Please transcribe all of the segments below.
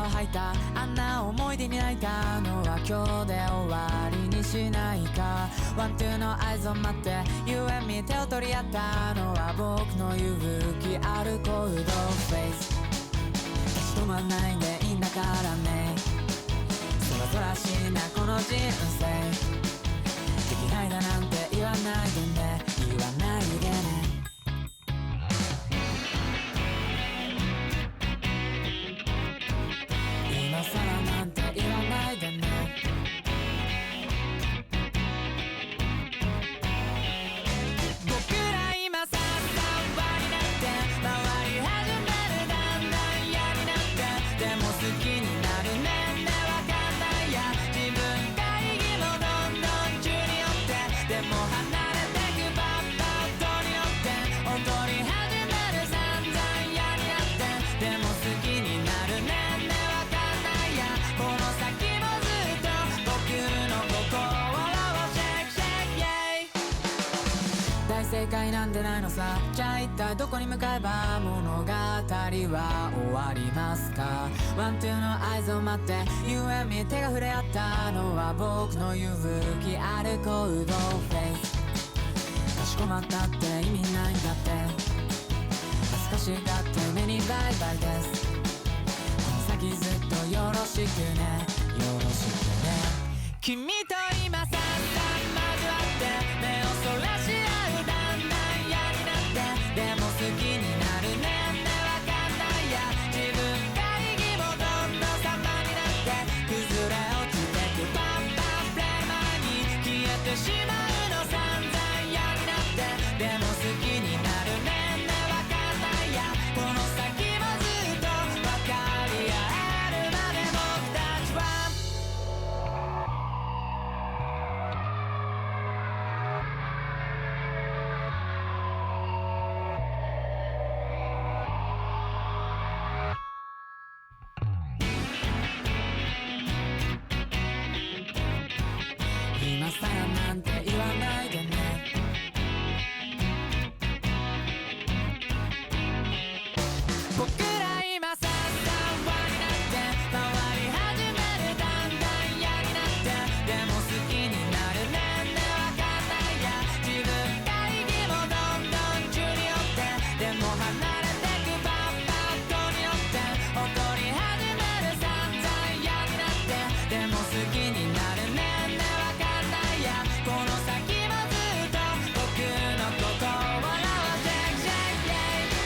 吐いたあんな思い出に泣いたのは今日で終わりにしないか。ワンツーの合図を待って You and me 手を取り合ったのは僕の勇気あるコールドフェイス。立ち止まらないでいいんだからね。そらそらしいなこの人生。できないだなんて言わないでね、言わないでね。今さらなんて言わないでね。僕ら今さ3話になって回り始める、だんだん嫌になって、でも好きになるね。わかんないや自分が意義もどんどん中によって、でも離れてくばっば音によって踊り始める、散々嫌になって、でも好きになるね。この先もずっと僕の心をシェイクシェイク、大正解なんてないのさ。じゃあ一体どこに向かえば物語は終わりますか。ワンツーの合図を待って You and me 手が触れ合ったのは僕の勇気あるコールドフェイス。かしこまったって意味ないんだって、恥ずかしがって目にバイバイです。先ずっとよろしくね、よろしくね。君と今さっさ交わって目をそらし合う、だんだん嫌になって、でも好きになるね。わかんないや自分が意義もどんどん様になって、崩れ落ちてくバンバンプレイ前に消えてしまうの、散々嫌になって、でも好きになるね。わかんないやこの先もずっと分かり合えるまで僕たちは。今さらなんて言わないでね。僕ら今さ3話になって回り始める、だんだん嫌になって、でも好きになるね。わかんないや自分が意義もどんどん中によって、でも離れてくバッバットによって踊り始める、散々嫌になって、でも好きになるね。わかんないやこの先もずっと僕の心をシェイクシェイク、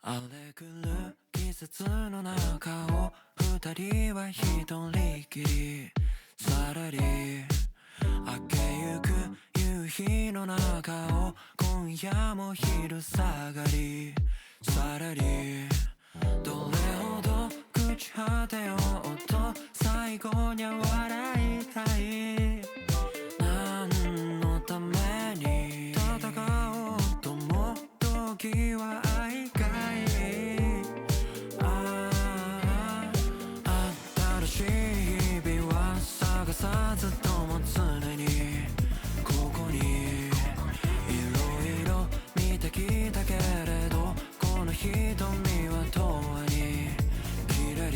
荒れ狂う季節の中を二人は一人きりさらり明けゆく夕日の中を今夜も昼下がりさらりどれほど朽ち果てようと最後には笑いたい、何のために戦おうとも時は愛かい、新しい日々は探さずとも常にここにいろいろ見てきたけれど、この瞳は永遠にきらり、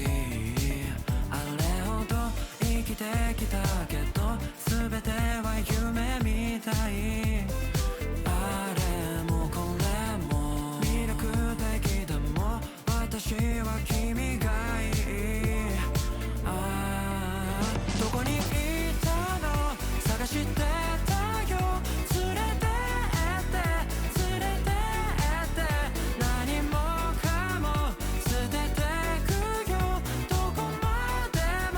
あれほど生きてきたけど全ては夢みたい、あれもこれも魅力的でも私は君がいい、どこにいたの探してたよ、連れてって連れてって何もかも捨ててくよ、どこまでも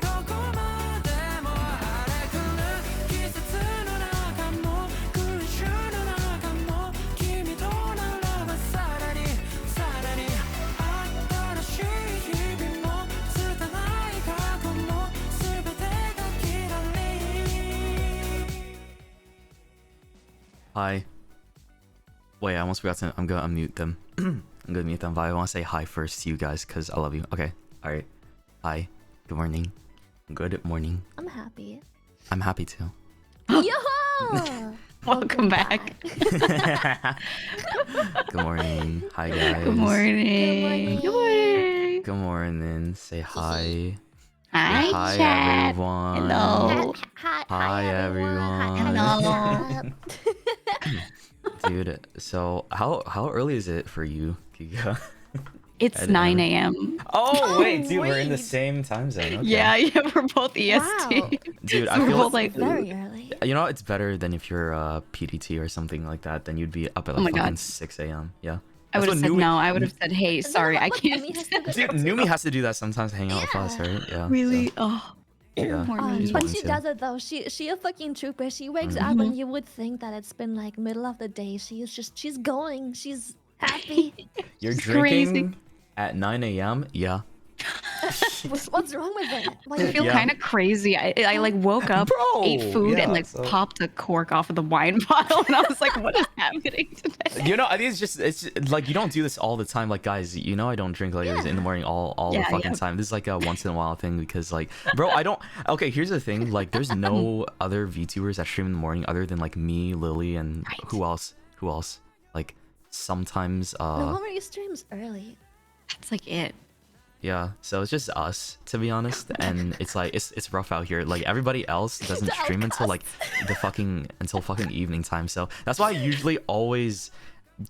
どこま Hi. Wait, I almost forgot to. I'm gonna unmute them. I'm gonna mute them, but I want to say hi first to you guys because I love you. Okay. All right. Hi. Good morning. Good morning. I'm happy. I'm happy too. Yo! Welcome back. Good morning. Hi guys. Good morning. Good morning. Good morning. Say hi. Hi, Hi chat. everyone. Hello. Hi, everyone. Hello. Dude, so how early is it for you, Giga? It's I don't 9 know. a.m. Oh wait, dude, we're in the Wait. same time zone. Okay. Yeah, we're both EST. Wow. Dude, So I we're feel both like like, Very early. you know it's better than if you're PDT or something like that. Then you'd be up at Oh like my fucking God. 6 a.m. Yeah. I would have said no. I would have said, hey, Isn't sorry, that I what can't. Numi has to do? Dude, Numi has to do that sometimes to hang out with us, Yeah. right? Yeah. Really? So, Oh, yeah. poor Oh, me. She's but wanting she to. does it though. She a fucking trooper. She wakes up and you would think that it's been like middle of the day. She's going. She's happy. You're It's drinking crazy. at 9 a.m. Yeah. What's wrong with it? Why I you feel Yeah. kind of crazy. I like woke up, Bro, ate food, yeah, and like so- popped a cork off of the wine bottle, and I was like, what is happening today? You know, I think it's like you don't do this all the time. Like guys, you know I don't drink like in the morning all the Yeah, fucking yeah. time. This is like a once in a while thing because like, bro, I don't. Okay, here's the thing. Like, there's no other VTubers that stream in the morning other than like me, Lily, and Right. who else? Who else? Like sometimes No one really streams early. That's like it. yeah. So it's just us, to be honest, and it's like it's rough out here. Like everybody else doesn't The stream until like until fucking evening time. So that's why I usually always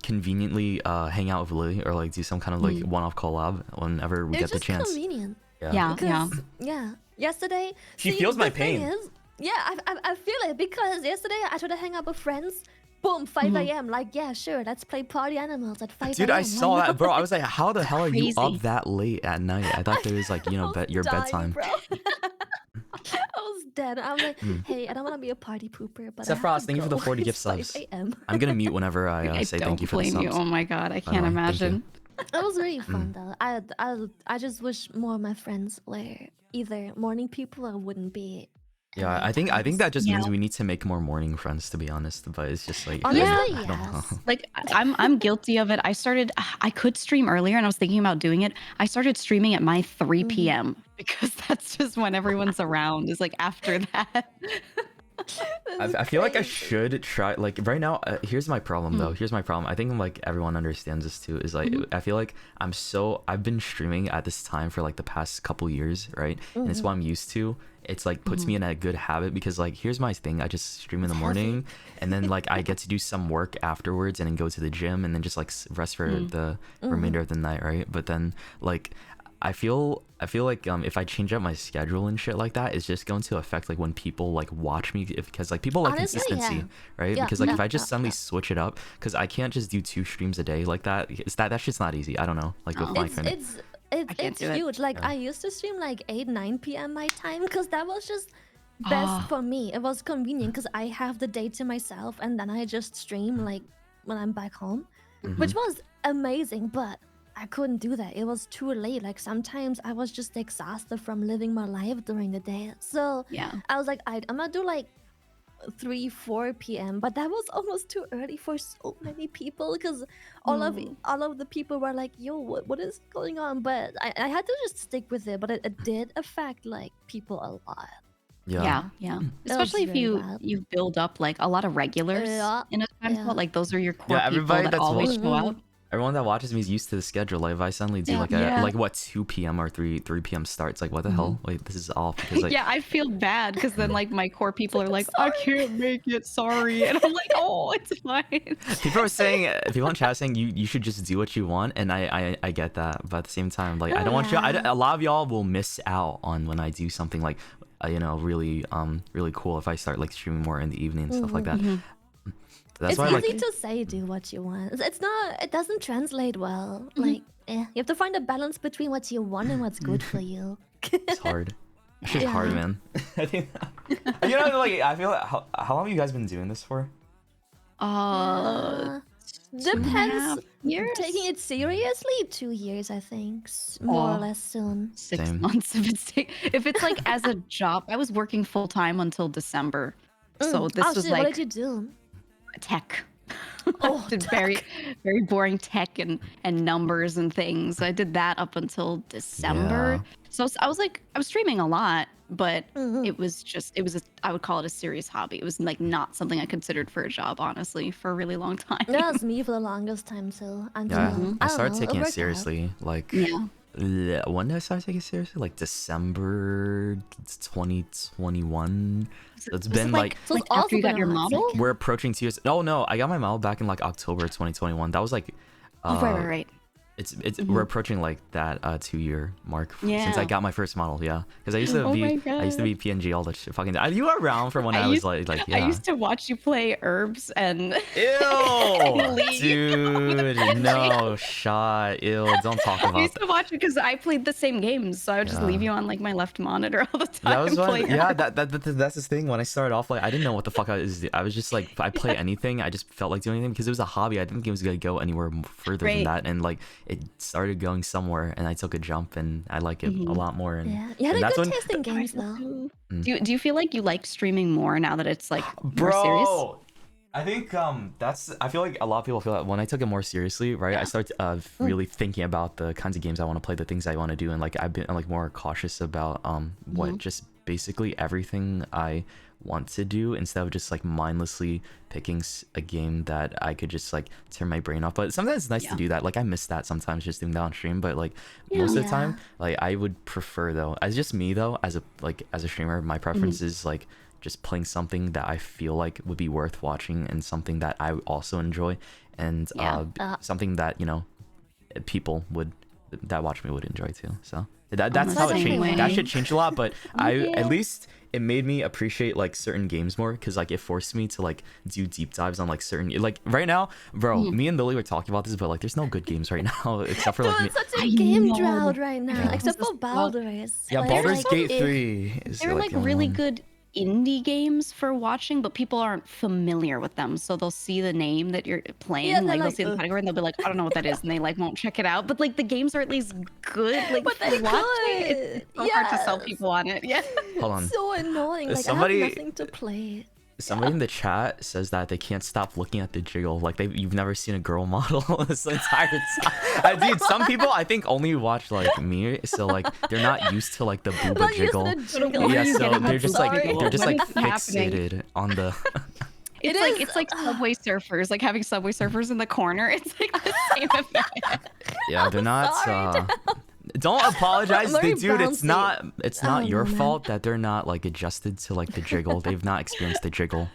conveniently hang out with Lily or like do some kind of like one-off collab whenever we It's get the just chance. convenient. Yeah, yeah. Because yesterday She see, feels my the thing pain. is- yeah, I feel it because yesterday I tried to hang out with friends. Boom, 5 a.m. Like, yeah, sure, let's play Party Animals at 5 a.m. Dude, I saw Why that, bro. not? I was like, how the hell are you Crazy. up that late at night? I thought there was like, you know, I was your dying, bedtime. Bro. I was dead. I was like, hey, I don't want to be a party pooper, but I have Sephiroth, to thank you for the go. 40 gift It's 5 subs. a.m. I'm gonna mute whenever I say don't thank you for the blame subs. you. Oh my god, I By the can't way, thank you. imagine. It was really fun though. I just wish more of my friends were either morning people or wouldn't be. at Yeah, night I think times. that just Yeah. means we need to make more morning friends, to be honest. But it's just like, Honestly, I don't know. yes. Like I'm guilty of it. I could stream earlier and I was thinking about doing it. I started streaming at my 3 p.m. because that's just when everyone's around. Is like after that. I feel like I should try. Like right now, here's my problem though. Here's my problem. I think like everyone understands this too. Is like I feel like I've been streaming at this time for like the past couple years, right? And it's what I'm used to. It's like puts me in a good habit because like here's my thing. I just stream in the morning, and then like I get to do some work afterwards, and then go to the gym, and then just like rest for the remainder of the night, right? But then like I feel like if I change up my schedule and shit like that, it's just going to affect like when people like watch me because like people like Honestly, consistency, yeah. right? Yeah, Because like if yeah, I just yeah, suddenly yeah. switch it up, because I can't just do 2 streams a day like that. That's just not easy. I don't know. Like with my kind of can't It's do it. huge. Like Yeah. I used to stream like 8-9 p.m. my time because that was just best for me. It was convenient because I have the day to myself and then I just stream like when I'm back home, which was amazing. But I couldn't do that. It was too late. Like sometimes I was just exhausted from living my life during the day. So Yeah. I was like, I'm gonna do like 3-4 p.m. But that was almost too early for so many people because all of the people were like, "Yo, what is going on?" But I had to just stick with it. But it did affect like people a lot. Yeah. Especially if really you bad. you build up like a lot of regulars Yeah, in a time yeah. slot. Like those are your core Yeah, people everybody that that's always watching- show up. everyone that watches me is used to the schedule. Like if I suddenly do like a Yeah. like what 2 p.m. or 3 p.m. starts, like what the hell? Wait, this is off because like Yeah, I feel bad because then like my core people are like, I can't make it, sorry, and I'm like, oh, it's fine. people are saying people in chat are saying you should just do what you want, and I get that, but at the same time like I don't want you. Yeah. A lot of y'all will miss out on when I do something like you know really cool if I start like streaming more in the evening and stuff like that. That's It's why easy like to say do what you want. It's not. It doesn't translate well. Like, you have to find a balance between what you want and what's good for you. it's hard. It's just hard, Yeah. man. I think you know like I feel like how long have you guys been doing this for? Depends. Years? Taking it seriously, 2 years, I think, more or Aw. less soon. 6 Same. months if it's like as a job. I was working full time until December, so this Oh was shit! What like did you do? tech. Oh, Did very boring tech and numbers and things. I did that up until December. So I was streaming a lot, but it was I would call it a serious hobby. It was like not something I considered for a job, honestly, for a really long time. That was me for the longest time too. Until I I started don't know, taking it worked out. seriously. Like, Yeah. when did I start taking it seriously? Like December 2021. So it's been like So it's after also you got been your a hot model? second. we're approaching 2 years. Oh no, I got my model back in like October 2021. That was like Oh, right. it's we're approaching like that 2-year mark since I Yeah. got my first model. Yeah, because I used to Oh be my PNG all the shit. Fucking, are you around from when I was like I yeah. used to watch you play herbs and Ew, Leave dude, no shot. Ew, don't talk I about used to watch it because I played the same games, so I would just leave you on like my left monitor all the time. that was and fun. play Yeah, herbs. that's this thing. When I started off, like I didn't know what the fuck I was just like, if I play anything, I just felt like doing anything because it was a hobby. I didn't think it was gonna go anywhere further than Right. that, and like it started going somewhere, and I took a jump, and I like it a lot more. And, Yeah, you had and a that's good when, taste in games though. Do you feel like you like streaming more now that it's like more serious? bro. I think I feel like a lot of people feel that when I took it more seriously, right? I started really thinking about the kinds of games I want to play, the things I want to do, and like I've been like more cautious about what just basically everything I want to do instead of just like mindlessly picking a game that I could just like turn my brain off. But sometimes it's nice to do that. Like I miss that sometimes, just doing that on stream. But like most of the time, like I would prefer though, as just me though, as a streamer, my preference is like just playing something that I feel like would be worth watching and something that I also enjoy, and something that, you know, people that watch me would enjoy too. So that's how it same changed. way. That shit changed a lot, but at least it made me appreciate like certain games more, because like it forced me to like do deep dives on like certain, like right now, bro, me and Lily were talking about this, but like there's no good games right now except for Dude, like it's such a I game know. drought right now, Yeah. except for Well, Baldur's. yeah, Like, Baldur's like, Gate if- 3 is They're like the only really one. good indie games for watching, but people aren't familiar with them, so they'll see the name that you're playing, Yeah, they're like they'll like, see the "Ugh." category and they'll be like, I don't know what that is, and they like won't check it out. But like the games are at least good, like But for they're watching. good. It's so hard to sell Yes. people on it. Yeah. Hold on. So annoying. Like Somebody- I have nothing to play. Somebody in the chat says that they can't stop looking at the jiggle. Like you've never seen a girl model this entire time. Dude, some people I think only watch like me, so like they're not used to like the booba Not used to jiggle. the jiggle. What are Yeah, you so getting they're at? just like Sorry. they're just What like is happening? fixated on the. It's like Subway Surfers, like having Subway Surfers in the corner. It's like the same effect. Yeah, they're not. sorry, Don't apologize, I'm very dude. It's bouncy. not. It's not Oh, your man. fault that they're not like adjusted to like the jiggle. They've not experienced the jiggle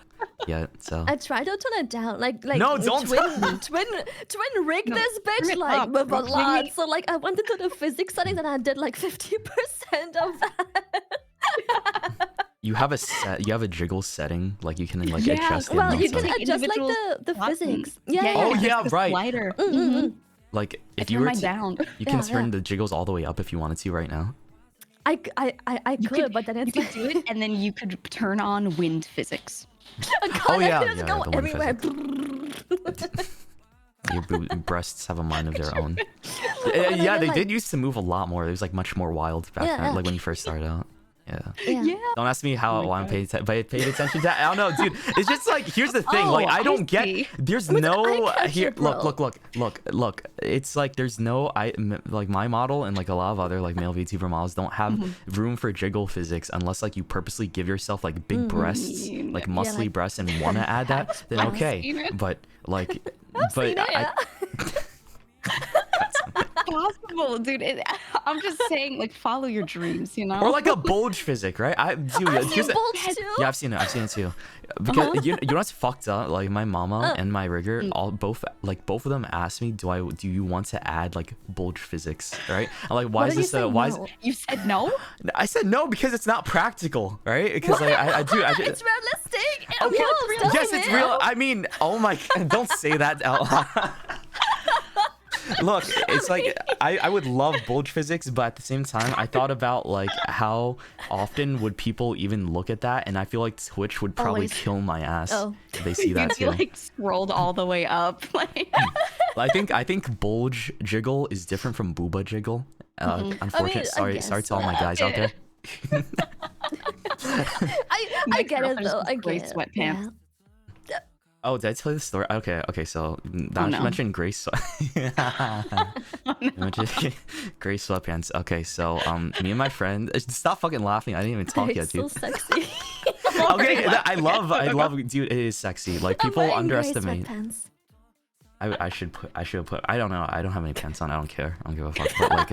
yet. So. I tried to turn it down, like No, don't twin rig No, this bitch turn it like up. with a Ring lot. it. So like I went into the physics settings and I did like 50% of that. You have a jiggle setting, like you can like Yeah, adjust it. Well, and you also- can like adjust like individual the buttons. physics. Yeah. Oh, it's yeah, like a right. Slider. like I if you turn were mine to, down. you can Yeah, turn yeah. the jiggles all the way up if you wanted to right now. I could, but then You it's could do it, and then you could turn on wind physics. God, Oh, I yeah, could just yeah, go the wind everywhere. Your breasts have a mind of their own. then Yeah, they like- did used to move a lot more. It was like much more wild back Yeah, then, yeah. like when you first started out. Yeah. Yeah. Don't ask me Oh my why I'm God. paid attention to that. I don't know, dude. It's just like, here's the thing. Like Oh, I don't I get. see. There's It's no eye-catcher, here. bro. Look. It's like there's no like my model and like a lot of other like male VTuber models don't have room for jiggle physics unless like you purposely give yourself like big breasts, like muscly like- breasts, and want to add that. Then I've okay. seen it. But like, Seen it, yeah. Possible, dude. I'm just saying, like, follow your dreams, you know? or like a bulge physic, right? Dude, here's the- Bulge too? Yeah, I've seen it too. Because you know what's fucked up? Like my mama and my rigger, both of them asked me, do you want to add like bulge physics, right? I'm like, why What is did you this say why is no? You said no? I said no because it's not practical, right? Because like I do It's realistic. It okay. moves, Yes, doesn't it's it? real. I mean, oh my God, don't say that out loud. Look, it's like I would love bulge physics, but at the same time, I thought about like how often would people even look at that, and I feel like Twitch would probably Always. kill my ass Oh. if they see that You too. like scrolled all the way up. Like, I think bulge jiggle is different from booba jiggle. Unfortunately, I sorry guess to all my so. guys out there. I My get it girlfriend's though. I gray get it. sweatpants. Yeah. Oh, did I tell you the story? Okay. So now you mentioned gray You mentioned gray sweatpants. Okay, so me and my friend. Stop fucking laughing. I didn't even talk yet, dude. So sexy. Okay, I love, dude. It is sexy. Like people underestimate. I should put. I don't know. I don't have any pants on. I don't care. I don't give a fuck. But like,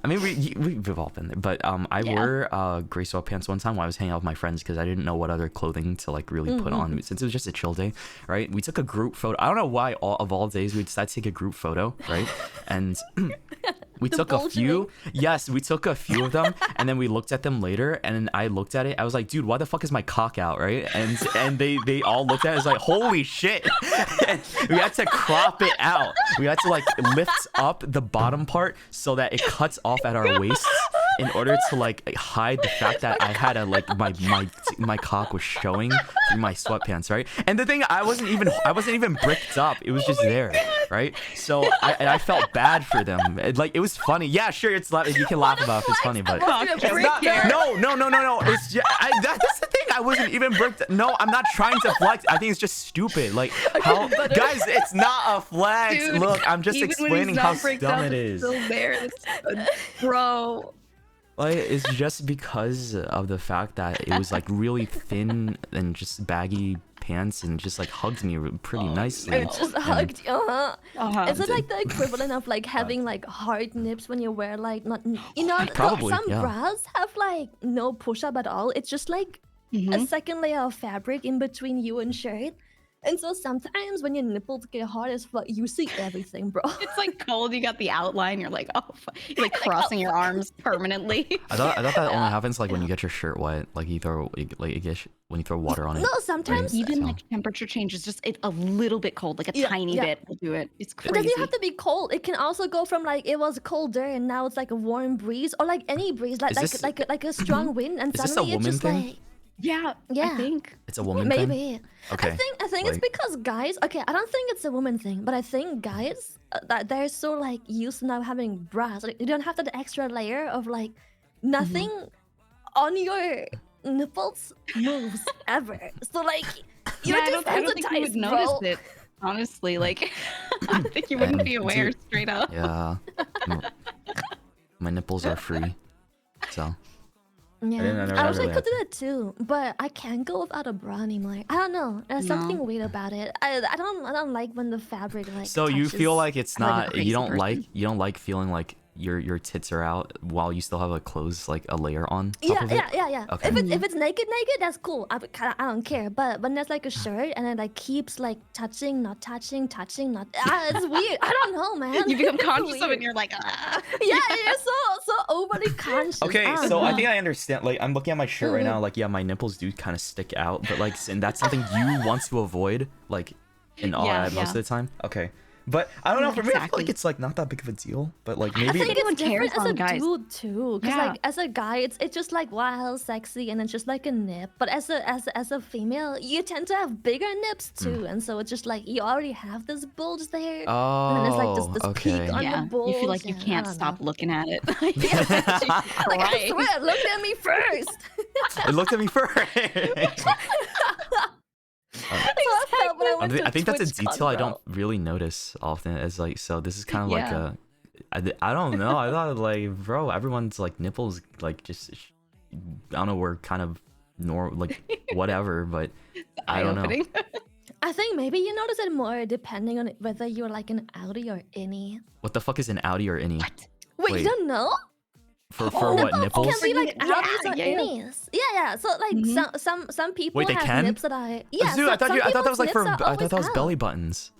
I mean, we've all been there. But I wore gray sweatpants one time while I was hanging out with my friends because I didn't know what other clothing to like really put on since it was just a chill day, right? We took a group photo. I don't know why of all days we decided to take a group photo, right? And we took a few. Yes, we took a few of them, and then we looked at them later. And I looked at it. I was like, dude, why the fuck is my cock out, right? And they all looked at it. It's like, holy shit! And we had to crop it out. We had to like lift up the bottom part so that it cuts off at our waists in order to like hide the fact that I had a like my cock was showing through my sweatpants, right? And the thing, I wasn't even bricked up. It was just there, right? So I felt bad for them. It was funny. Yeah, sure, you can laugh about it if it's funny, but it's not. No. It's just, that's the thing. I wasn't even bricked. No, I'm not trying to flex. I think it's just stupid. Like how, guys, it's not a flex. Dude, look, I'm just explaining how dumb it is. Still there, bro. Like, it's just because of the fact that it was like really thin and just baggy pants and just like hugged me pretty nicely. It just hugged you. Is it like the equivalent of like having like hard nips when you wear like not Probably, some yeah. bras have like no push up at all. It's just like a second layer of fabric in between you and shirt. And so sometimes when your nipples get hard as fuck, you see everything, bro. It's like cold. You got the outline. You're like, oh, you're like crossing your arms permanently. I thought that only happens like when you get your shirt wet, like you throw when you throw water on it. No, sometimes even like temperature changes, just a little bit cold, like a tiny bit will do it. It's crazy. It doesn't have to be cold. It can also go from like it was colder and now it's like a warm breeze, or like any breeze, like a strong wind, and is this a suddenly it's woman just thing? like. Yeah, I think it's a woman thing. Maybe. Okay. I think it's because guys. Okay, I don't think it's a woman thing, but I think guys that they're so like used to now having bras. Like, you don't have that extra layer of like nothing on your nipples moves ever. So like you're I don't think you would notice it. Honestly, like I think you wouldn't be aware straight up. Yeah. My nipples are free, so. Yeah, I wish I could do that too, but I can't go without a bra anymore. I don't know. There's something weird about it. I don't like when the fabric like. So you feel like it's not like you don't like feeling like your tits are out while you still have a clothes like a layer on top of it? Yeah. Okay. If it's naked, that's cool. I don't care. But when there's like a shirt and it like keeps like touching, not touching, not. It's weird. I don't know, man. You become conscious of it, and you're like, ah. Yeah, you're so overly conscious. Okay, so I think I understand. Like, I'm looking at my shirt right now. Like, yeah, my nipples do kind of stick out, but like, and that's something you want to avoid, like, most of the time. Okay. But I don't know. For me, I feel like it's like not that big of a deal. But like maybe I think it's different as a guys. dude too. Because like as a guy, it's just like wow, sexy, and it's just like a nip. But as a female, you tend to have bigger nips too, and so it's just like you already have this bulge there. Oh, and then it's like this peak on the bulge. You feel like you can't stop looking at it. Like, I swear, it looked at me first. It looked at me first. I think that's a detail I don't really notice often. As like, so this is kind of like a, I don't know. I thought like, bro, everyone's like nipples like just, I don't know. We're kind of like whatever, but I don't know. I think maybe you notice it more depending on whether you're like an outie or innie. What the fuck is an outie or innie? Wait, you don't know? For what, nipples? Can be like outies or innies. Yeah. So like some people have nips that are Dude, I thought that was like I thought that was belly buttons.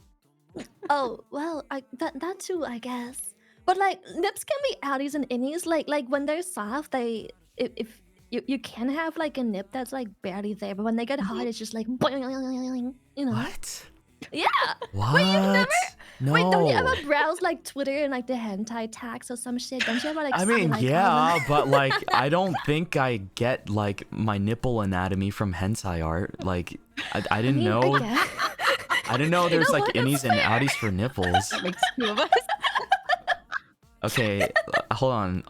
Oh well, that too, I guess. But like nips can be outies and innies. Like when they're soft, if you can have like a nip that's like barely there, but when they get hard, it's just like boing, you know. What? Yeah. What? Wait, you've never? No. Wait, don't you ever browse like Twitter and like the hentai tags or some shit? Don't you ever like? I mean, see, like, yeah, but like I don't think I get like my nipple anatomy from hentai art. Like I didn't know. I didn't know there's like innies and outies for nipples. That makes two of us. Okay, hold on.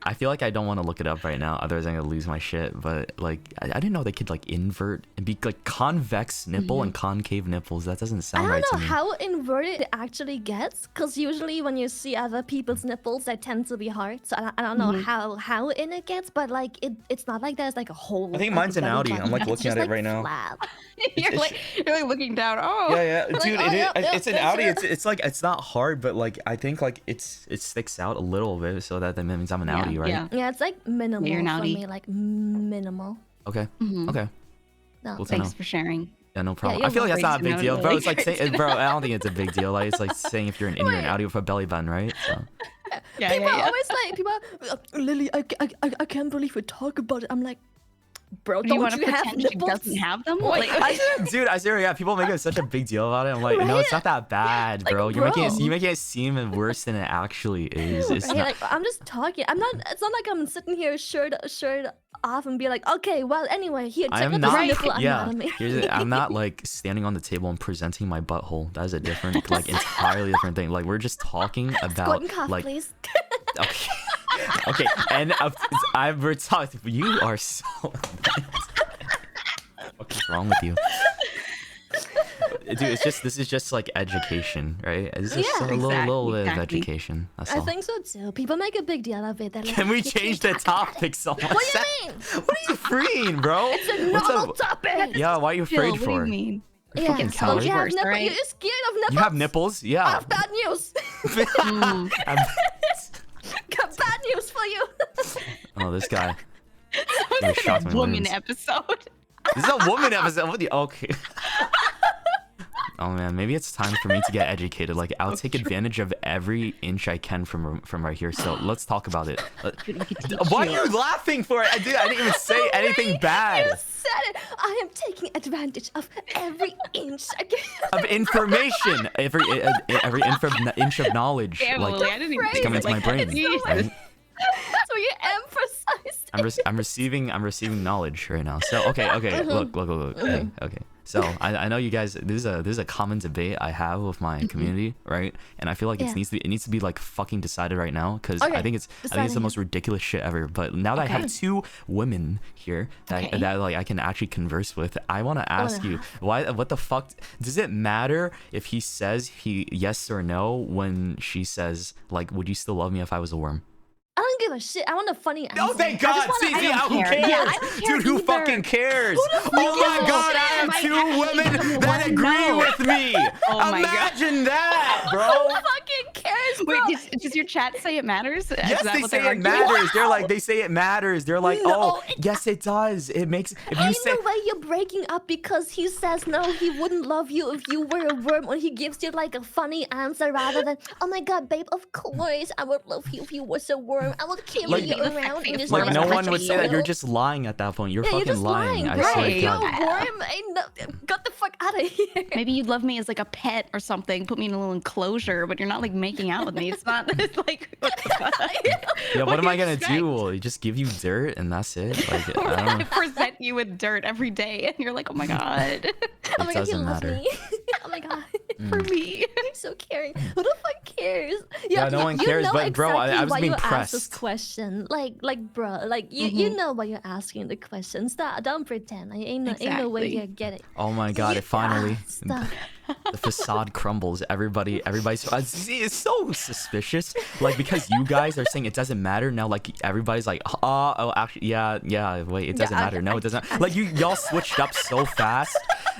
I feel like I don't want to look it up right now, otherwise I'm gonna lose my shit. But like, I didn't know they could like invert and be like convex nipple and concave nipples. That doesn't sound right to me. I don't know how inverted it actually gets, because usually when you see other people's nipples, they tend to be hard. So I don't know how in it gets, but like it's not like there's like a hole. I think mine's an Audi. I'm like looking at it right now. You're like looking down. Oh. Yeah, dude, it's an Audi. Sure. It's like it's not hard, but like I think like it sticks out a little bit, so that means I'm an Audi, right? Yeah, it's like minimal You're an for Audi. me, like minimal. Okay. Okay. No. Cool to Thanks know. for sharing. Yeah, no problem. you're I feel like that's not a big deal, bro. It's like Great to saying, bro, I don't think it's a big deal. Like it's like saying if you're an in, you're an Audi with a belly button, right? So. People are always like, Lily, I can't believe we talk about it. I'm like, bro, Do you don't want to you have pretend she nipples? doesn't have them? Like, dude, I swear, yeah, people make it such a big deal about it. I'm like, no, it's not that bad, bro. You're making it seem worse than it actually is. It's Right, not. like, I'm just talking. I'm not. It's not like I'm sitting here shirt off and be like, okay, well, anyway, here, I check am out not. this nipple Yeah, anatomy. I'm not like standing on the table and presenting my butthole. That is a different, like, entirely different thing. Like, we're just talking Squat about, and cough, like, please. okay, okay, and we're talking. You are so. What's wrong with you? Dude, this is just like education, right? It's just a little bit of education. That's I all. think so too. People make a big deal of it. They're like, Can we "You change can't the topic? Someone What do said. you mean? What are you freeing, bro? It's a What's normal up? topic. Yeah, why are you afraid What do for? you mean? Yeah, fucking so coward. you have Worse, nipple. right? You're scared of nipples. You have nipples? I Yeah. have bad news. Got bad news for you. Oh, this guy. This is shocked a me woman limbs. episode. This is a woman episode. What the? Okay. Oh man, maybe it's time for me to get educated. Like I'll take advantage of every inch I can from right here. So let's talk about it. Why are you laughing for it? Dude, I didn't even say anything You bad. said it. I am taking advantage of every inch. Of information, every inch of knowledge, Damn, like Lily, I didn't even Right. think coming of into it my like brain. that. Right? So you emphasized. I'm receiving knowledge right now. So okay, look. Okay. So I know you guys. This is a common debate I have with my community, right? And I feel like Yeah. it needs to be like fucking decided right now because I Okay, think it's the deciding most ridiculous shit ever. But now that I have two women here that Okay. that like I can actually converse with, I want to ask you what the fuck does it matter if he says yes or no when she says like would you still love me if I was a worm? I don't give a shit. I want a funny answer. Oh, thank I God! just wanna- See, I don't who care. cares? Yeah, I don't care Dude, who either. fucking cares? fuck Oh my gives a God, I shit? have Might two actually women be that one agree no. with me. Oh my God. Imagine that, bro. Who fucking cares, bro? Wait, does your chat say it matters? Is Yes, that they what say they're it arguing? matters. They're like, they say it matters. They're like, No, oh, it- yes, it does. It makes if you Ain't say. no way you're breaking up because he says no, he wouldn't love you if you were a worm, or he gives you like a funny answer rather than, oh my God, babe, of course I would love you if you was a worm. I would carry Like- you around in this Like nice no one plastic would say that. bottle." You're just lying at that point. You're Yeah, fucking you're just lying, I bro. swear to Right. You're God. a worm. Ain't no, got the fuck out of here. Maybe you'd love me as like a pet or something. Put me in a little enclosure, but you're not like making out with me. It's not. It's like what the fuck? Yeah, what am do I you gonna expect? do? Will you just give you dirt and that's it? Like I don't I know. present you with dirt every day, and you're like, oh my God, Oh my God, he doesn't loves matter. me. Oh my God. for me. He's so caring. Who the fuck cares? Yeah, no one cares, know but bro, I exactly was why being you asked this pressed. question. Like, bro, like you know why you're asking the question. Stop, don't pretend. Like, ain't no way Exactly. you get it. Oh my God! It finally. Stop. The facade crumbles. Everybody's it's so suspicious. Like because you guys are saying it doesn't matter now. Like everybody's like, oh, actually, yeah. Wait, it doesn't matter. No, it doesn't. Like y'all switched up so fast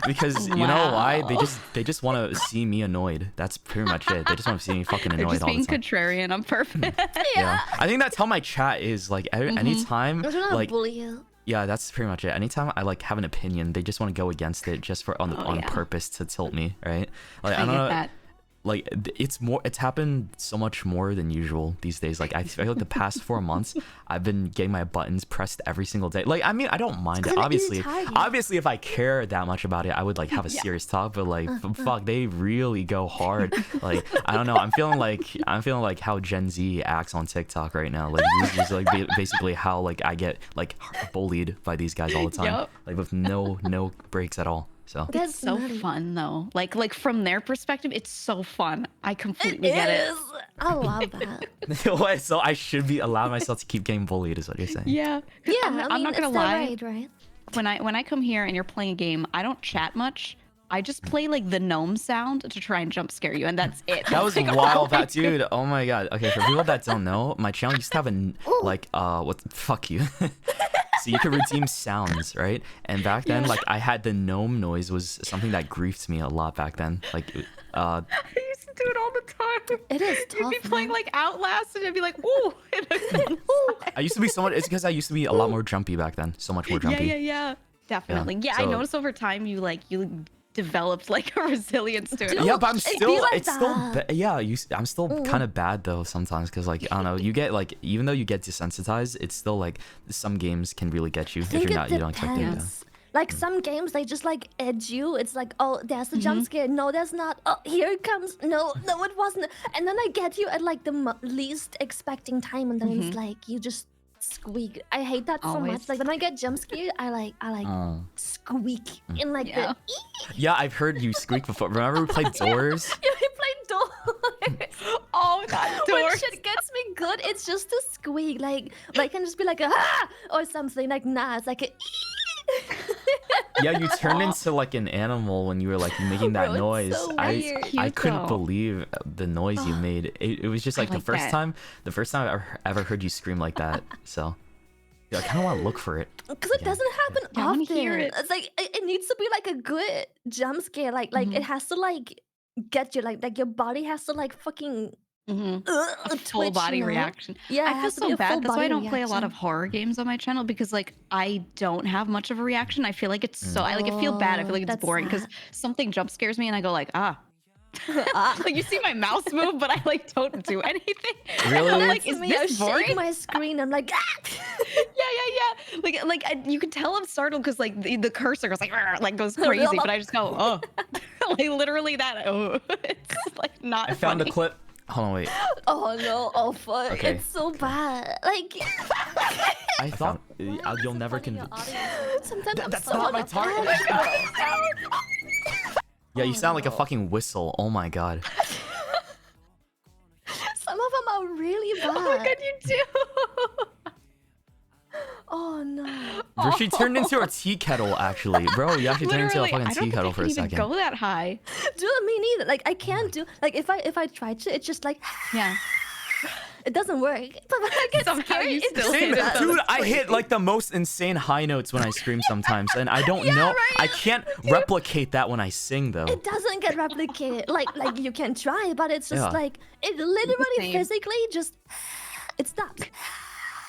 because you know why? Wow. They just want to see me annoyed. That's pretty much it. They just want to see me fucking They're annoyed just all being the time. contrarian on purpose. Yeah, I think that's how my chat is. Like anytime, I'm trying to like. bully you. Yeah, that's pretty much it. Anytime I like have an opinion, they just want to go against it just for on yeah. purpose to tilt me, right? Like I I don't get know. that. Like it's happened so much more than usual these days. Like I feel like the past 4 months I've been getting my buttons pressed every single day. Like I mean I don't mind it. gonna Obviously irritate you. obviously if I care that much about it I would like have a serious talk, but like fuck, they really go hard. Like I don't know, I'm feeling like how Gen Z acts on TikTok right now. Like this is like basically how like I get like bullied by these guys all the time. Yup. Like with no breaks at all. So That's It's so nutty. fun though. Like from their perspective, it's so fun. I completely It get it. is. I love that. What? So I should be allow myself to keep getting bullied, is what you're saying? Yeah. Yeah, I'm I mean, not gonna it's their lie. right, right? When I come here and you're playing a game, I don't chat much. I just play like the gnome sound to try and jump scare you, and that's it. That was Like, wild, all I that dude. Oh my god. Okay, for people that don't know, my channel used to have a like what? Fuck you. So you could redeem sounds, right? And back then, like I had the gnome noise was something that griefed me a lot back then. Like, I used to do it all the time. It is You'd tough, be playing man. like Outlast, and I'd be like, "Ooh!" I used to be so much. It's because I used to be a lot more jumpy back then. So much more jumpy. Yeah. Definitely. Yeah, I so- noticed over time you developed like a resilience to it. Dude, Yeah, but I'm it be still, like it's still, that. yeah, I'm still kind of bad though sometimes because like I don't know, you get like even though you get desensitized, it's still like some games can really get you if think you're it not, you don't expect it. Yeah. depends. Like some games, they just like edge you. It's like, oh, there's a jump scare. No, there's not. Oh, here it comes. No, it wasn't. And then I get you at like the least expecting time, and then it's like you just squeak. I hate that so much. Always. Like when I get jump scared, I like squeak in like Yeah. the. Yeah, I've heard you squeak before. Remember we played Doors? Yeah, we played doors. Oh, that When door. shit gets me good, it's just a squeak. Like I can just be like a ah or something. Like nah, it's like a. Yeah, you turned into like an animal when you were like making that Bro, it's noise. so I weird. I Cute, couldn't though. believe the noise you made. It was just like, like that. the first time I ever heard you scream like that. So yeah, I kind of want to look for it. Because it doesn't happen Yeah, I wanna often. hear it. It's like it needs to be like a good jump scare. Like it has to like get you. Like your body has to like fucking A full body reaction. Yeah, it I feel has to be so a bad. full That's why I body don't play a lot of reaction. horror games on my channel because like I don't have much of a reaction. I feel like it's so I like I feel bad. I feel like it's that's boring because sad. something jump scares me and I go like like you see my mouse move, but I like don't do anything. Really? I'm Like, like, is me, I this shake boring? my screen. I'm like, Yeah. You can tell I'm startled because like the cursor goes like goes crazy, but I just go oh, like literally that. Oh, it's like not. I found the funny. clip. Hold on, wait. oh no, oh fuck, Okay. it's so bad. Like I thought you'll never convince. sometimes I'm That's so not my upset. target. Yeah, you sound like a fucking whistle. Oh my god. Some of them are really bad. Oh my god, you do. Oh no. Bro, she turned into a tea kettle, actually. Bro, you actually turned into a Literally, fucking I don't tea think kettle I for a can even second. go that high. Dude, me neither. Like I can't do like if I try to, it's just like Yeah. it doesn't work. But when I get Somehow scared, you it still just hit it, does. though. Dude, I hit like the most insane high notes when I scream sometimes, and I don't Yeah, know. right? I can't replicate that when I sing though. It doesn't get replicated. Like you can try, but it's just Yeah. like it literally Same. physically just it stops.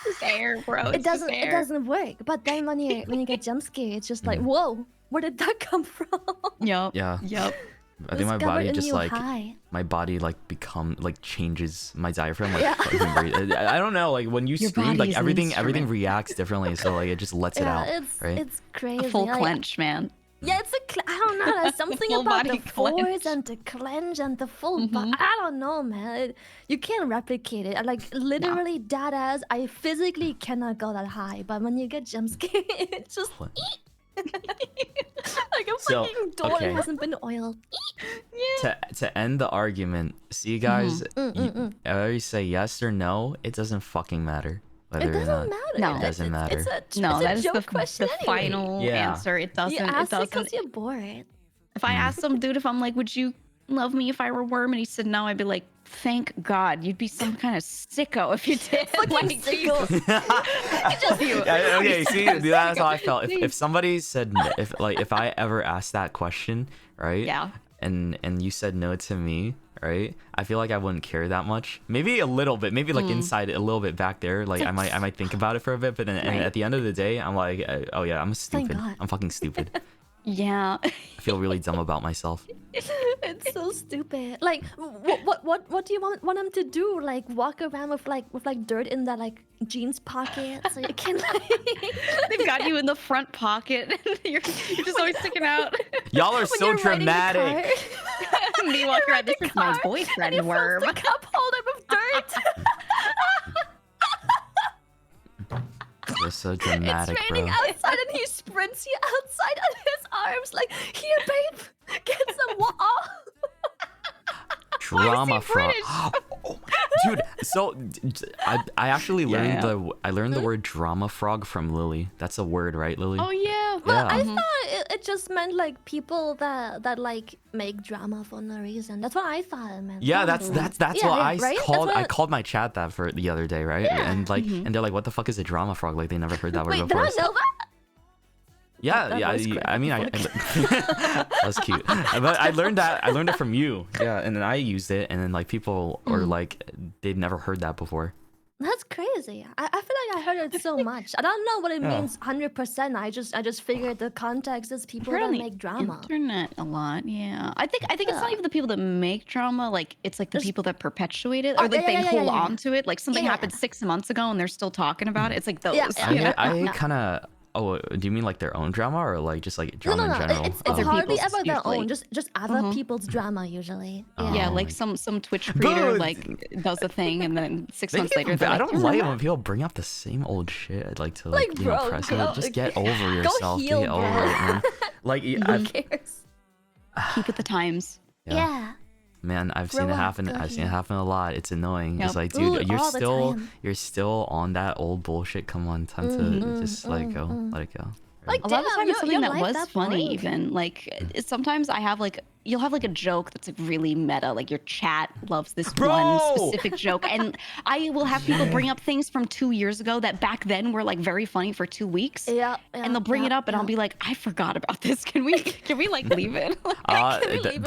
It's air, bro. It doesn't work. But then when you get jump scared, it's just like whoa, where did that come from? Yup. Yeah. Yup. I think my Discovered body a just new like high. my body like changes my diaphragm like Yeah. fucking I don't know, like when you Your scream body like is an everything instrument. reacts differently, so like it just lets it Yeah, out, right? it's crazy. A full Like, clench, man. Yeah, it's I don't know. There's something Full about the body force clench. and the clench and the full. I don't know, man. You can't replicate it. Like literally, that ass. I physically cannot go that high. But when you get jump scared, it's just What? like a So, fucking door okay. that hasn't been oiled. To end the argument, see guys, you always say yes or no, it doesn't fucking matter whether It or doesn't not. matter. No. It doesn't matter. No, it's that a is joke the question anyway. final Yeah. answer. It doesn't. You ask It it because doesn't. you're bored. If I asked some dude if I'm like, would you love me if I were a worm? And he said no, I'd be like, thank God. You'd be some kind of sicko if you did. Like, sicko. Jesus. Yeah, okay, see, that's how I felt. Please. If somebody said if I ever asked that question, right? Yeah. And you said no to me, right? I feel like I wouldn't care that much. Maybe a little bit, maybe like inside a little bit back there. Like I might think about it for a bit, but then and Right. at the end of the day, I'm like, oh yeah, I'm stupid. God. I'm fucking stupid. Yeah. I feel really dumb about myself. It's so stupid. Like, what do you want him to do? Like, walk around with like dirt in that like jeans pocket so you can like. They've got you in the front pocket. you're just always sticking out. Y'all are When so you're riding the dramatic. car, Me walking around. This the is my car, boyfriend and he fills worm. the cup holder with dirt. It's so It's dramatic, raining bro. outside and he sprints you outside on his arms like, here, babe, get some water. Drama frog. British? Oh my, dude. So I actually learned the word drama frog from Lily. That's a word, right, Lily? Oh yeah. Well, I Yeah. thought it just meant like people that like make drama for no reason. That's what I thought it meant. Yeah, that's probably. what Yeah, I right? That's called. I what- called my chat that for the other day, right? Yeah. And like, and they're like, "What the fuck is a drama frog?" Like they never heard that word Wait, did before. I know that? Yeah, That yeah. was I mean, that's cute. But I learned that. I learned it from you. Yeah, and then I used it, and then like people are like, they've never heard that before. That's crazy. I feel like I heard it so much. I don't know what it Yeah. means 100%. I just figured the context is people Heard that on the make drama. internet a lot. Yeah. I think it's not even the people that make drama. Like it's like the There's- people that perpetuate it, Oh, or like yeah, they yeah, yeah, hold yeah, yeah. on to it. Like something Yeah. happened 6 months ago and they're still talking about it. It's like those. Yeah, yeah. I kind of. Oh, do you mean like their own drama or like just like No, drama no, in no. general? It's Oh. hardly people's ever their own. usually. Just other people's drama usually. Yeah. Yeah, Oh like my- some Twitch creator Dude. like does a thing and then 6 They months get- later they're I like, don't like it when people bring up the same old shit, like to like, Like, you know, bro, press go- it. Just get over yourself. heal, Get over bro. it, man. Like, Who cares? keep with the times. Yeah. man, I've seen Grow it up, happen. go I've seen it heal. happen a lot. It's annoying. It's Yep. like, dude, Ooh, all the time. you're still on that old bullshit. Come on, time to just let it go. Let it go. Like, A lot of the damn, time it's something your that life was funny boring? even. Like sometimes I have like you'll have like a joke that's like really meta. Like your chat loves this Bro! one specific joke. And I will have people bring up things from 2 years ago that back then were like very funny for 2 weeks. Yeah, And they'll bring it up and I'll be like, I forgot about this. Can we like leave it? Can we leave it,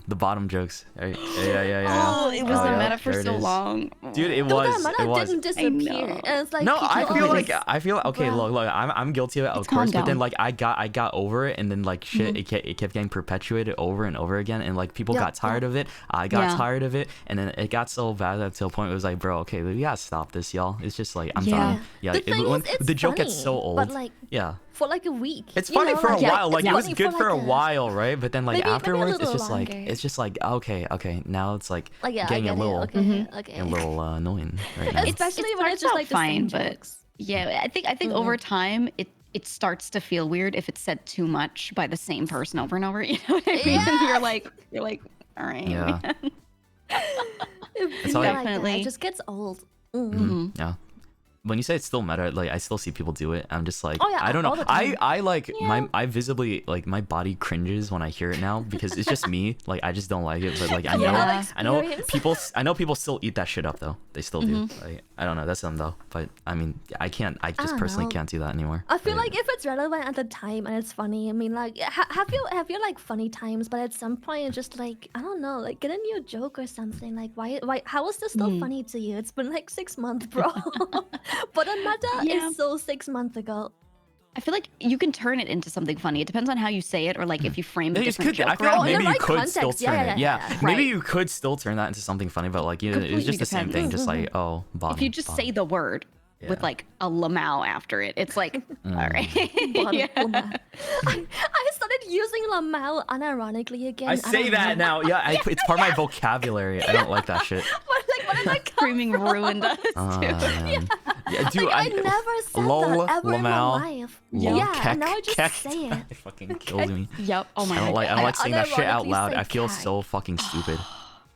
the bottom jokes. Right? Yeah. Oh, it was Oh, the yeah, meta for there it so is. long. Dude, it No, was. that It mana was. didn't disappear. know. And it's like No, I people feel always- like okay. Bro. Look, I'm guilty of it, of Let's calm course. But then down. like I got over it, and then like shit, it kept getting perpetuated over and over again, and like people Yeah, got tired of it. I got Yeah. tired of it, and then it got so bad that to a point it was like, bro, okay, we gotta stop this, y'all. It's just like I'm Yeah. done. Yeah, The thing when is, it's the joke gets funny, so old. but like Yeah. for like a week. It's you funny know, for a like, while. Like it was funny good for a like while, right? But then like maybe a afterwards, it's little just like longer. okay. Now it's like Like yeah, getting I a get little it. Okay, okay. a little annoying right now. Especially It when it's starts just out like the fine, same but jokes. yeah, I think over time it starts to feel weird if it's said too much by the same person over and over. You know what I mean? Yeah. You're like, all right. Yeah. It's how I- like that. Definitely. It just gets old. Yeah. When you say it's still meta, like I still see people do it. I'm just like, Oh, yeah, I don't know. all the time. I like I visibly like my body cringes when I hear it now because it's just me. Like I just don't like it. But like I know Yeah. I know people still eat that shit up though. They still do. Like, I don't know. That's them though. But I mean, I just don't personally know. can't do that anymore. I feel Right? like if it's relevant at the time and it's funny, I mean, like, have you like funny times, but at some point it's just like I don't know, like get a new joke or something. Like why how is this still funny to you? It's been like 6 months, bro. But on meta, Yeah. it's so 6 months ago. I feel like you can turn it into something funny. It depends on how you say it or like if you frame a It different could, joke I feel around like in the maybe you right could still context. Yeah, turn yeah, it. yeah, Yeah, yeah. maybe Right. you could still turn that into something funny, but like it's Completely just the same thing. depends. Just like bottom. If you just say the word with Yeah. like a lamau after it, it's like, all right. Bottom Yeah. woman. I started using lamau unironically again. I say don't that know. now. Yeah, it's part of my vocabulary. I don't like that shit. What did I come Screaming ruined us too. Man. Yeah, dude, Like, I never said lol, that ever in my lamau, life. lol, Yeah, keck, and now I just keck. say it. It fucking kills me. Yep. Oh my I don't god. like I don't like I saying that shit out unironically loud. say I feel cat. so fucking stupid.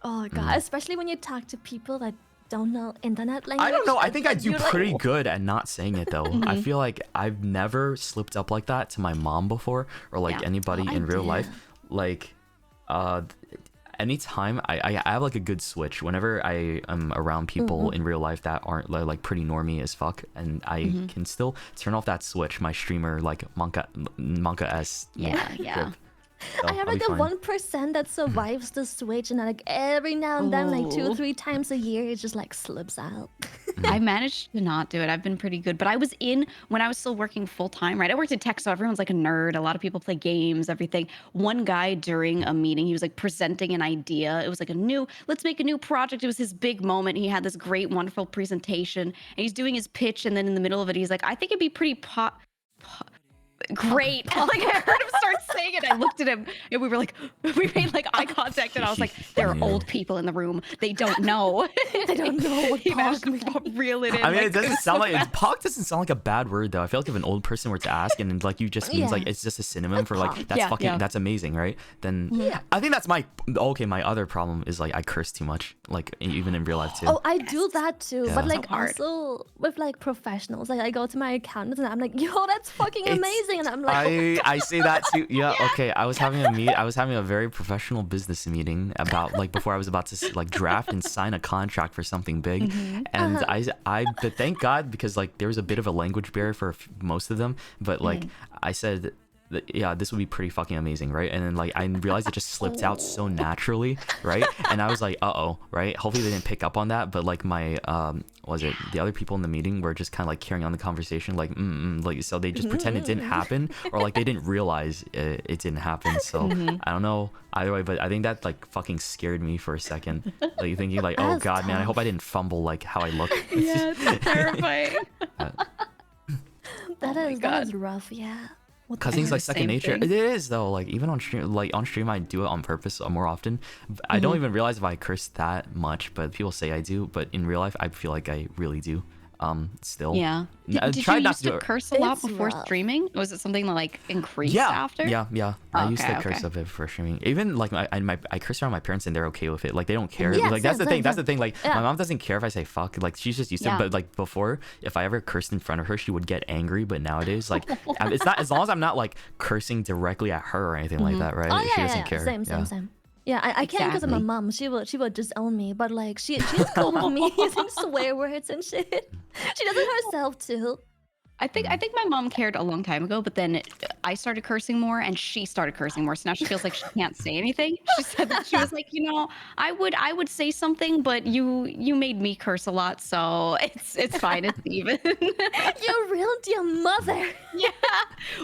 Oh god, especially when you talk to people that don't know internet language. I don't know. I think I and do you're like, pretty good at not saying it though. I feel like I've never slipped up like that to my mom before or like Yeah. anybody Oh, I in real did. life. Like anytime I have like a good switch whenever I am around people in real life that aren't like pretty normie as fuck, and I can still turn off that switch, my streamer like Monka S. Yeah, yeah. So I have I'll be like a fine. 1% that survives the switch, and like every now and then, like 2 or Ooh. 3 times a year, it just like slips out. I managed to not do it. I've been pretty good. But I was when I was still working full time, right? I worked in tech, so everyone's like a nerd. A lot of people play games, everything. One guy during a meeting, he was like presenting an idea. It was like let's make a new project. It was his big moment. He had this great, wonderful presentation, and he's doing his pitch. And then in the middle of it, he's like, I think it'd be pretty great. Like I heard him start saying it. I looked at him and we were like, we made like eye contact, and I was like, there are old people in the room. They don't know. They don't know what He managed to reel it in. I mean, like, it doesn't sound like Pog doesn't sound like a bad word though. I feel like if an old person were to ask and like you just means like it's just a synonym for like that's that's amazing, right? Then I think that's my other problem is like I curse too much, like even in real life too. Oh, I do that too, but like So hard. also with like professionals, like I go to my accountant and I'm like, yo, that's fucking amazing, and I'm like, I say that too. Yeah, okay. I was having a very professional business meeting about like before I was about to like draft and sign a contract for something big, and but thank God, because like there was a bit of a language barrier for most of them, but like I said, yeah, this would be pretty fucking amazing, right? And then like I realized it just slipped out so naturally, right? And I was like, uh-oh, right? Hopefully they didn't pick up on that, but like my the other people in the meeting were just kind of like carrying on the conversation, like like, so they just pretend it didn't happen, or like they didn't realize it didn't happen. So I don't know either way, but I think that like fucking scared me for a second, like thinking like, oh god, man, I hope I didn't fumble like how I look. Yeah, it's terrifying. that is rough, yeah. Because things like second Same nature. thing. It is though. Like even on stream, I do it on purpose more often. I don't even realize if I curse that much, but people say I do. But in real life, I feel like I really do. Still. Yeah. Did you used to curse a lot before streaming? Was it something that like increased after? Yeah. I used to curse a bit before streaming. Even like I curse around my parents and they're okay with it. Like they don't care. Like that's the thing. That's the thing. Like my mom doesn't care if I say fuck. Like she's just used to it. But like before, if I ever cursed in front of her, she would get angry. But nowadays, like it's not, as long as I'm not like cursing directly at her or anything like that, right? Oh, she doesn't care. Same. Yeah, I can't because of my mom. She would disown me, but like she's cool with me using swear words and shit. She does it herself too. I think my mom cared a long time ago, but then I started cursing more and she started cursing more. So now she feels like she can't say anything. She said that she was like, I would say something, but you made me curse a lot, so it's fine, it's even. You ruined your mother. Yeah.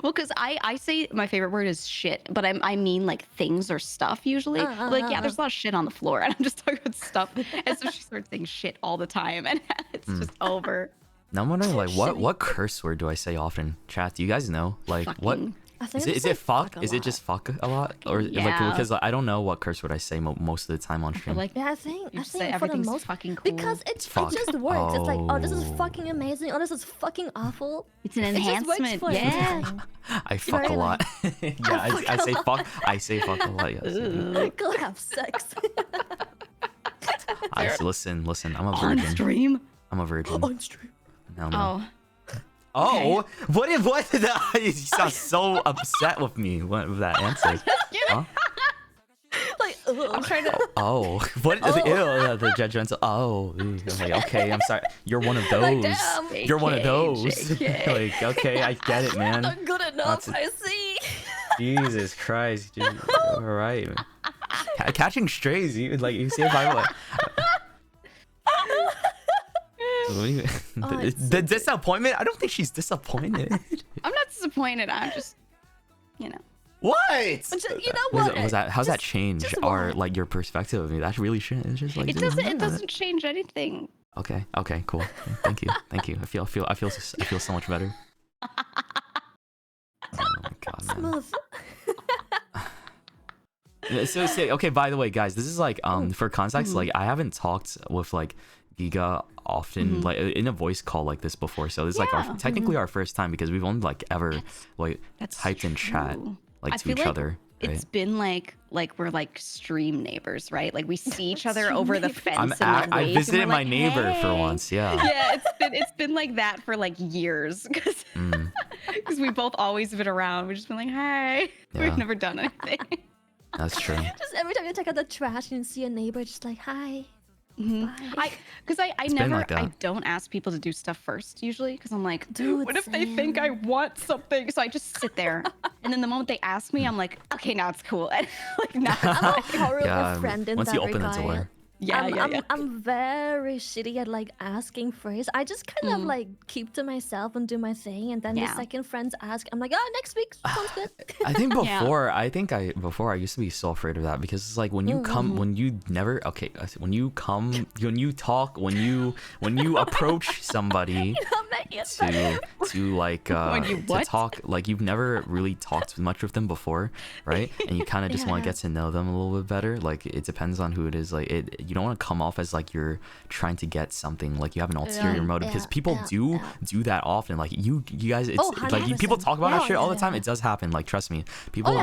Well, because I say my favorite word is shit, but I mean like things or stuff usually. Like, yeah, there's a lot of shit on the floor and I'm just talking about stuff. And so she starts saying shit all the time and it's just over. Now I'm wondering, like, what curse word do I say often? Chat, do you guys know? Like, Fucking. what? Is it fuck? Is it lot. just fuck a lot? Or like, because like, I don't know what curse word I say most of the time on stream. Like, I think say for the everything's most fucking cool. because it just Fuck. works. It's like, oh, this is Oh. fucking amazing. Oh, this is fucking awful. It's an It just works enhancement. for Yeah. everything. I fuck a very lot. Yeah, I say fuck. I say fuck a lot. Yes. Go have sex. Listen. I'm a On virgin. stream. I'm a virgin. On stream. No. Oh. Oh, what? You sound so upset with me with that answer. Huh? Like, I'm trying to. Oh, what? Ew, the judgmental. Oh, I'm like, okay, I'm sorry. You're one of those. damn. You're one of those. JK. Like, okay, I get it, man. not good enough. That's I see. Jesus Christ, dude. All right. Catching strays, you see if I like. The disappointment? I don't think she's disappointed. I'm not disappointed. I'm just, What? You know what? How's that change just our what? like your perspective of me? That really shouldn't. It's just like It doesn't change anything. Okay, cool. Thank you. I feel so much better. Oh my god, man. Smooth. So okay, by the way, guys, this is like for context, like I haven't talked with like Giga often like in a voice call like this before, so this is like technically our first time because we've only like ever That's typed in chat true. like I to feel each like other. Right? It's been like we're like stream neighbors, right? Like we see each other over the fence. and I wave, and visited we're my like, neighbor for "Hey." once, yeah. Yeah, it's been like that for like years because we both always been around. We've just been like, hi. Yeah. We've never done anything. That's true. Just every time you take out the trash and you see a neighbor, just like, hi. Bye. I been never like that. I don't ask people to do stuff first usually because I'm like, Dude, what if they think I want something? So I just sit there, and then the moment they ask me, I'm like, okay, now it's cool. And like now, I'm a horrible Yeah, friend in once that you open regard. the door. I'm very shitty at like asking first. I just kind of like keep to myself and do my thing, and then the second friends ask, I'm like, oh, next week sounds good. I think before, I used to be so afraid of that because it's like when you come, when you never, okay, when you come, when you talk, when you approach somebody to like to talk, like you've never really talked much with them before, right? And you kind of just want to get to know them a little bit better. Like it depends on who it is. Like you don't want to come off as like you're trying to get something, like you have an ulterior motive, because people do that often. Like you guys, it's like people talk about that shit all the time. It does happen. Like trust me, people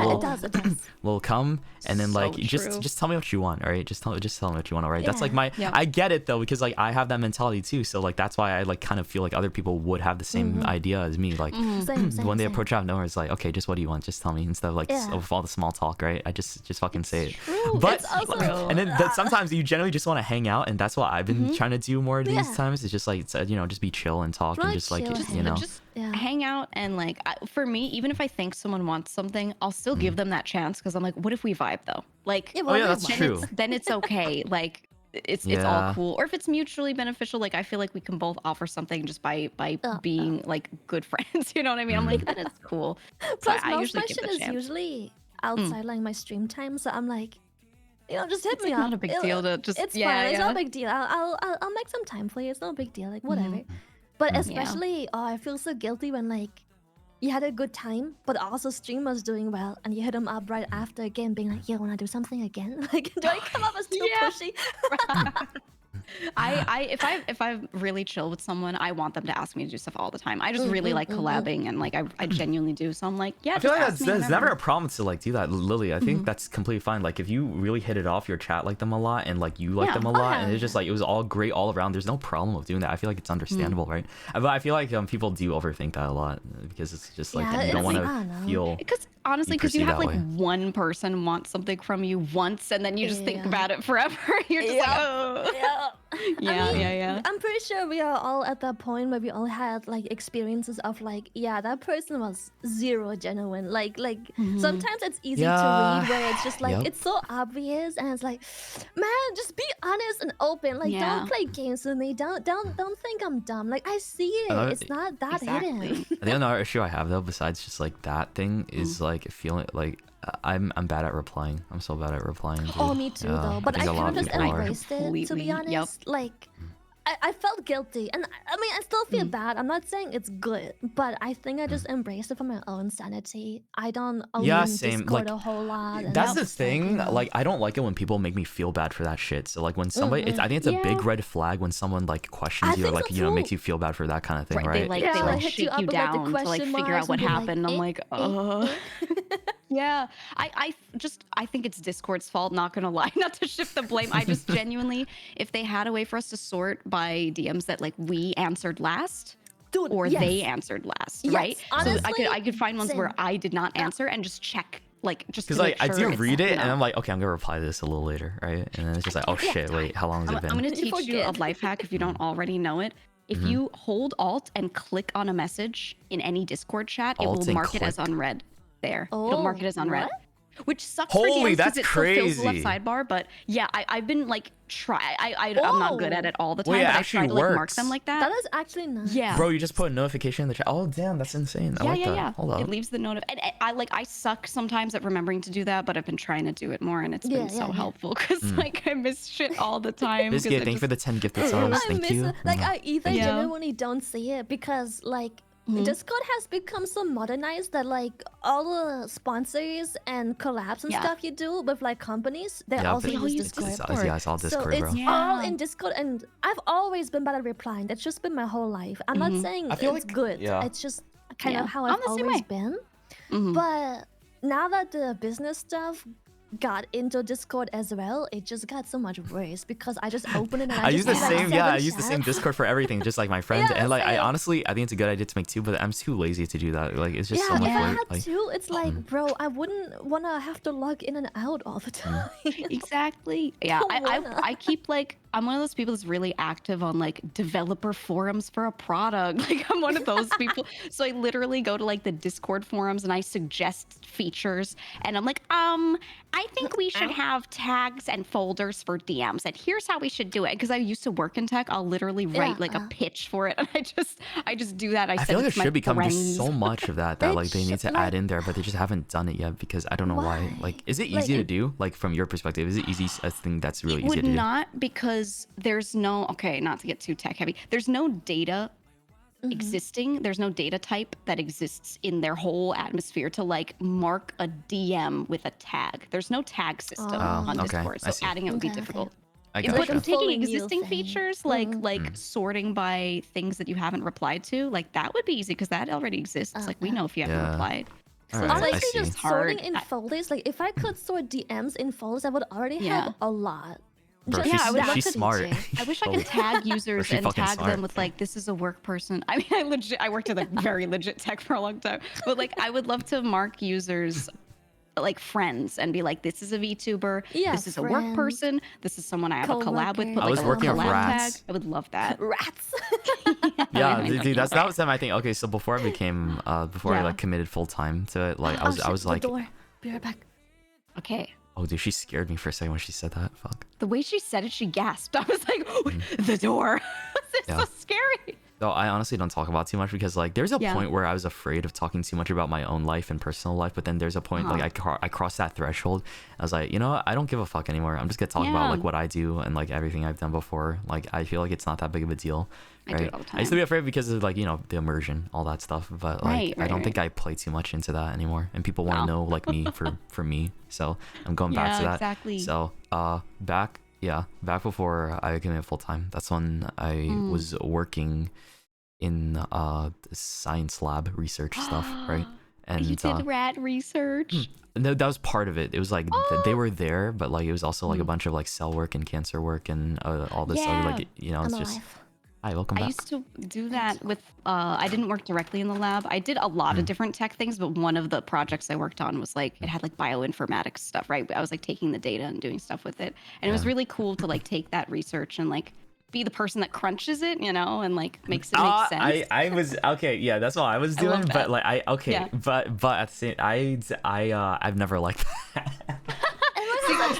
will come and then like just tell me what you want, all right? Just tell me what you want, all right? That's like my I get it though, because like I have that mentality too. So like that's why I like kind of feel like other people would have the same idea as me. Like when they approach out of nowhere, it's like, okay, just what do you want? Just tell me, instead of like of all the small talk, right? I just fucking say it. But and then sometimes you generally just want to hang out, and that's what I've been trying to do more these times. It's just like, just be chill and talk and just like just hang out. And like for me, even if I think someone wants something, I'll still give them that chance, because I'm like, what if we vibe though? Like that's true. Then it's okay. Like it's all cool. Or if it's mutually beneficial, like I feel like we can both offer something just by being like good friends. You know what I mean? I'm like, that is cool. Plus, I usually give it a chance. Usually outside like my stream time, so I'm like, just hit me up. It's not a big deal to just. It's fine. It's not a big deal. I'll make some time for you. It's not a big deal. Like whatever. But especially, I feel so guilty when like you had a good time, but also stream was doing well, and you hit them up right after again, being like, "Yeah, wanna do something again?" Like, do I come up as too pushy? If I'm really chill with someone, I want them to ask me to do stuff all the time. I just really like collabing, and like I genuinely do. So I'm like, yeah. I feel like there's never a problem to like do that, Lily. I think that's completely fine. Like if you really hit it off, your chat like them a lot, and like you like them a lot, and it's just like it was all great all around. There's no problem with doing that. I feel like it's understandable, right? But I feel like people do overthink that a lot, because it's just like you don't want to feel. Because honestly, because you have like one person want something from you once, and then you just think about it forever. You're just like, oh. I'm pretty sure we are all at that point where we all had like experiences of like, that person was zero genuine. Like sometimes it's easy to read where it's just like it's so obvious, and it's like, man, just be honest and open. Like don't play games with me. Don't think I'm dumb. Like I see it. It's not that hidden. I think another issue I have though, besides just like that thing, is like feeling like I'm bad at replying. I'm so bad at replying. Dude. Oh, me too though. But I kind of just embraced it, to be honest. Like I felt guilty, and I mean I still feel bad. I'm not saying it's good, but I think I just embraced it for my own sanity. I don't own Discord like, a whole lot. That's the thing. Like I don't like it when people make me feel bad for that shit. So like when somebody, I think it's a big red flag when someone like questions you, or like makes you feel bad for that kind of thing, right? They like shake you down to like figure out what happened. I'm like, yeah, I think it's Discord's fault, not gonna lie, not to shift the blame. I just genuinely, if they had a way for us to sort by DMs that like we answered last, or they answered last, right? Honestly, so I could find ones where I did not answer and just check, like just because I do read it and I'm like, okay, I'm gonna reply to this a little later, right? And then it's just like, oh shit, wait, how long has it been? I'm gonna teach you a life hack if you don't already know it. If you hold Alt and click on a message in any Discord chat, it will mark it as unread. There, it'll mark it as unread, which sucks for DMs because it still fills the left sidebar. But yeah, I've been like I'm not good at it all the time. But I try to like mark them like that. That is actually nice. Yeah, bro, you just put a notification in the chat. Oh damn, that's insane. I like that. Hold up. It leaves the note. And I suck sometimes at remembering to do that, but I've been trying to do it more, and it's been so helpful because like I miss shit all the time. Biscuit, thank you for the 10 gifted subs. Thank you. Like I either genuinely don't see it because like. Discord has become so modernized that like all the sponsors and collabs and stuff you do with like companies, they also use Discord. Yeah, it's all Discord, so it's all in Discord, and I've always been bad at replying. That's just been my whole life. I'm not saying it's good. It's just kind of how I've always been. But now that the business stuff got into Discord as well, it just got so much worse because I just open it and I use the same I use the same Discord for everything, just like my friends. And like I honestly think it's a good idea to make two, but I'm too lazy to do that. Like it's just so much work. If I had two, it's like, bro, I wouldn't want to have to log in and out all the time. Exactly. Yeah, I keep like I'm one of those people that's really active on like developer forums for a product. Like I'm one of those people. So I literally go to like the Discord forums and I suggest features and I'm like, I think we should have tags and folders for DMs and here's how we should do it. Because I used to work in tech, I'll literally write like a pitch for it and I just do that. I feel like there should become just so friends. much of that like they need to add in there, but they just haven't done it yet because I don't know why. Like, is it easy to do? Like from your perspective, is it easy? A thing that's really It easy would to do? not because there's no, okay, not to get too tech heavy, there's no data existing. There's no data type that exists in their whole atmosphere to like mark a DM with a tag. There's no tag system on Discord, so adding it would be difficult. I But gotcha. taking existing features like sorting by things that you haven't replied to, like that would be easy because that already exists. Like we know if you haven't replied. So Alright, I Honestly, see. just sorting in folders. Like, if I could sort DMs in folders, I would already have a lot. Bro, Just I would love she's to smart. I wish I could tag users she and fucking tag smart. them with like, this is a work person. I mean, I worked at a very legit tech for a long time, but like, I would love to mark users like friends and be like, this is a VTuber, this is a work friends, person, this is someone I have a collab with. Put I like was a working collab with rats. tag. I would love that. Rats. Yeah, dude, that was my thing. Okay, so before I became before I like committed full time to it, like I was like, the door. Be right back. Okay. oh dude, she scared me for a second when she said that. Fuck. The way she said it, she gasped. I was like, the door. It's so scary. So I honestly don't talk about too much because like there's a point where I was afraid of talking too much about my own life and personal life, but then there's a point like I crossed that threshold. I was like, you know what? I don't give a fuck anymore. I'm just gonna talk about like what I do and like everything I've done before. Like I feel like it's not that big of a deal. Right? I do it all the time. I used to be afraid because of like, you know, the immersion, all that stuff. But like I don't think I play too much into that anymore. And people want to know like me for me. So I'm going back to that. Exactly. So back before I committed full time, that's when I was working in the science lab research stuff, right? And you did rat research. that was part of it. It was like they were there, but like it was also like a bunch of like cell work and cancer work and all this other like, you know, it's just hi, welcome back. I used to do that with I didn't work directly in the lab. I did a lot of different tech things, but one of the projects I worked on was like it had like bioinformatics stuff, right? I was like taking the data and doing stuff with it. And it was really cool to like take that research and like be the person that crunches it, you know, and like makes it make sense. I was okay, yeah, that's what I was doing, but like but at the same I've never liked that.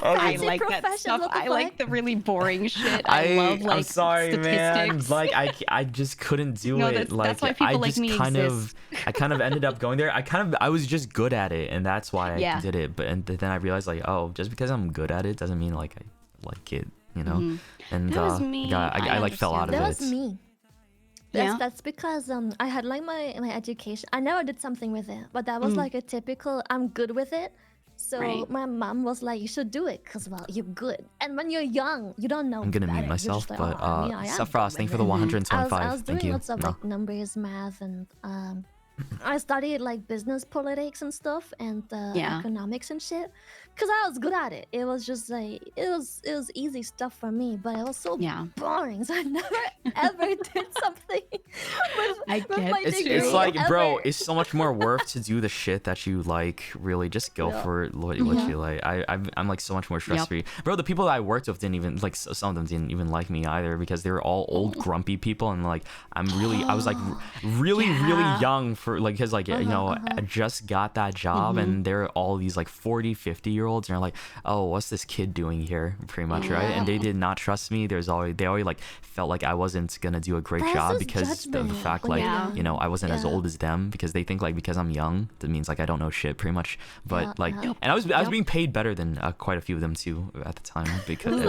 I like that stuff. I like the really boring shit. I love like I'm sorry, man. statistics. Like I just couldn't do it. That's Like why people I like just me kind exist. of I kind of ended up going there. I was just good at it, and that's why I did it. But and then I realized like, oh, just because I'm good at it doesn't mean like I like it, you know. And That was me. I like fell out of it. That was me. That's because I had like my education. I never did something with it, but that was like a typical I'm good with it. So my mom was like, you should do it because well you're good. And when you're young, you don't know. I'm gonna mute myself, but Sephiroth, thank you for the 125. I was doing Thank you. lots of like numbers, math, and I studied like business politics and stuff and economics and shit because I was good at it. It was just like it was easy stuff for me, but it was so boring. So I never ever did something with my degree. It's like, ever. bro, it's so much more worth to do the shit that you like. Really, just go for what you like. I'm like so much more stress free, bro. The people that I worked with didn't even like some of them didn't even like me either because they were all old grumpy people and like I was like really young for like because like you know I just got that job and they're all these like 40-50-year-olds and they're like, oh, what's this kid doing here, pretty much, right? And they did not trust me. They always like felt like I wasn't gonna do a great job because of the fact like you know I wasn't as old as them because they think like because I'm young that means like I don't know shit pretty much. But like and I was being paid better than quite a few of them too at the time because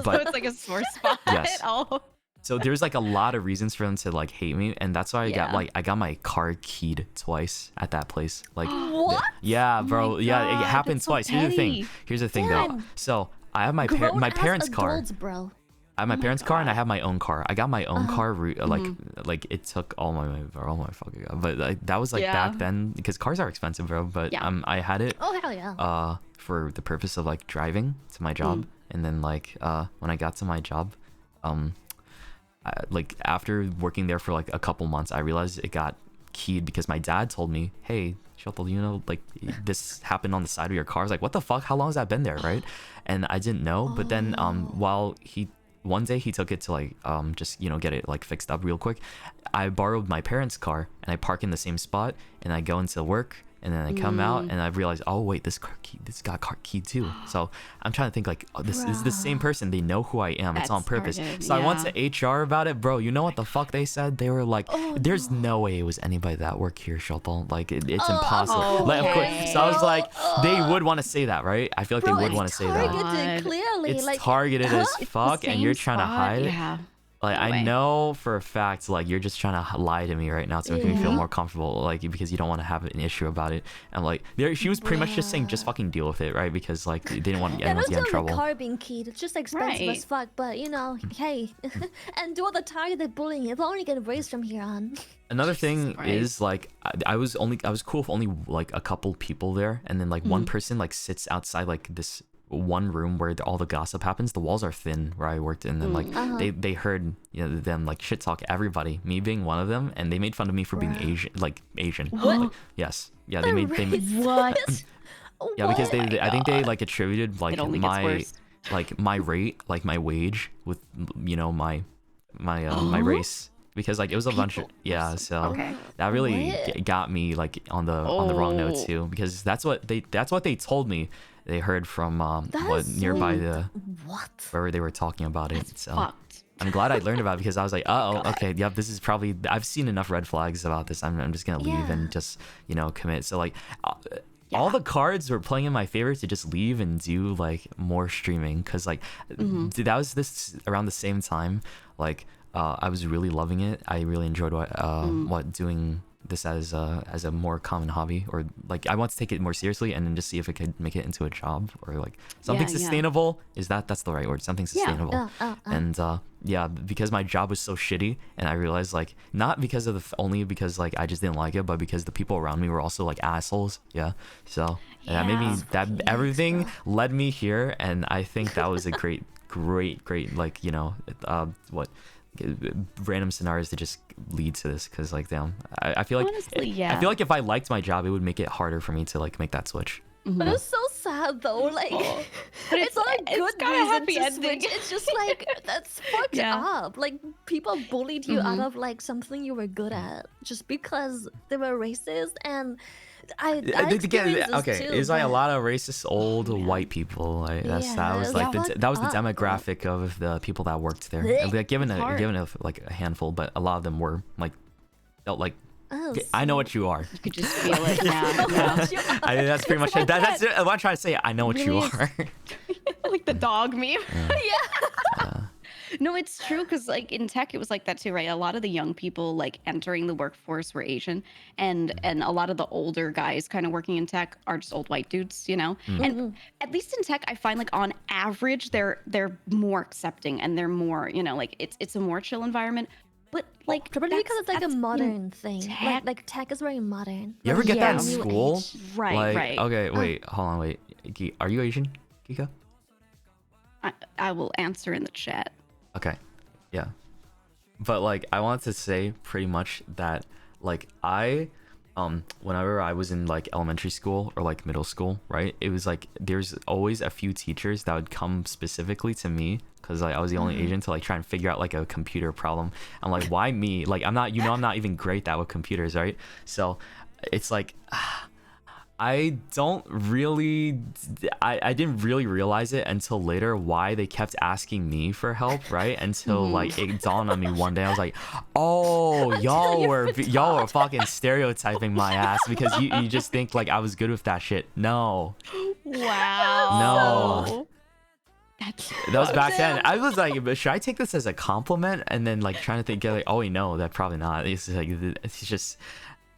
but it's like a sore spot. Yes. So there's like a lot of reasons for them to like hate me, and that's why I got my car keyed twice at that place. Like, what? Yeah, bro. It happened twice. So Here's the thing though. So I have my parents' car. Bro. I have my parents' car and I have my own car. I got my own car. Like it took all my fucking. But like, that was like back then because cars are expensive, bro. But I had it. Oh hell yeah. For the purpose of like driving to my job, and then like when I got to my job, like after working there for like a couple months, I realized it got keyed because my dad told me, hey, Shoto, you know, like this happened on the side of your car. I was like, what the fuck? How long has that been there, right? And I didn't know. But then while he one day he took it to like just get it like fixed up real quick. I borrowed my parents' car and I park in the same spot and I go into work. And then I come out and I realize, oh wait, this got car key too. So I'm trying to think like, oh, this is the same person. They know who I am. It's on purpose. So I went to HR about it, bro. You know what the fuck they said? They were like, there's no way it was anybody that worked here, Shoto. Like it's impossible. Like, of course. So I was like, they would want to say that, right? I feel like they would want to say that. Targeted, clearly. It's like, targeted as fuck, and you're trying to hide it. Yeah. Like I know for a fact, like you're just trying to lie to me right now to make me feel more comfortable, like because you don't want to have an issue about it. And like she was pretty much just saying, just fucking deal with it, right? Because like they didn't want anyone to get in trouble. The car being keyed, it's just expensive as fuck. But hey, and do all the targeted bullying. It'll only get raised from here on. Another thing is like I was cool with only like a couple people there, and then like one person like sits outside like this one room where all the gossip happens. The walls are thin where I worked, and then like they heard them like shit talk everybody, me being one of them, and they made fun of me for being Asian. What? Like, yes, yeah, they made What? yeah, because I think they like attributed like my rate, like my wage with my race. Because like it was a bunch of so that really got me like on the wrong note too, because that's what they told me. They heard from nearby the where they were talking about it. That's so fucked. I'm glad I learned about it, because I was like, okay, yep, this is probably, I've seen enough red flags about this. I'm just gonna leave and just commit. So like all the cards were playing in my favor to just leave and do like more streaming, because like that was this around the same time like I was really loving it. I really enjoyed what doing this as a more common hobby, or like I want to take it more seriously and then just see if it could make it into a job or like something sustainable. That's the right word, something sustainable. And because my job was so shitty, and I realized like not because of only because like I just didn't like it, but because the people around me were also like assholes. So that made me, that everything led me here, and I think that was a great like what random scenarios to just lead to this, because like damn, I feel like honestly, I feel like if I liked my job, it would make it harder for me to like make that switch. But it's so sad though, like but it's not a good got a happy reason to ending. switch. It's just like that's fucked up. Like people bullied you out of like something you were good at just because they were racist, and I experienced this too, it's like a lot of racist old white people. Like that was like that was the demographic of the people that worked there. Like given a like a handful, but a lot of them were like felt like, I know what you are. You could just feel it now. I mean, that's pretty much it. That's it. What I'm trying to say. I know what you are. Like the dog meme. No, it's true, because like in tech it was like that too, right? A lot of the young people like entering the workforce were Asian, and a lot of the older guys kind of working in tech are just old white dudes, And at least in tech, I find like on average they're more accepting, and they're more, like it's a more chill environment. But like probably because it's like a modern thing. Like tech is very modern. You ever get that in school? Right, right. Okay, wait, hold on, wait. Are you Asian, Kika? I will answer in the chat. Okay, yeah. But like I want to say pretty much that like whenever I was in like elementary school or like middle school, right, it was like there's always a few teachers that would come specifically to me, because like I was the only Asian, to like try and figure out like a computer problem. I'm like, why me? Like I'm not even great at with computers, right? So it's like I didn't really realize it until later why they kept asking me for help, right? Until like it dawned on me one day. I was like, oh, y'all were fucking stereotyping my ass because you just think like I was good with that shit. No. Wow. No. That was back then. I was like, but should I take this as a compliment? And then like trying to think like, oh wait, no, that probably not. It's like it's just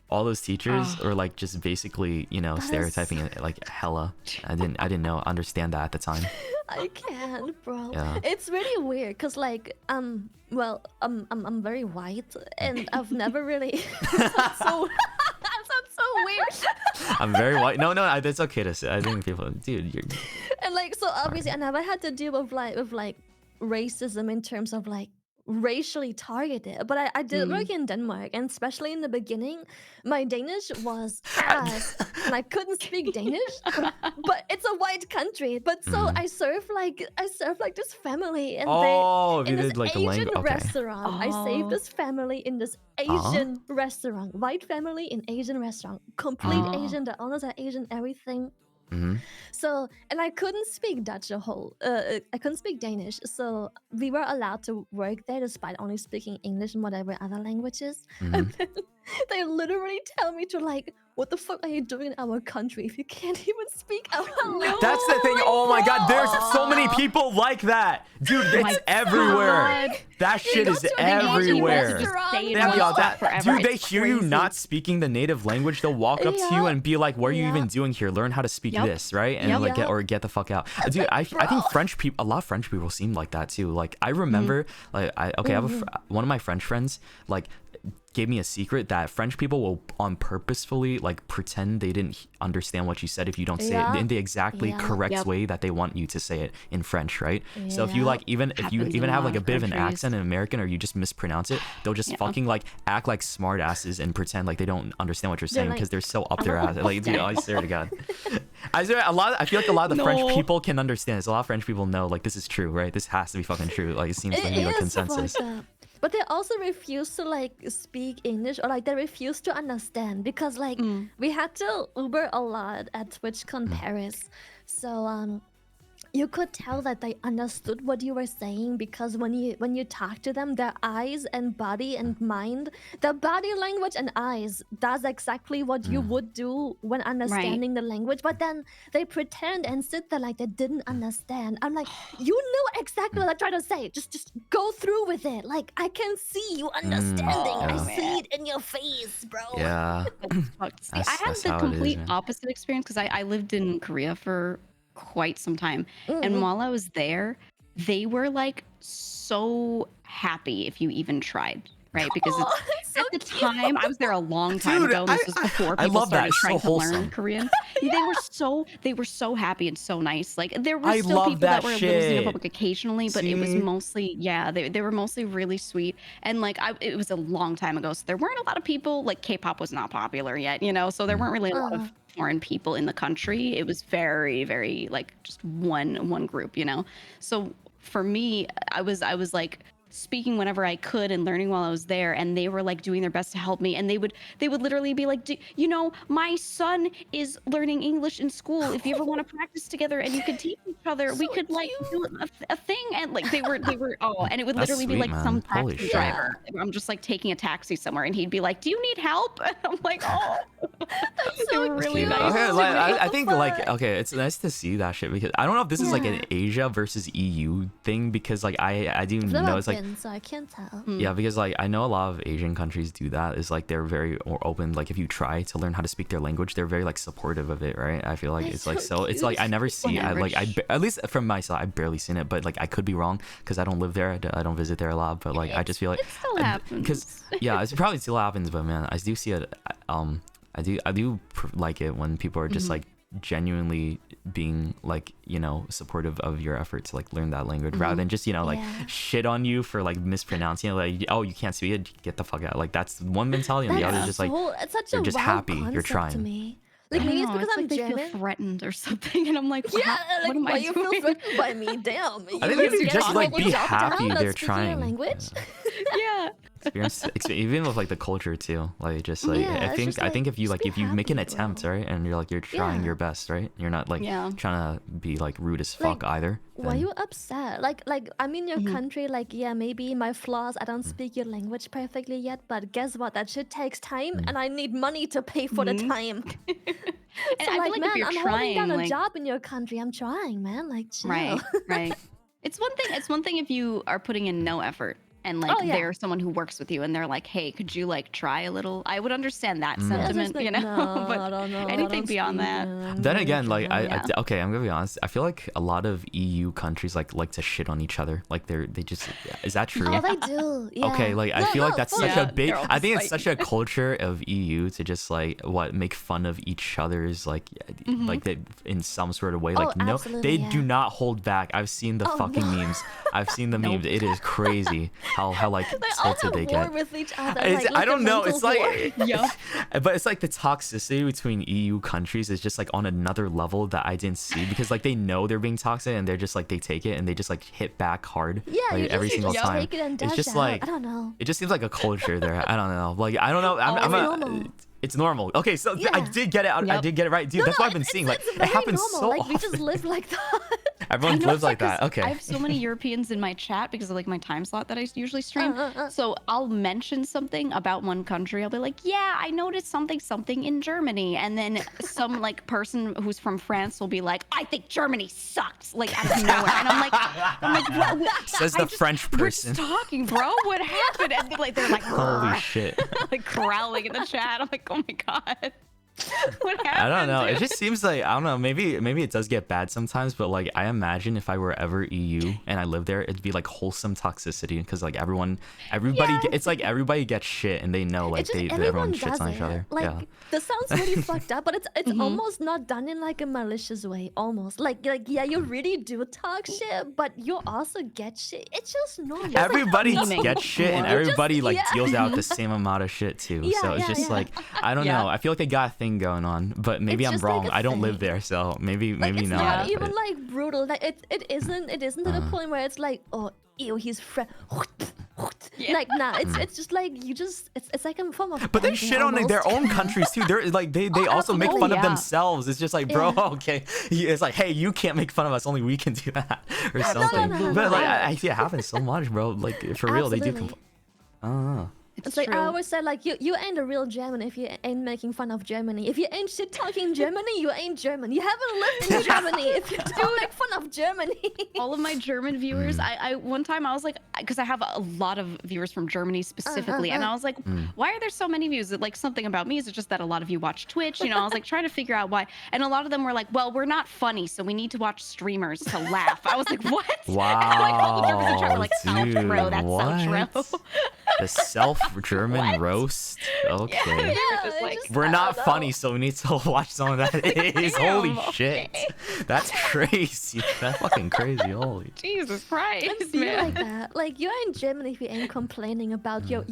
all those teachers were like just basically stereotyping it like hella. I didn't understand that at the time. I can't, bro. Yeah. It's really weird because like I'm very white, and I've never really I sound so weird. I'm very white. No, that's okay to say. I think people, dude, you're. And like so obviously I never had to deal with like racism in terms of like racially targeted. But I did work in Denmark, and especially in the beginning, my Danish was ass, and I couldn't speak Danish. But it's a white country. But so I served like this family, and Oh, they you in this did like the Asian language. Okay. restaurant. I saved this family in this Asian restaurant, white family in Asian restaurant, complete Asian. The owners are Asian, everything. So, and I couldn't speak Dutch I couldn't speak Danish, so we were allowed to work there despite only speaking English and whatever other languages. And then they literally tell me to like, what the fuck are you doing in our country if you can't even speak our language? That's the thing. Oh my god, there's so many people like that, dude. It's everywhere. That shit is everywhere. Dude, they hear you not speaking the native language, they'll walk up to you and be like, "What are you even doing here? Learn how to speak this, right?" And like get the fuck out, dude. I think French people, a lot of French people seem like that too. Like I remember, like I have one of my French friends, like, gave me a secret that French people will purposefully like pretend they didn't understand what you said if you don't say it in the exactly correct way that they want you to say it in French, right? So if you like even have like a bit of an accent in American, or you just mispronounce it, they'll just fucking like act like smart asses and pretend like they don't understand what you're saying because they're so up their ass. Like, dude, I swear to God. I feel like a lot of the French people can understand this. A lot of French people know like this is true, right? This has to be fucking true. Like it seems to be like consensus. But they also refuse to like speak English, or like they refuse to understand, because like we had to Uber a lot at TwitchCon Paris. So you could tell that they understood what you were saying, because when you talk to them, their eyes and body and mind, their body language and eyes does exactly what you would do when understanding the language, but then they pretend and sit there like they didn't understand. I'm like, you know exactly what I'm trying to say. Just go through with it. Like, I can see you understanding. I see it in your face, bro. Yeah. See, I had the complete opposite experience, because I lived in Korea for quite some time, and while I was there, they were like so happy if you even tried, right? Because at the time, I was there a long time ago. This was before people started trying to learn Korean. They were so happy and so nice. Like, there were still people that were a little xenophobic occasionally, but it was mostly, they were mostly really sweet. And like, it was a long time ago, so there weren't a lot of people, like K-pop was not popular yet, you know, so there weren't really a lot of foreign people in the country. It was very, very like just one group, you know. So for me, I was like speaking whenever I could and learning while I was there, and they were like doing their best to help me, and they would literally be like, you know, my son is learning English in school. If you ever want to practice together and you could teach each other, we could like do a thing. And like they were and it would literally be like some taxi driver. I'm just like taking a taxi somewhere, and he'd be like, do you need help? And I'm like, oh, that's so really nice. Okay, like, I think like, okay, it's nice to see that shit, because I don't know if this is like an Asia versus EU thing, because like I didn't know it's like, so I can't tell. Yeah, because like I know a lot of Asian countries do that. Is like they're very open. Like if you try to learn how to speak their language, they're very like supportive of it, right? I feel like it's like so. It's like I never see. At least from my side, I've barely seen it. But like I could be wrong, because I don't live there. I don't visit there a lot. But like I just feel like it still happens. Because it probably still happens. But man, I do see it. I do like it when people are just like genuinely being like, you know, supportive of your effort to like learn that language, rather than just, you know, like shit on you for like mispronouncing it, like, oh, you can't speak it, get the fuck out. Like that's one mentality, and the other is just like, it's such you're a just happy you're trying to me. Like maybe it's because I'm they German. feel threatened or something, and I'm like, like, what am why I you doing? feel threatened by me? Damn. I think maybe just like be happy they're trying. Language. Yeah. Experience even with like the culture too, like just like I think if you make an attempt, right, and you're trying your best, right, you're not like trying to be like rude as fuck either. Why are you upset? Like I'm in your country, like maybe my flaws, I don't speak your language perfectly yet, but guess what, that shit takes time, and I need money to pay for the time. And so I like, feel like man, if you're I'm trying, holding down like, a job in your country, I'm trying, man, like chill. Right. It's one thing if you are putting in no effort, and like there's someone who works with you, and they're like, hey, could you like try a little? I would understand that sentiment, you know. No, but anything beyond that. Then again, like okay, I'm gonna be honest. I feel like a lot of EU countries like to shit on each other. Like they just, is that true? Oh, they do. Yeah. Okay, like I feel like that's such a big. I think it's like... such a culture of EU to just like make fun of each other's like they in some sort of way. Like they do not hold back. I've seen the fucking memes. I've seen the memes. It is crazy. how like They all tilted they have war get. with each other. It's- I a don't know. mental It's like, war. Yeah. but it's like the toxicity between EU countries is just like on another level that I didn't see because like they know they're being toxic and they're just like they take it and they just like hit back hard. Yeah, like, you every just, single time. take it and It's dash just out. like I don't know. it just seems like a culture there. I don't know. Like I don't know. I'm normal. it's normal. Okay, so I Yeah. did get it. I Yep. did get it right, dude. That's what I've been seeing. Like it's it very happens normal. so Like often. we just live like that. Everyone I know lives it's like that. 'cause Okay. I have so many Europeans in my chat because of like my time slot that I usually stream. So I'll mention something about one country. I'll be like, yeah, I noticed something in Germany. And then some like person who's from France will be like, I think Germany sucks, like out of nowhere. And I'm like, what? Says the French We're person. just talking, bro. What happened? And they're like, Holy shit. like growling in the chat. I'm like, oh my god. What happened? I don't know. It dude? just seems like I don't know. Maybe it does get bad sometimes, but like I imagine if I were ever EU and I lived there, it'd be like wholesome toxicity because like everybody, Yeah. it's like everybody gets shit and they know like It's just everyone everyone shits does on each it. other. Like Yeah. this sounds really fucked up, but it's almost not done in like a malicious way. Almost like yeah, you really do talk shit, but you also get shit. It's just normal. Everybody Meaning. gets shit and What? everybody like yeah. deals out the same amount of shit too. Yeah, So it's yeah, just yeah. like I don't Yeah. know. I feel like they got a thing going on, but maybe It's I'm just like wrong. a I don't live thing. there, so maybe Like it's not. not but- even like brutal. Like it isn't to the point where it's like, oh ew, he's like nah. It's just like it's like a form of. But they banter shit on like, their almost. own countries too. They're like they also make absolutely, fun of yeah. themselves. It's just like, bro, Yeah. okay. It's like, hey, you can't make fun of us. Only we can do that or no, something. no, But like, no. I see it happens so much, bro. Like for real, they do. Absolutely. I don't know. It's like I always say, like you ain't a real German if you ain't making fun of Germany. If you ain't shit talking Germany, you ain't German. You haven't lived in Germany if you don't make fun of Germany. all of my German viewers, I one time I was like, because I have a lot of viewers from Germany specifically, and I was like, why are there so many views? Is it like something about me? Is it just that a lot of you watch Twitch? You know, I was like trying to figure out why, and a lot of them were like, well, we're not funny, so we need to watch streamers to laugh. I was like, what? Like, all the Germans in chat were like, so Dude, true, that's what? so true. The self-German roast. Okay. Yeah, Just it's like, just- We're I not don't funny, know. so we need to watch some of that. Holy damn, shit. That's crazy. That's fucking crazy. Holy. Jesus Christ, Don't be man. like that. Like you ain't German if you ain't complaining about your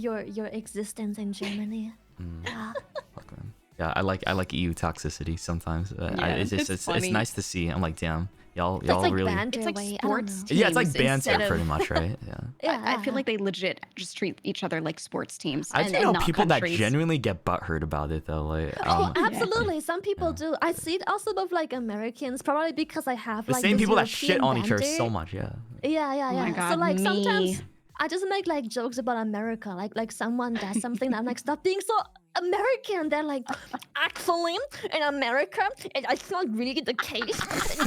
existence in Germany. Yeah. Fuck, man. Yeah, I like EU toxicity sometimes. Yeah, It's funny. nice to see. I'm like, damn, y'all That's like really. banter It's like way. I don't sports know. Yeah, it's like teams banter instead of- pretty much, right? Yeah. Yeah, I feel like they legit just treat each other like sports teams. I and, think and know not people countries. that genuinely get butthurt about it though. Like, Oh, absolutely. Some people do. I see it also with like Americans, probably because I have the like same this people that shit European on each other banter. so much. Yeah. Yeah, yeah, Oh yeah. my So God, like sometimes me. I just make like jokes about America. Like someone does something, and I'm like, stop being so American. They're like, actually, in America, it's not really the case.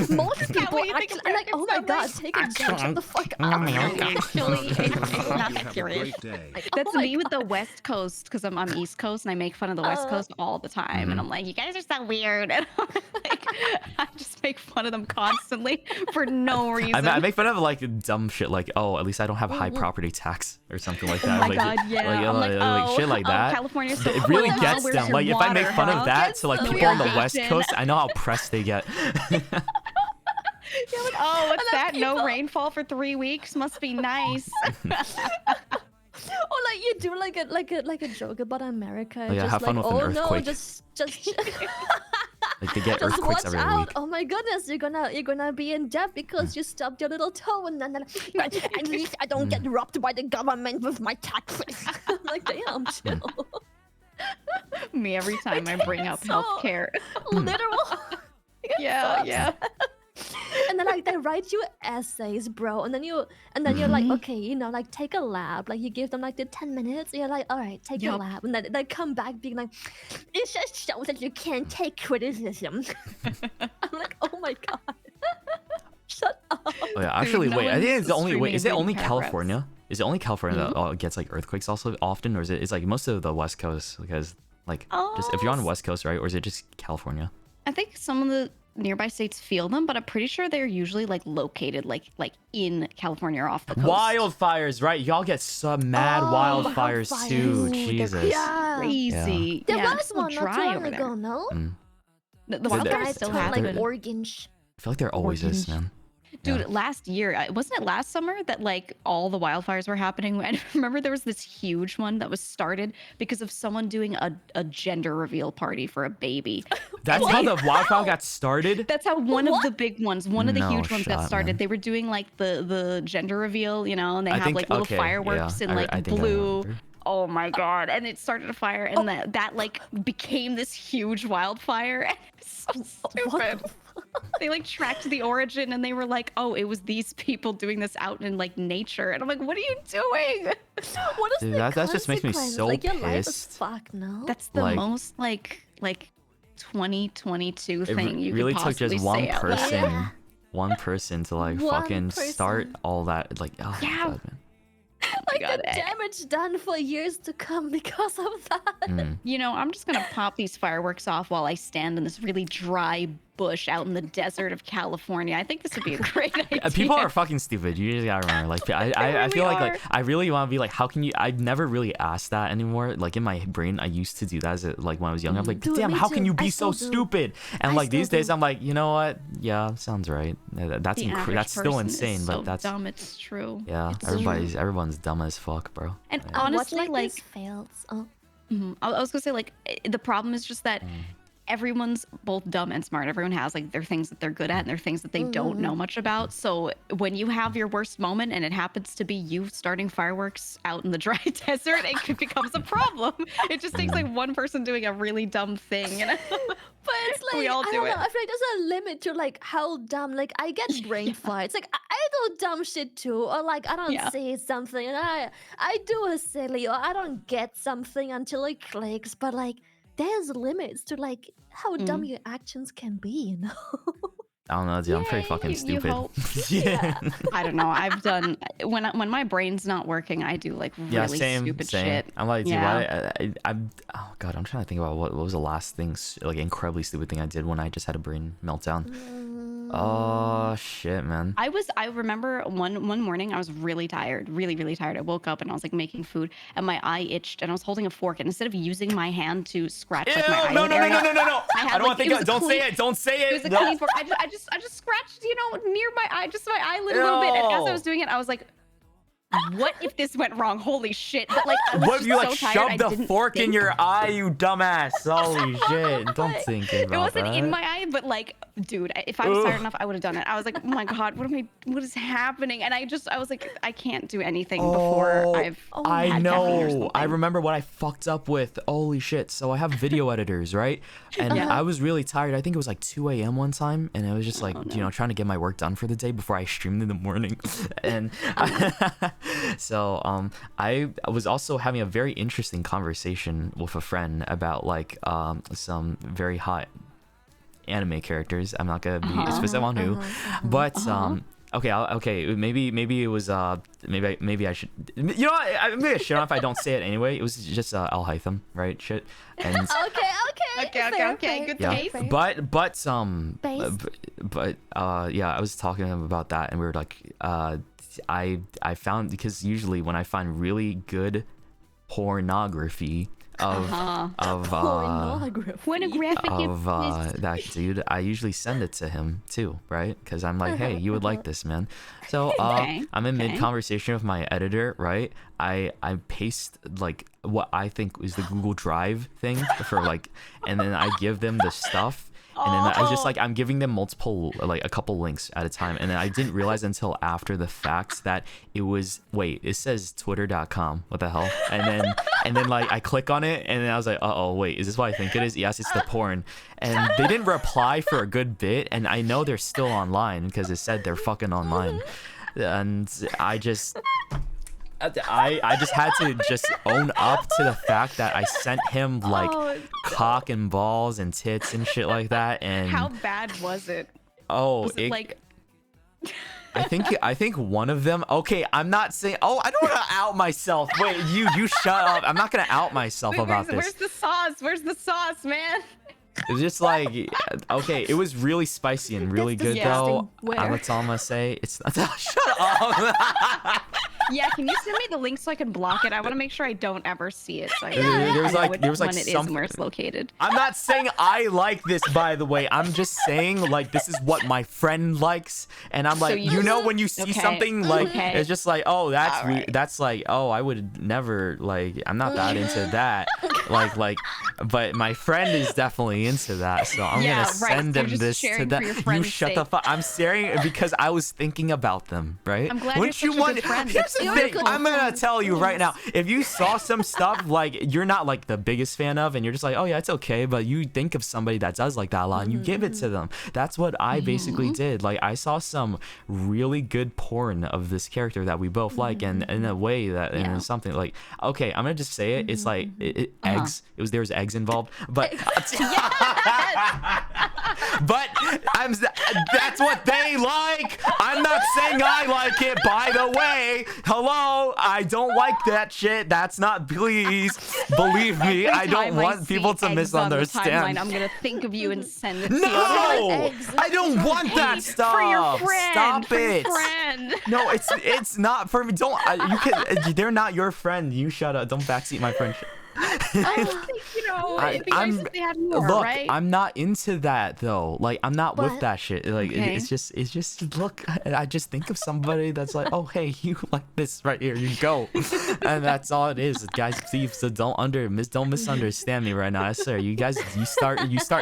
Most people what do you think actually, I'm like, oh my god, take a joke, shut the fuck up. Actually, it's not You have a accurate. great day. That's my me with the West Coast because I'm East Coast and I make fun of the West Coast all the time. And I'm like, you guys are so weird. And I'm like, I just make fun of them constantly for no reason. I make fun of like dumb shit, like oh, at least I don't have high property tax or something like that. Oh my like, god, yeah. I'm like, shit like that. California's so It cool. really Now gets where's them. your Like if I make water, fun huh? of that to like Gets people on the them. West Reaction. Coast, I know how pressed they get. You're like, oh, what's then that? No people- rainfall for 3 weeks? Must be nice. Or like you do like a joke about America. Oh, yeah, just have fun like, with an oh no, earthquake." just Like they get just earthquakes watch every out. week. Oh my goodness, you're gonna be in debt because you stubbed your little toe, and then but at least I don't get robbed by the government with my taxes. I'm like, damn, chill. Me every time I bring up so healthcare. Literal. Yeah, yeah. And then like they write you essays, bro, and then you're like, okay, you know, like take a lab, like you give them like the 10 minutes, and you're like, all right, take a Yup. lab, and then they come back being like, it just shows that you can't take criticism. I'm like, oh my god, shut up. Oh, yeah, actually, no wait. I think one's it's the only. Wait, streaming is it reading only paragraphs. California? Is it only California that gets like earthquakes also often, or is it? It's like most of the West Coast because like just if you're on the West Coast, right? Or is it just California? I think some of the nearby states feel them, but I'm pretty sure they're usually like located like in California or off the coast. Wildfires, right? Y'all get some mad wildfires too. wildfires. Jesus. Yeah. Crazy. There yeah, was it's so one not too dry long over ago, there. no? The There- wildfires Guys still turned happen. like orange. I feel like there always is, Organs. man. Dude, Yeah. last year, wasn't it last summer that like all the wildfires were happening? And remember there was this huge one that was started because of someone doing a gender reveal party for a baby. That's how the wildfire got started. That's how one of the big ones, one of the No huge ones got shot, started. man. They were doing like the gender reveal, you know, and they I have think- like little okay, fireworks yeah, and like I think I blue. remember. Oh my god! And it started a fire, and that like became this huge wildfire. And it's so stupid. They like tracked the origin, and they were like, "Oh, it was these people doing this out in like nature." And I'm like, "What are you doing?" What is Dude, the that just makes me consequence? so like, your life is pissed. fucked now. That's the Like- most like 2022 It thing you really could took possibly just one say out loud. person, Yeah. one person to like One fucking start person. all that. Like, oh Yeah. my god, man. like God, the damage done for years to come because of that. Mm. You know, I'm just gonna pop these fireworks off while I stand in this really dry bush out in the desert of California. I think this would be a great idea. People are fucking stupid. You just gotta remember. Like, I really feel like are. I really want to be like, how can you? I've never really asked that anymore. Like in my brain, I used to do that as like when I was young. I'm like, Dude, damn, me how can too. you I be so still do. stupid? And I like these still days, do. I'm like, you know what? Yeah, sounds right. That's The average that's still person insane, is but so that's dumb. It's true. yeah. It's Everyone's dumb as fuck, bro. And Yeah. honestly, what, like this fails. Oh. I was gonna say, like, the problem is just that everyone's both dumb and smart. Everyone has like their things that they're good at and their things that they don't know much about. So when you have your worst moment and it happens to be you starting fireworks out in the dry desert, it becomes a problem. It just takes like one person doing a really dumb thing, you know? But it's like, We all I do don't know. it. I feel like there's a limit to like how dumb. Like I get brain farts. Like I do dumb shit too, or like I don't Yeah. say something, and I do a silly, or I don't get something until it clicks. But like there's limits to like how dumb your actions can be. You know. I don't know, dude. I'm pretty Yay, fucking you stupid. hope. yeah. I don't know. I've done when my brain's not working, I do like really Yeah, same. stupid Same. shit. I'm like, dude, Yeah. I'm. Oh god, I'm trying to think about what was the last thing, like incredibly stupid thing I did when I just had a brain meltdown. Oh shit, man. I remember one morning I was really tired, really tired. I woke up and I was like making food and my eye itched and I was holding a fork and instead of using my hand to scratch like my no, eyelid no, area, no. I had, I don't like, think. it was a Don't say clean- it. Don't say It it. was a No. clean fork. I just scratched, you know, near my eye, just my eyelid a little bit. And as I was doing it, I was like, what if this went wrong? Holy shit. But like, I was What if just you like so tired, I shoved the didn't fork in think. your eye, you dumbass? Holy shit! Don't think about It wasn't that. in my eye, but like, dude, if I was tired enough, I would have done it. I was like, oh my god, what is happening? And I was like, I can't do anything before I've I had caffeine or know. I something. remember what I fucked up with. Holy shit. So I have video editors, right? And Yeah. I was really tired. I think it was like 2 a.m. one time. And I was just like, you know, trying to get my work done for the day before I streamed in the morning. And so I was also having a very interesting conversation with a friend about like some very hot anime characters. I'm not gonna be specific on who, but okay, maybe it was maybe I should, you know what, maybe I should if I don't say it anyway. It was just Al Hytham, right? Shit. And Okay. Okay, good yeah, taste. but Based. yeah, I was talking to him about that, and we were like, I found, because usually when I find really good pornography of Pornographic that dude, I usually send it to him too, right? Because I'm like, hey, you would like this, man. So Okay, I'm in okay. mid conversation with my editor, right? I paste like what I think is the Google Drive thing for like, and then I give them the stuff. And then I just like, I'm giving them multiple, like a couple links at a time. And then I didn't realize until after the fact that it was, wait, it says twitter.com. What the hell? And then like I click on it and then I was like, uh-oh, wait, is this what I think it is? Yes, it's the porn. And they didn't reply for a good bit. And I know they're still online because it said they're fucking online. And I just had to just own up to the fact that I sent him like cock and balls and tits and shit like that. And How bad was it? oh, Was it like I think one of them. Okay, I'm not saying. Oh, I don't want to out myself. Wait, you shut up. I'm not gonna out myself about where's this. the sauce? Where's the sauce, man? It was just like, okay, it was really spicy and really That's good though. disgusting. Where? That's all I'm gonna say. It's not. Shut up. Yeah, can you send me the link so I can block it? I want to make sure I don't ever see it. So I There was like when it is some and where it's located. I'm not saying I like this, by the way. I'm just saying like this is what my friend likes, and I'm like, you know, when you see something like it's just like, oh, that's weird. That's like, oh, I would never like. I'm not that into that. Like, but my friend is definitely into that, so I'm gonna send him this to that. You shut the fuck. I'm staring because I was thinking about them, right? I'm glad Wouldn't you're such a good friend. Here's the thing. I'm gonna tell you right now. If you saw some stuff like you're not like the biggest fan of, and you're just like, oh yeah, it's okay, but you think of somebody that does like that a lot, and you give it to them. That's what I basically did. Like I saw some really good porn of this character that we both like, and in a way that and something like, okay, I'm gonna just say it. It's like eggs. There was eggs involved, but but that's what they like. I'm not saying I like it, by the way. Hello, I don't like that shit. That's not, please believe me. I don't want people to misunderstand. I'm gonna think of you and send it to you. No, I don't want that stuff. For your friend. Stop it. Your friend. No, it's not for me. Don't you can. They're not your friend. You shut up. Don't backseat my friendship. It'd be nice if they had more, look, right? I'm not into that though. Like, I'm not with that shit. Like, it's just look. I just think of somebody that's like, oh hey, you like this right here. You go, and that's all it is, guys. Please, so don't misunderstand me right now. I swear, you guys, you start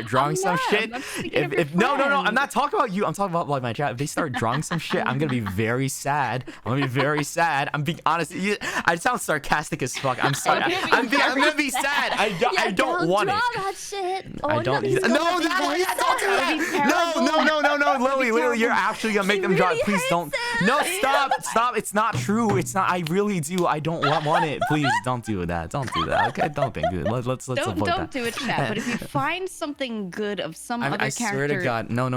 drawing some shit. If no, I'm not talking about you. I'm talking about like my chat. If they start drawing some shit, I'm gonna be very sad. I'm being honest. I sound sarcastic as fuck. I'm sorry. I'm gonna be sad. I don't want it. That shit. I don't. Don't do that. No, Lily, you're actually gonna make them draw. Please don't. No, stop. It's not true. It's not. I really do. I don't want it. Please don't do that. Don't do that. Okay, don't think it. Let's avoid that. Don't do it, chat. But if you find something good of some other character, I swear to God, no.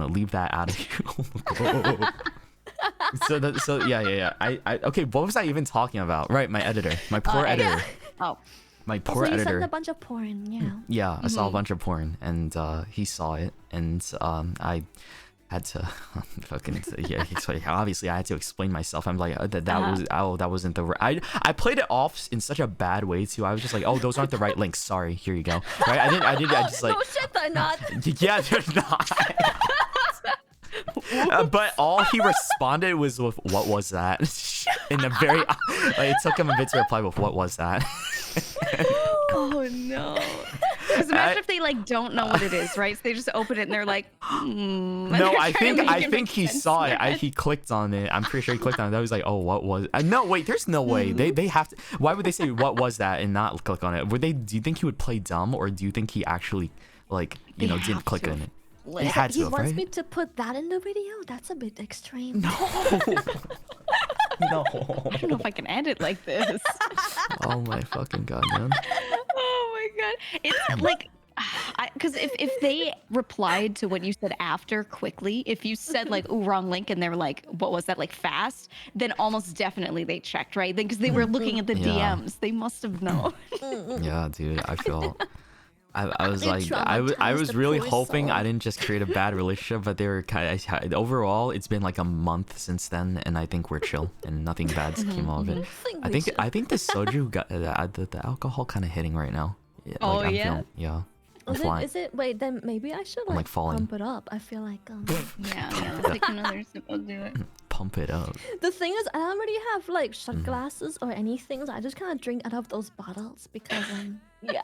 Leave that out of you. So yeah. Okay, what was I even talking about? Right, my editor, my poor editor. My poor editor. You sent a bunch of porn, yeah. Yeah, I saw a bunch of porn, and he saw it, and I had to fucking obviously I had to explain myself. I'm like that wasn't the right. I played it off in such a bad way too. I was just like, oh, those aren't the right links. Sorry, here you go. Right? I just like. No shit, they're not. Yeah, they're not. But all he responded was with "What was that?" in a very like, it took him a bit to reply with "What was that?" Oh no! Because imagine if they like don't know what it is, right? So they just open it and they're like, No, I think he saw it. He clicked on it. I'm pretty sure he clicked on it. I was like, oh, what was? No, wait. There's no way. They have to. Why would they say what was that and not click on it? Do you think he would play dumb, or do you think he actually didn't click on it? He wants me to put that in the video? That's a bit extreme. No. No. I don't know if I can end it like this. Oh my fucking God, man. Oh my God. It's like, because if they replied to what you said after quickly, if you said like, ooh, wrong link, and they were like, what was that, like fast, then almost definitely they checked, right? Because they were looking at the DMs. They must have known. Yeah, dude, I feel... I was like, I was really hoping I didn't just create a bad relationship, but they were kind of, overall, it's been like a month since then, and I think we're chill, and nothing bad came out of it. I think the soju got the alcohol kind of hitting right now. Yeah. Is it? Wait, then maybe I should like pump it up. I feel like yeah, take another sip. I'll do it. Pump it up. The thing is, I don't really have like shot glasses or anything. So I just kind of drink out of those bottles because yeah.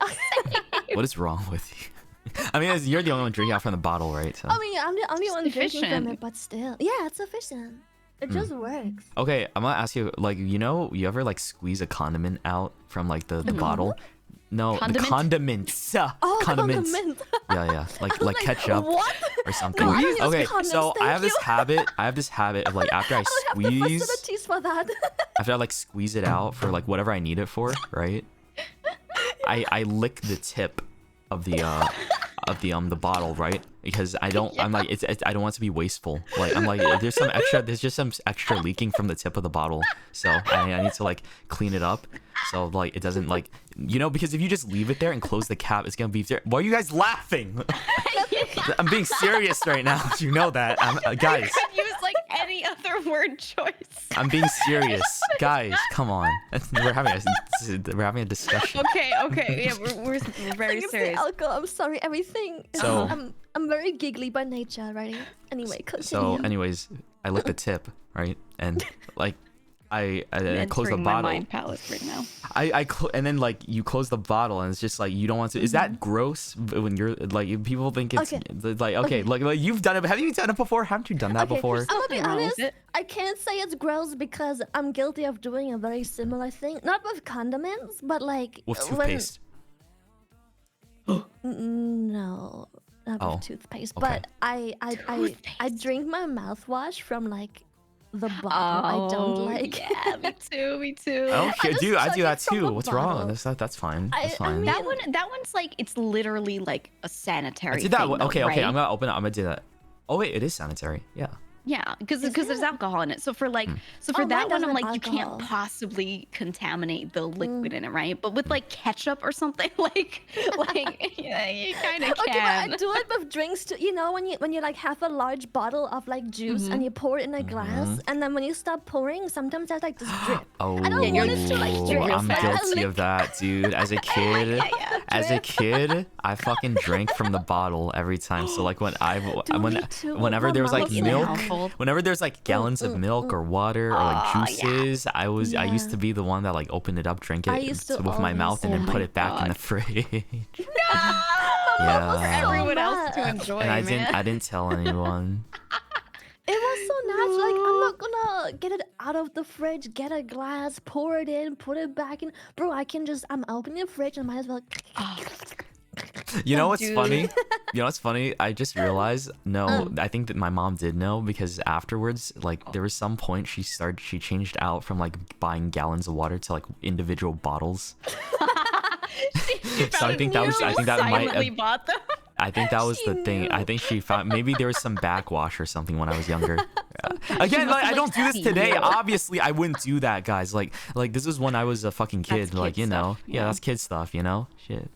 What is wrong with you? I mean, you're the only one drinking out from the bottle, right? So. I mean, I'm the one drinking from it, but still, yeah, it's efficient. It just works. Okay, I'm gonna ask you, like, you ever like squeeze a condiment out from like the bottle? No, the condiments. Oh, condiments. Yeah, like ketchup or something. Okay, so I have this habit. Of like after I squeeze. Facilities for that. After I like squeeze it out for like whatever I need it for, right? I lick the tip of the bottle, right? Because I don't. I'm like I don't want it to be wasteful. Like I'm like there's just some extra leaking from the tip of the bottle, so I need to like clean it up. So like it doesn't like because if you just leave it there and close the cap, it's gonna be there. Why are you guys laughing? I'm being serious right now. You know that, guys. You could use like any other your word choice. I'm being serious, guys. Come on, we're having a discussion. Okay. Yeah, we're very It's the serious. alcohol. I'm sorry, everything. So- I'm very giggly by nature, right? Anyway, continue. So, anyways, I licked the tip, right, and like I close the Entering my bottle. mind palace right now. And then like you close the bottle and it's just like you don't want to. Is that gross when you're like people think it's Okay. like okay, like you've done it? Have you done it before? Haven't you done that before? I'm gonna be Nothing wrong with honest. it. I can't say it's gross because I'm guilty of doing a very similar thing. Not with condiments, but like With when- toothpaste. No, not Oh, with toothpaste. okay. But I drink my mouthwash from like the bottle. I don't like. Yeah, me too. I don't care, just dude. I chug do it that from too. the What's wrong? bottle. That's fine. I That's fine. mean- That one's like it's literally like a sanitary I did that. thing, One. though, Okay, right? I'm gonna open it. I'm gonna do that. Oh wait, it is sanitary. Yeah. Yeah, because Is there's it? alcohol in it. So for like, so for Oh, that mine one, I'm doesn't like, you can't alcohol. possibly contaminate the liquid in it, right? But with like ketchup or something, like yeah, you kind of Okay, but I can. do it with drinks too. You know, when you like have a large bottle of like juice and you pour it in a glass, and then when you stop pouring, sometimes there's like this drip. Oh, I don't want it to like drip. I'm Like, I guilty lick- of that, dude. As a kid, as a drip. kid, I fucking drank from the bottle every time. So like me too. whenever My there was mom like was in the milk, household. whenever there's like gallons of milk or water or like Oh, juices, I used Yeah. to be the one that like opened it up, drank I it used to with my mouth, and always- then Oh put my it back in the God. fridge. For Yeah. everyone else mad. to enjoy, And man. I didn't tell anyone. It was so natural. Like, I'm not gonna get it out of the fridge, get a glass, pour it in, put it back in. Bro, I'm opening the fridge and might as well. You know what's Dude. funny? You know what's funny? I just realized. No, Mm. I think that my mom did know because afterwards, like, there was some point she changed out from like buying gallons of water to like individual bottles. So I think that was. I think that might. silently bought them. I think that was She the thing. knew. I think she found maybe there was some backwash or something when I was younger. Again, must like I have, don't do like, this today. seen you. Obviously, I wouldn't do that, guys. Like this was when I was a fucking kid. That's Like kid you know, stuff, yeah, yeah. that's kid stuff. You know, shit.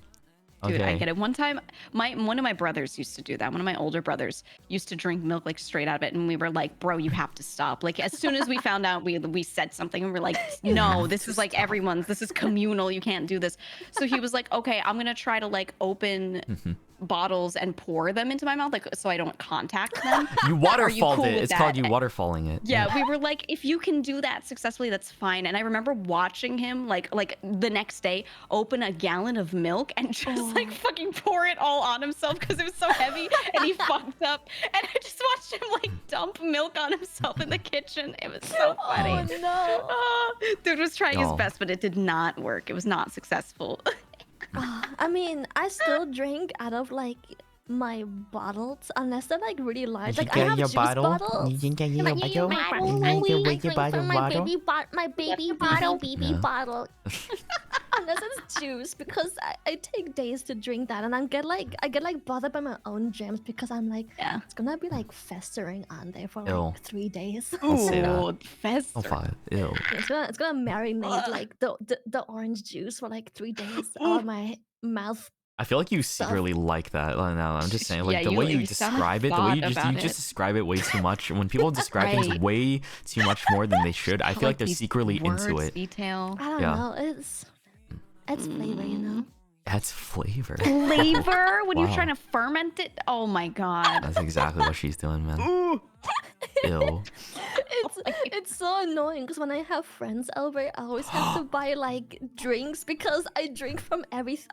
Dude, I Okay. get it. One time, one of my brothers used to do that. One of my older brothers used to drink milk like straight out of it, and we were like, "Bro, you have to stop!" Like as soon as we found out, we said something, and we're like, "No, this is like everyone's. This is communal. You can't do this." So he was like, "Okay, I'm gonna try to like open bottles and pour them into my mouth, like so I don't contact them." You Are you waterfalled cool it. with It's called that? you waterfalling it. Yeah, we were like, if you can do that successfully, that's fine. And I remember watching him like the next day open a gallon of milk and just like fucking pour it all on himself because it was so heavy and he fucked up. And I just watched him like dump milk on himself in the kitchen. It was so funny. Oh no. Oh, dude was trying his Oh. best, but it did not work. It was not successful. I mean, I still drink out of like my bottles unless they're like really large. Like I have juice bottles. My baby bottle. Unless it's juice, because I take days to drink that, and I get like bothered by my own germs because I'm like, Yeah. it's gonna be like festering on there for like Ew. 3 days. Don't say that. Ooh, fester. Oh, fuck. Ew. It's gonna marinate like the orange juice for like 3 days on my mouth. I feel like you secretly like that. No, I'm just saying, like Yeah, the way you you sound describe it, the way you thought just about it. describe it way too much. When people describe things Right. way too much more than they should, I feel like they're these secretly into words, it. Detail. I don't Yeah. know. It's flavor, you know. That's flavor. Flavor when Wow. you're trying to ferment it. Oh my god. That's exactly what she's doing, man. Ew. It's so annoying because when I have friends over, I always have to buy like drinks because I drink from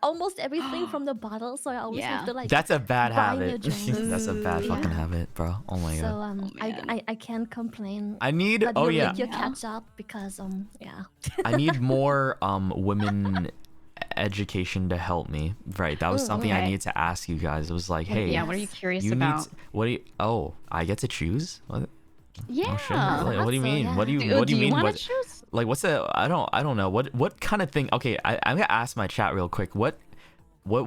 almost everything from the bottle, so I always Yeah. have to like. That's a bad Buying habit. your drinks. That's a bad Yeah. fucking habit, bro. Oh my So god. I can't complain. I need. That Oh you yeah. lick your Yeah. catch up because yeah. I need more women education to help me. Right. That was something I okay. needed to ask you guys. It was like, hey, Yeah, what are you curious you about? need. What do you? Oh, I get to choose. What? Yeah. Oh, shit. Like, what do you So, mean? yeah. What do you? What do you mean? want What? to choose? Like, what's the? I don't know. What kind of thing? Okay, I'm gonna ask my chat real quick. What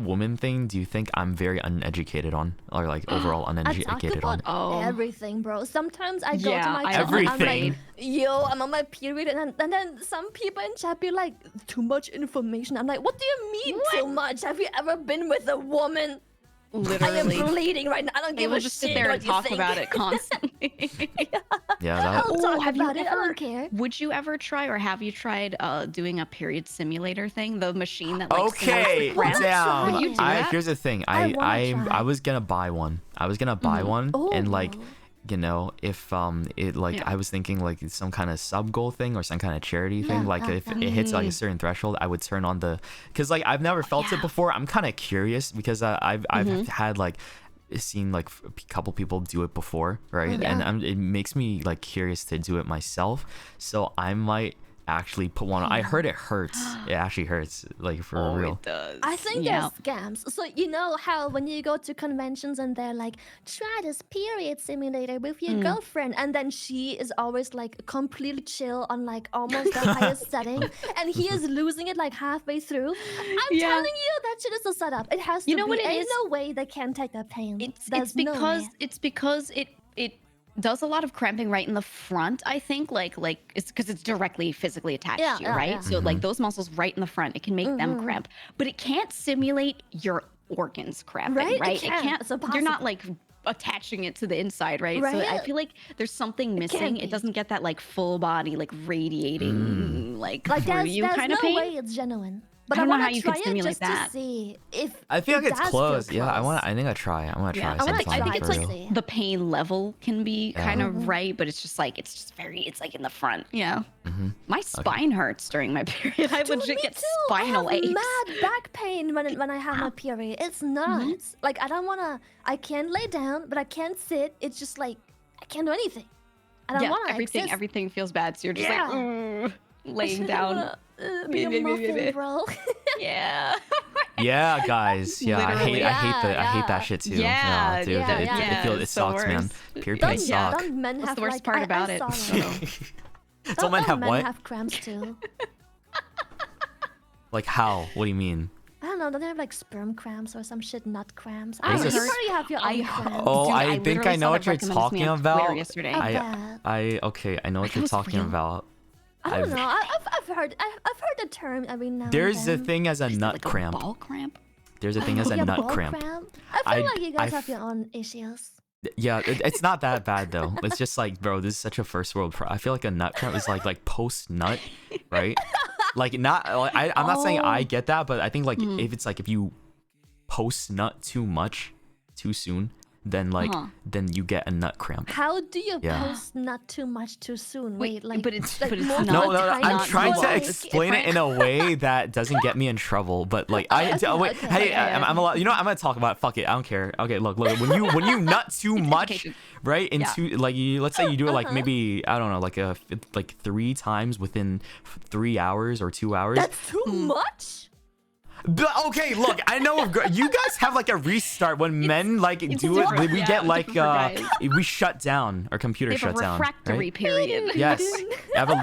woman thing do you think I'm very uneducated on, or like overall I talk uneducated on? about Oh. everything, bro. Sometimes I go to Yeah, my I chat and I'm Everything. like, yo, I'm on my period, and then some people in chat be like, too much information. I'm like, what do you mean too much? Have you ever been with a woman? Literally. I am bleeding right now. I don't They give will a just shit sit there what and you talk think. about it constantly. Yeah, I'll that. talk have you about it. I ever- don't care. Would you ever try, or have you tried doing a period simulator thing? The machine that like Okay, simulates the cramp? down. Would you do that? Here's the thing. I wanna I try. was gonna buy one. I was gonna buy one, and like, Oh. you know, if it like Yeah. I was thinking like some kind of sub goal thing or some kind of charity thing. Yeah, Like yeah, if yeah. it hits like a certain threshold, I would turn on the, because like I've never felt it yeah. before. I'm kind of curious because I've had like seen like a couple people do it before, right? Yeah. And it makes me like curious to do it myself. So I might actually put one on. I heard it hurts. It actually hurts, like for real. It does. I think yeah. they're scams. So you know how when you go to conventions and they're like, try this period simulator with your girlfriend, and then she is always like completely chill on like almost the highest setting, and he is losing it like halfway through. I'm Yeah. telling you, that shit is a setup. It has to You know be. what it Ain't is? no way they can take that pain. It's There's no because way. it's because it does a lot of cramping right in the front. I think like it's because it's directly physically attached Yeah, to you, yeah, right? yeah. So like those muscles right in the front, it can make them cramp, but it can't simulate your organs cramping, Right? It right? can't. It's You're not impossible. like attaching it to the inside, right? So I Right? feel like there's something missing. be. It doesn't get that like full body like radiating like Like through there's you kind no of pain. way it's genuine. But I I, don't know want how to you try could it simulate just that. to see if I feel like it it's does close. feel Yeah, I close. think I try. I want to try Yeah. it I wanna sometime. I think it's for like real. see. the pain level can be Yeah. kind of right, but it's just like it's like in the front. Yeah. My spine hurts during my period. I Dude, legit me get too. spinal I have aches. mad back pain when I have my period. It's nuts. Like I don't wanna. I can't lay down, but I can't sit. It's just like I can't do anything. I don't Yeah, wanna everything exist. everything feels bad. So you're just Yeah. like "Ugh," laying down. Be a muffin, bro. Yeah. Yeah, guys. Yeah, I hate Literally. I hate that Yeah. shit too. Yeah, dude. yeah, it yeah, feels, it it's the sucks, man. worst. Period Don't, pains suck. don't men That's have the worst like, part about I it. saw that. Don't men have men what? have cramps too. Like how? What do you mean? I don't know. Don't they have like sperm cramps or some shit? Nut cramps. I There's don't know. a You s- probably have your I own heard- cramps. Oh, Dude, I I think literally I know saw what that you're recommended to me talking on Twitter about. yesterday. I I bet. okay, I know what That you're was talking real. about. I don't I've- know. I've heard the term every now There's and a then. thing as a Is it nut like cramp. A ball cramp? There's a thing as a Yeah, nut ball cramp. I feel I- like you guys I- have your own issues. Yeah, it's not that bad though. It's just like, bro, this is such a first world. I feel like a nut cramp is like post nut, right? Like not. Like, I'm not saying I get that, but I think like if it's like if you post nut too much, too soon, then like then you get a nut cramp. How do you Yeah. post not too much too soon? Wait, Wait, like but it's like not. No, I'm not trying to equal. explain it in a way that doesn't get me in trouble. But like, wait, okay, hey, okay. I'm allowed. You know, what? I'm gonna talk about it. Fuck it, I don't care. Okay, look, when you nut too much, Education. right? Into like let's say you do it like maybe I don't know, like 3 times within 3 hours or 2 hours. that's too much. Okay, look, I know you guys have like a restart when men like do it. different. We Yeah, get like different for guys. we shut down. Our computer They have shut a down. refractory Right? period. Yes,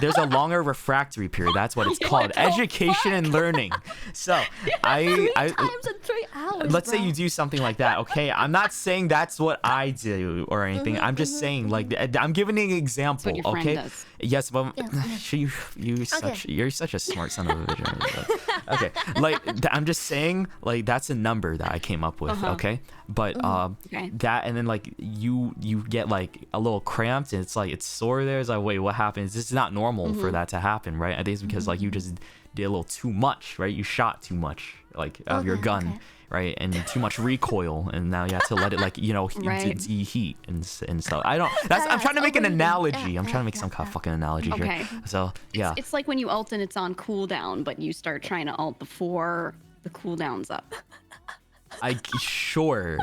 there's a longer refractory period. That's what it's called. Education and learning. So Three I times in 3 hours. let's say bro. you do something like that. Okay, I'm not saying that's what I do or anything. I'm just saying like I'm giving an example. your friend Okay. does. Yes, but Yeah, you're such a smart son of a bitch. Okay, like I'm just saying like that's a number that I came up with. Okay, but Okay. that and then like you get like a little cramped and it's like it's sore there. It's like wait, what happened? This is not normal for that to happen, right? I think it's because like you just did a little too much, right? You shot too much like of your Okay, gun. okay. Right, and too much recoil, and now you have to let it like Right. deheat and stuff. I don't. That's I'm trying to make an overheating. analogy. Yeah, I'm trying to make yeah, some kind of yeah. fucking analogy Okay. here. So yeah, It's like when you ult and it's on cooldown, but you start trying to ult before the cooldown's up. I sure.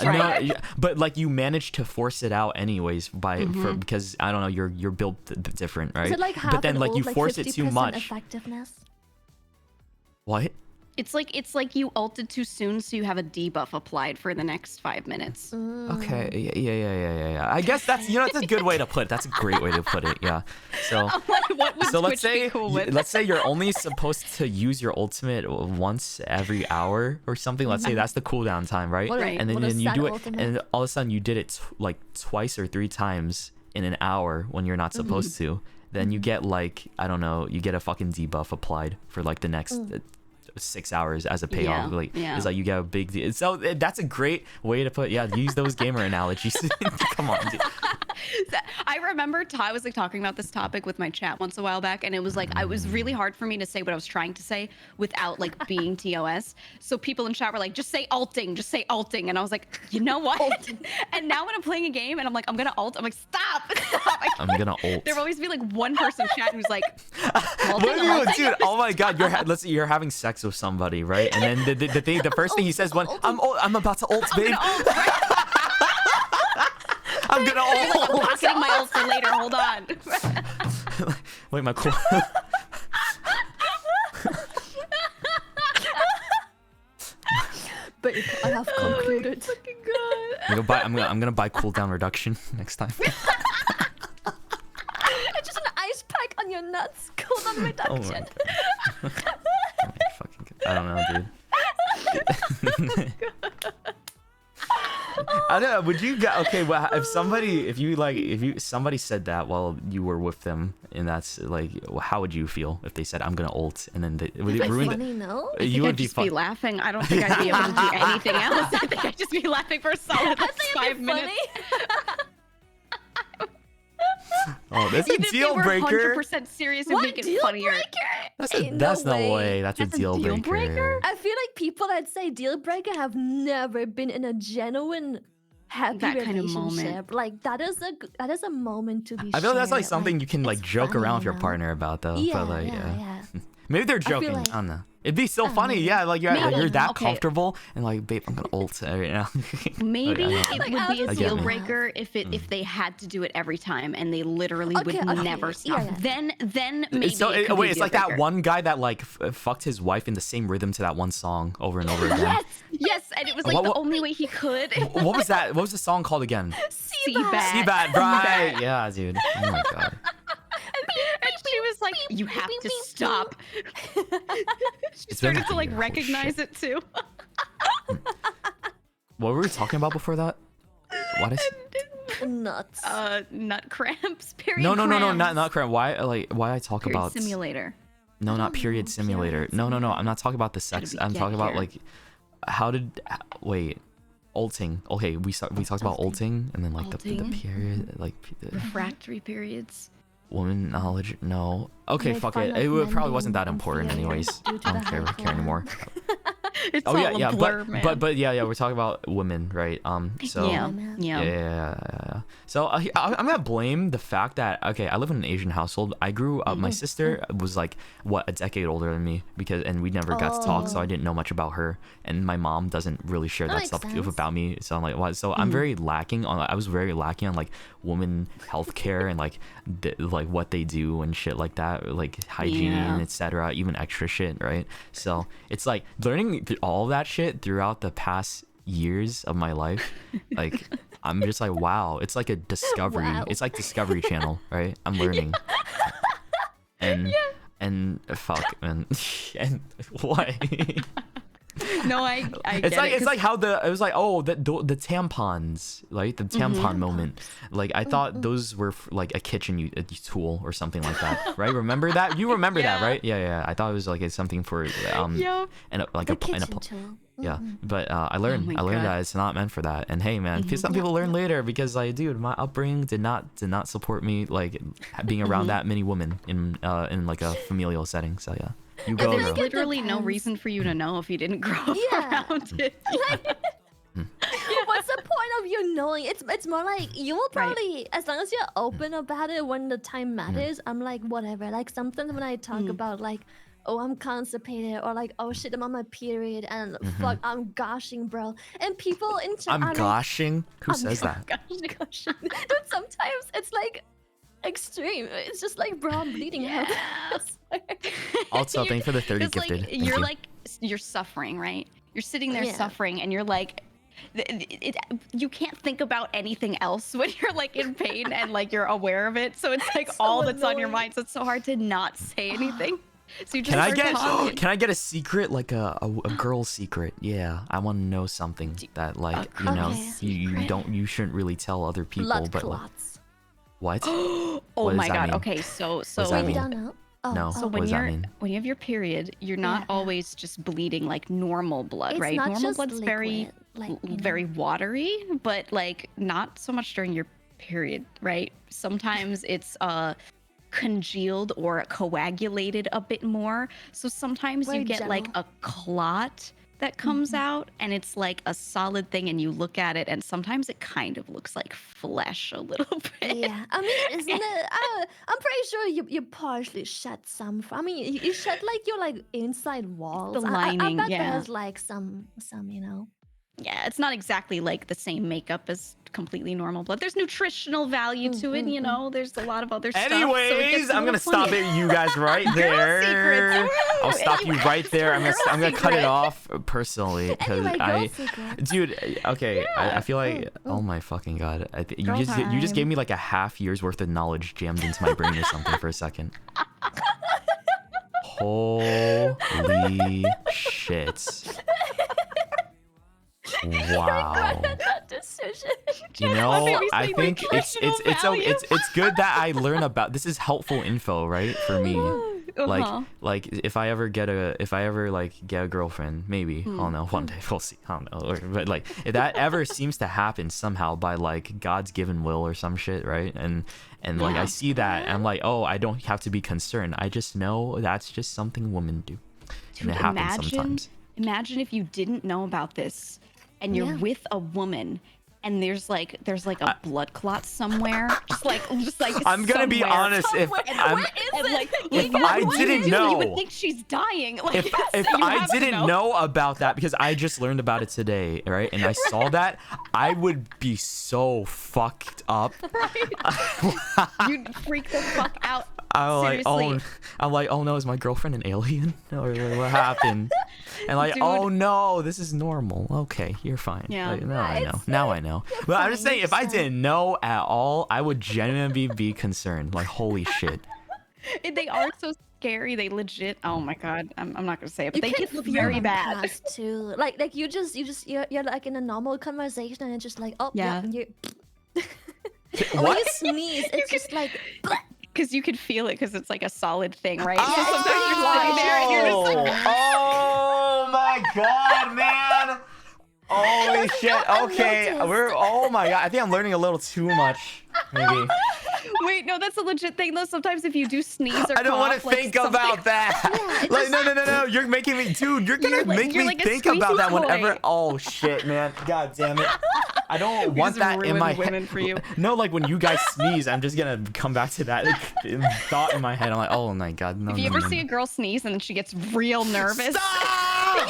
Right. No, but like you managed to force it out anyways because I don't know you're built different, right? Is it like half but then an like ult, you force it too 50% much. Effectiveness. What? It's like you ulted too soon, so you have a debuff applied for the next 5 minutes. Okay. Yeah. I guess that's that's a good way to put it. That's a great way to put it. Yeah. So. What would So let's Twitch be say cool with? let's say you're only supposed to use your ultimate once every hour or something. Let's say that's the cooldown time, right? What a- Right. And what a then you sad do it, ultimate. and all of a sudden you did it like twice or 3 times in an hour when you're not supposed to. Then you get like I don't know, you get a fucking debuff applied for like the next 6 hours as a payoff. Like yeah. it's like you get a big deal. So that's a great way to put. Yeah, use those gamer analogies. Come on, dude. I remember I was like talking about this topic with my chat once a while back, and it was like it was really hard for me to say what I was trying to say without like being TOS. So people in chat were like, just say alting, and I was like, you know what? And now when I'm playing a game and I'm like, I'm gonna alt, I'm like, stop. I'm gonna ult. There will always be like one person in chat who's like, what are you, dude? Oh my god, let's say you're having sex with somebody, right? And then the first thing he says when I'm about to ult, babe. I'm gonna ult. I'm pocketing my ult for later. Hold on. Wait, my cool. But I have concluded. Fucking God. I'm gonna buy cooldown reduction next time. It's just an ice pack on your nuts. Cooldown Oh my reduction. god. Oh my fucking god. I don't know, dude. I don't know. Would you guys? Okay, well, if somebody said that while you were with them, and that's like, how would you feel if they said, "I'm gonna ult," and then would it ruin Funny, no? You would I'd just be laughing. I don't think I'd be able to do anything else. I think I'd just be laughing for a solid like, 5 minutes. Oh, that's a Even if they deal were breaker. 100% serious and make it funnier. That's no way. That's a deal breaker. I feel like people that say deal breaker have never been in a genuine happy That kind of relationship. moment. Like that is a moment to be. I feel that's like shared. something you can like it's joke funny, around with your you know? partner about though. Yeah, But like, yeah. Maybe they're feel joking. I, like- don't know. It'd be so I don't funny. know. Yeah, like you're Maybe. that Okay. comfortable and like, babe, I'm gonna ult right now. Maybe Like, I it don't know. would be a I get deal me. breaker if they had to do it every time and they literally Okay, would okay, never yeah, stop. yeah. Then maybe So it could be wait, a it's deal like that breaker. one guy that like fucked his wife in the same rhythm to that one song over and over again. Yes, and it was like What- the what- only way he could. What was that? What was the song called again? Seabat. Seabat, right? Yeah, dude. Oh my god. And she was like, "You have to stop." She It's been started to a like year. Oh, recognize it too. What were we talking about before that? What is? Nuts. Nut cramps. Period. No, cramps. not correct. Why I talk Period about simulator. No, not period simulator. No. I'm not talking about the sex. I'm talking about like ulting. Okay, we talked about ulting and then like the Ulting. period, like the Refractory periods. woman knowledge. No. Okay, Make fuck fun it. of It men probably being wasn't that important inferior anyways. due to I don't the care high anymore. It's Oh all yeah, a yeah, blur, man. but yeah, we're talking about women, right? So yeah. yeah. So I'm gonna blame the fact that I live in an Asian household. I grew up. My sister was like a decade older than me and we never got to talk, so I didn't know much about her. And my mom doesn't really share that makes stuff sense. about me. So I'm like, what? So I'm very lacking on. I was very lacking on like women healthcare and like like what they do and shit like that, like hygiene, etc. Even extra shit, right? So it's like learning all of that shit throughout the past years of my life. Like I'm just like, wow, it's like a discovery. Wow. It's like Discovery Channel, right? I'm learning. And fuck, man. And why? No, I It's get like it, it's like how it was like, oh, the tampons, like the tampon moment. Like I thought those were like a kitchen a tool or something like that, right? Remember that? You remember that, Yeah. right? Yeah. I thought it was like something for Yeah. and like The a kitchen tool. yeah. But I learned my that God. it's not meant for that. And hey, man, some people learn later because like, dude, my upbringing did not support me like being around that many women in like a familial setting. So yeah. You go, There's girl. like- literally no depends. reason for you to know if you didn't grow up Yeah. around it. What's the point of you knowing? It's more like you will probably, as long as you're open about it when the time matters. I'm like whatever. Like sometimes when I talk about like, oh, I'm constipated, or like, oh shit, I'm on my period, and fuck, I'm gushing, bro. And people in chat I'm are like, goshing. Who I'm says that? gushing. Dude, sometimes it's like extreme. It's just like, bro, I'm bleeding out. Also, thanks for the 30 It's gifted. like Thank you're you. like you're suffering, right? You're sitting there Yeah. suffering, and you're like, you can't think about anything else when you're like in pain and like you're aware of it. So it's like It's so all that's on your annoying. mind. So it's so hard to not say anything. So you just Can I start talking. get a secret, like a girl secret? Yeah, I want to know something that like you know Okay. you shouldn't really tell other people. Blood but like, clots. what? Oh What does my that god. mean? Okay, so does that Wait, mean? you don't know? Oh, No. So What when does that mean? when you have your period, you're not Yeah. always just bleeding like normal blood, It's right? not Normal just blood's very liquid, like, you know. very watery, but like not so much during your period, right? Sometimes it's congealed or coagulated a bit more. So sometimes you Very get like gentle. a clot that comes out and it's like a solid thing and you look at it and sometimes it kind of looks like flesh a little bit. Yeah, I mean, isn't it? I'm pretty sure you partially shed some. I mean, you shed like your like inside walls. I lining, bet yeah. there's like some, you know. Yeah, it's not exactly like the same makeup as completely normal blood. There's nutritional value to it, you know. There's a lot of other stuff. So it Anyways, gets a I'm gonna little stop funny. it, you guys, right there. secrets, woo! I'll stop you right there. I'm gonna cut it secret. off personally because Anyway, girl secrets. dude. Okay, Yeah. I feel like oh my fucking god, you Girl just gave time. me like a half year's worth of knowledge jammed into my brain or something for a second. Holy shit! Wow. That decision. You know, Obviously, I think nutritional value. it's good that I learn about this is helpful info, right? For me. Uh-huh. Like if I ever get a girlfriend, maybe I don't know, one day we'll see, I don't know, but like if that ever seems to happen somehow by like God's given will or some shit, right? And like I see that and I'm like, oh, I don't have to be concerned, I just know that's just something women do. Dude, And it happens sometimes. Imagine if you didn't know about this and you're Yeah. with a woman and there's like a blood clot somewhere. just like I'm gonna be somewhere. honest, if Somewhere. I'm And, like, if what I would didn't you do? know- You would think she's dying. Like, if you I have to didn't know about that because I just learned about it today, right? And I saw that, I would be so fucked up. You'd freak the fuck out. I'm Seriously. like, oh no, is my girlfriend an alien? Or like, what happened? And like, Dude. oh no, this is normal. Okay, you're fine. Yeah. Like, now I know. it's- Now I know. But I'm just fine, saying, if I it's fine. didn't know at all, I would genuinely be concerned. Like, holy shit. They are so scary. They legit. Oh my god. I'm not gonna say it, but You they can can look feel very them bad. pass too. Like you're like in a normal conversation and it's just like, oh Yeah. yeah, or when What? you sneeze, it's just like Because you can feel it because it's like a solid thing, right? So sometimes you're sitting there and you're just like, Oh my god, man. Holy shit. Okay, noticed. oh my god. I think I'm learning a little too much. Maybe. wait, no, that's a legit thing though. Sometimes if you do sneeze or I don't want cough, to like, think something- about that. it like, no. You're making me, dude. You're gonna You're like- make you're me like a think about squeezy that whenever. toy. Oh shit, man. God damn it. I don't We want just that in ruined my women head. for you. No, like when you guys sneeze, I'm just gonna come back to that thought in my head. I'm like, oh my god, no. If you no, ever no, see a girl sneeze and then she gets real nervous, Stop!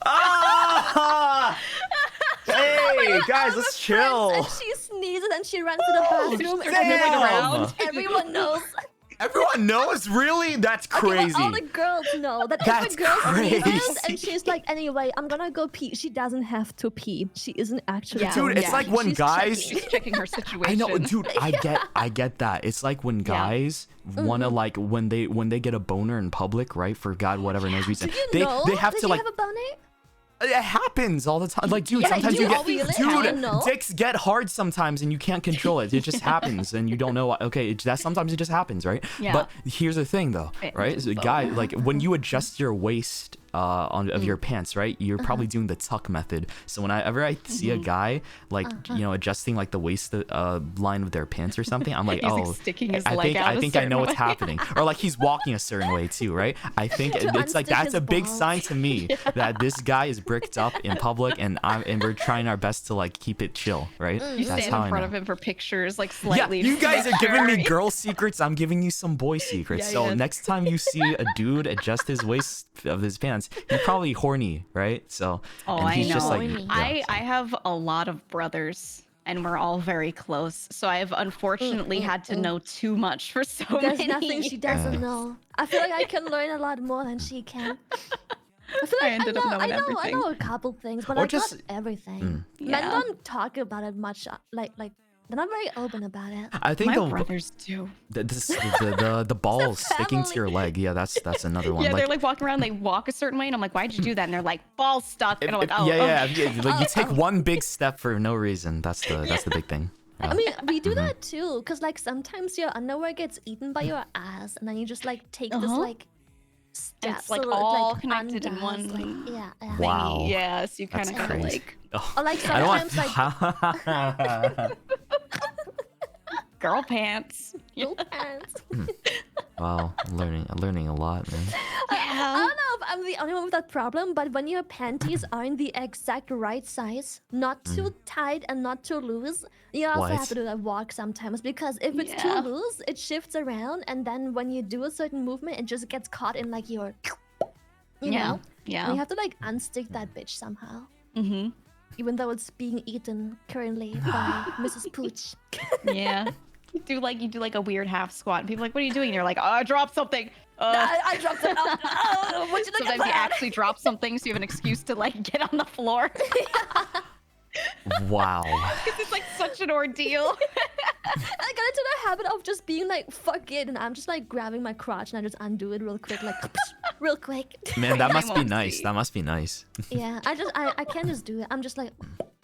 Ah! Hey guys, let's chill. and she sneezes and she runs to the bathroom and Damn! everyone knows. Everyone knows, really? That's Okay, well, crazy. all the girls know that That's if a girl sneezes crazy. and she's like, anyway, I'm gonna go pee. She doesn't have to pee. She isn't actually. Yeah. Dude, going it's to like pee. when She's guys- checking. she's checking her situation. I know, dude. I get that. It's like when guys wanna like when they get a boner in public, right? For God, whatever knows reason, Do you they know? they have Did to you like. have a boner? It happens all the time. Like, dude, Yeah, sometimes you you get, always feel it, I dude, know. dicks get hard sometimes, and you can't control it. It just happens, and you don't know. Okay, that sometimes it just happens, right? Yeah. But here's the thing, though, right? So, guy, like when you adjust your waist of your pants, right? You're probably doing the tuck method. So whenever I see a guy like adjusting like the waist line of their pants or something, I'm like, He's, oh, like, sticking his I leg think out I a think I certain know what's way. happening, or like he's walking a certain way too, right? I think To it's like unstick that's his a big balls. sign to me that this guy is bricked up in public, and we're trying our best to like keep it chill, right? You That's stand how in I front know. of him for pictures, like Yeah, slightly. you guys make are giving me sure. girl secrets. I'm giving you some boy secrets. Yeah, so yeah. next time you see a dude adjust his waist of his pants, he's probably horny, right? So Oh, and I he's just know. like, Horny. yeah, I have a lot of brothers, and we're all very close. So I've unfortunately had to know too much for so There's many. nothing she doesn't know. I feel like I can learn a lot more than she can. I feel I like ended up knowing I everything. know a couple things, but Or like just- not everything. Men Yeah. don't talk about it much. Like they're not very open about it. I think My the brothers do. the balls sticking to your leg. Yeah, that's another one. Yeah, like, they're like walking around. They walk a certain way, and I'm like, "Why'd you do that?" And th're like, "Ball stuck." And I'm like, "Oh, yeah, okay." like you take one big step for no reason. That's the big thing, I mean, we do Mhm. that too, because like sometimes your underwear gets eaten by your ass, and then you just like take this like step, It's like so it, all like, connected in undoes, one like, yeah. thingy. Wow. Yeah, so you kind That's of gotta crazy. like Oh, Or like I don't want. sometimes like girl pants. no pants. Wow, I'm learning a lot, man. I don't know if I'm the only one with that problem, but when your panties aren't the exact right size, not too tight and not too loose, you also have What? to do that walk sometimes, because if it's too Yeah. loose, it shifts around, and then when you do a certain movement, it just gets caught in like your, you know? Yeah. And you have to like unstick that bitch somehow, Mm-hmm. even though it's being eaten currently by Mrs. Pooch. Yeah. You do like a weird half squat, and people are like, "What are you doing?" And you're like, "Oh, I dropped something." I dropped it. Oh, what you looking Sometimes for? you actually drop something, so you have an excuse to like get on the floor. Wow. It's like such an ordeal. I got into the habit of just being like, fuck it, and I'm just like grabbing my crotch and I just undo it real quick, like real quick. Man, that I must be won't nice. see. That must be nice. Yeah, I can't just do it. I'm just like,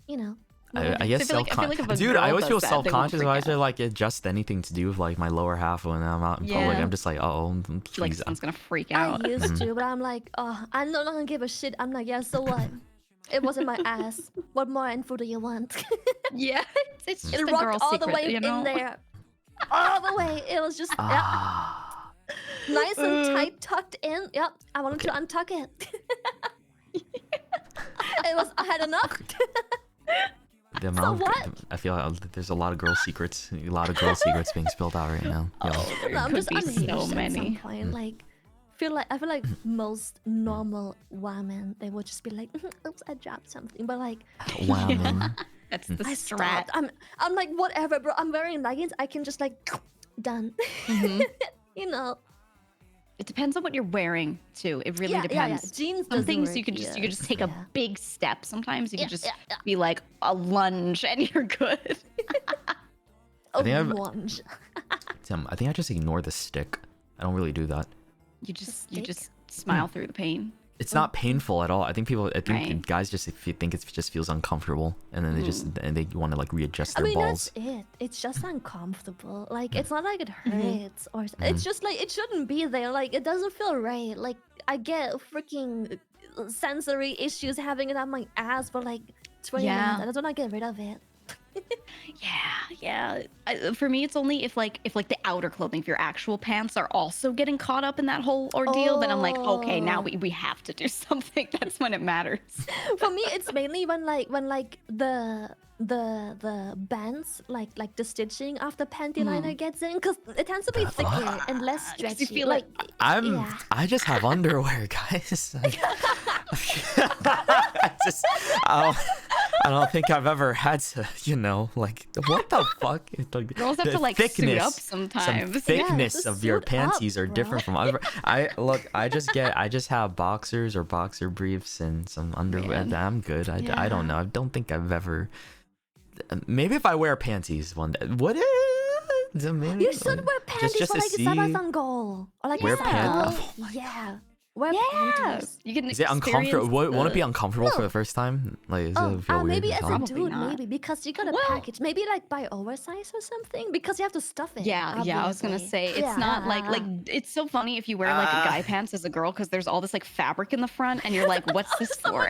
you know. I guess I feel like if a self-conscious. Dude, I girl always does feel that, they won't self-conscious if freak I out. say like adjust anything to do with like my lower half when I'm out in public. Yeah. I'm just like, oh, Like please. someone's gonna freak out. I used to, but I'm like, oh, I no longer give a shit. I'm like, yeah, so what? It wasn't my ass. What more info do you want? Yeah, it's just It a rocked girl all secret, the way you know? in there. All the way. It was just Ah. nice and tight, tucked in. Yep, I wanted to untuck it. I had enough. The amount what? I feel like there's a lot of girl secrets. A lot of girl secrets being spilled out right now. Yo. No, I'm could just be unhinged so at some many. point. Like, I feel like most normal women, they would just be like, "Oops, I dropped something," but like, Wow, man. That's the I strat. stopped. I'm like, whatever, bro. I'm wearing leggings. I can just like, done. Mhm. You know. It depends on what you're wearing too. It really Yeah. depends. Jeans. Some doesn't things work you could just take a yeah. big step. Sometimes you Yeah, can just yeah. be like a lunge and you're good. A think I've- lunge. I think I just ignore the stick. I don't really do that. You just stick? smile through the pain. It's not painful at all. I think Right. guys just think it just feels uncomfortable, and then they want to like readjust I their mean, balls. that's it. It's just uncomfortable. Like, it's not like it Mm-hmm. hurts or it's just like it shouldn't be there. Like, it doesn't feel right. Like, I get freaking sensory issues having it on my ass for like 20 Yeah. minutes. I just want to get rid of it. Yeah. For me, it's only if the outer clothing, if your actual pants are also getting caught up in that whole ordeal, then I'm like, okay, now Oh. we have to do something. That's when it matters. For me, it's mainly when the bands, like the stitching of the panty liner gets in, because it tends to be thicker and less 'Cause you stretchy. feel like, it. yeah. I just have underwear, guys. Like, I don't think I've ever had to, like what the fuck? Like, Girls have the to like suit up some sometimes. thickness to of your suit up, panties are bro. different from other. I just have boxers or boxer briefs and some underwear. Man. I'm good. I don't know. I don't think I've ever. Maybe if I wear panties one day, what? Maybe, You should wear panties just for to like see. a Sabathon goal. Or like Wear a pants- Sabathon. oh Yeah. Wear Yeah, panties. you can. Is it uncomfortable? experience Won't it be the- uncomfortable for No. the first time? Like, is it feel weird? Maybe at as all? a Probably dude, not. maybe because you gotta Well- package. Maybe like buy oversize or something because you have to stuff it. Yeah, I was gonna obviously. say it's not like Yeah. it's so funny if you wear like guy pants as a girl because there's all this like fabric in the front and you're like, what's this for?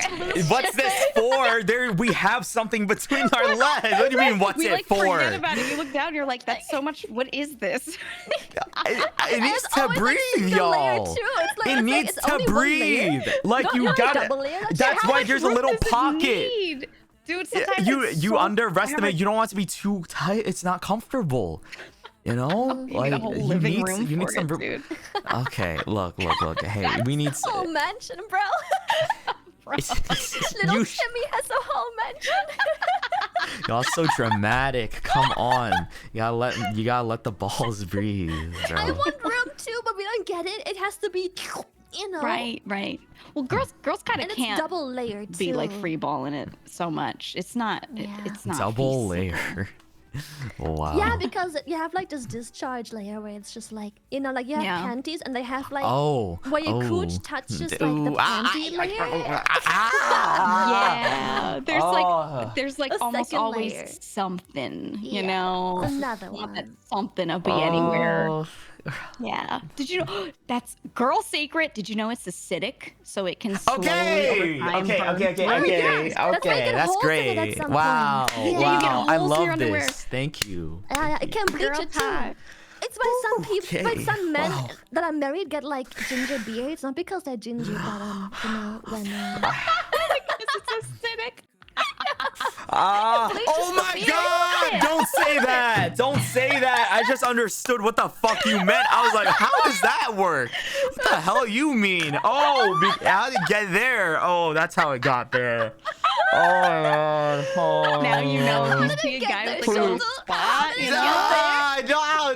What's this for? We have something between our legs. What do you mean? What's We it like for? forget about it. You look down, you're like, that's so much. What is this? It needs It's to always, like, breathe, single layer, y'all. too. It's like- It it's like needs it's to only one layer. breathe. Like No, you not a gotta. double layer. That's How why much there's a room little does it pocket. need? Dude, sometimes You it's you so- underestimate. You don't want it to be too tight. It's not comfortable. You know, You need a whole living room you need for some it, room. dude. Okay, look. Hey, we need. Whole mansion, bro. Little You Timmy has a whole mansion. y'all so dramatic. Come on, you gotta let the balls breathe, bro. I want room too, but we don't get it. It has to be, you know. Right. Well, girls kind of And it's can't double layered too. be like free balling it so much. It's not. Yeah. It's not Double feasible. layer. Wow. Yeah, because you have like this discharge layer where it's just like, you know, like you have Yeah. panties and they have like Oh. where your cooch oh. touches like the Ooh, panty layer. Yeah, there's Oh. there's like A almost second always layer. something, you Yeah, know. another Want that one. something to be anywhere. Oh. Yeah. Did you know that's girl secret? Did you know it's acidic, so it can slowly Okay. over time Okay. burn Okay. through? Okay. That's why you Okay. get That's holes in it at great. some Wow. point. Yeah, you Wow. get I holes in your love underwear. this. Thank you. Yeah, it can bleach Girl it too. time. It's why some people, like Okay. some men Wow. that are married get like ginger beards, not because they're ginger, but you know, when It's acidic. Oh my god! Don't say that! Don't say that! I just understood what the fuck you meant. I was like, how does that work? What the hell you mean? Oh, how did it get there? Oh, that's how it got there. Oh my god. Oh. Now you know if you see a guy with like a little spot, you know.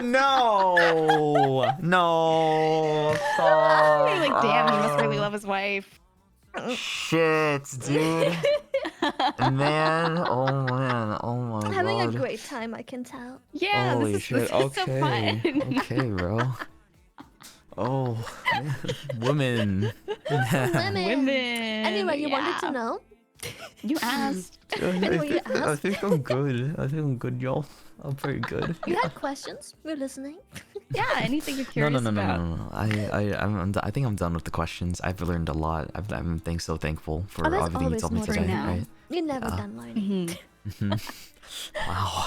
No. No. You're like, damn, he must really love his wife. Shit, dude. Man, oh man, oh my god. having a great time, I can tell. Yeah, Holy this is shit. so fun. Okay, bro. Oh, women. Women. Anyway, you wanted to yeah. know? You asked. Anyway, you I asked. think I'm good. I think I'm good, y'all. I'm pretty good. You had questions? We're listening. Yeah, anything you're No, curious no, no, no, about. no, no. I think I'm done with the questions. I've learned a lot. I'm so thankful for Oh, there's everything you always told me more to today. learn. Right? You're never Yeah. done learning. Wow.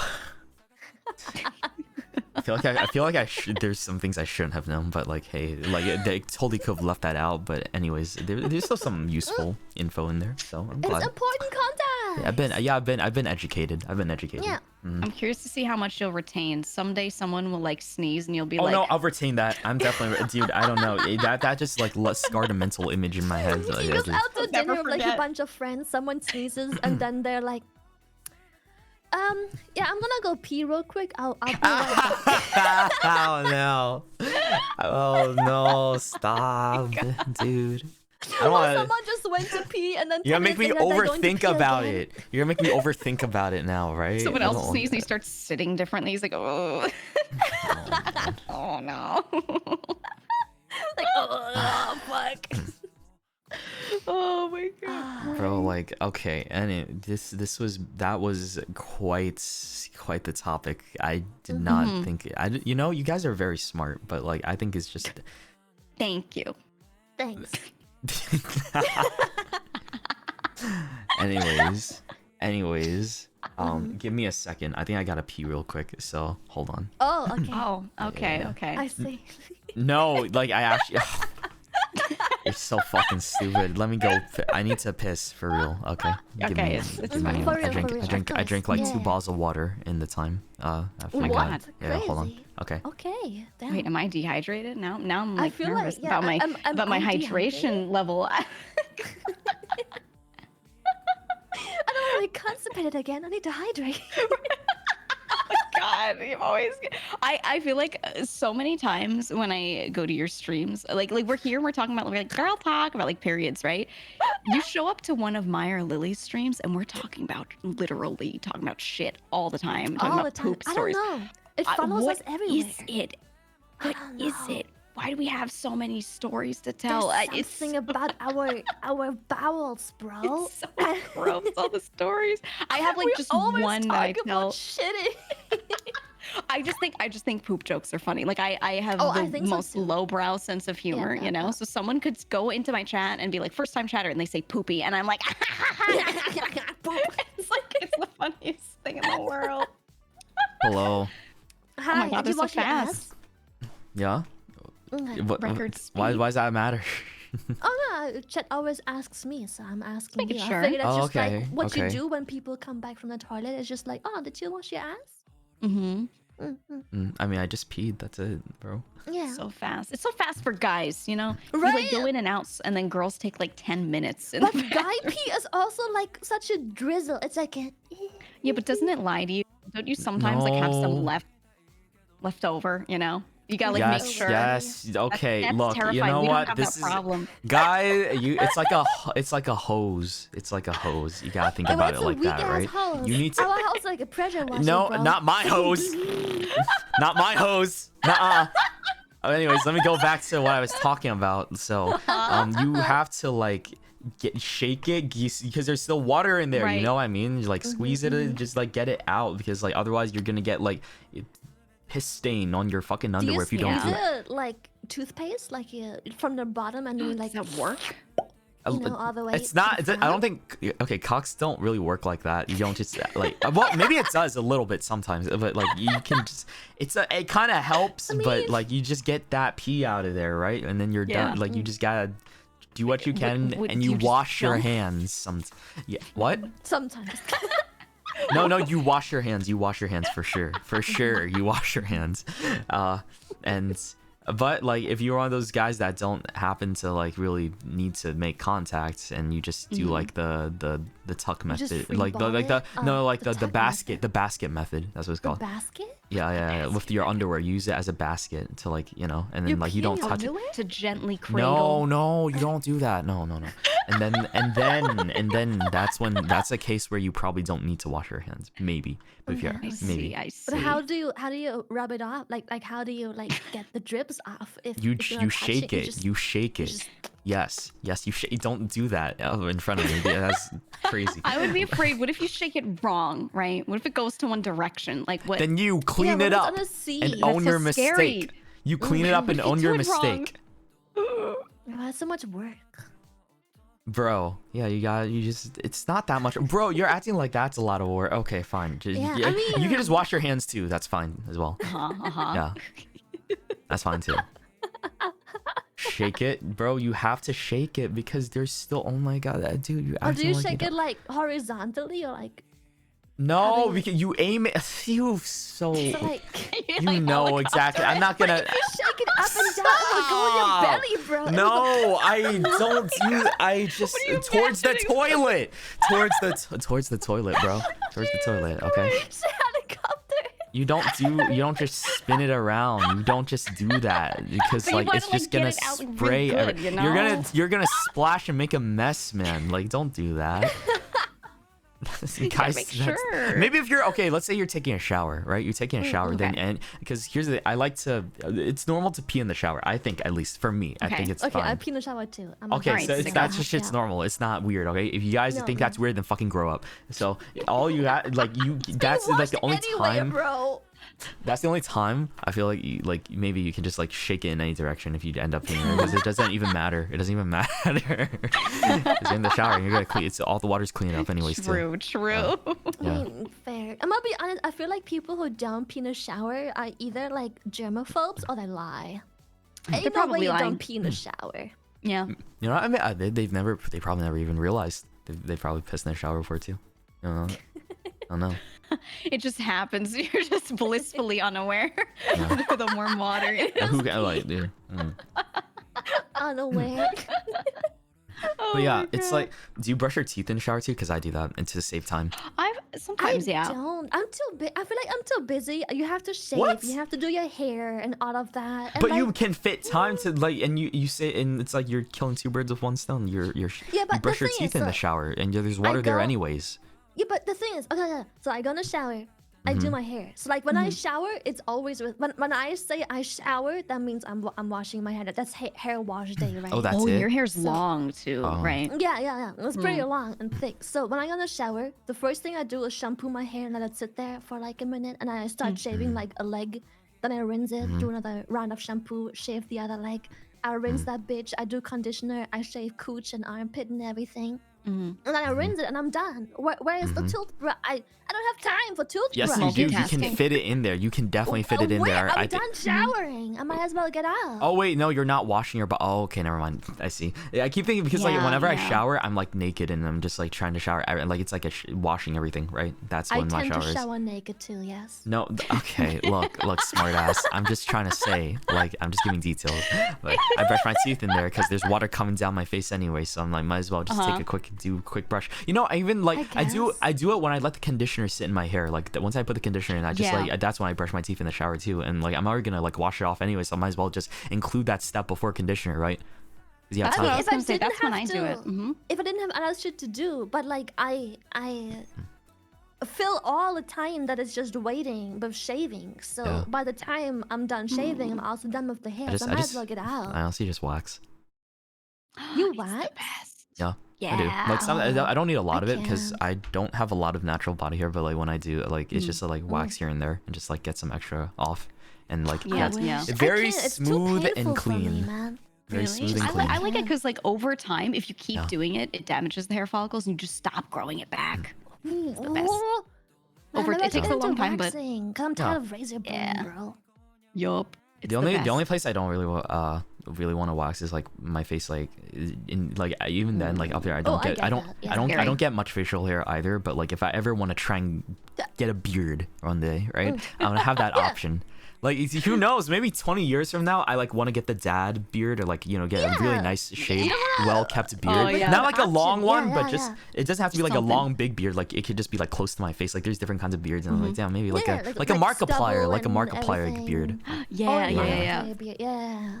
I feel like I should. There's some things I shouldn't have known, but like, hey, like they totally could have left that out. But anyways, there's still some useful info in there, so I'm It's glad. important contact. Yeah, I've been educated. I've been educated. Yeah. I'm curious to see how much you'll retain. Someday someone will like sneeze and you'll be Oh like, no, I'll retain that. I'm definitely, dude. I don't know. That just like scarred a mental image in my head. He Like, goes out to Never dinner with like a forget. bunch of friends. Someone sneezes, and then they're like, yeah, I'm gonna go pee real quick. I'll be right back. oh no. Oh no, stop, dude. I don't Or want. someone just went to pee, and then You're 10 gonna make me minutes later, they're going to overthink pee about again. it. You're gonna make me overthink about it now, right? someone I else don't want sneezes and he that. starts sitting differently. He's like, oh, oh no. Like, oh fuck. Oh my god. Bro, like, okay, and that was quite the topic. I did not think you know, you guys are very smart, but like, I think it's just. Thank you. Thanks. anyways, give me a second. I think I gotta pee real quick, so hold on. Oh, okay. Oh, okay, Yeah. okay. I see. No, like I actually. You're so fucking stupid. Let me go. I need to piss for real. Okay. Okay, it's give fine. me- For real, I drink. for real, I drink. of I drink like course. 2 Yeah. bottles of water in the time. I What? got. Yeah. Hold on. Crazy. Okay. Okay. Damn. Wait, am I dehydrated now? Now I'm I like feel like- nervous yeah, I'm about my hydration dehydrated. level. I don't want to be constipated again. I need to hydrate. God, you always. I feel like so many times when I go to your streams, like we're here, we're talking about like girl talk about like periods, right? You show up to one of my or Lily's streams, and we're talking literally talking about shit all the time, talking All the about time. poop I don't stories. know. It follows What us everywhere. is it? I What don't is know. it? Why do we have so many stories to tell? There's something about our bowels, bro. It's so gross, all the stories. I have like We just always one that I talk tell. about shitting. I just think poop jokes are funny. Like I have Oh, I the think so most too. lowbrow sense of humor, Yeah, you know? So someone could go into my chat and be like, first time chatter, and they say poopy, and I'm like, it's like it's the funniest thing in the world. Hello. Hi, God, did you they're so wash your fast. ass? Yeah. Okay. What, Record why speed. does that matter? Oh no, chat always asks me, so I'm asking Making you. sure. I figured that's Oh, just okay, like what you okay. do when people come back from the toilet. It's just like, oh, did you wash your ass? Mm-hmm. I mean, I just peed. That's it, bro. Yeah. So fast. It's so fast for guys, you know? You Right? like go in and out, and then girls take like 10 minutes. In But the guy bathroom. pee is also like such a drizzle. It's like a... Yeah, but doesn't it lie to you? Don't you sometimes like have No. some left over, you know? You gotta like make sure. Yes. Okay. That's Look. terrifying. You know we what? Don't have This that is problem. guy. It's like a hose. It's like a hose. You gotta think about it like that, right? Hose. You need to. Our house like a pressure washer. No, bro. not my hose. Not my hose. Nuh-uh. Anyways, let me go back to what I was talking about. So, you have to like shake it because there's still water in there. Right. You know what I mean? You like squeeze it and just like get it out because like otherwise you're gonna get like piss stain on your fucking underwear if you don't do it. Is it like toothpaste, like from the bottom and then like Does that work? you know, all the way? It's not. I don't think. Okay, cocks don't really work like that. You don't just like. Well, maybe it does a little bit sometimes, but like you can just. It kind of helps, but like you just get that pee out of there, right? And then you're done. Like you just gotta do what you can, and you wash your hands. Yeah. What? Sometimes. No, you wash your hands. You wash your hands for sure. For sure, you wash your hands. But like if you're one of those guys that don't happen to like really need to make contact and you just do like the tuck method, like the basket method. That's what it's called. Basket? Yeah. With your underwear, use it as a basket to like and then You're like you don't peeing touch it. underwear? To gently cradle. No, you don't do that. No. And then that's a case where you probably don't need to wash your hands. Maybe. But if you're I maybe. see. I see. But how do you rub it off? Like how do you like get the drips off? If You if you're not shake touching, it. You shake it. Yes, you shake. Don't do that in front of me. That's crazy. I would be afraid. What if you shake it wrong, right? What if it goes to one direction? Like what? Then you clean Yeah, it but up it's on a sea. and That's own so your mistake. scary. You clean it up and What if you own do your it wrong? mistake, Oh, that's so much work. bro. Yeah, it's not that much, bro. You're acting like that's a lot of work. Okay, fine. Yeah, I mean- you can just wash your hands too. That's fine as well. Yeah, that's fine too. Shake it, bro. You have to shake it because there's still. Oh my god, dude. You Or do acting you like shake don't- it like horizontally or like No, do because you aim it. You so like you know exactly. I'm not gonna. you shake it up and down or go in your belly, bro? No, I don't do. I just towards the toilet, towards the toilet, bro. Towards the toilet. Okay. It's a helicopter. You don't just spin it around. You don't just do that because But you like wanna, it's just like, gonna get it out, like, real spray. good, you know? You're gonna splash and make a mess, man. Like don't do that. You gotta make sure. Maybe if you're okay, let's say you're taking a shower, right? You're taking a shower, then okay. and because here's the I like to. It's normal to pee in the shower. I think at least for me, I Okay. think it's Okay, I fine. pee in the shower too. Okay, Alright, so so that's just shit's yeah. normal. It's not weird. Okay, if you guys No, think no. that's weird, then fucking grow up. So all you got, like you, that's like the only time. bro. That's the only time I feel like maybe you can just like shake it in any direction if you end up peeing there because it doesn't even matter. It doesn't even matter. It's in the shower and you're gonna clean. It's all the water's clean up anyways too. True. Yeah. I mean, fair. I'm gonna be honest. I feel like people who don't pee in the shower are either like germaphobes or they lie. Ain't no way probably you lying. don't pee in the shower. Yeah. You know, I mean, they probably never even realized. They probably pissed in their shower before too. You know, I don't know. It just happens. You're just blissfully unaware Yeah. with the warm water. And who can like, dude. Unaware. Oh But yeah, my it's God. like, do you brush your teeth in the shower too? Because I do that, and to save time. Sometimes, yeah. don't. I'm too big. I feel like I'm too busy. You have to shave. What? You have to do your hair and all of that. And But like, you can fit time to like, and you say, and it's like you're killing two birds with one stone. Yeah, You but brush the your thing teeth is, in the like, shower, and there's water there go- anyways. Yeah, but the thing is, okay, so I go in the shower. I do my hair. So like when I shower, it's always with when I say I shower, that means I'm washing my hair. That's hair wash day, right? Oh, that's Oh, it. your hair's long too, Oh. right? Yeah. It's pretty long and thick. So when I go in the shower, the first thing I do is shampoo my hair and let it sit there for like a minute, and I start shaving like a leg. Then I rinse it, do another round of shampoo, shave the other leg. I rinse that bitch. I do conditioner. I shave cooch and armpit and everything. And then I rinse it and I'm done. Where is the toothbrush? I don't have time for toothbrush. Yes, you do. You can Multitasking. fit it in there. You can definitely fit it in Wait, there. I'm done showering. I might as well get out. Oh wait, no, you're not washing your butt. Oh, okay, never mind. I see. Yeah, I keep thinking because like Yeah, whenever I yeah. shower, I'm like naked and I'm just like trying to shower. Like it's like washing everything, right? That's I when my tend shower to is. shower naked too. Yes. No, okay, look, smart ass. I'm just trying to say, like, I'm just giving details. Like, I brush my teeth in there because there's water coming down my face anyway, so I'm like, might as well just take a quick do quick brush. You know, I even like I do guess. it when I let the conditioner sit in my hair. Like once I put the conditioner in, I just like that's when I brush my teeth in the shower too. And like I'm already gonna like wash it off anyway, so I might as well just include that step before conditioner, right? Yeah, That's what I was If I gonna say. didn't That's when I have do it. to- If I didn't have other shit to do, but like I fill all the time that is just waiting with shaving. So Yeah. by the time I'm done shaving, I'm also done with the hair. So I might as well get out. I honestly just wax. You It's what? the best. Yeah. Yeah. I do. Like some, I don't need a lot I of it because can't. I don't have a lot of natural body hair. But like when I do, like it's just to like wax here and there and just like get some extra off, and like Yeah, it's yeah. I very can't, it's too smooth and painful for me, clean. man. Very Really? smooth and I, clean. I like it because like over time, if you keep Yeah. doing it, it damages the hair follicles and you just stop growing it back. It's the best. Man, It takes a long time, but Cause I'm tired of razor blade, Yeah. bro. Yup. The only place I don't really want to wax is like my face, like in like even then like up there I don't I get get I don't that, yeah. I don't I Scary. don't get much facial hair either. But like if I ever want to try and get a beard one day, right? I'm gonna have that option. Like who knows? Maybe 20 years from now, I like want to get the dad beard or like you know get a really Yeah. nice shaved, You know what? well kept beard. yeah. Not like a Option. long Yeah, one, yeah, but just yeah. it doesn't have to be like Something. a long big beard. Like it could just be like close to my face. Like there's different kinds of beards, and I'm like damn, maybe like Yeah, a Markiplier, stubble like a and Markiplier beard. Yeah, yeah, yeah.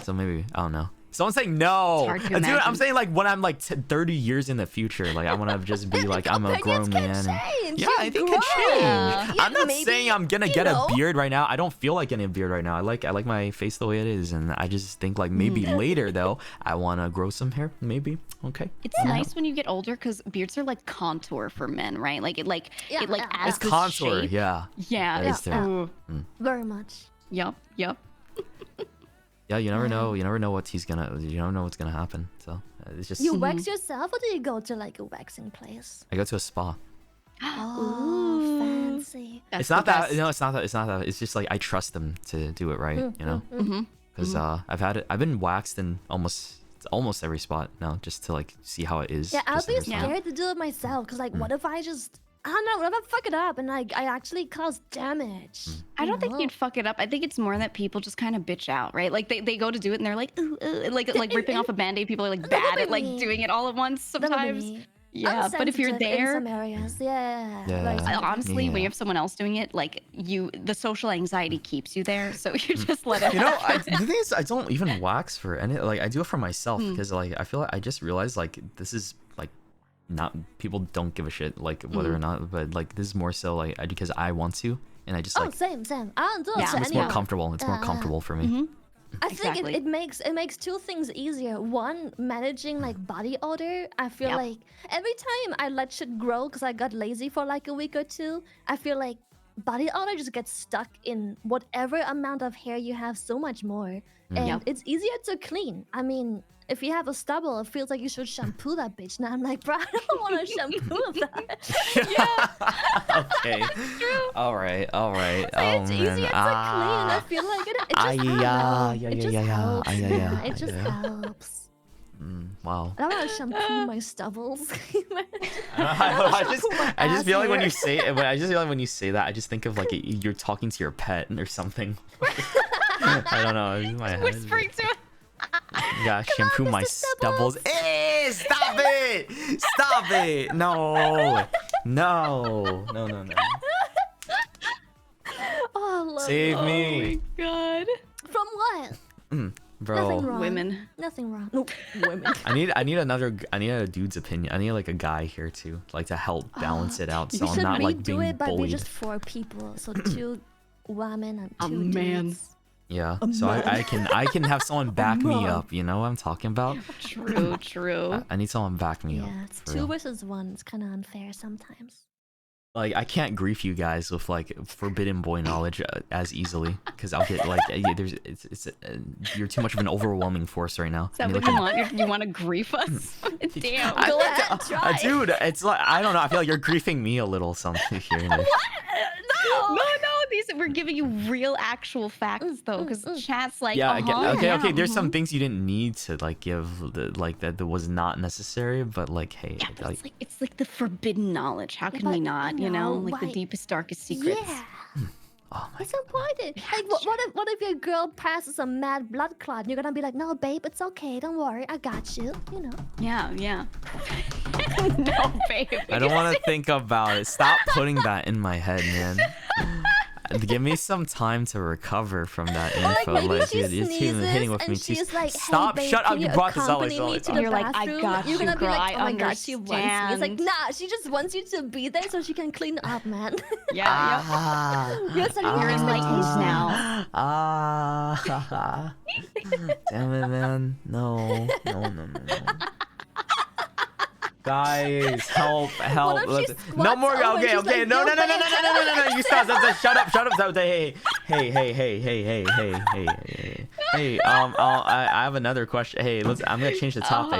So maybe I don't know. Someone's saying no. hard to Dude, I'm imagine. saying like when I'm like 30 years in the future, like I want to just be like I'm a grown man. And... Yeah, I think it can change. Yeah, I'm not maybe, saying I'm gonna you get know. a beard right now. I don't feel like getting a beard right now. I like my face the way it is, and I just think like maybe later though I want to grow some hair. Maybe okay. It's nice when you get older because beards are like contour for men, right? Like it Yeah, it like yeah. adds It's this contour, shape. yeah. Yeah. That is there. Ooh. Very much. Yup. Yeah, you never know. You never know what he's gonna. You never know what's gonna happen. So it's just. You wax yourself, or do you go to like a waxing place? I go to a spa. Oh, fancy. That's It's not the that. best. No, it's not that. It's not that. It's just like I trust them to do it right. You know. Because I've had it. I've been waxed in almost every spot now, just to like see how it is. Yeah, I'll just be in the spot. scared to do it myself, because like, what if I just, I don't know, what if I fuck it up and like I actually cause damage? I don't think know? you'd fuck it up. I think it's more that people just kind of bitch out, right? Like they go to do it and they're like, ooh, ooh, like ripping off a band-aid. People are like That would bad be at like me. doing it all at once That would be sometimes. me. Yeah, I'm but if you're sensitive in there, some areas, yeah. Yeah. very I, sensitive. honestly, when Yeah. you have someone else doing it, like the social anxiety keeps you there, so you just let it. You know, the thing is, I don't even wax for any. Like, I do it for myself because, like, I feel like I just realized, like, this is like not people don't give a shit, like whether or not, but like this is more so like because I want to, and I just Oh, like same. I don't do it Yeah. to it's more anyone. comfortable. It's more comfortable for me. I think Exactly. it makes two things easier. One, managing like body odor. I feel Yep. like every time I let shit grow because I got lazy for like a week or two, I feel like body odor just gets stuck in whatever amount of hair you have so much more. And Yep. it's easier to clean. I mean, if you have a stubble, it feels like you should shampoo that bitch. Now I'm like, bro, I don't want to shampoo that. Okay. All right. All right. It's easier to clean. I feel like it just, I don't know. It just helps. It just helps. Wow. I don't want to shampoo my stubbles. I just feel like when hair. you say it, I just feel like when you say that, I just think of like you're talking to your pet or something. I don't know. It's in my head. Whispering to it. Yeah, shampoo my stubbles. Hey, stop it! Stop it! No, no, no, no, no. Oh, love Save me, God. From what? Nothing bro. wrong. Women. Nothing wrong. Nope. Women. I need a dude's opinion. I need like a guy here too, like to help balance it out, so We I'm should not like redo being it, but be bullied. just 4 people. So 2 women and 2 A man. dudes. Yeah, so I can have someone back me up. You know what I'm talking about? True. I need someone back me up. Yeah, it's for 2 real. versus 1. It's kind of unfair sometimes. Like I can't grief you guys with like forbidden boy knowledge as easily because I'll get like you're too much of an overwhelming force right now. Is that I need, what like, you want? You want to grief us? Damn. Go ahead, try. dude, it's like I don't know. I feel like you're griefing me a little something here and there. No. These we're giving you real, actual facts though, because chat's like, Yeah, I get, okay. yeah, There's some things you didn't need to like give, like that was not necessary, but like, hey, Yeah, but like, it's like the forbidden knowledge. How can we But, not? you You know, know, like the why- deepest, darkest secrets. Yeah. Oh my It's important. Like, what if your girl passes a mad blood clot? And you're gonna be like, no, babe, it's okay. Don't worry, I got you. You know. Yeah, yeah. No, babe. I don't want to think about it. Stop putting that in my head, man. Give me some time to recover from that info. Like, maybe Like, she you're hitting with and me too. she's like, hey, Stop! babe, Shut can up! You you brought this up. accompany me to the You're like, I bathroom? got You're you, gonna be girl, like, oh I my god, she wants me. It's like, understand. nah, she just wants you to be there so she can clean up, man. Yeah, Ah, You're setting You're your in my expectations. cage now. ah. Damn it, man. No. Guys, help. What if she No squats more. over and Okay, she's okay. like, No. "Yo, babe." You stop. Shut up. Hey. I have another question. Hey, I'm gonna change the topic.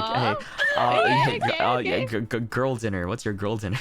Girl dinner. What's your girl dinner?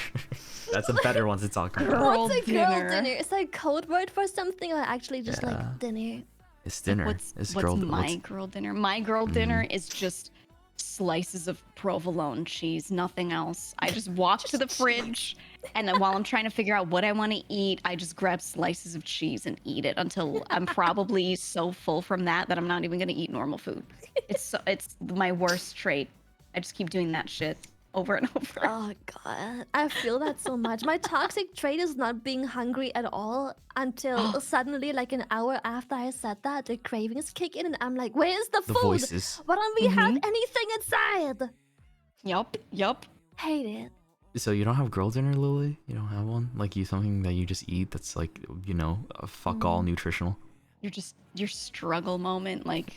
That's a better one to talk about. Girl What's a girl dinner. dinner? Is that a code word for something or actually just like dinner? It's dinner. What's It's my girl dinner? My girl dinner is just slices of provolone cheese, nothing else. I just walk to the fridge, and then while I'm trying to figure out what I want to eat, I just grab slices of cheese and eat it until I'm probably so full from that I'm not even gonna eat normal food. It's my worst trait. I just keep doing that shit over and over. Oh god, I feel that so much. My toxic trait is not being hungry at all until suddenly, like an hour after I said that, the cravings kick in, and I'm like, "Where's the The food? voices. Why don't we have anything inside?" Yup. Hate it. So you don't have girl dinner, Lily? You don't have one? Like something that you just eat that's like, fuck all nutritional? Your struggle moment, like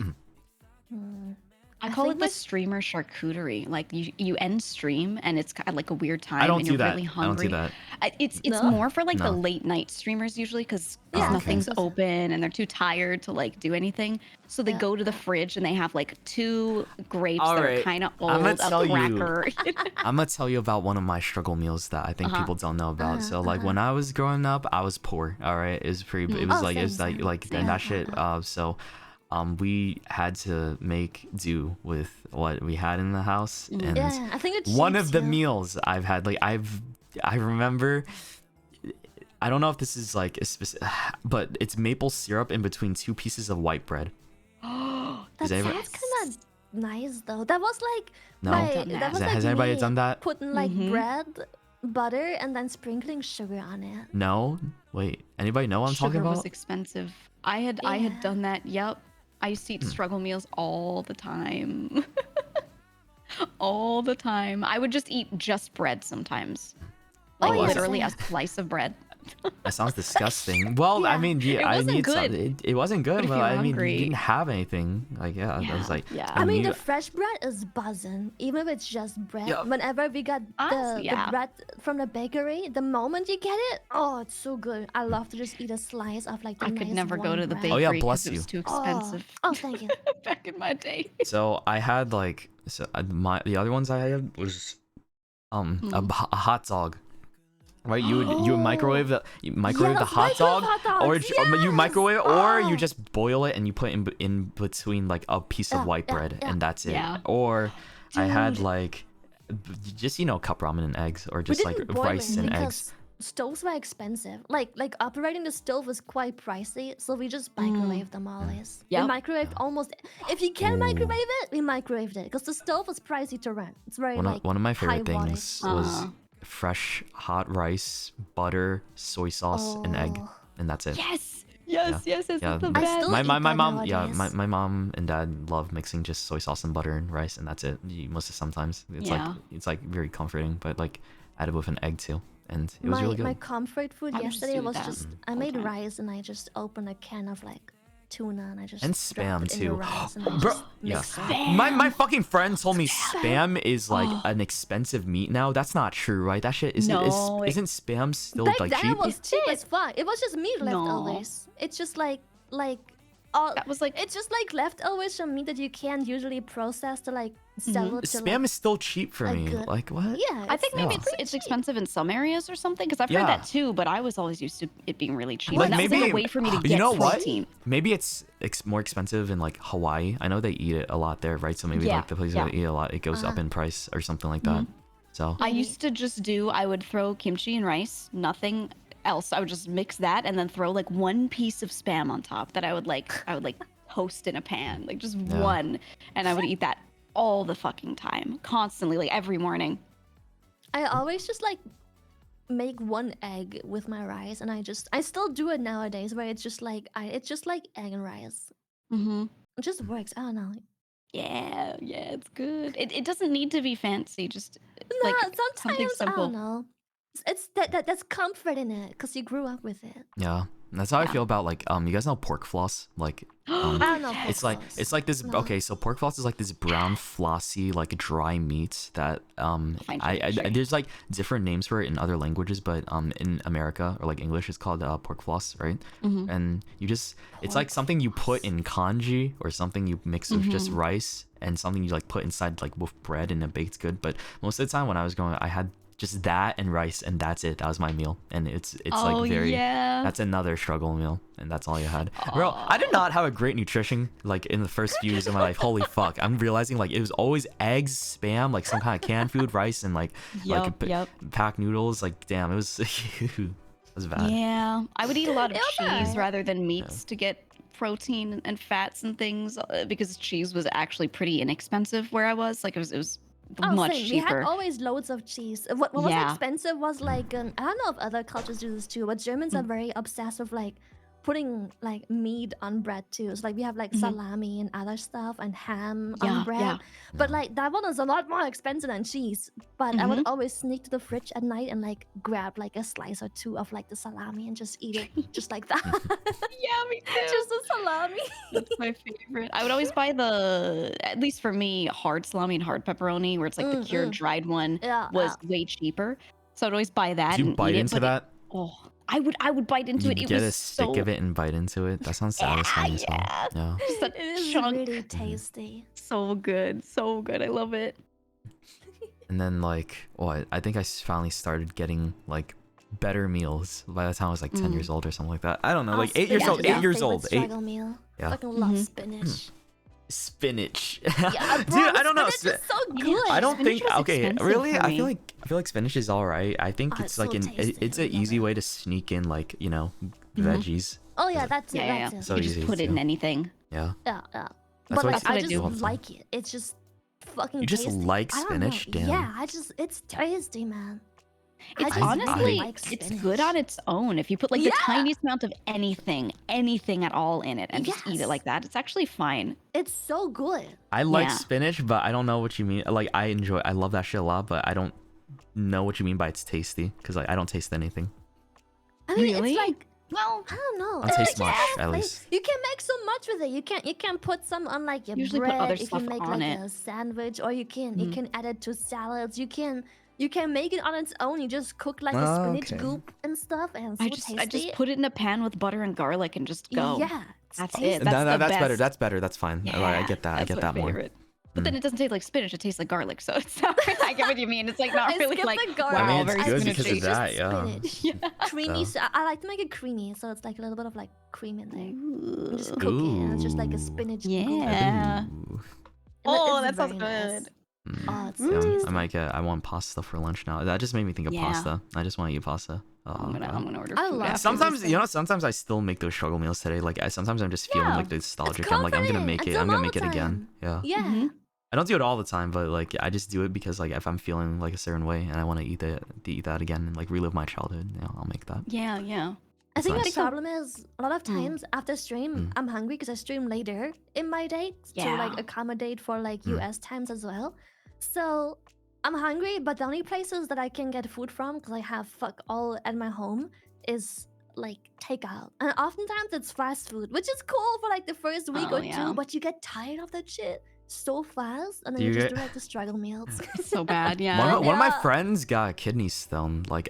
I I call think it the my- streamer charcuterie. Like you end stream and it's kind of like a weird time I don't and do you're that. really I don't hungry. do that. It's No? more for like the No. late night streamers usually because Yeah, okay. nothing's So- open and they're too tired to like do anything. So they Yeah. go to the fridge and they have like 2 grapes All that are right. kind of old, I'ma a tell you. cracker. I'm gonna tell you about one of my struggle meals that I think people don't know about. So like when I was growing up, I was poor. All right, it was pretty. It was Oh, like it was same, like same. and that shit. So we had to make do with what we had in the house, and Yeah, I think it's one of the meals I've had, like I remember. I don't know if this is like a specific, but it's maple syrup in between 2 pieces of white bread. That Does anyone- sounds kind of nice though. That was like No? that was like Has anybody me done that? putting like bread, butter, and then sprinkling sugar on it. No. Wait. Anybody know what I'm Sugar talking about? was expensive. I had done that. Yep. I used to eat struggle meals all the time. All the time. I would just eat just bread sometimes. Like Oh, literally yeah. a slice of bread. That sounds disgusting. Well, I Yeah. mean, yeah, It I wasn't need good. some. It wasn't good, But if but you were I mean, hungry- you didn't have anything. Like, yeah, I was like, yeah. I mean, you- the fresh bread is buzzing, even if it's just bread. Yeah. Whenever we got Honestly, the yeah. bread from the bakery, the moment you get it, oh, it's so good. I love to just eat a slice of like the I could nice never go warm to the bread. bakery Oh, yeah, because bless it was you. too expensive Oh, thank you. back in my day. so I had like, the other ones I had was a hot dog. Right, you would microwave the Yes, hot dog, microwave hot or dogs, you yes! microwave it, or you Oh. just boil it and you put in between like a piece of Yeah, white yeah, bread, yeah. and that's it. Yeah. Or I had Dude. like just cup ramen and eggs, or We just like didn't boil rice it and because eggs. stoves were expensive. Like operating the stove was quite pricey, so we just microwaved them always. Yep. We microwaved almost. If you can microwave it, we microwaved it because the stove was pricey to rent. It's very One of my favorite high wattage. things was fresh hot rice, butter, soy sauce, and egg, Oh. and that's it. Yes, Yeah. that's the Yeah, best. I still my eat my that mom nowadays. my mom and dad love mixing just soy sauce and butter and rice, and that's it. Most of sometimes it's like very comforting, but like added with an egg too, and it was really good. My comfort food I would just yesterday do was that just I all the made time. rice and I just opened a can of like tuna and I just And dropped spam, it in the too. rice and I Bro, just yeah. mixed it. My fucking friend told me spam is like an expensive meat now. That's not true, right? That shit isn't No, isn't spam still Back like then cheap? it was cheap as fuck. It was just meat No. leftovers. It's just like all. That was like It's just like leftovers from meat that you can't usually process to like sell it to Spam like, is still cheap for a me. good- Like what? yeah. I think maybe Yeah. it's expensive in some areas or something because I've Yeah. heard that too, but I was always used to it being really cheap. Like and that was maybe like a way for me to get you know what? protein. Maybe it's more expensive in like Hawaii. I know they eat it a lot there, right? So maybe Yeah, like the places yeah. that eat a lot, it goes up in price or something like that. So I used to just I would throw kimchi and rice, nothing else. I would just mix that and then throw like one piece of spam on top that I would like toast in a pan, like just one, and I would eat that all the fucking time, constantly, like every morning. I always just like make one egg with my rice, and I still do it nowadays, where it's just like egg and rice. Mm-hmm. It just works. I don't know. Yeah, it's good. It doesn't need to be fancy, just like something Sometimes I simple. don't know. It's that's comfort in it because you grew up with it. Yeah, that's how I feel about like you guys know pork floss, like I don't know. it's like this. No. Okay, so pork floss is like this brown flossy like dry meat that I there's like different names for it in other languages, but in America or like English it's called pork floss, right? And you just it's like something you put in kanji or something you mix with just rice and something you like put inside like with bread and a baked good. But most of the time when I was going, I had just that and rice, and that's it. That was my meal, and it's like very. That's another struggle meal, and that's all you had. Bro, I did not have a great nutrition like in the first few years of my life. Holy fuck! I'm realizing like it was always eggs, spam, like some kind of canned food, rice, and like packed noodles. Like damn, it was it was bad. Yeah, I would eat a lot of cheese rather than meats to get protein and fats and things because cheese was actually pretty inexpensive where I was. Like it was much same. cheaper. We had always loads of cheese. What was expensive was like I don't know if other cultures do this too, but Germans are very obsessed with like putting like meat on bread too. So like we have like salami and other stuff and ham on bread. But like that one is a lot more expensive than cheese. But I would always sneak to the fridge at night and like grab like a slice or two of like the salami and just eat it just like that. Yeah, me too. Just the salami. That's my favorite. I would always buy at least for me, hard salami and hard pepperoni, where it's like the cured dried one was way cheaper. So I'd always buy that. Did you bite into that? I would bite into it. You It get was a stick of it and bite into it. That sounds satisfying as well. Yeah. Just a It is chunk. really tasty. So good. So good. I love it. And then like, I think I finally started getting like better meals by the time I was like 10 years old or something like that. I don't know, like 8 years old. 8 years old. Struggle meal. Yeah. Fucking love spinach. Spinach. Yeah, bro, Dude, I don't know. spinach is so good. I don't Spinach think. was Okay, expensive really. for I me. feel like spinach is all right. I think it's it's like so tasty. it's an I love easy it. way to sneak in like veggies. Oh yeah, that's it. Yeah. That's it. So You just easy put it too. in anything. Yeah. Yeah. That's But what like it's- I what I do. just like it. It's just fucking. You just tasty. like I don't know. spinach? Damn. Yeah, it's tasty, man. It's I honestly, like it's spinach. good on its own. If you put like the tiniest amount of anything at all in it and just eat it Yes. like that, it's actually fine. It's so good. I like Yeah. spinach, but I don't know what you mean. Like I love that shit a lot, but I don't know what you mean by it's tasty because like I don't taste anything. I mean, Really? it's like Well, I don't know. I'll taste much, yeah, at like, least. you can make so much with it. You can put some on like your Usually put bread. other You stuff can make on like it. a sandwich, or you can add it to salads. You can make it on its own. You just cook like a spinach Okay. goop and stuff, and it's so I just tasty. put it in a pan with butter and garlic and just go. Yeah, it's That's tasty. it. That's the That's better. best. That's better. That's fine. Like, I get that. I That's get my that more. favorite. But then it doesn't taste like spinach. It tastes like garlic. So it's not. I get what you mean. It's like not I really skip like the garlic. I mean, it's very good spinachy. because of It's just that, yeah. spinach. Creamy. So. So I like to make it creamy, so it's like a little bit of like cream in there. You just cook it, Ooh. and it's just like a spinach. goop. Yeah. Ooh. Oh, It's that sounds very nice. good. Oh, it's Yeah, so tasty. I might get. I want pasta for lunch now. That just made me think of Yeah. pasta. I just want to eat pasta. Oh, I'm God. gonna order I food love after. Sometimes sometimes I still make those struggle meals today. Like sometimes I'm just feeling Yeah. like nostalgic. I'm like I'm gonna comforting. make I it. do I'm them gonna all make the it again. time. Yeah. Yeah. Mhm. I don't do it all the time, but like I just do it because like if I'm feeling like a certain way and I want to eat that again and like relive my childhood, I'll make that. Yeah. I That's think nice. the problem is a lot of times after stream, I'm hungry because I stream later in my day to Yeah. like accommodate for like US times as well. So I'm hungry, but the only places that I can get food from because I have fuck all at my home is like takeout. And oftentimes it's fast food, which is cool for like the first week Oh, or yeah. two, but you get tired of that shit so fast, and then Do you you just get- do like the struggle meals. So bad. Yeah. One of my Yeah. friends got a kidney stone, like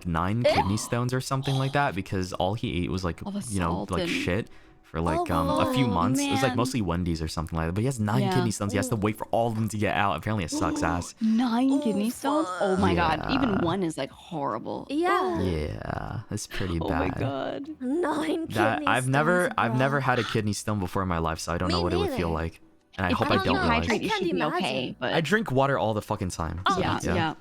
9 kidney stones or something like that, because all he ate was like All the like salt and- shit for like Oh, a few months. It was like man. mostly Wendy's or something like that. But he has 9 Yeah. kidney stones. He has to wait for all of them to get out. Apparently it sucks ass. 9 kidney stones. Oh my god. Even Yeah. one is like horrible. Yeah. Yeah, it's pretty Oh bad. my god. 9 That kidney I've never stones, had a kidney stone before in my life, so I don't Me know what it would feel neither. like. And I If hope you I don't know. realize. hydrate, you I should can't be okay. imagine. But I drink water all the fucking time. So, yeah.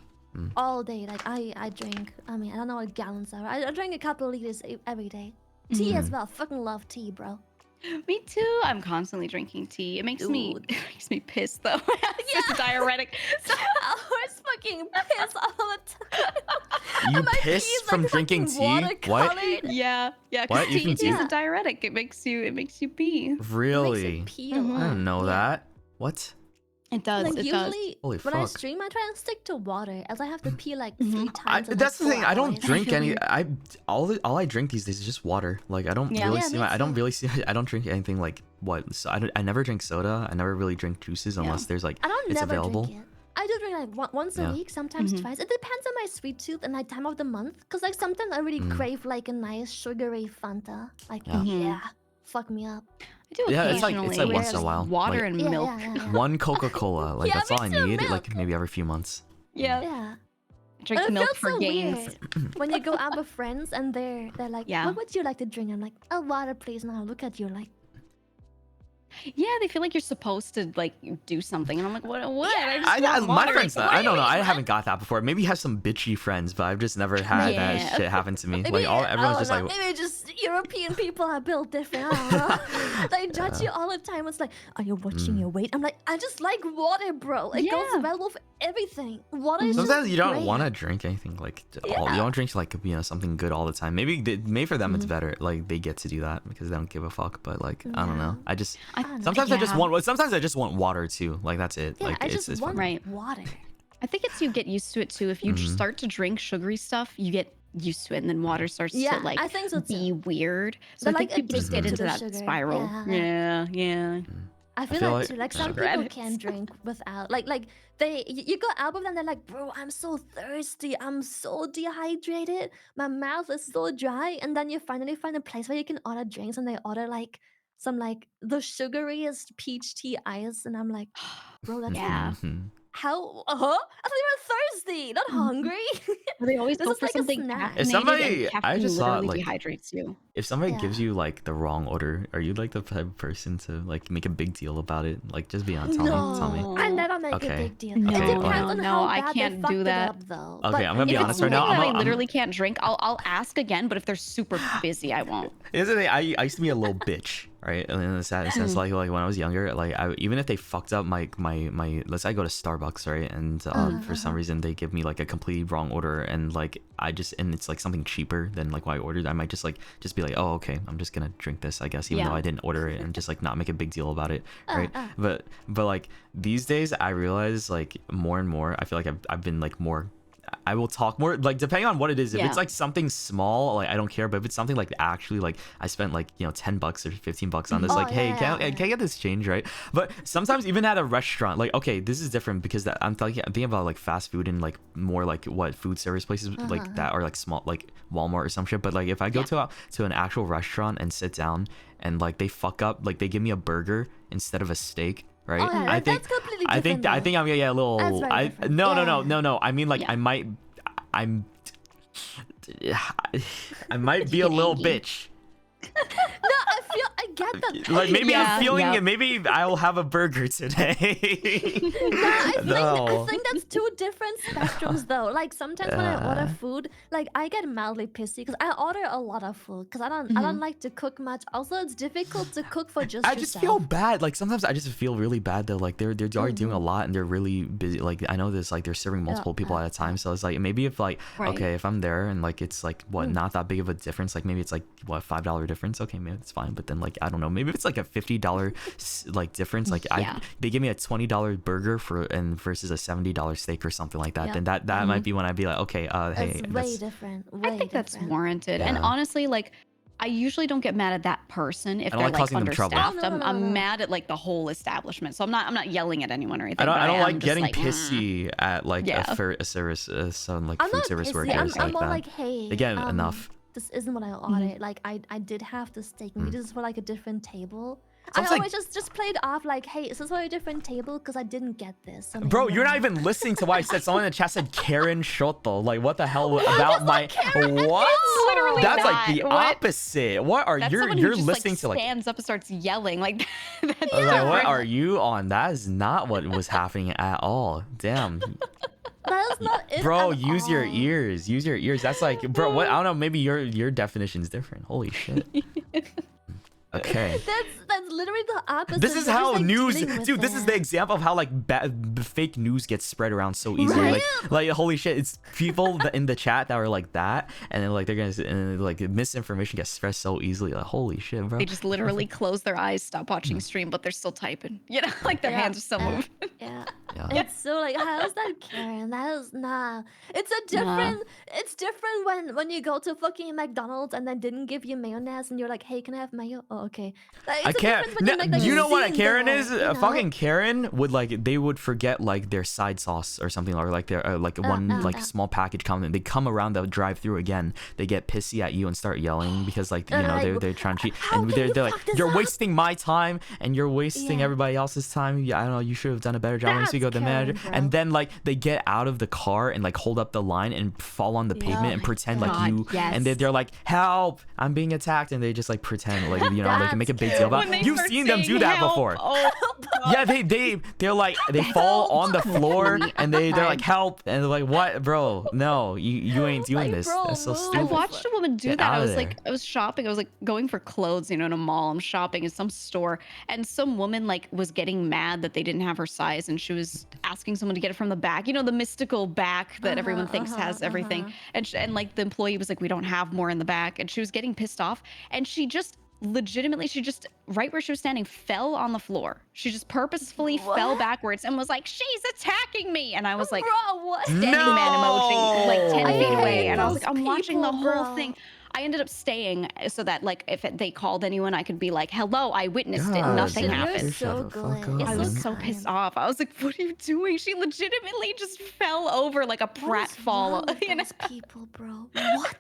all day. Like I drink. I mean, I don't know what gallons are. I drink a couple of liters every day. Tea as well. Fucking love tea, bro. Me too. I'm constantly drinking tea. It makes me Dude. it makes me piss though. It's just a diuretic. So I was fucking pissed all the time. You My piss tea's from like drinking fucking tea? What? watercolored. yeah, What? You tea can is a tea? diuretic. It makes you pee. Really? Pee Mhm. a I lot. didn't know Yeah. that. What? It does. Like It does. usually Holy when I fuck. stream, I try and stick to water, as I have to pee like 3 I, times. in, that's the like, thing. 4 I don't hours. drink any. All I drink these days is just water. Like I don't Yeah. really Yeah, see. me I don't too. really see. I don't drink anything like what. So I never drink soda. I never really drink juices unless there's like I don't it's never available. drink it. I do drink like once a Yeah. week, sometimes Mhm. twice. It depends on my sweet tooth and like time of the month. Cause like sometimes I really crave like a nice sugary Fanta. Like Yeah. yeah, fuck me up. I do Yeah, occasionally. it's like once in a whereas while. Water Like, and Yeah, milk. yeah, yeah, yeah. one Coca-Cola. Like Yeah, that's all I me too, need. milk. Like maybe every few months. Yeah. Yeah. Drink But it milk feels for so gains. weird when you go out with friends and they're like, Yeah. what would you like to drink? I'm like, a water, please. And I look at you like, Yeah, they feel like you're supposed to like do something, and I'm like, what? Yeah. I just want my water. friends. Like, I don't know. I what? haven't got that before. Maybe you have some bitchy friends, but I've just never had Yeah. that shit happen to me. maybe Like everyone's just I like, don't know, maybe just European people are built different. I don't know. They judge you all the time. It's like, are you watching your weight? I'm like, I just like water, bro. It Yeah. goes well with everything. Water is sometimes just you don't great. want to drink anything like all, you don't drink like something good all the time. Maybe for them it's better. Like they get to do that because they don't give a fuck. But like I don't know. I just don't know. sometimes I just Yeah. want. Sometimes I just want water too. Like that's it. Yeah, like I just it's want fun. Right. water. I think it's you get used to it too. If you just start to drink sugary stuff, you get used to it, and then water starts Yeah, to like I think so be too. weird. So They're, I think like, people just get addicted into to that the sugar. spiral. Yeah. Yeah. I feel feel like like- too. Like some Sugar people addicts. can't drink without. Like you go out with them. They're like, bro, I'm so thirsty. I'm so dehydrated. My mouth is so dry. And then you finally find a place where you can order drinks, and they order like some like the sugariest peach tea ice, and I'm like, bro, that's Yeah. Mhm. how? I thought you were thirsty, not hungry. They always This go is for like a something snack. caffeinated, If somebody- and I caffeine just thought, literally like- dehydrates you. If somebody gives Yeah. you like the wrong order, are you like the type of person to like make a big deal about it? Like just be honest. Tell me. I never make Okay. a big deal. No, It Okay, depends well- on no, how I bad can't they do fucked it that. up, though. Okay, But I'm gonna be If honest it's right now. something that I I'm- literally can't drink, I'll ask again. But if they're super busy, I won't. Here's the thing. I used to be a little bitch, right? And in the sense, like when I was younger, like even if they fucked up my let's say I go to Starbucks, right? And for some reason they give me like a completely wrong order, and like and it's like something cheaper than like what I ordered. I might just be like, oh okay, I'm just gonna drink this, I guess, even Yeah. though I didn't order it, and just like not make a big deal about it, right? But like these days, I realize like more and more, I feel like I've been like more. I will talk more, like depending on what it is. If Yeah. it's like something small, like I don't care. But if it's something like actually like I spent like $10 or $15 on this, like hey, yeah, can I get this change, right? But sometimes even at a restaurant, like okay, this is different because I'm thinking about like fast food and like more like what food service places like that, or like small like Walmart or some shit. But like if I go to an actual restaurant and sit down and like they fuck up, like they give me a burger instead of a steak. Right. Oh, yeah, that's completely I think different, I'm gonna get a little. That's very different. No. Yeah. I mean like Yeah. I might be a little angry. bitch. No, I get that. Like maybe Yeah, I'm feeling yeah. it. Maybe I'll have a burger today. I think that's two different spectrums though. Like sometimes when I order food, like I get mildly pissy because I order a lot of food because I don't like to cook much. Also, it's difficult to cook for just I just yourself. feel bad. Like sometimes I just feel really bad though. Like they're already doing a lot and they're really busy. Like I know this, like they're serving multiple people at a time. So it's like maybe if like Right. okay, if I'm there and like it's like what not that big of a difference. Like maybe it's like what $5 difference. Okay, maybe it's fine. But then like I don't know. Maybe if it's like a $50 like difference. Like Yeah. they give me a $20 burger versus a $70 steak or something like that. Yeah. Then that might be when I'd be like okay, hey, It's way that's, different. I Way think that's different. warranted. And Yeah. honestly, like, I usually don't get mad at that person if I don't they're like like causing them trouble. understaffed. No, no, I'm no. mad at like the whole establishment. So I'm not yelling at anyone or anything. I don't but like am just getting like, pissy at like Yeah. a service some like I'm food not service pissy. workers I'm like more that. like, hey, They get enough. This isn't what I ordered. Like I did have the steak. Maybe this is for like a different table. Sounds I like- always just played off like, hey, is this for a different table? Because I didn't get this. So Bro, maybe you're not I'm- even listening to what I said. Someone in the chat said Karen Shoto. Like, what the hell about my what? literally That's like not. the What? opposite. What are That's you're someone who you're just, listening like, to like? stands up and starts yelling like that's I was like, what different. are you on? That is not what was happening at all. Damn. That's not it. Bro, at use your all. ears. Use your ears. That's like, bro, what? I don't know. Maybe your definition's different. Holy shit. Okay. That's literally the opposite. This is We're how just, like, news, dealing with dude. This is the it. example of how like fake news gets spread around so easily. Right? Like holy shit, it's people in the chat that are like that, and then like they're gonna and like misinformation gets spread so easily. Like holy shit, bro. They just literally close their eyes, stop watching stream, but they're still typing. You know, like their hands are still moving. Yeah. Yeah. It's so like, how's that Karen? That is nah. It's a different. It's different when you go to fucking McDonald's and they didn't give you mayonnaise and you're like, hey, can I have mayo? Oh, okay. Like, I it's a can't. difference when you make, like, You know what a scene Karen there, is? you A know? fucking Karen would like they would forget like their side sauce or something, or like their like one like small package comment. They come around the drive-through again. They get pissy at you and start yelling because like you know like, they're trying to cheat, how and can you they're like fuck this you're up?" wasting my time and you're wasting Yeah. everybody else's time. Yeah, I don't know. You should have done a better job. Once you go to the That's manager, Karen, and bro. then like they get out of the car and like hold up the line and fall on the pavement and pretend like God, you, yes. and they're like help, I'm being attacked, and they just like pretend like you know like make a big deal about. When they You've start seen them do saying that help, before. Oh, Yeah, they're like they fall on the floor and they're like help, and they're like what, bro? No, you ain't doing Like, this. bro, That's so move. I stupid. watched a woman do Get that. I outta was there. like, I was shopping. I was like going for clothes, you know, in a mall. I'm shopping in some store, and some woman like was getting mad that they didn't have her size, and she was asking someone to get it from the back. You know, the mystical back that everyone thinks has everything. And like the employee was like, we don't have more in the back, and she was getting pissed off, and she just legitimately right where she was standing fell on the floor. She just purposefully fell What? backwards and was like, she's attacking me, and I was like, Bro, what? standing man emoji like 10 I feet away, hate and I was those like, I'm watching the people, whole bro. thing. I ended up staying so that like if they called anyone, I could be like, hello, I witnessed it, God, nothing dude, happened. You're shut so the fuck good. up, I It's was man. so pissed off. I was like, what are you doing? She legitimately just fell over like a What is pratfall. wrong with You know? those people, bro? What?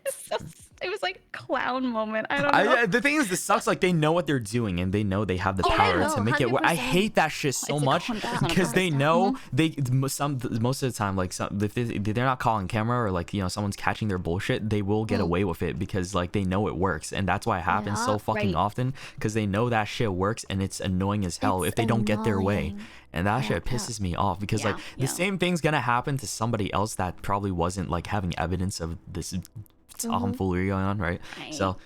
It was like a clown moment. I don't know. The thing is, this sucks. Like they know what they're doing and they know they have the Oh, I power know, to make it work. I 100%. hate that shit so It's much 100% because they know they most of the time like if they're not calling camera or like you know someone's catching their bullshit, they will get away with it because like they know it works, and that's why it happens so Yeah, fucking right. often because they know that shit works and it's annoying as hell It's if they don't get their way. annoying. And that Yeah, shit pisses me off because like Yeah. the same thing's gonna happen to somebody else that probably wasn't like having evidence of this tomfoolery going on, right? Right. So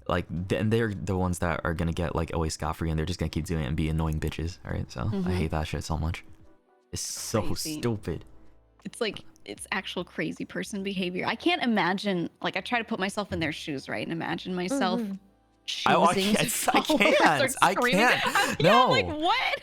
like and they're the ones that are gonna get like away scot-free, and they're just gonna keep doing it and be annoying bitches, all right? So I hate that shit so much. It's so Crazy. stupid. It's like it's actual crazy person behavior. I can't imagine. Like I try to put myself in their shoes, right, and imagine myself I choosing to can't. follow I or screaming. can't. Yeah, No. like what?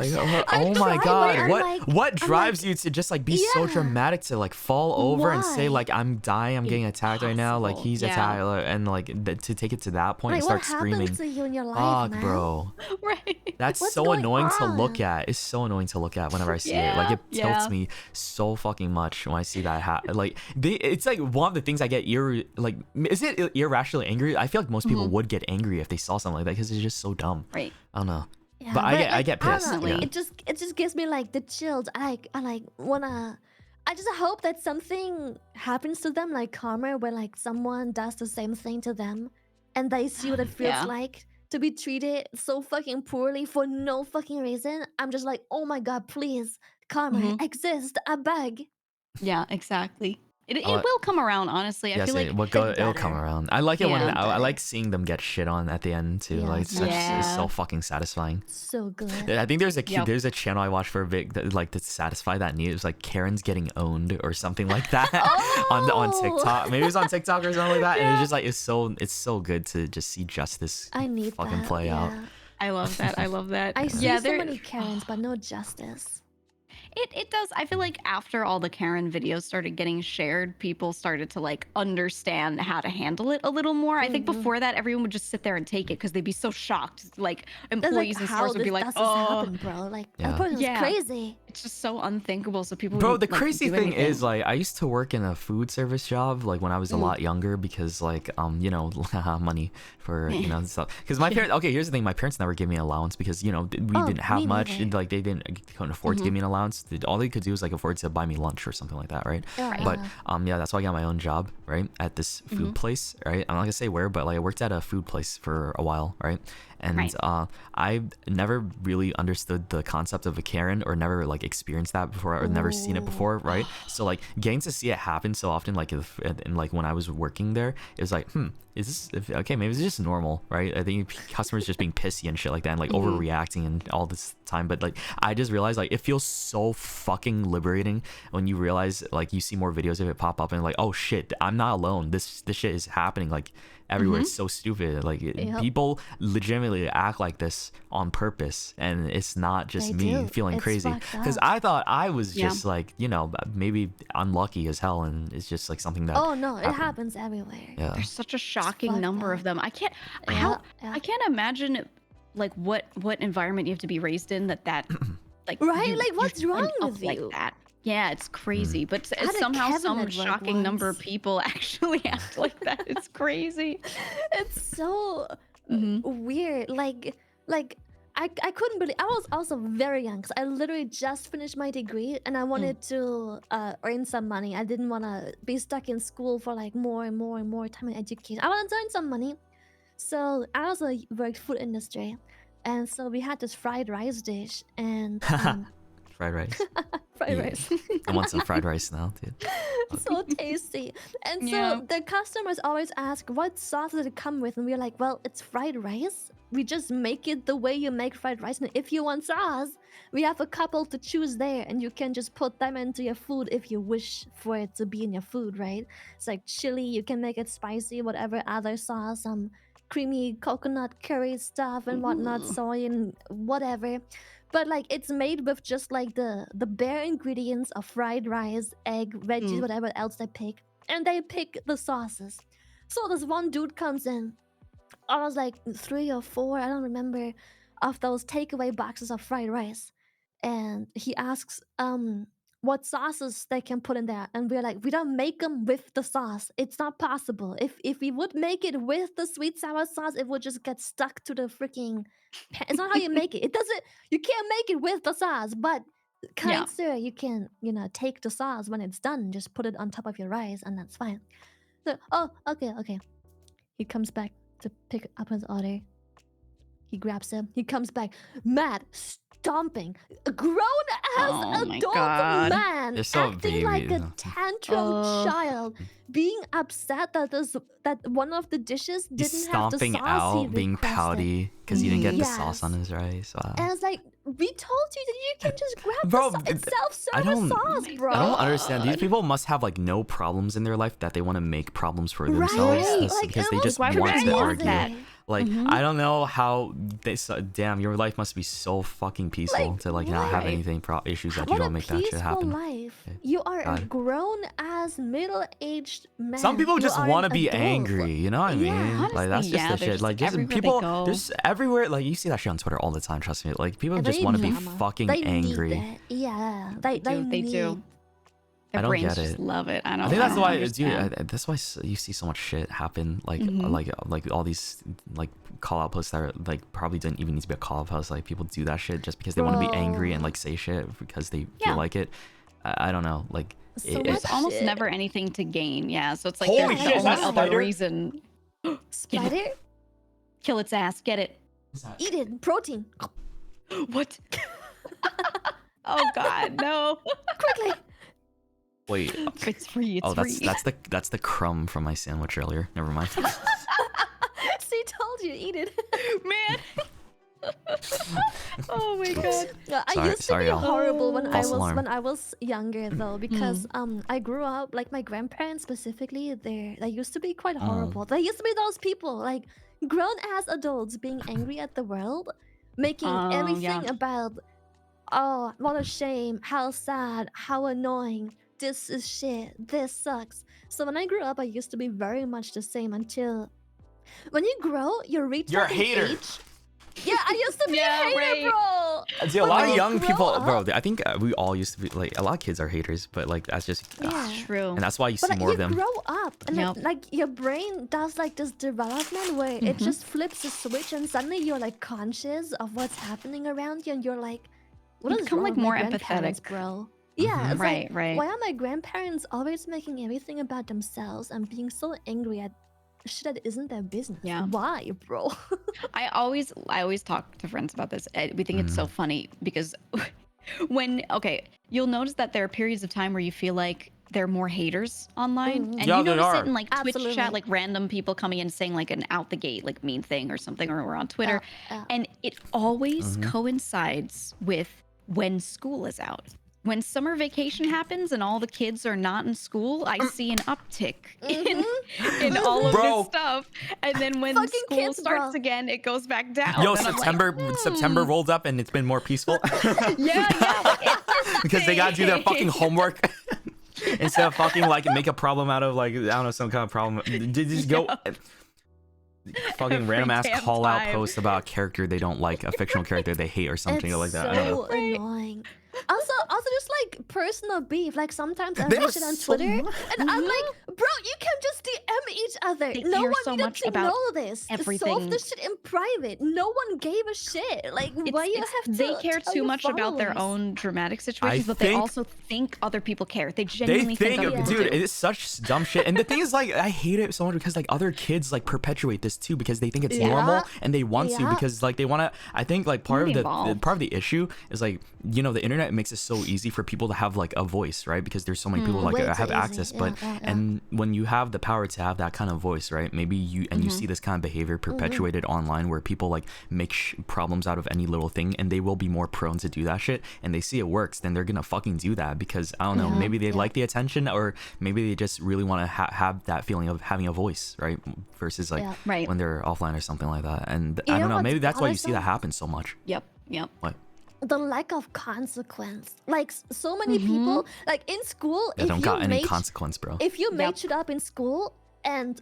Like, I'm oh my trying, god, I'm what like- what I'm drives like, you to just like be so yeah. dramatic to like fall over and say Why? like I'm dying, I'm getting attacked right now, like Impossible. he's Yeah. attacked, and like to take it to that point Like, and what start screaming. happened to you in your life, Fuck, man? bro. Right. That's What's so going annoying to look on? at. It's so annoying to look at whenever I see it. Like it tilts Yeah. me so fucking much when I see that happen. Like it's like one of the things I get is it irrationally angry? I feel like most people would get angry if they saw something like that because it's just so dumb. Right. I don't know. Yeah, But I get don't pissed, know, yeah. It just gives me like the chills. I like wanna. I just hope that something happens to them, like karma, where like someone does the same thing to them, and they see what it feels Yeah. like to be treated so fucking poorly for no fucking reason. I'm just like, oh my god, please, karma exist. I beg. Yeah, exactly. It I like- will come around, honestly. I Yes, feel like it'll come better. around. I like it when Yeah. I like seeing them get shit on at the end too. Yeah. Like it's Yeah. so fucking satisfying. So good. I think there's Yep. there's a channel I watched for a bit that like to satisfy that need. It was like Karen's getting owned or something like that on Oh! TikTok. Maybe it was on TikTok or something like that. And it's just like it's so good to just see justice I need fucking that. play out. yeah. I love that. I love that. I see yeah, so there- many Karens, but no justice. It does. I feel like after all the Karen videos started getting shared, people started to like understand how to handle it a little more. I think before that, everyone would just sit there and take it because they'd be so shocked. Like That's employees like in how stores would be like, does this "Oh, happen, bro? Like Yeah. that person's Yeah. crazy." it's just so unthinkable." So people, Bro, wouldn't, the like, crazy do thing anything. is like I used to work in a food service job like when I was a lot younger because like you know money for you know stuff. Because my parents, okay, here's the thing, my parents never gave me an allowance because you know we Oh, didn't have me much, neither. and, like they couldn't afford to give me an allowance. All they could do was like afford to buy me lunch or something like that, right? Yeah. But yeah, that's why I got my own job, right, at this food place, right? I'm not gonna say where, but like I worked at a food place for a while, right? And Right. I never really understood the concept of a Karen or never like like experienced that before or never seen it before, right? So like getting to see it happen so often, like and like when I was working there, it was like, is this okay? Maybe it's just normal, right? I think customers just being pissy and shit like that, and like overreacting and all this time. But like I just realized like it feels so fucking liberating when you realize like you see more videos of it pop up and like, oh shit, I'm not alone. This shit is happening like everywhere. It's so stupid. Like people legitimately act like this on purpose, and it's not just me feeling crazy. Because I thought I was just like, you know, maybe unlucky as hell, and it's just like something that. Oh no, it happens everywhere. Yeah. There's such a shocking number of them. I can't. I can't imagine like what environment you have to be raised in that like right. you, like what's wrong with like you? that. Yeah, it's crazy, but Had a somehow Kevin some at work shocking number of once. people actually act like that. It's crazy. It's so weird. Like I couldn't believe. I was also very young because I literally just finished my degree and I wanted to earn some money. I didn't want to be stuck in school for like more and more and more time in education. I wanted to earn some money. So I also worked food industry, and so we had this fried rice dish and Fried rice. fried rice. I want some fried rice now, dude. So tasty. And so the customers always ask, what sauce does it come with? And we're like, well, it's fried rice. We just make it the way you make fried rice. And if you want sauce, we have a couple to choose there. And you can just put them into your food if you wish for it to be in your food, right? It's like chili, you can make it spicy, whatever other sauce, some creamy coconut curry stuff and whatnot, soy and whatever. But like it's made with just like the bare ingredients of fried rice, egg, veggies, whatever else they pick, and they pick the sauces. So this one dude comes in. I was like 3 or 4, I don't remember, of those takeaway boxes of fried rice, and he asks what sauces they can put in there, and we're like, we don't make them with the sauce. It's not possible. If we would make it with the sweet sour sauce, it would just get stuck to the freaking it's not how you make it. It doesn't. You can't make it with the sauce. But kind sir, you can, you know, take the sauce when it's done. Just put it on top of your rice, and that's fine. So, oh, okay. He comes back to pick up his order. He grabs him. He comes back, mad, stomping, a grown-ass adult man, They're so acting like a baby. tantrum child, being upset that one of the dishes didn't He's have the stomping sauce out, he being requested. pouty because he didn't get the sauce on his rice. Wow. And I was like, we told you that you can just grab Bro, the it's I self-service don't- sauce, bro. I don't understand. These people must have like no problems in their life that they want to make problems for themselves Right? Like, because it they was just want to crazy. argue. Like I don't know how damn, your life must be so fucking peaceful to like not have anything issues that you What don't a make that shit peaceful happen. life. You are a grown-ass, middle-aged man. Some people You just are want to an be adult. angry, you know what I mean? honestly, Like that's just the they're shit. just Like just everywhere they people, go. there's everywhere. Like you see that shit on Twitter all the time. Trust me. Like people And just they want to need be drama. fucking They angry. Need that. Yeah, they They need. do. Their I don't brains get just it. love it. I think that's don't why, understand. dude. That's why you see so much shit happen. Like, like all these like call out posts that are like probably didn't even need to be a call out post. Like people do that shit just because they want to be angry and like say shit because they feel like it. I don't know. Like So There's much almost shit. never anything to gain. Yeah, so it's like Holy there's shit, the is only that a other spider? reason. Spider? Kill its ass. Get it. Eat it. Protein. What? Oh God, no! Quickly. wait. It's free. It's free. That's the crumb from my sandwich earlier. Never mind. See, told you. Eat it. Man. Oh my God. I used to be y'all. horrible when False alarm. I was younger though, because I grew up like my grandparents specifically. They used to be quite horrible. They used to be those people like grown ass adults being angry at the world, making everything about oh what a shame, how sad, how annoying. This is shit. This sucks. So when I grew up, I used to be very much the same until when you grow, you reach You're a like an hater. age. Yeah, I used to be Yeah, a hater, right. bro. See, a But lot when of you young grow people, up- bro. I think we all used to be like a lot of kids are haters, but like that's just Yeah. True. and that's why you see But more you of them. grow up, and Yep. like your brain does like this development where it just flips a switch, and suddenly you're like conscious of what's happening around you, and you're like, "What You is become, wrong like, with my more grandparents, empathetic. bro?" Yeah, it's Right, like, right. why are my grandparents always making everything about themselves and being so angry at shit that isn't their business? Yeah. Why, bro? I always talk to friends about this. We think it's so funny because You'll notice that there are periods of time where you feel like there are more haters online, and Yeah, you there notice are. it in like Twitch Absolutely. chat, like random people coming in saying like an out the gate like mean thing or something, or on Twitter, and it always coincides with when school is out. When summer vacation happens and all the kids are not in school, I see an uptick in all of Bro. this stuff. And then when Fucking school kids, starts bro. again, it goes back down. Yo, And I'm like, September rolled up and it's been more peaceful yeah, like, because they gotta do their fucking homework instead of fucking like make a problem out of like I don't know some kind of problem. They just go fucking Every random ass damn call out time. post about a character they don't like, a fictional character they hate or something It's like that. I don't know. so annoying. Also just like personal beef. Like sometimes I There read are it on so Twitter, much. and I'm like, bro, you can just DM each other. They No care one so needed much to about know this. Solve everything. this shit in private. No one gave a shit. Like, why you have to? They care tell too your much about their followers? own dramatic situations, but they think- also think other people care. They They genuinely think, other people dude, do. it's such dumb shit. And the thing is, like, I hate it so much because like other kids like perpetuate this too because they think it's Yeah. normal and they want to Yeah. because like they want to. I think like part Wanna of be the involved. part of the issue is like the internet makes it so easy for people to have like a voice, right? Because there's so many people like Way too have easy. access, Yeah, but yeah. and when you have the power to have that kind of voice, right? Maybe you you see this kind of behavior perpetuated online where people like make problems out of any little thing, and they will be more prone to do that shit. And they see it works, then they're gonna fucking do that because I don't know, maybe they like the attention, or maybe they just really want to have that feeling of having a voice, right? Versus like Right. when they're offline or something like that. And You I know don't know, what's maybe that's why you see that bothersome? happen so much. Yep. What? The lack of consequence. Like so many people, like in school, They if don't you got any made consequence, bro. if you made shit up in school and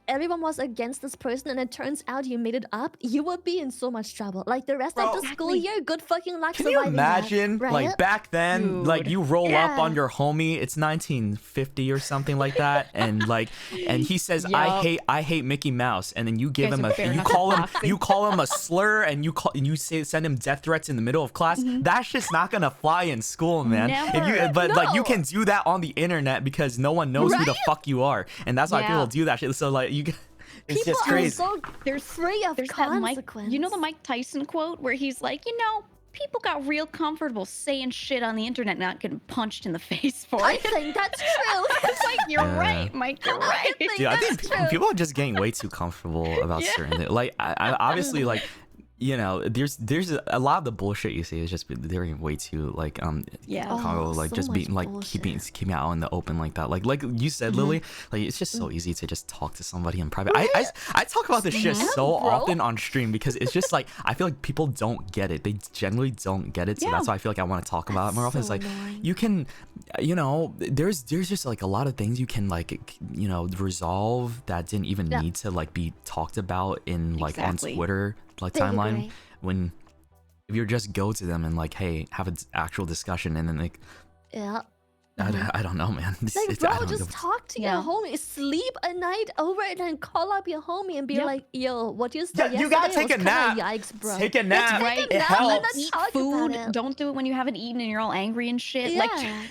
everyone was against this person and it turns out you made it up, you would be in so much trouble. Like the rest of the school Exactly. year, good fucking luck Can you surviving that, imagine, right? like back then, like Dude. you roll up Yeah. on your homie, it's 1950 or something like that, and like, and he says, Yup. I hate Mickey Mouse," and then you give Guys him are a, fair you enough call him, boxing. you call him a slur, and you say send him death threats in the middle of class. That's just not gonna fly in school, man. If you, Never. but like you No. can do that on the internet because no one knows who the Right? fuck you are, and that's why Yeah. people do that shit. So like you. It's People just are crazy. so There's free of There's that Mike, consequence. you know the Mike Tyson quote where he's like, people got real comfortable saying shit on the internet, not getting punched in the face for I it. think that's true. It's like, you're Yeah. right, Mike, you're right. think Dude, I that's think true. people are just getting way too comfortable about certain things. Like, I obviously like, there's a lot of the bullshit you see is just they're way too like Yeah. Congo, like so just being much like keeping bullshit. out in the open like that. Like you said, Lily, like it's just so easy to just talk to somebody in private. I talk about this shit so bro. often on stream because it's just like I feel like people don't get it. They generally don't get it, so that's why I feel like I want to talk about it more often. so It's like annoying. you can, there's just like a lot of things you can like resolve that didn't even need to like be talked about in like Exactly. on Twitter like Totally timeline agree. when if you just go to them and like, hey, have an actual discussion, and then like Yeah. I don't know, man. Like, I bro, don't just know. talk to Yeah. your homie. Sleep a night over and then call up your homie and be Yep. like, yo, what you said Yeah, you gotta yesterday take a was kinda nap. Yikes, bro. Take a nap. Right. Take a It nap and helps. then Eat talk food. about it. Don't do it when you haven't eaten and you're all angry and shit. Yeah.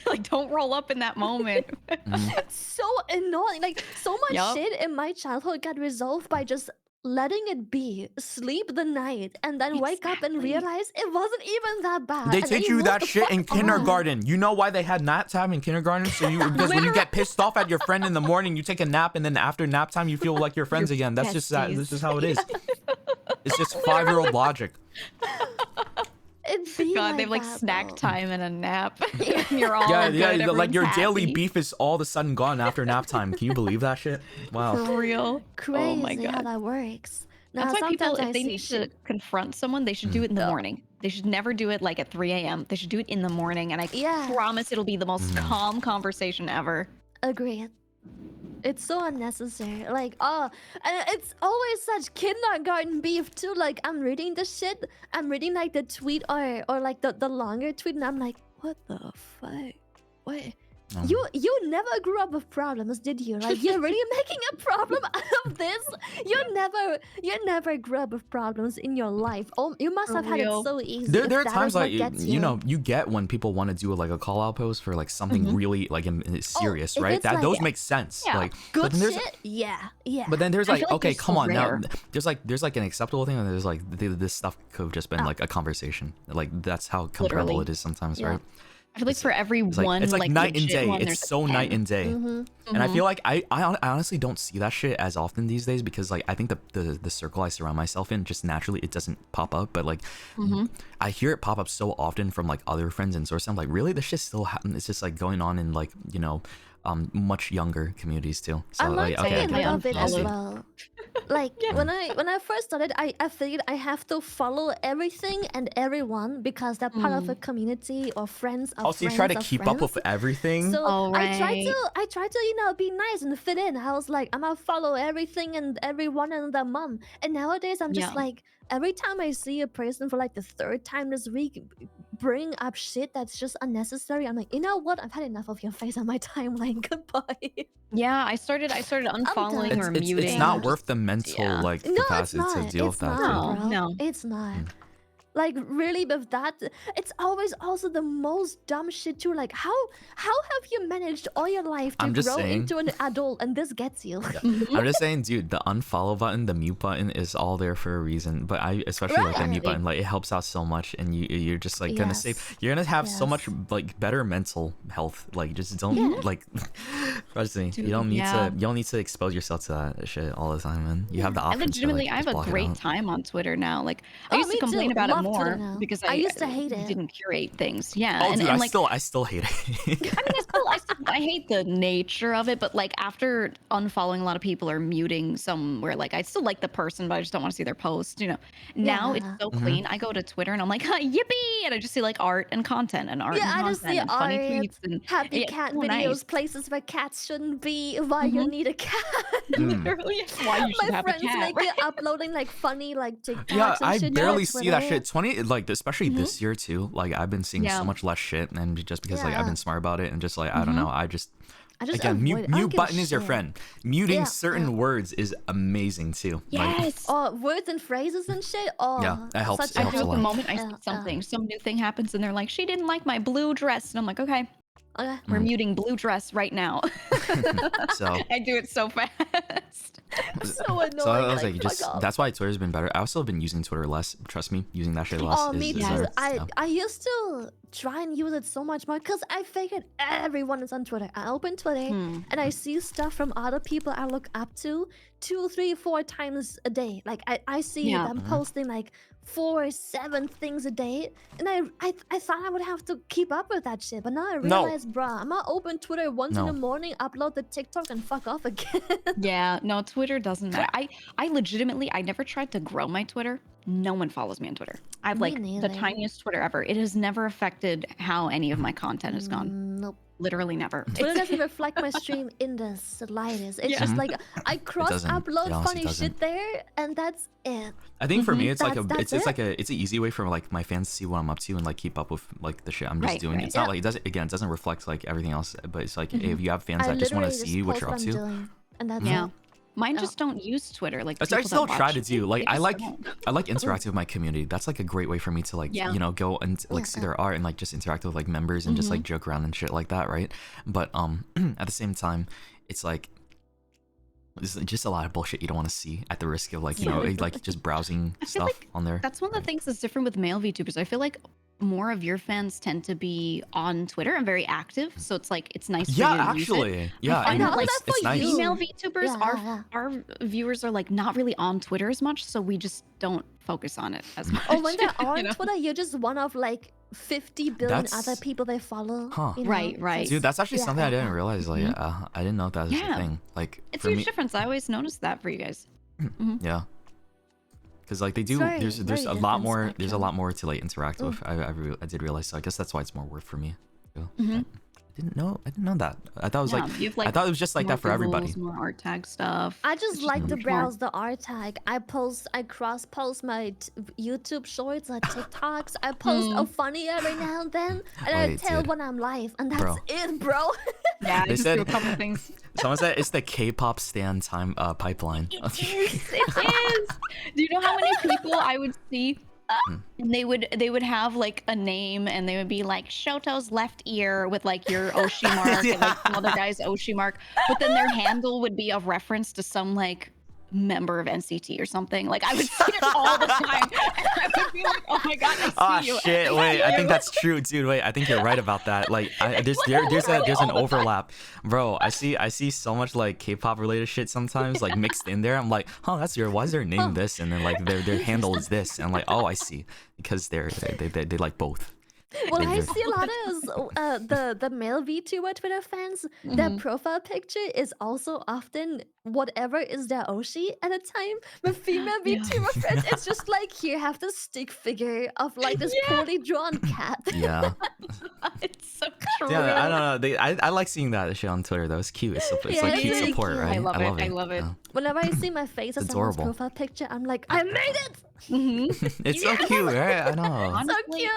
Like don't roll up in that moment. It's so annoying. Like, so much Yup. shit in my childhood got resolved by just letting it be. Sleep the night and then wake up and Exactly. realize it wasn't even that bad. They and then teach you move that the shit in fuck on. kindergarten. You know why they had nap time in kindergarten? So you because when you get pissed off at your friend in the morning, you take a nap, and then after nap time, you feel like you're friends again. That's just that. besties. This is how it is. It's just 5-year-old logic. It'd be God, they have like that, snack though. time and a nap. And you're all Yeah, good, yeah. Like everyone's your daily happy. beef is all of a sudden gone after nap time. Can you believe that shit? Wow. For real. Crazy Oh my how God. that works. Now, That's why people, sometimes if I they see need to shit- confront someone, they should do it in the morning. They should never do it like at 3 a.m. They should do it in the morning. And I Yeah. promise it'll be the most calm conversation ever. Agreed. It's so unnecessary. Like, and it's always such kindergarten beef too. Like, I'm reading the shit. I'm reading like the tweet or like the longer tweet, and I'm like, what the fuck? What? You never grew up with problems, did you? Like you're really making a problem out of this. You never grew up with problems in your life. Oh, you must have had it so easy. There are times like you know you get when people want to do like a call out post for like something really like serious, right? That like, those make sense. Yeah. Like good but then there's, shit. Yeah. But then there's I like feel like okay, they're come so on rare. now. There's like an acceptable thing, and there's like this stuff could have just been like a conversation. Like that's how comparable it is sometimes, right? I feel like for every it's like night and day. One, it's so night and day. And I feel like I honestly don't see that shit as often these days because like I think the circle I surround myself in just naturally it doesn't pop up, but like I hear it pop up so often from like other friends and sources. I'm like, really, this shit still happens. It's just like going on in like much younger communities too. So I'm like not okay, saying of it I'll as see. well. Like when I first started, I figured I have to follow everything and everyone because they're part of a community or friends of Also, you friends try to of keep friends. up with everything. So Oh, I right. tried to be nice and fit in. I was like, I'm gonna follow everything and everyone and their mom. And nowadays I'm just Yeah. like, every time I see a person for like the third time this week bring up shit that's just unnecessary, I'm like, you know what? I've had enough of your face on my timeline. Goodbye. Yeah, I started unfollowing done. or It's muting. not worth the mental Yeah. like No, it's capacity not. to deal with It's that. not, Too. bro. No. It's not. Like really with that, it's always also the most dumb shit too. Like how have you managed all your life to I'm just grow saying. into an adult and this gets you? I'm just saying, dude, the unfollow button, the mute button is all there for a reason. But I especially like the mute Right. button, like it helps out so much, and you're just like gonna save. Yes. You're gonna have so much Yes. like better mental health. Like just don't like. Trust me, you don't need yeah. to. You don't need to expose yourself to that shit all the time, man. You have the I option. legitimately, to, like, I have just a block it great out. time on Twitter now. Like I Oh, used to me complain too. about it Love Twitter more now. because I used to hate we it. didn't curate things. Yeah, Oh, dude, and like I still hate it. I mean, I hate the nature of it, but like after unfollowing a lot of people or muting some where like I still like the person, but I just don't want to see their post. Now it's Yeah. so clean. I go to Twitter and I'm like, yippee! And I just see like art and content and art Yeah, and I just content see and funny art, tweets and happy yeah, it's cat so videos, nice. places where cats shouldn't be, why you need a cat. Literally, it's why you should My have a friends cat. make it uploading like funny like TikToks Yeah, and I shit. barely to see that Twitter. shit. 20 like especially this year too. Like I've been seeing Yeah. so much less shit, and just because like I've Yeah. been smart about it, and just like I don't know, I just again avoid it. I don't mute give a button is your shit. friend. Muting Yeah, certain words is amazing too. Like, Yes. Or words and phrases and shit. Oh, Yeah, that helps- such it I helps feel a like the lot. moment I see something, some new thing happens, and they're like, "She didn't like my blue dress," and I'm like, "Okay, Okay. we're muting blue dress right now." so I do it so fast. So annoying. so I was like, fuck just off. that's why Twitter's been better. I also have been using Twitter less. Trust me, using that shit less. Oh, me is too. better. So. I used to try and use it so much more because I figured everyone is on Twitter. I open Twitter and I see stuff from other people I look up to 2, 3, 4 times a day. Like I see Yeah. them posting like 4, 7 things a day, and I thought I would have to keep up with that shit, but now I No. realize, bruh, I'm gonna open Twitter once in No. the morning, upload the TikTok, and fuck off again. Yeah, no, Twitter doesn't matter. I legitimately, I never tried to grow my Twitter. No one follows me on Twitter. I have Me like the neither. tiniest Twitter ever. It has never affected how any of my content has gone. Nope. Literally never. Twitter doesn't reflect my stream in the slightest. It's just like I cross doesn't. It upload honestly funny doesn't. shit there, and that's it. I think for me, it's like That's it's it. like it's an easy way for like my fans to see what I'm up to and like keep up with like the shit I'm just Right, doing. right. It's not like it doesn't reflect like everything else, but it's like if you have fans I that just want to literally see what post you're up I'm to. doing, and that's Yeah. it. Mine Oh. just don't use Twitter. Like That's what I people still that try watch to do. me, Like they I just like don't. interacting with my community. That's like a great way for me to like Yeah. go and like see their art and like just interact with like members and just like joke around and shit like that, right? But at the same time, it's like there's just a lot of bullshit you don't want to see at the risk of like you know like just browsing feel stuff like on there. That's one of the things that's different with male VTubers. I feel like more of your fans tend to be on Twitter and very active, so it's like it's nice for Yeah, you to use it. actually, yeah, I and know, love like, that it's for nice. you. Female VTubers, Yeah. our viewers are like not really on Twitter as much, so we just don't focus on it as much. Or when they're on you know? Twitter, you're just one of like 50 billion That's- other people they follow. Huh. You know? Right, right. Dude, that's actually Yeah, something I yeah, didn't yeah. realize. Like, I didn't know that was Yeah. a thing. Like, It's for a huge me, difference. I always noticed that for you guys. yeah, because like they do. very- there's very a lot different more. There's a spectrum. lot more to like interact with. I did realize. So I guess that's why it's more worth for me. too. Mhm. didn't know that. I thought it was you have, I thought it was just like more that for everybody. visuals, more art tag stuff. I just It's like to much more- browse the art tag. I cross post my YouTube shorts or TikToks. I post a funny every now and then, and I Wait, tell dude. when I'm live, and that's Bro. it, bro. Yeah, I They just said- do a couple things. Someone said it's the K-pop stan time pipeline. It is. Do you know how many people I would see? And they would have like a name, and they would be like Shoto's left ear with like your Oshi Mark and like some other guy's Oshi Mark, but then their handle would be a reference to some like member of NCT or something. Like I would see it all the time, and I would be like, "Oh my god, I see you!" Shit! I Wait, see I you. think that's true, dude. Wait, I think you're right about that. Like, there's an overlap, bro. I see so much like K-pop related shit sometimes like mixed in there. I'm like, oh, that's your. Why is their name this? And then like their handle is this. And I'm like, oh, I see, because they like both. Well, I They're- see a lot of the male VTuber Twitter fans. Their profile picture is also often whatever is their Oshi at a time. With female VTuber friends, it's just like here have the stick figure of like this poorly drawn cat. Yeah. It's so true. Yeah, I don't know. I like seeing that shit on Twitter though. It's cute. It's Yeah, like it's cute really support, cute. right? I love it. I love it. Yeah. Whenever I see my face as someone's adorable. profile picture, I'm like, I made it! It's so cute, right? I know. So Honestly, cute!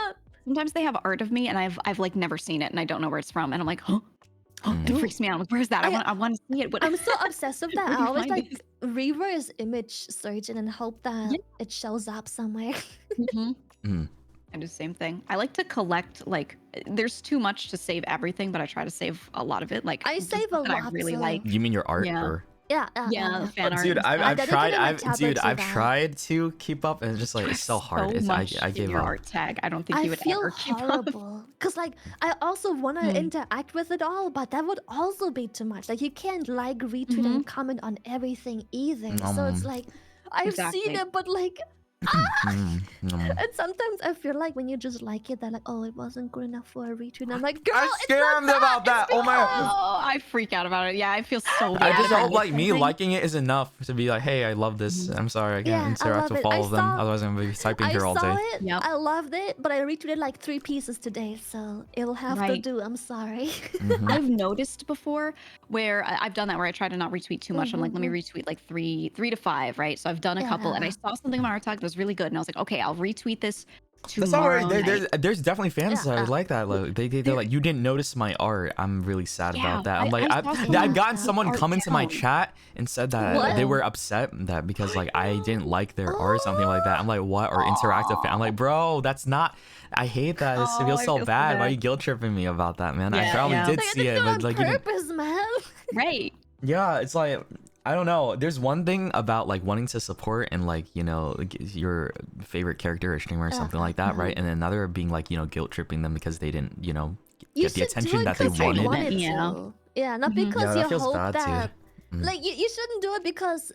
sometimes they have art of me, and I've like never seen it, and I don't know where it's from, and I'm like, huh? It freaks me out. I'm like, where's that? I want to see it. What? I'm so obsessed with that. Where do I you always find like reverse image search and hope that it shows up somewhere. I do the same thing. I like to collect like there's too much to save everything, but I try to save a lot of it. Like I the save stuff a that I lot, really too. like. You mean your art Yeah. or? Yeah, Yeah, the fan art. Dude, and stuff. I've dedicated tried. my tablet to I've that. tried to keep up, and it's just like it's so hard. So It's, much I in gave your up. art tag. I don't think I you would feel ever keep up. horrible because like I also want to interact with it all, but that would also be too much. Like you can't like, retweet, and comment on everything either. So it's like I've seen Exactly. it, but like. Mm. And sometimes I feel like when you just like it, they're like, "Oh, it wasn't good enough for a retweet." And I'm like, "Girl, I'm it's not scared about that. Oh my. Oh, I freak out about it. Yeah, I feel so bad. I just about hope like me everything. liking it is enough to be like, hey, I love this. I'm sorry I Yeah, I can't interact love with it. all I of them. saw- Otherwise I'm gonna be typing I here all saw day. it. Yep. I loved it, but I retweeted like 3 pieces today, so it'll have to Right. do. I'm sorry. Mhm. I've noticed before where I've done that where I try to not retweet too much. I'm like, let me retweet like three to five, right? So I've done a couple, and I Yeah. saw something on our tag that was really good, and I was like, okay, I'll retweet this That's tomorrow alright. night. There's definitely fans Yeah, that are like that. Like, they're like, you didn't notice my art. I'm really sad Yeah, about that. I'm I like, saw someone I've gotten have someone art come into my down. chat and said that they were upset that because like I didn't like their art or something like that. I'm like, what? Or interactive fan. I'm like, bro, that's not. I hate that. It feels I so feel so bad. Why are bad. you guilt tripping me about that, man? I Yeah, probably yeah. did Like, I see didn't it, do but on like you didn't. purpose, man. Right. Yeah, it's like I don't know. There's one thing about like wanting to support and like your favorite character or streamer or something like that, right? And another being like guilt tripping them because they didn't You get the should do attention it that they 'cause you wanted. wanted Yeah. to. Yeah, not Mhm. because Yeah, that you feels hope bad, too. that. Like you shouldn't do it because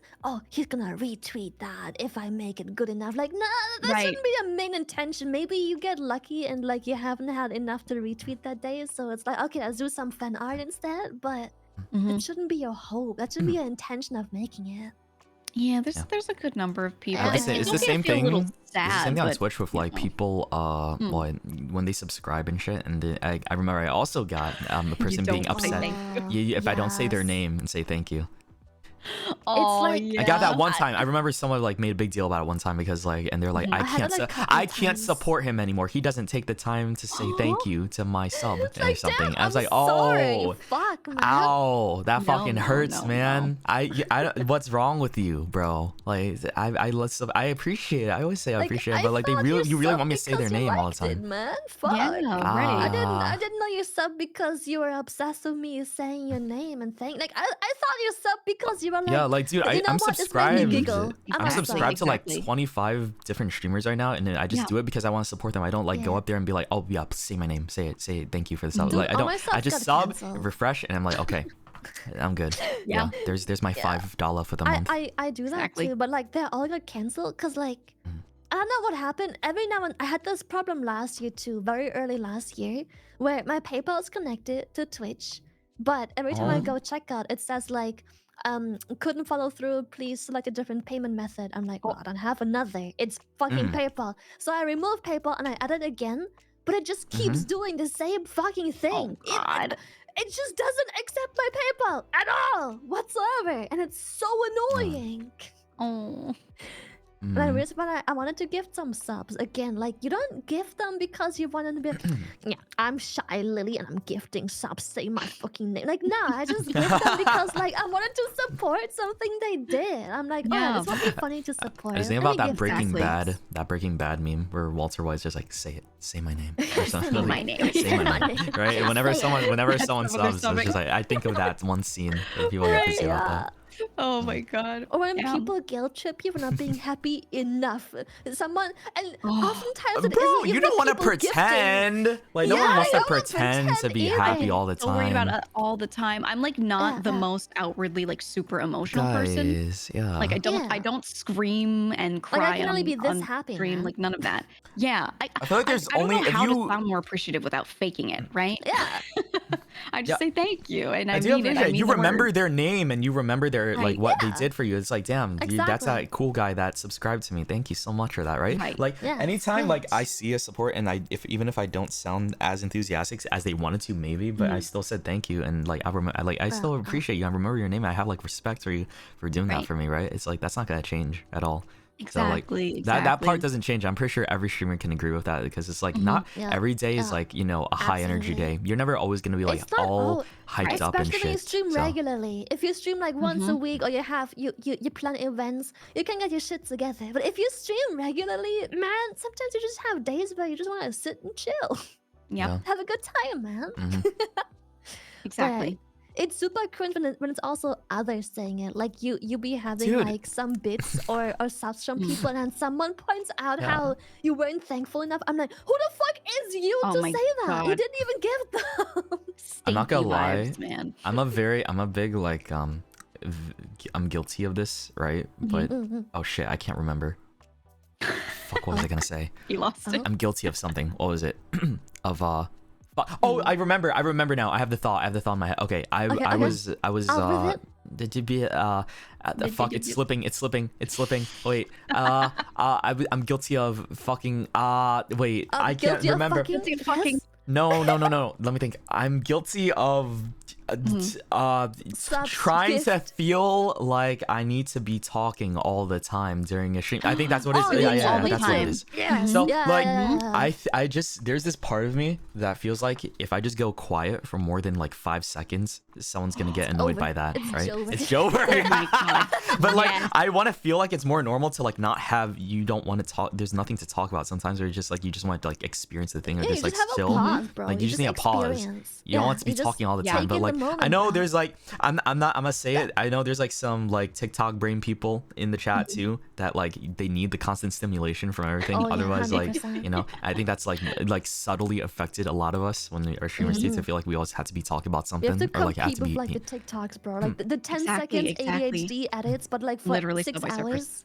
he's gonna retweet that if I make it good enough. Like that Right. shouldn't be a main intention. Maybe you get lucky and like you haven't had enough to retweet that day, so it's like okay, let's do some fan art instead. But Mhm. it shouldn't be your hope. That should be your intention of making it. Yeah, Yeah. there's a good number of people. It's the okay same to feel a thing. little It's the sad, same thing on but, Twitch with like know. people well, when they subscribe and shit. And then I remember I also got the person being don't say upset. thank Yeah, if I don't say their Yes. name and say thank you. Oh, like- I got that yeah. one time. I remember someone like made a big deal about it one time because like, and they're like, Mhm. I I had can't, it, like, couple I can't times. support him anymore. He doesn't take the time to say thank you to my sub or Like, something. damn, I was I'm like, sorry. oh, Fuck, man. ow, that No, fucking no, hurts, no, man. I what's wrong with you, bro? Like, I appreciate it. I always say I Like, appreciate it, but like, thought you really subbed want me to say their because you name all the liked it, time. man. Fuck. Yeah, right. I didn't know you subbed because you were obsessed with me saying your name and thing. Like I thought you subbed because you were like, Yeah, like, dude, you know I'm what? This made me subscribed. giggle. I'm Exactly, subscribed to like exactly. 25 different streamers right now, and then I just Yeah. do it because I want to support them. I don't like go Yeah. up there and be like, oh yeah, say my name, say it, thank you for the sub. Dude, Like I all don't. my subs I just got sub, cancelled. refresh, and I'm like, okay, I'm good. Yeah. There's my $5 for the month. I do that Exactly. too, but like they all got cancelled because like I don't know what happened. Every now and I had this problem last year too, very early last year, where my PayPal is connected to Twitch, but every time I go check out, it says like couldn't follow through. Please select a different payment method. I'm like, well, I don't have another. It's fucking PayPal. So I removed PayPal and I added again. but it just keeps doing the same fucking thing. Oh, God. It just doesn't accept my PayPal at all whatsoever, and it's so annoying. Oh. And I realized I wanted to gift some subs again. Like, you don't gift them because you want them to be like, yeah, I'm Shy Lily and I'm gifting subs. Say my fucking name. Like, no, I just gift them because like I wanted to support something they did. I'm like, oh, this would be funny to support. I was thinking about Let me that gift Breaking Bad meme where Walter White's just like, say my name. Or something. Say my name. Say my name. Right? Whenever someone subs, it's just like I think of that one scene that people get to see about that. Oh my God. Or when people guilt trip you for not being happy enough. Someone, and oftentimes it Bro, isn't you even don't want to people gifting. pretend. Like no one wants to pretend to be happy all the So worried time. about it all the time. I'm like not the most outwardly like super emotional person. Guys, yeah. Like I don't scream and cry Like I can only be this on happy. stream, Man. like none of that. Yeah. I feel like there's I don't only know if how you to sound more appreciative without faking it, right? Yeah. I just say thank you, and I do mean it. I appreciate mean you the remember words. their name and you remember their like what they Yeah. did for you. It's like damn, that's Exactly. that cool guy that subscribed to me. Thank you so much for that, right? Right. Like Yeah, anytime like I thanks. see a support and even if I don't sound as enthusiastic as they wanted to maybe, but I still said thank you and like I still appreciate you. I remember your name. I have like respect for you for doing that Right. for me, right? It's like that's not gonna change at all. Exactly. So like that part doesn't change. I'm pretty sure every streamer can agree with that because it's like not Yeah. every day is like, you know, a high energy Absolutely. day. You're never always gonna be like It's not all hyped up and Especially when you shit. stream So, regularly. If you stream like once a week or you plan events, you can get your shit together. But if you stream regularly, man, sometimes you just have days where you just want to sit and chill. Yep. Yeah. Have a good time, man. mhm. Exactly. It's super cringe when it's also others saying it. Like you be having Dude. like some bits or subs from people and then someone points out Yeah. how you weren't thankful enough. I'm like, who the fuck is you Oh to my say that? You God. didn't even give them. I'm not gonna Stinky lie. vibes, man. I'm a big like I'm guilty of this, right? But oh shit, I can't remember. Fuck, what was I gonna say? You lost it. I'm guilty of something. What was it? I remember now. I have the thought in my head. Okay, I was Out with it. did you be fuck, it's slipping. Wait. I'm guilty of fucking wait, I can't Guilty of remember. Fucking No. Let me think. I'm guilty of Subs trying to gift. feel like I need to be talking all the time during a stream. I think that's what it is. Oh, Yeah, yeah, that's what it time. is. Yeah. So Yeah, like yeah. I just there's this part of me that feels like if I just go quiet for more than like 5 seconds, someone's gonna get annoyed over. by that, It's right? Jover. It's Jover. Oh my God. But like Yes. I want to feel like it's more normal to like not have you don't want to talk. There's nothing to talk about sometimes, or just like you just want to like experience the thing, or Yeah, just you like have chill. a pause, bro. Like you just need a pause. experience. You don't Yeah, want to be you just talking all the yeah, time, take but in like the moment, I know bro. there's like I'm gonna say it. I know there's like some like TikTok brain people in the chat too that like they need the constant stimulation from everything. Oh, yeah, Otherwise, like 100%. you know, I think that's like subtly affected a lot of us when we are streamers too. To feel like we always have to be talking about You something have to or like have compete to with be. like the TikToks, bro. Like the 10 Exactly, seconds exactly. ADHD edits, but like for Literally 6 Subway Surfers. hours.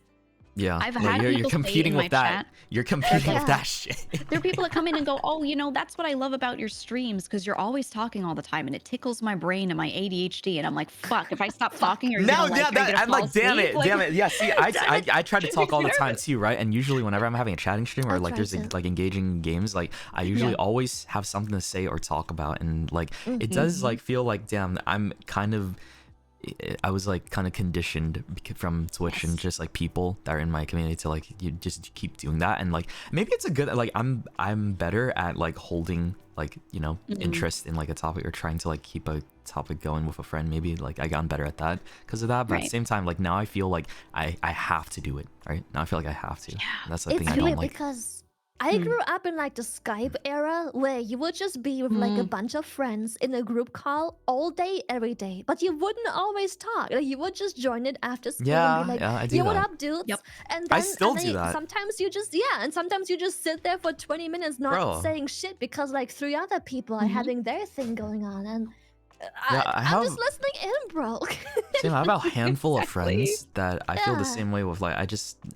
Yeah, I've like, had you're people say competing in with my that. chat- You're competing with Yeah. that shit. There are people that come in and go, oh, you know, that's what I love about your streams because you're always talking all the time and it tickles my brain and my ADHD. And I'm like, fuck, if I stop talking, are you No, gonna, like, yeah, are you gonna I'm fall like, damn asleep? it, Like, damn it. Yeah, see, I try to talk all the time Nervous. too, right? And usually whenever I'm having a chatting stream or I like try there's to. like engaging games, like I usually always have something to say or talk about, and like it does like feel like, damn, I'm kind of. I was like kind of conditioned from Twitch and just like people that are in my community to like you just keep doing that, and like maybe it's a good like I'm better at like holding like you know interest in like a topic or trying to like keep a topic going with a friend. Maybe like I gotten better at that because of that, but at the Right. same time like now I feel like I have to do it, right? Now I feel like I have to. That's the It's thing I don't weird like. because I grew up in like the Skype era where you would just be with like a bunch of friends in a group call all day, every day, but you wouldn't always talk. Like you would just join it after school and be like, Yeah, I do "Yo, what that. up, dudes?" Yep. And I then, still and then do that. Sometimes you just and sometimes you just sit there for 20 minutes not Bro. saying shit because like 3 other people are having their thing going on, and Yeah, I'm just listening in, bro. Same, I have a handful of Exactly. friends that I feel the Yeah. same way with. Like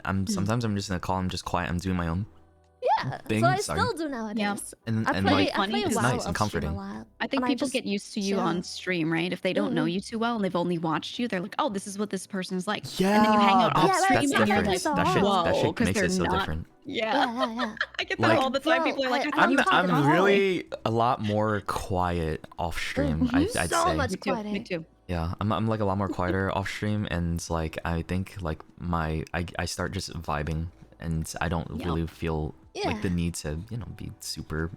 I'm sometimes I'm just gonna call them just quiet. I'm doing my own Yeah, thing. so I Sorry. still do nowadays. and I and play, like I play It's WoW nice and off stream comforting. a lot. I think and people just get used to you chill. on stream, right? If they don't know you too well and they've only watched you, they're like, "Oh, this is what this person's like." Yeah, and then you hang out that's, off stream that's and you're different. like, that shit "Whoa," makes 'cause it they're so not different. Yeah. I get that Like- all the time. Bro, People are like, I don't talk at I'm all. really a lot more quiet off stream. I'd So say. much me too. quieter. Me too. Yeah, I'm like a lot more quieter off stream, and like I think like I start just vibing, and I don't Yep. really feel like the Yeah. need to be super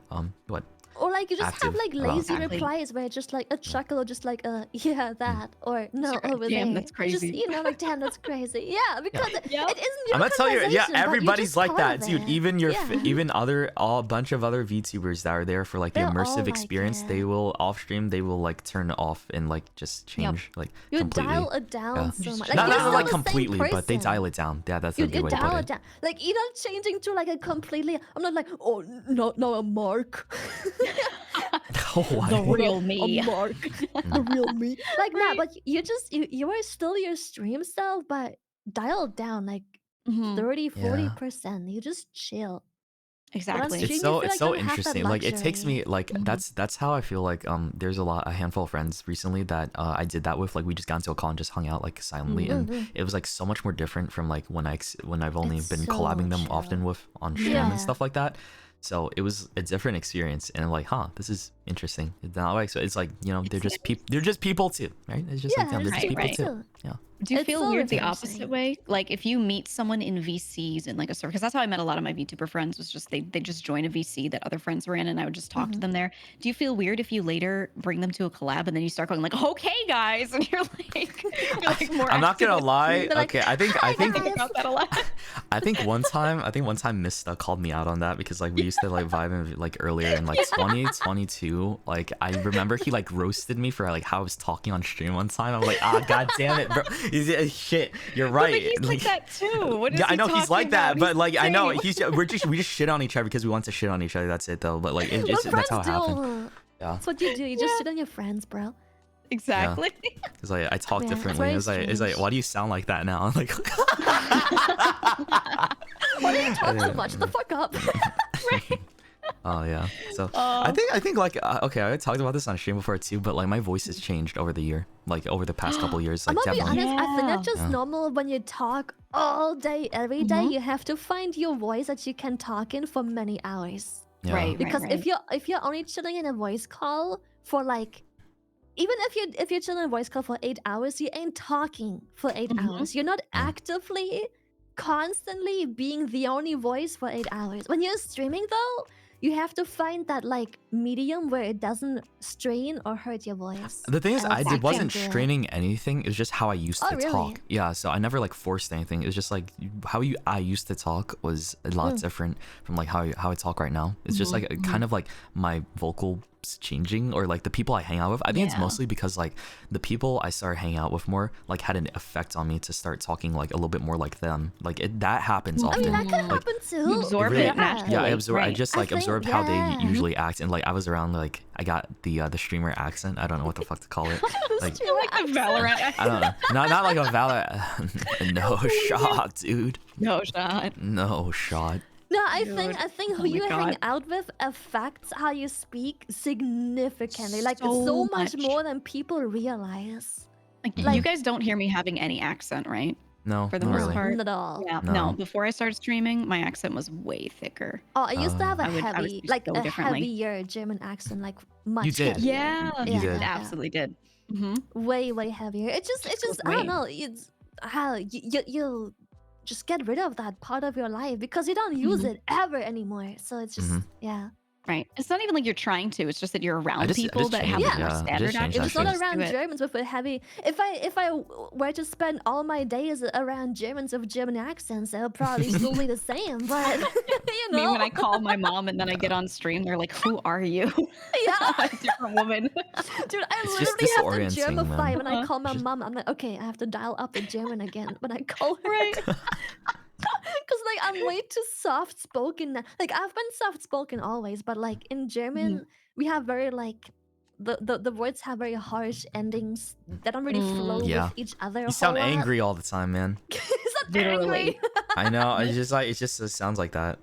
what Or like you just active have like about lazy Exactly. replies where it's just like a chuckle or just like yeah that or no Sure, over damn, there. that's It's just crazy. like damn that's crazy. Yeah, because Yep. it isn't your I'm gonna tell you, yeah, conversation, but you're everybody's just like part that, of dude. it. Even your Yeah. even a bunch of other VTubers that are there for like the They're all immersive like experience, it. they will off stream, they will like turn it off and like just change like You completely. dial it down Yeah. so much. Not- Not you're not still like the same completely, but they person. dial it down. Yeah, that's a You good way to dial put it it. down. Like you're not changing to like a completely. I'm not like oh no a Mark. What? The real me. A Mark. The real me. Like nah, but you are still your stream self, but dial it down like Mhm. 30-40%. You just chill. Exactly. stream, It's you so feel it's like so you don't have that interesting. Like it takes me luxury. like Mhm. that's how I feel like there's a handful of friends recently that I did that with. Like we just got into a call and just hung out like silently, and Mhm. it was like so much more different from like when I've only It's been so collabing them chill. often with on stream Yeah. and stuff like that. So it was a different experience, and I'm like, this is interesting. It's not like so. It's like they're just They're just people too, right? It's just Yeah, like them. They're it's just right, people right. too. Yeah. Do you It's feel so weird the interesting. opposite way? Like if you meet someone in VCs and like a server, because that's how I met a lot of my VTuber friends. Was just they just join a VC that other friends were in, and I would just talk to them there. Do you feel weird if you later bring them to a collab and then you start going like, "Okay, guys," and you're like more. I'm not gonna active? lie. They're like, Okay, I think I think about that a lot. I think one time Mista called me out on that because like we used to like vibe in, like earlier in like 2022. Like I remember he like roasted me for like how I was talking on stream one time. I'm like, god damn it, bro. Shit, you're But right. he's like that too. What is Yeah, I he know he's talking like that, about? but He's like I know insane. we just shit on each other because we want to shit on each other. That's it though. But like What that's friends how it happened. do. Yeah, That's what you do. You just shit on your friends, bro. Exactly. because like I talk Yeah, it's differently. very It's like strange. why do you sound like that now? Like Why do you talk so much? The fuck up. oh yeah. So I think like okay, I talked about this on stream before too, but like my voice has changed over the year, like over the past couple years. I'm Like gonna be definitely. honest. I think that's Yeah. just normal when you talk all day, every day. You have to find your voice that you can talk in for many hours. Yeah. Right. Because if you're only chilling in a voice call for like, even if you're chilling in a voice call for 8 hours, you ain't talking for 8 hours. You're not actively, constantly being the only voice for 8 hours. When you're streaming though, you have to find that like medium where it doesn't strain or hurt your voice. The thing is, Else you wasn't can't do it. straining anything. It was just how I used Oh, to really? talk. Yeah, so I never like forced anything. It was just like I used to talk was a lot different from like how I talk right now. It's just like kind of like my vocal changing or like the people I hang out with. I think it's Yeah. mostly because like the people I started hanging out with more like had an effect on me to start talking like a little bit more like them. Like that happens I often. mean, that could like, happen too. You absorb really- it naturally. yeah, I absorb. I right. just I like think- absorbed how yeah. they usually act, and like I was around like I got the streamer accent. I don't know what the fuck to call it. Like I like the Valorant. I don't know, not like a valid. No shot, dude. No shot. No shot. No, I Dude. think Oh who my you hang God. out with affects how you speak significantly. Like So so much much. more than people realize. Like, Mhm. you guys don't hear me having any accent, right? No, For the not most really. part. Not at all. Yeah. No. No. Before I started streaming, my accent was way thicker. Oh, I used to have a I would heavy, speak like so a differently. heavier German accent, like much. You did. heavier. Yeah. You did. It absolutely did. Mm-hmm. Way heavier. It's just goes I don't way. know. It's how you just get rid of that part of your life because you don't use it ever anymore. So it's just yeah. Right. It's not even like you're trying to. It's just that you're around just people that have changed like, it, more yeah. I standard just changed If that it's not shit. around Germans with a heavy, if I were to spend all my days around Germans with German accents, it'll probably still be the same. But you Me know, when I call my mom and then I get on stream, they're like, "Who are you?" yeah, A different woman. dude, I It's just literally have to disorienting, Germify man. when I call my mom. I'm like, okay, I have to dial up the German again when I call her. Right. Because like I'm way too soft spoken. Like I've been soft spoken always, but like in German we have very like the words have very harsh endings that don't really flow Yeah. with each other. You sound angry all the time, man. Is that Literally. angry? I know. It's just like it sounds like that.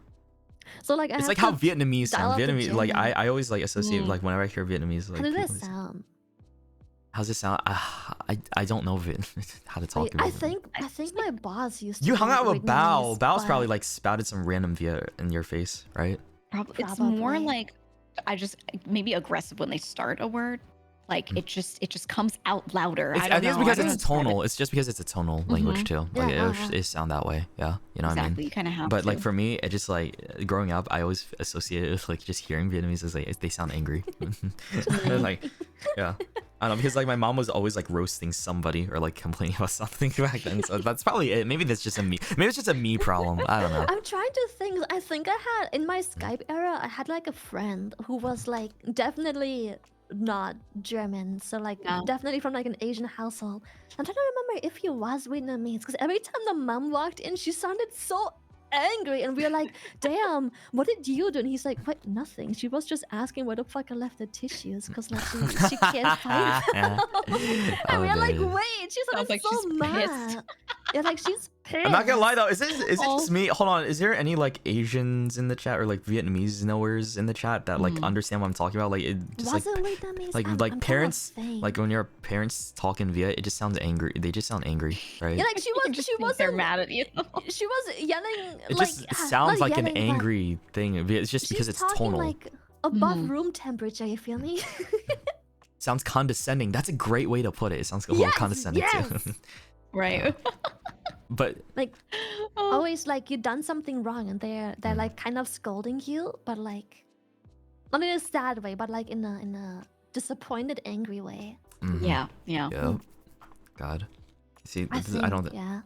So like I It's have like how to Vietnamese dial sound. up the Vietnamese, like German. I always like associate like whenever I hear Vietnamese, like How does that people just- sound? How's it sound? I don't know how to talk Wait, about I it. think my boss used to. You hung be out with Bao. Vietnamese, Bao's but- probably like spouted some random via in your face, right? It's more Probably. like I just maybe aggressive when they start a word. Like it just comes out louder. I I don't think it's know. because I don't it's know how to describe tonal. It's just because it's a tonal language too. Like Yeah, it sound that way. Yeah, you know what I Exactly. mean. You kind of have But to. like for me, it just like growing up, I always associated with like just hearing Vietnamese as like they sound angry. Like, yeah, I don't know, because like my mom was always like roasting somebody or like complaining about something back then. So that's probably it. Maybe that's just a me. Maybe it's just a me problem. I don't know. I'm trying to think. I think I had in my Skype era, I had like a friend who was like definitely not German, so like Yeah. definitely from like an Asian household. I'm trying to remember if he was Vietnamese, because every time the mom walked in, she sounded so angry, and we were like, "Damn, what did you do?" And he's like, "What? Nothing. She was just asking where the fuck I left the tissues, because like she can't find them." And we are like, "Wait, she Sounds sounded like so she's pissed. mad." Yeah, like she's pissed. I'm not gonna lie though. Is it Oh. just me? Hold on. Is there any like Asians in the chat or like Vietnamese knowers in the chat that like understand what I'm talking about? Like it just Was like it Vietnamese? like I'm like trying to parents think. like when your parents talk in Viet, it just sounds angry. They just sound angry, right? Yeah, like she You was. just She think they're wasn't. mad at you. She was yelling. It like, just not sounds like an yelling, but angry thing. It's just because she's it's talking tonal. like above room temperature. You feel me? Sounds condescending. That's a great way to put it. It sounds a little Yes, condescending yes. too. Right. But Like Oh. always, like you done something wrong, and they're like kind of scolding you, but like not in a sad way, but like in a disappointed, angry way. Yeah. Yeah. Yep. God. See, I this is- think. I don't. Yeah.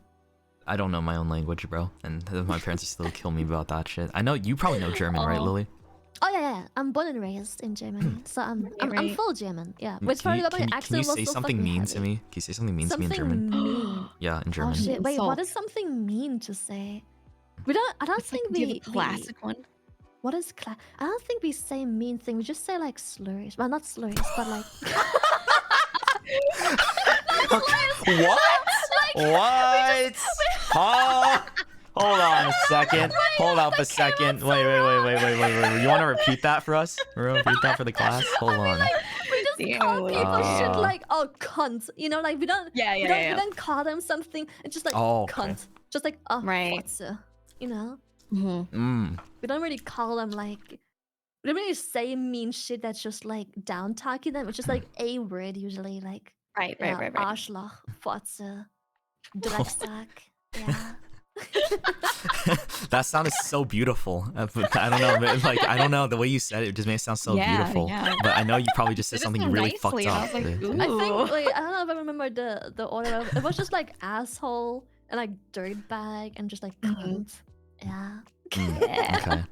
I don't know my own language, bro, and my parents are still kill me about that shit. I know you probably know German, right, Oh. Lily? Oh yeah. I'm born and raised in Germany, so I'm Right. full German. Yeah. Which Can part you, about my can accent you was say so something fucking mean to heavy. me? Can you say something mean to me in Something German? mean. Yeah, in Oh German. shit! Wait, what Insult. is something mean to say? We don't. I don't It's like, think do you we. have a classic one? What is class? I don't think we say mean thing. We just say like slurs. Well, not slurs, but like. What? What? Huh? Hold on a second. Hold up a second. Wait. You want to repeat that for us? Repeat that for the class? Hold on. We just call people shit like oh cunt. You know, like we don't. Yeah, we yeah, don't, yeah. We don't call them something. It's just like Oh, okay. cunt. Just like oh Right. fotze. You know. Mm. We don't really call them like. We don't really say mean shit that's just like down talking them. It's just like a word usually like. Right. Yeah, Right. Arschloch, Fotze, Drecksack. Yeah. That sounded so beautiful. But I don't know. Like I don't know. The way you said it just made it sound so Yeah, beautiful. yeah. But I know you probably just said It just something sounded really nicely, fucked and I up. was like, Yeah. I think Ooh. like I don't know if I remember the order. It was just like asshole and like dirtbag and just like cunt. Yeah. Yeah. Okay.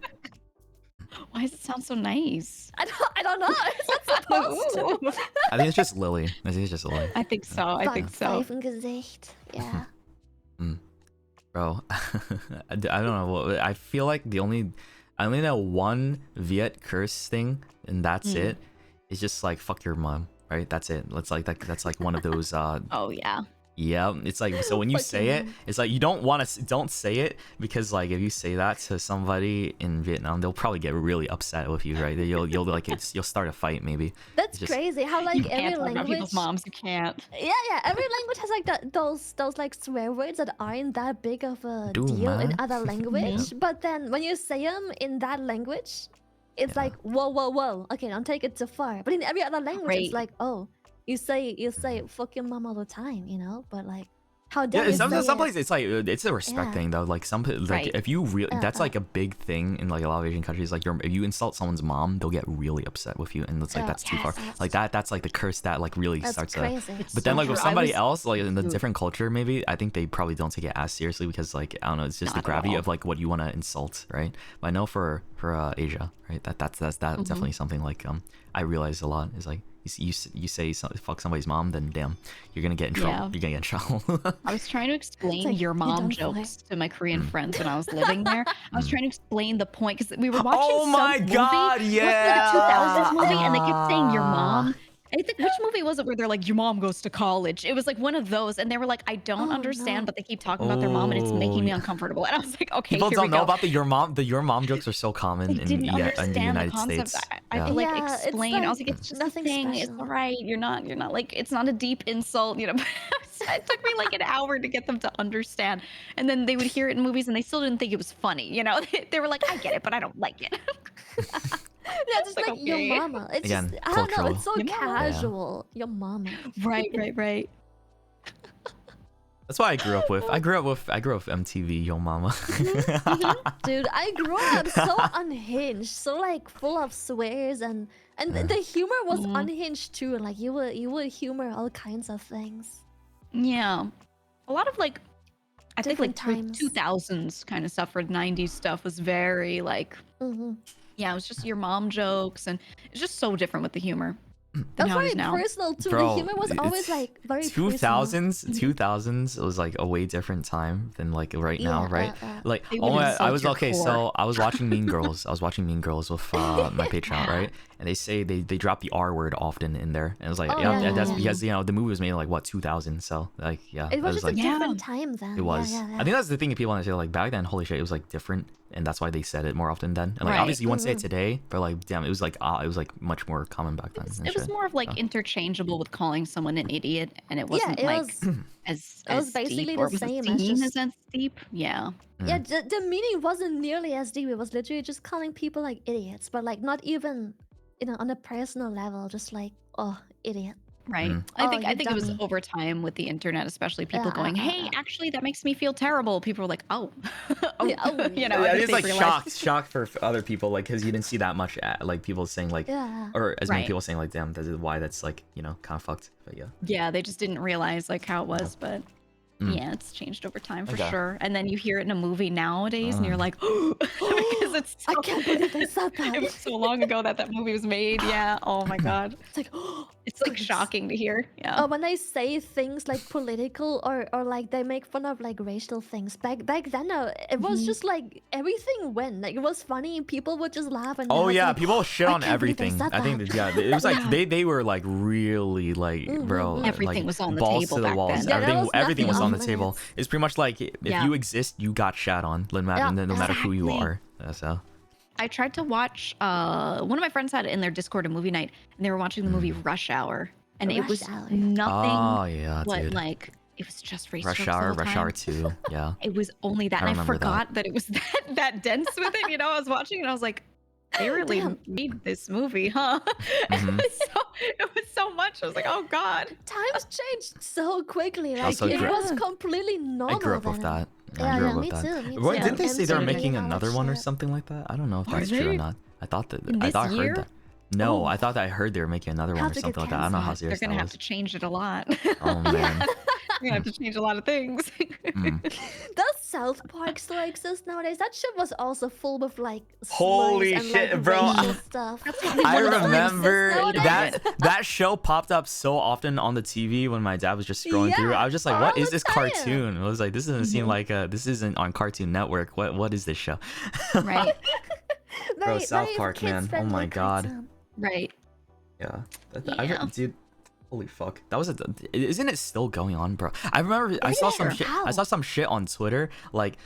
Why does it sound so nice? I don't know. It's not supposed to. Ooh. I think it's just Lily. I think it's just Lily. I think so. I think so. Pfeifengesicht. Yeah. Bro, I don't know. I feel like I only know one Viet curse thing, and that's it. It's just like fuck your mom, right? That's it. That's like that's like one of those. Oh yeah. Yeah, it's like so when you Fuck say your it, mom. it's like you don't say it because like if you say that to somebody in Vietnam, they'll probably get really upset with you, right? You'll like you'll start a fight maybe. That's Just- crazy. How like You every can't talk about language. people's moms. You can't. Yeah. Every language has like those like swear words that aren't that big of a Dude, deal in man. other language. But then when you say them in that language, it's like whoa. Okay, don't take it too far. But in every other language, Right. it's like oh, you say fuck your mom all the time, you know. But like, how dare Yeah, you some say some it? places it's like it's a respect Yeah. thing though. Like like Right. if you really that's Uh-uh. like a big thing in like a lot of Asian countries. Like if you insult someone's mom, they'll get really upset with you, and it's like Yeah. that's too far. Yes. Like that's like the curse that like really That's starts to. crazy. It's But then so like with true. I somebody was- else, like in a Ooh. different culture, maybe I think they probably don't take it as seriously because like I don't know, it's just Not the at gravity all. of like what you want to insult, right? But I know for Asia, right? That's definitely something like I realize a lot is like you say fuck somebody's mom, then damn, you're gonna get in trouble. Yeah. You're gonna get in trouble. I was trying to explain like, your you mom don't jokes to my Mm. Korean friends when I was living there. I was trying to explain the point because we were watching Oh some my movie. God, It was like a 2000s movie, and they kept saying your yeah. mom. I think which movie was it where they're like, your mom goes to college? It was like one of those, and they were like, I don't understand, but they keep talking about their mom, and it's making me uncomfortable. And I was like, okay, People here don't we know go. about the your mom jokes are so common They didn't in the understand the United concept. States. I had to like Yeah, it's explain. I was like like, it's just a nothing thing. It's special. all right. You're not like, it's not a deep insult, you know. It took me like an hour to get them to understand. And then they would hear it in movies and they still didn't think it was funny, you know. They were like, I get it, but I don't like it. Yeah, just like your okay. mama. It's Again, just I don't know. cultural. It's so Your mama. casual. Your mama. Right. That's what I grew up with. I grew up with MTV Yo Mama. Dude, I grew up so unhinged, so like full of swears and the humor was unhinged too. Like you would humor all kinds of things. Yeah. A lot of like, I think like Different times. 2000s kind of stuff or 90s stuff was very like, yeah, it was just your mom jokes, and it's just so different with the humor than That's how it very is now. personal too. Bro, the humor was always it's like very 2000s it was like a way different time than like right now, right? Like They would I was insult your okay, core. so I was watching Mean Girls. I was watching Mean Girls with my Patreon, right? And they say they drop the R word often in there, and it was like, Oh, yeah, yeah, that's yeah. because the movie was made in like what 2000, so like yeah, It was that just like a Yeah. different time then. it was. Yeah. I think that's the thing that people want to say, like back then, holy shit, it was like different, and that's why they said it more often then. And like Right. obviously you wouldn't say it today, but like damn, it was like much more common back then. and It was shit. more of like interchangeable with calling someone an idiot, and it wasn't it like was- as it was as basically deep, the or was same it as seen just- as deep. Yeah. Yeah, the meaning wasn't nearly as deep. It was literally just calling people like idiots, but like not even, on a personal level, just like, oh, idiot. Right. Mm. I Oh, think you it was dummy. over time with the internet, especially people Yeah, going, "Hey, actually, that makes me feel terrible." People were like, "Oh, oh," Yeah, oh, you know. Yeah, I it's think like they realized- shocked for other people, like because you didn't see that much, like people saying like, Yeah. or as many Right. people saying like, damn, this is why that's like kind of fucked. But yeah. Yeah, they just didn't realize like how it was, but Mm. yeah, it's changed over time for Okay. sure. And then you hear it in a movie nowadays, and you're like, because it's so, I can't believe they said that. it was so long ago that movie was made. Yeah. Oh my god, It's like, it's like goodness. shocking to hear. Yeah. when they say things like political or like they make fun of like racial things back then, it was just like everything went like it was funny. People would just laugh and Oh laugh, yeah, like, people shit I on can't believe they everything. said I think that. that, yeah, it was like they were like really like bro, Everything like, was on the balls table to the back walls. then. Yeah, there Everything was everything was nothing on the off table. limits. It's pretty much like if Yeah. you exist, you got shat on. No matter who you exactly. are. So. I tried to watch. One of my friends had it in their Discord a movie night, and they were watching the movie Rush Hour, and it Rush was Hour. nothing Oh yeah, but dude. like it was just race Rush jokes the Hour, whole Rush time. Hour 2. Yeah. It was only that, I and I remember that. forgot that it was that dense with it. You know, I was watching and I was like, they really Damn. made this movie, huh? Mhm. It was so much. I was like, oh god. Times changed so quickly. Like Also it grew- was completely normal. I grew up with then. that. Yeah, I grew yeah, up me with that. too, me What, too. didn't they say they were MTV making and all that another one or shit. something like that? I don't know if Are that's true or they? not. I thought that I This thought I year? heard that. No, Oh. I thought that I heard they were making another one Have or to get something like that. I don't know how canceled. serious They're gonna that have was. to change it a lot. Oh man. They're gonna have to change a lot of things. Mm. Does South Park still exist nowadays? That shit was also full with like Holy slurs and, shit, like, bro. racial stuff. I Does it still remember exist nowadays? that show popped up so often on the TV when my dad was just scrolling through. Yeah, I was just like, "What all is the this time. cartoon?" I was like, "This doesn't seem like this isn't on Cartoon Network. What is this show?" Right. Bro, South Park, man. Oh my God. Right. Yeah. Yeah. Dude. Holy fuck. That was isn't it still going on, bro? I remember I saw some Where? shit. I How? saw some shit on Twitter like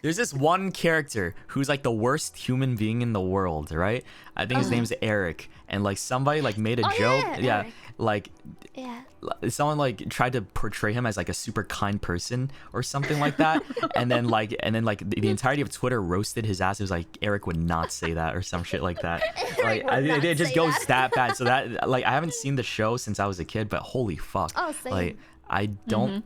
there's this one character who's like the worst human being in the world, right? I think his name's Eric, and like somebody like made a Oh, joke. yeah, Eric. Like Yeah. someone like tried to portray him as like a super kind person or something like that, and then like the entirety of Twitter roasted his ass. It was like Eric would not say that or some shit like that. Like would not it just say goes that. that bad. So that like I haven't seen the show since I was a kid, but holy fuck. Oh, same. Like I don't.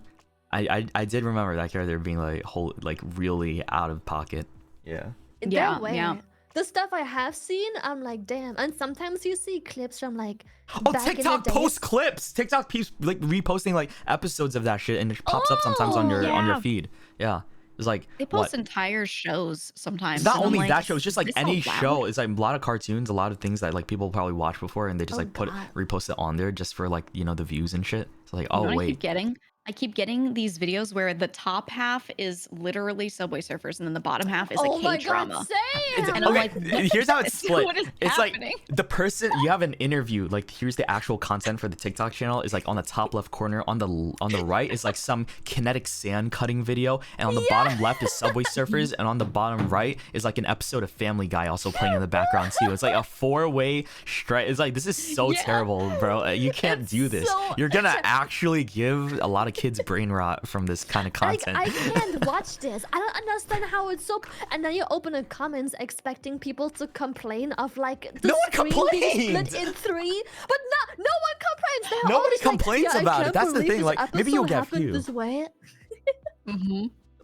I did remember that character being like really out of pocket. Yeah. They're Yeah, weird. yeah. The stuff I have seen, I'm like, damn. And sometimes you see clips from like Oh, back in the TikTok days. posts clips. TikTok keeps like reposting like episodes of that shit, and it pops up sometimes on your yeah. feed. Yeah, it's like They what? post entire shows sometimes. It's not and I'm only like, that show. It's just like "Is this any allowed?" show. It's like a lot of cartoons, a lot of things that like people probably watched before, and they just Oh, like God. repost it on there just for like the views and shit. It's like You oh know what I wait, keep getting? I keep getting these videos where the top half is literally Subway Surfers and then the bottom half is a Oh my god, K-drama. same! And I'm Okay, like, what here's how is- it's split. what is It's happening? like the person you have an interview. Like here's the actual content for the TikTok channel is like on the top left corner. On the right is like some kinetic sand cutting video, and on the bottom left is Subway Surfers, and on the bottom right is like an episode of Family Guy also playing in the background too. It's like a 4-way strike. It's like this is so terrible, bro. You can't do this. so- You're gonna actually give a lot of kids brain rot from this kind of content. I can't watch this. I don't understand how it's so. And then you open the comments expecting people to complain of like the No one screen being complains! split in 3, but no one complains. They're Nobody always like, complains "Yeah, I about it. can't That's the believe thing, this like, maybe you'll episode get happened few. this way."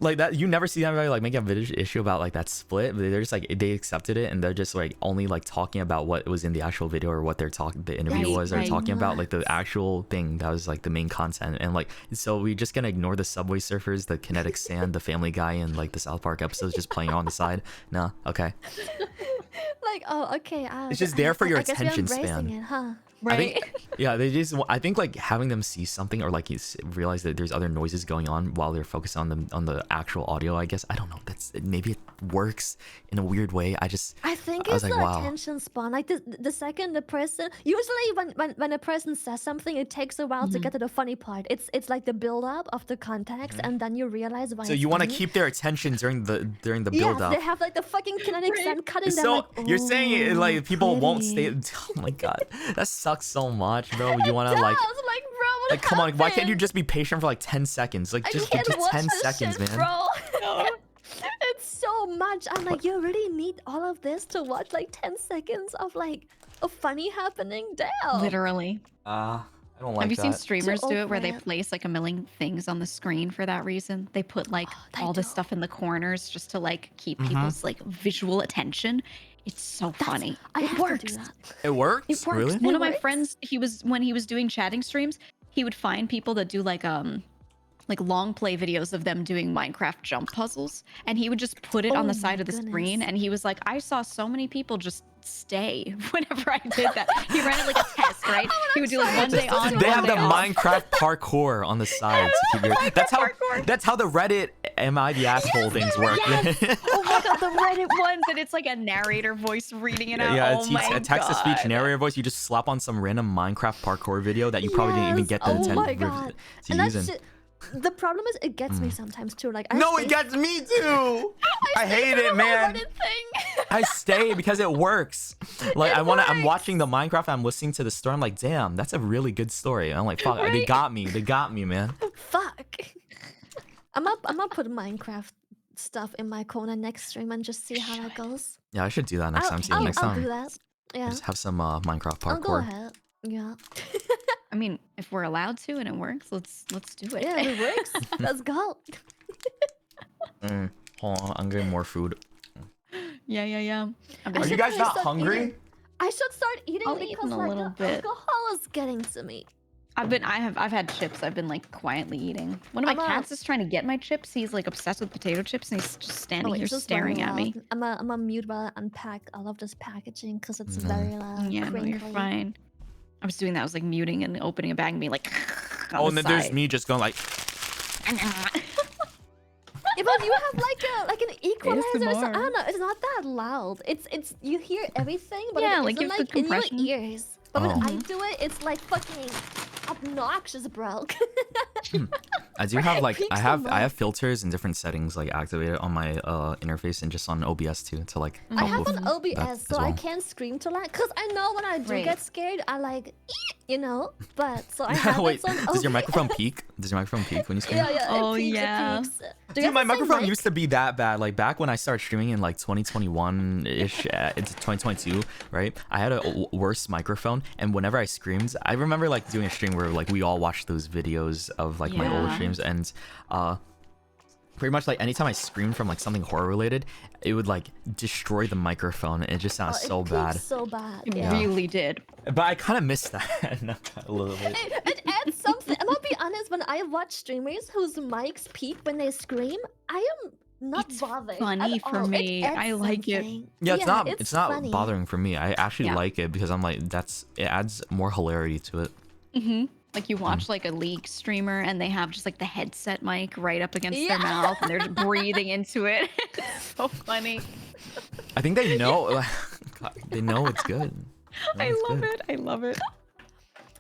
Like that, you never see anybody like make a video issue about like that split, but they're just like they accepted it and they're just like only like talking about what was in the actual video or what the interview Right, was. They're right. talking about like the actual thing that was like the main content, and like so we just gonna ignore the Subway Surfers, the kinetic sand, the Family Guy, and like the South Park episodes just playing on the side. No, okay. Like, oh, okay. It's just there for your I guess you're attention embracing span. it, huh? I Right? think, yeah, they just. I think like having them see something or like realize that there's other noises going on while they're focused on the actual audio. I guess I don't know. Maybe it works in a weird way. I think was it's like, the wow. attention span. Like the second the person, usually when a person says something, it takes a while to get to the funny part. It's like the build up of the context, and then you realize why. So it's you want to funny. keep their attention during the build Yes, up. they have like the fucking kinetic sand cutting them. So Like, you're saying it, like people won't stay. pretty. Oh my god, that sucks so much, bro. You want to I like, was like, bro, what like come on, why can't you happened? just be patient for like 10 seconds? Like I just can't watch 10 this seconds, shit, man. bro. It's so much. I'm like, you really need all of this to watch like 10 seconds of like a funny happening? Damn. Literally. I don't like Have you that. seen streamers So do it where they over it. place like a million things on the screen for that reason? They put like they all this do. stuff in the corners just to like keep Mm-hmm. people's like visual attention. It's so funny. I It have works. to do that. It works. It works. Really? One of my works. friends, when he was doing chatting streams, he would find people that do like long play videos of them doing Minecraft jump puzzles, and he would just put it on the Oh side my of the screen, goodness. and he was like, I saw so many people just stay whenever I did that. He ran it like a test, right? He would do like one day on, They one have the day off. Minecraft parkour on the side. To keep your, that's how the Reddit "Am I the asshole" things work. Oh my god, the Reddit ones, and it's like a narrator voice reading it out. Yeah, Oh it's my a text-to-speech God. narrator voice. You just slap on some random Minecraft parkour video that you probably didn't even Yes. get the Oh intent my god. to And use. that's the problem is it gets me sometimes too. Like I No, stay- it gets me too. I hate for the it, whole man. Reddit thing. I stay because it works. Like I'm watching the Minecraft, I'm listening to the story. I'm like, damn, that's a really good story. And I'm like, fuck, they got me. They got me, man. Fuck. I'm gonna put Minecraft stuff in my corner next stream and just see how that goes. Yeah, I should do that next time. See, next I'll do time, that. Yeah. just have some Minecraft I'll go parkour. ahead. Yeah. I mean, if we're allowed to and it works, let's do it. Yeah, it works. Let's go. Hold on, I'm getting more food. Yeah. I've Are been- you guys should not start hungry? eating. I should start eating I'll eat because in a like little the bit. alcohol is getting to me. I've had chips. I've been like quietly eating. One of my I'm a- cats is trying to get my chips. He's like obsessed with potato chips, and he's just standing here it's just staring very at me. loud. I'm a mute while I unpack all of this packaging because it's Mhm. very loud. Yeah, no, you're crinkly. fine. I was doing that. I was like muting and opening a bag and being like. on Oh, the and then there's side. me just going like, Yeah, but you have like an equalizer. So, I ASMR. don't know. It's not that loud. It's you hear everything, but Yeah, it like, isn't give the like in your compression. ears. But when Oh. I do it, it's like fucking obnoxious, bro. I do have like Peaks I the have mic. filters and different settings like activated on my interface and just on OBS too to like I help have with an OBS, that so as I well. can't scream to that. Cause I know when I do Right. get scared, I like, you know. But so I have Wait, it on does your OBS. microphone peak? Does your microphone peak when you scream? Yeah, Oh, it peaks, yeah. It peaks. Do you Dude, have my the same microphone mic? used to be that bad. Like back when I started streaming in like 2021-ish, into 2022, right? I had a worse microphone, and whenever I screamed, I remember like doing a stream where like we all watched those videos of like my old Yeah. streams, and pretty much like anytime I screamed from like something horror related, it would like destroy the microphone. It just sounds Oh, it so peaks bad. So bad. It Yeah. really did. But I kind of missed that a little bit. It adds something. I'm gonna be honest. When I watch streamers whose mics peak when they scream, I am not It's bothered. funny at for all. It me. adds I like it. something. Yeah, it's not funny. bothering for me. I actually Yeah. like it because I'm like it adds more hilarity to it. Mm-hmm. Like you watch like a League streamer and they have just like the headset mic right up against their mouth and they're just breathing into it. It's so funny. I think they know. God, they know it's good. I love it. I love it.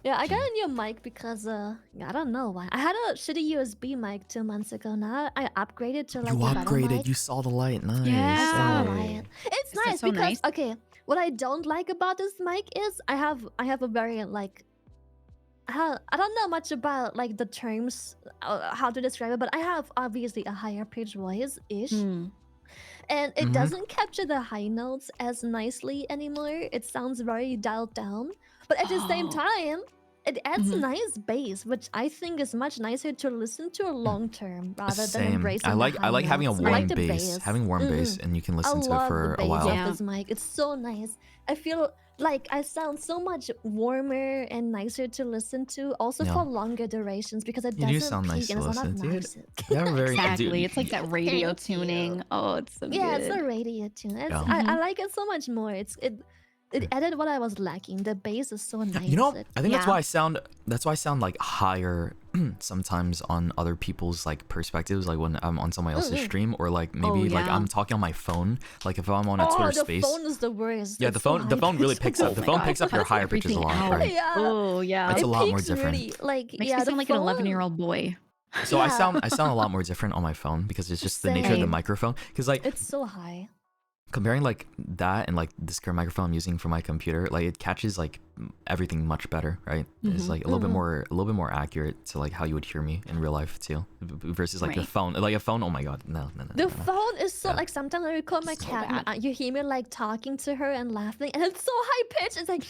Yeah, I got a new mic because I don't know why. I had a shitty USB mic 2 months ago. Now I upgraded to like You a better upgraded. mic. You saw the light. Nice. Yeah. Hey. It's Is it nice so because nice? okay, what I don't like about this mic is I have a very like I don't know much about like the terms how to describe it, but I have obviously a higher pitched voice ish. And it doesn't capture the high notes as nicely anymore. It sounds very dialed down. But at the same time, it adds nice bass, which I think is much nicer to listen to long term rather than Same. embracing I like the high having a notes. I warm like the bass. Having warm bass, and you can I listen to it love for the a bass while. of this mic. It's so nice. I feel like I sound so much warmer and nicer to listen to, also Yeah. for longer durations because it You do doesn't sound nice peak and to it's not listen to. obnoxious. They're very Exactly. dude, It's like that radio Thank you. tuning. Oh, it's so Yeah, good. it's a radio tune. It's, Yeah. I like it so much more. It added what I was lacking. The bass is so nice. You know, It- I think that's Yeah. why I sound. That's why I sound like higher sometimes on other people's like perspectives, like when I'm on somebody else's stream, or like maybe like yeah. I'm talking on my phone. Like if I'm on a oh, Twitter the space. phone is the worst. Yeah, It's the so phone. The phone really high-pitched. picks up. Oh The my phone God, picks up it your cuts higher pitches a everything lot, out. right? Yeah. Oh yeah. It's It a lot more peaks different. Really, like Makes yeah, me the sound like an phone- 11-year-old boy. So Yeah. I sound a lot more different on my phone because it's just the nature of the Same. microphone. Because like It's so high. comparing like that and like this current microphone I'm using for my computer, like it catches like everything much better, right? It's like a little bit more accurate to like how you would hear me in real life too, versus like the Right. phone. Like a phone, oh my god, no. The phone is so Yeah. like sometimes I record my So cat bad. and you hear me like talking to her and laughing and it's so high pitched. It's like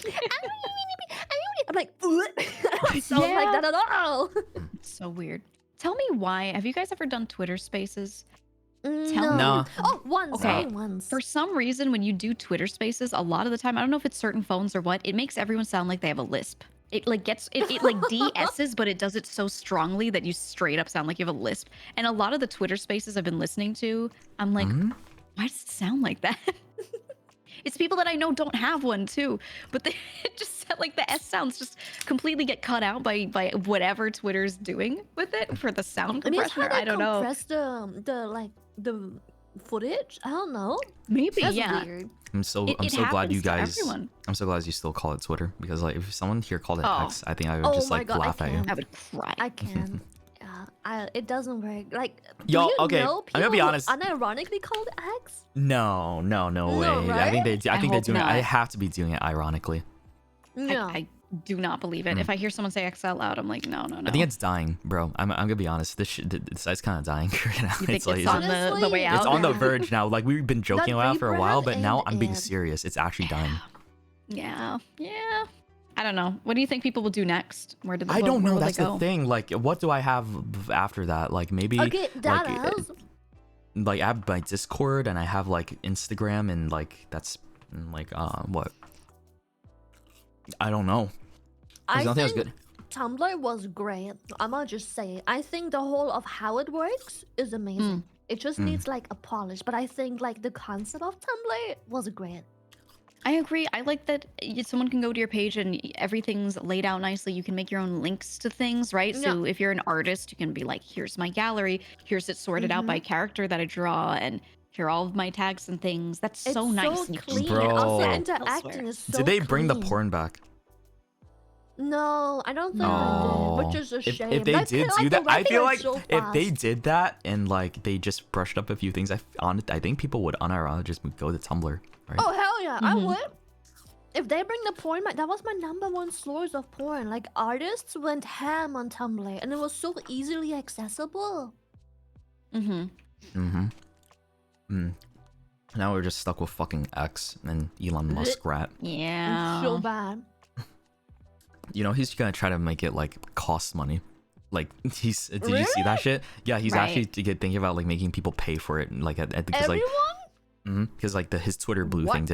I'm like I don't sound like Yeah. that at all. It's so weird. Tell me why. Have you guys ever done Twitter Spaces? No. No. Oh, once. Okay. Only once. For some reason, when you do Twitter Spaces, a lot of the time, I don't know if it's certain phones or what, it makes everyone sound like they have a lisp. It like gets it like de-esses, but it does it so strongly that you straight up sound like you have a lisp. And a lot of the Twitter Spaces I've been listening to, I'm like, why does it sound like that? It's people that I know don't have one too, but they it just like the S sounds just completely get cut out by whatever Twitter's doing with it for the sound Maybe it's compression. how Or they I don't know. compress the footage. I don't know. Maybe That's yeah. weird. I'm so It glad you happens to guys. everyone. I'm so glad you still call it Twitter because like if someone here called it Oh. X, I think I would Oh just my like God, I laugh at you. can't. I would cry. I can. Yeah, it doesn't work. Like, Yo, do you okay, know I'm gonna be people honest. unironically called X? No way. I think right? they. I I think they're hope doing it. I not. have to be doing it ironically. No. I do not believe it. If I hear someone say X out loud, I'm like, no. I think it's dying, bro. I'm gonna be honest. This site's kind of dying right now. You think like it's on the way out? it's on the Yeah. verge now. Like we've been joking about it for a while, but now rebrand I'm being and- serious. It's actually dying. Yeah. I don't know. What do you think people will do next? Where did they, I don't where know. will they That's the go? thing. Like, what do I have after that? Like maybe Okay, that like, is. like I have my Discord and I have like Instagram and like that's like what? I don't know. There's I nothing else think good. Tumblr was great. I'm gonna just say it. I think the whole of how it works is amazing. It just needs like a polish, but I think like the concept of Tumblr was great. I agree. I like that someone can go to your page and everything's laid out nicely. You can make your own links to things, right? So if you're an artist, you can be like, here's my gallery. Here's it sorted out by character that I draw. And here are all of my tags and things. That's so it's nice. so and you clean. can't And also Bro. interacting elsewhere. is so Did they bring the clean. porn back? No, I don't think they did, which is a shame. If they Like, did like, do the that, I feel writing like was so if they fast. did that and like they just brushed up a few things, I think people would unironically just go to Tumblr, right? Oh hell yeah, I would. If they bring the porn back, that was my #1 source of porn. Like artists went ham on Tumblr, and it was so easily accessible. Mm-hmm. Now we're just stuck with fucking X and Elon Musk rat. Yeah. It's so bad. You know he's gonna try to make it like cost money. Like did you see Really? that shit? Yeah, he's Right. actually thinking about like making people pay for it, like because like Everyone? because like his Twitter blue What? thing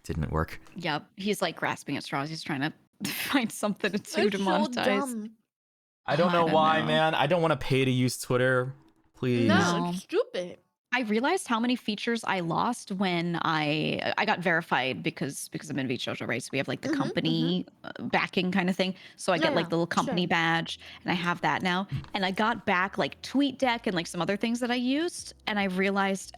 didn't work. Yep. He's like grasping at straws. He's trying to find something to It's so monetize. dumb. I don't I know don't why, know. man. I don't want to pay to use Twitter. Please. No, No. it's stupid. I realized how many features I lost when I got verified because I'm in VTuber, right? So we have like the company backing kind of thing. So I get like the little company badge, and I have that now. And I got back like TweetDeck and like some other things that I used, and I realized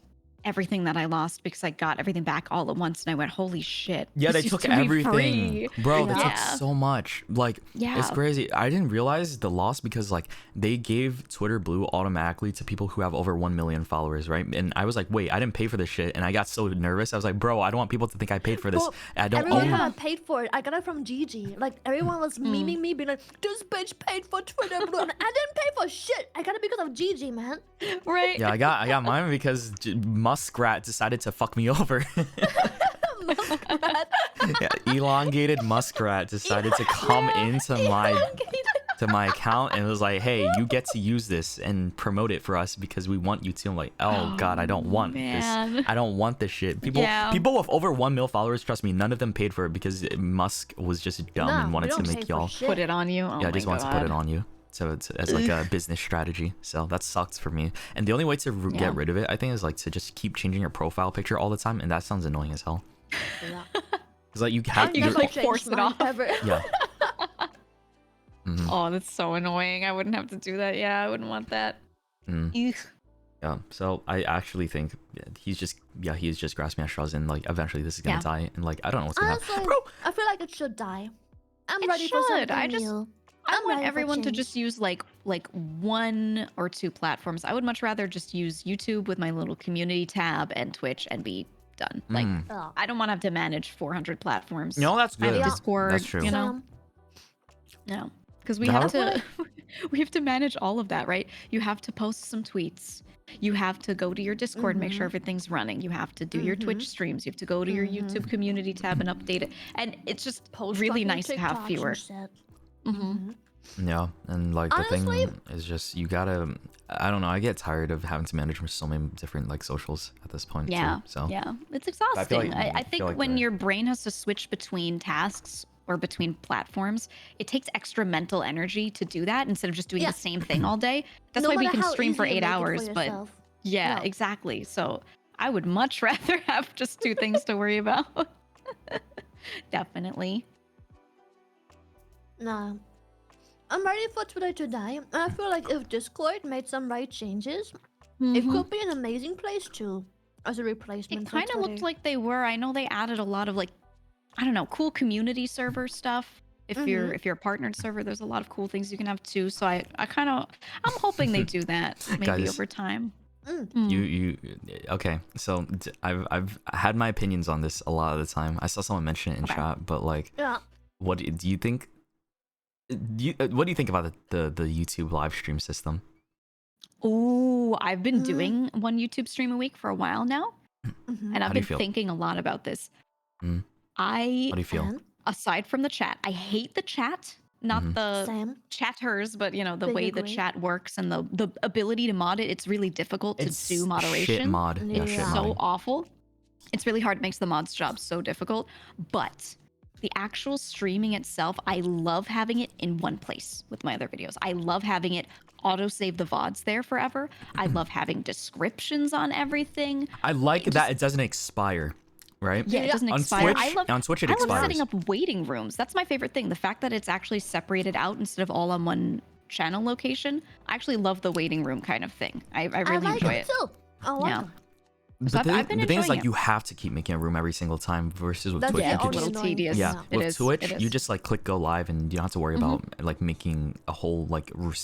everything that I lost because I got everything back all at once, and I went, holy shit. Yeah, they this used took to be everything, free. bro. They took Yeah. so much. Like, it's crazy. I didn't realize the loss because like they gave Twitter Blue automatically to people who have over 1 million followers, right? And I was like, wait, I didn't pay for this shit, and I got so nervous. I was like, bro, I don't want people to think I paid for this. Well, I don't everyone own. thought I paid for it. I got it from Gigi. Like everyone was memeing me, being like, "This bitch paid for Twitter Blue," and I didn't pay for shit. I got it because of Gigi, man. Right. Yeah, I got mine because Muskrat decided to fuck me over. Muskrat. Yeah, elongated Muskrat decided to come into my account and was like, hey, you get to use this and promote it for us because we want you to. I'm like, oh god, I don't want this. I don't want this shit. People with over 1 mil followers, trust me, none of them paid for it because Musk was just dumb and wanted to make y'all put it on you. Oh yeah, just wants to put it on you. So it's as like a business strategy. So that sucks for me. And the only way to get rid of it, I think, is like to just keep changing your profile picture all the time, and that sounds annoying as hell. Because like you have You like force it off. Yeah. Oh, that's so annoying. I wouldn't have to do that. Yeah, I wouldn't want that. Yeah. So I actually think he's just grasping at straws, and like eventually this is gonna die, and like I don't know what's gonna happen. Bro, I feel like it should die. I'm ready for something new. I want everyone to just use like 1 or 2 platforms. I would much rather just use YouTube with my little community tab and Twitch and be done. Like I don't want to have to manage 400 platforms. No, that's good. I have Discord, That's true. you know. No, because we have to manage all of that, right? You have to post some tweets. You have to go to your Discord and make sure everything's running. You have to do your Twitch streams. You have to go to your YouTube community tab and update it. And it's just really nice to have fewer. Yeah, and like the thing is just you gotta. I don't know. I get tired of having to manage so many different like socials at this point. Yeah. Too, so yeah, it's exhausting. I think like when your brain has to switch between tasks or between platforms, it takes extra mental energy to do that instead of just doing the same thing all day. That's why we can stream for 8 hours. But yeah, exactly. So I would much rather have just 2 things to worry about. Definitely. No. I'm ready for Twitter to die. And I feel like if Discord made some right changes, it could be an amazing place too, as a replacement. It kind of looked like they were. I know they added a lot of like, I don't know, cool community server stuff. If you're a partnered server, there's a lot of cool things you can have too. So I'm hoping they do that maybe Guys, over time. You okay? So I've had my opinions on this a lot of the time. I saw someone mention it in chat, but like, what do you think? What do you think about the YouTube live stream system? Oh, I've been doing 1 YouTube stream a week for a while now, and I've been thinking a lot about this. How do you feel? Aside from the chat, I hate the chat. Not the chatters, but you know the way the chat works and the ability to mod it. It's really difficult to do moderation. Shit mod. Yeah, shit so modding. awful. It's really hard. It makes the mods job so difficult. But the actual streaming itself, I love having it in one place with my other videos. I love having it auto-save the VODs there forever. I love having descriptions on everything. I like that it doesn't expire, right? Yeah, it doesn't on expire. Twitch, on Twitch it expires. I love setting up waiting rooms. That's my favorite thing. The fact that it's actually separated out instead of all on one channel location. I actually love the waiting room kind of thing. I really enjoy it. Too. I like it. So the thing is, enjoying like, it. you have to keep making a room every single time versus with Twitch. Yeah, You it's a could little just, tedious. yeah, It with is, Twitch, it is. you just like click go live and you don't have to worry about like making a whole like room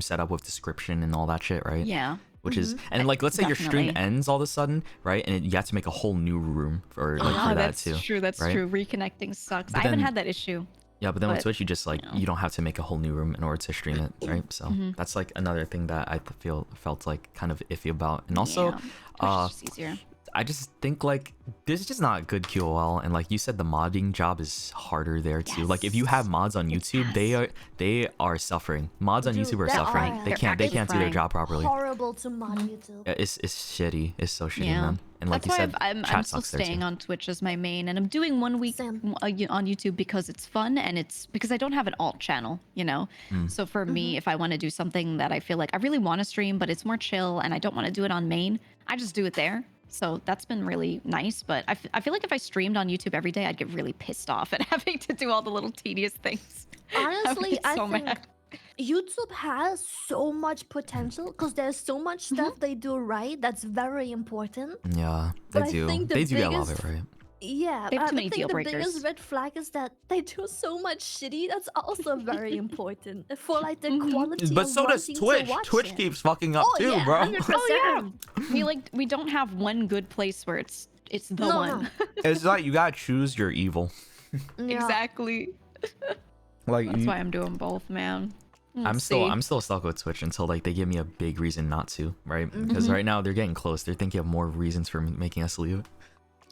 setup with description and all that shit, right? Yeah. Which is, and like, let's say your stream Definitely. ends all of a sudden, right? And you have to make a whole new room for like for that that's too. true. That's right? true. Reconnecting sucks. But I haven't then- had that issue. Yeah, but then with But, Twitch, you just like you don't have to make a whole new room in order to stream it, right? So that's like another thing that I felt like kind of iffy about, and also, Twitch is just easier. I just think like this is just not good QOL, and like you said, the modding job is harder there too. Like if you have mods on YouTube, they are suffering. Mods on Dude, YouTube are they suffering. are. They can't do their Frying. job properly. Horrible to mod YouTube. Yeah, it's shitty. It's so shitty, Yeah. man. And like That's you why said, I'm chat still sucks there, staying too. on Twitch as my main, and I'm doing 1 week Same. on YouTube because it's fun and it's because I don't have an alt channel, you know. So for me, if I want to do something that I feel like I really want to stream, but it's more chill and I don't want to do it on main, I just do it there. So that's been really nice. But I feel like if I streamed on YouTube every day, I'd get really pissed off at having to do all the little tedious things. Honestly, I I think think YouTube has so much potential because there's so much stuff they do right that's very important. Yeah, But they I do. think the They do get a lot of biggest- it right. Yeah, They have I too many think deal the breakers. biggest red flag is that they do so much shitty. That's also very important for like the quality. But of so does wanting to Twitch. watch Twitch it. keeps fucking up Oh, too, yeah, bro. 100%. we don't have one good place where it's the No, one. no. It's like you gotta choose your evil. Yeah. Exactly. Like That's why I'm doing both, man. I'm still stuck with Twitch until like they give me a big reason not to, right? Because right now they're getting close. They're thinking of more reasons for making us leave.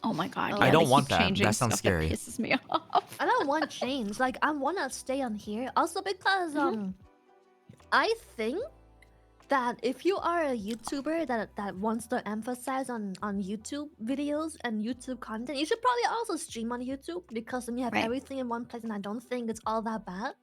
Oh my god. Oh, yeah, I don't they want keep that. changing That sounds stuff scary. That pisses me off. I don't want change. Like I wanna stay on here. Also because I think that if you are a YouTuber that wants to emphasize on YouTube videos and YouTube content, you should probably also stream on YouTube because then you have Right. everything in one place, and I don't think it's all that bad.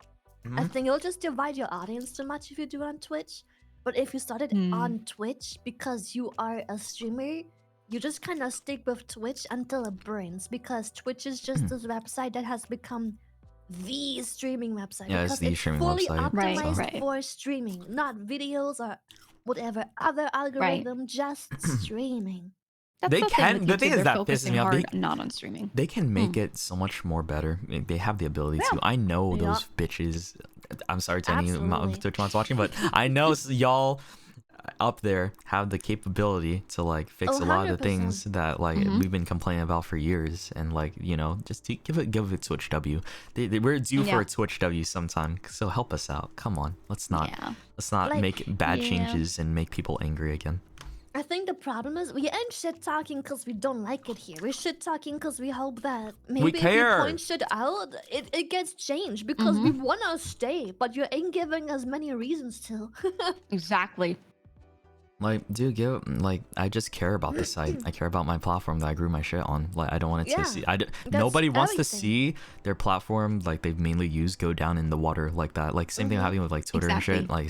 I Mhm. think it'll just divide your audience too much if you do it on Twitch. But if you started on Twitch because you are a streamer, you just kind of stick with Twitch until it burns, because Twitch is just this website that has become the streaming website. Yeah, it's because the it's streaming fully website, Right, optimized right. for streaming, not videos or whatever other algorithm, just streaming. That's They the thing can- with the thing YouTube, is they're that pisses focusing me off. hard not on streaming. They can make it so much more better. They have the ability to. I know Yeah. those bitches. I'm sorry to any Absolutely. Twitch mods watching, but I know y'all up there have the capability to like fix Oh, a lot of the 100%. things that like we've been complaining about for years, and like, you know, just to give it Twitch W. We're due for Yeah. a Twitch W sometime, so help us out. Come on, let's not Like, make bad yeah. changes and make people angry again. I think the problem is we ain't shit talking because we don't like it here. We're shit talking because we hope that maybe if care. we point shit out, it gets changed because we want to stay, but you ain't giving us many reasons to. Exactly. Like, dude, I just care about the site. I care about my platform that I grew my shit on. Like, I don't want it Yeah, to see. Nobody wants to everything. see their platform like they've mainly used go down in the water like that. Like, same thing happening with like Twitter and shit. Exactly.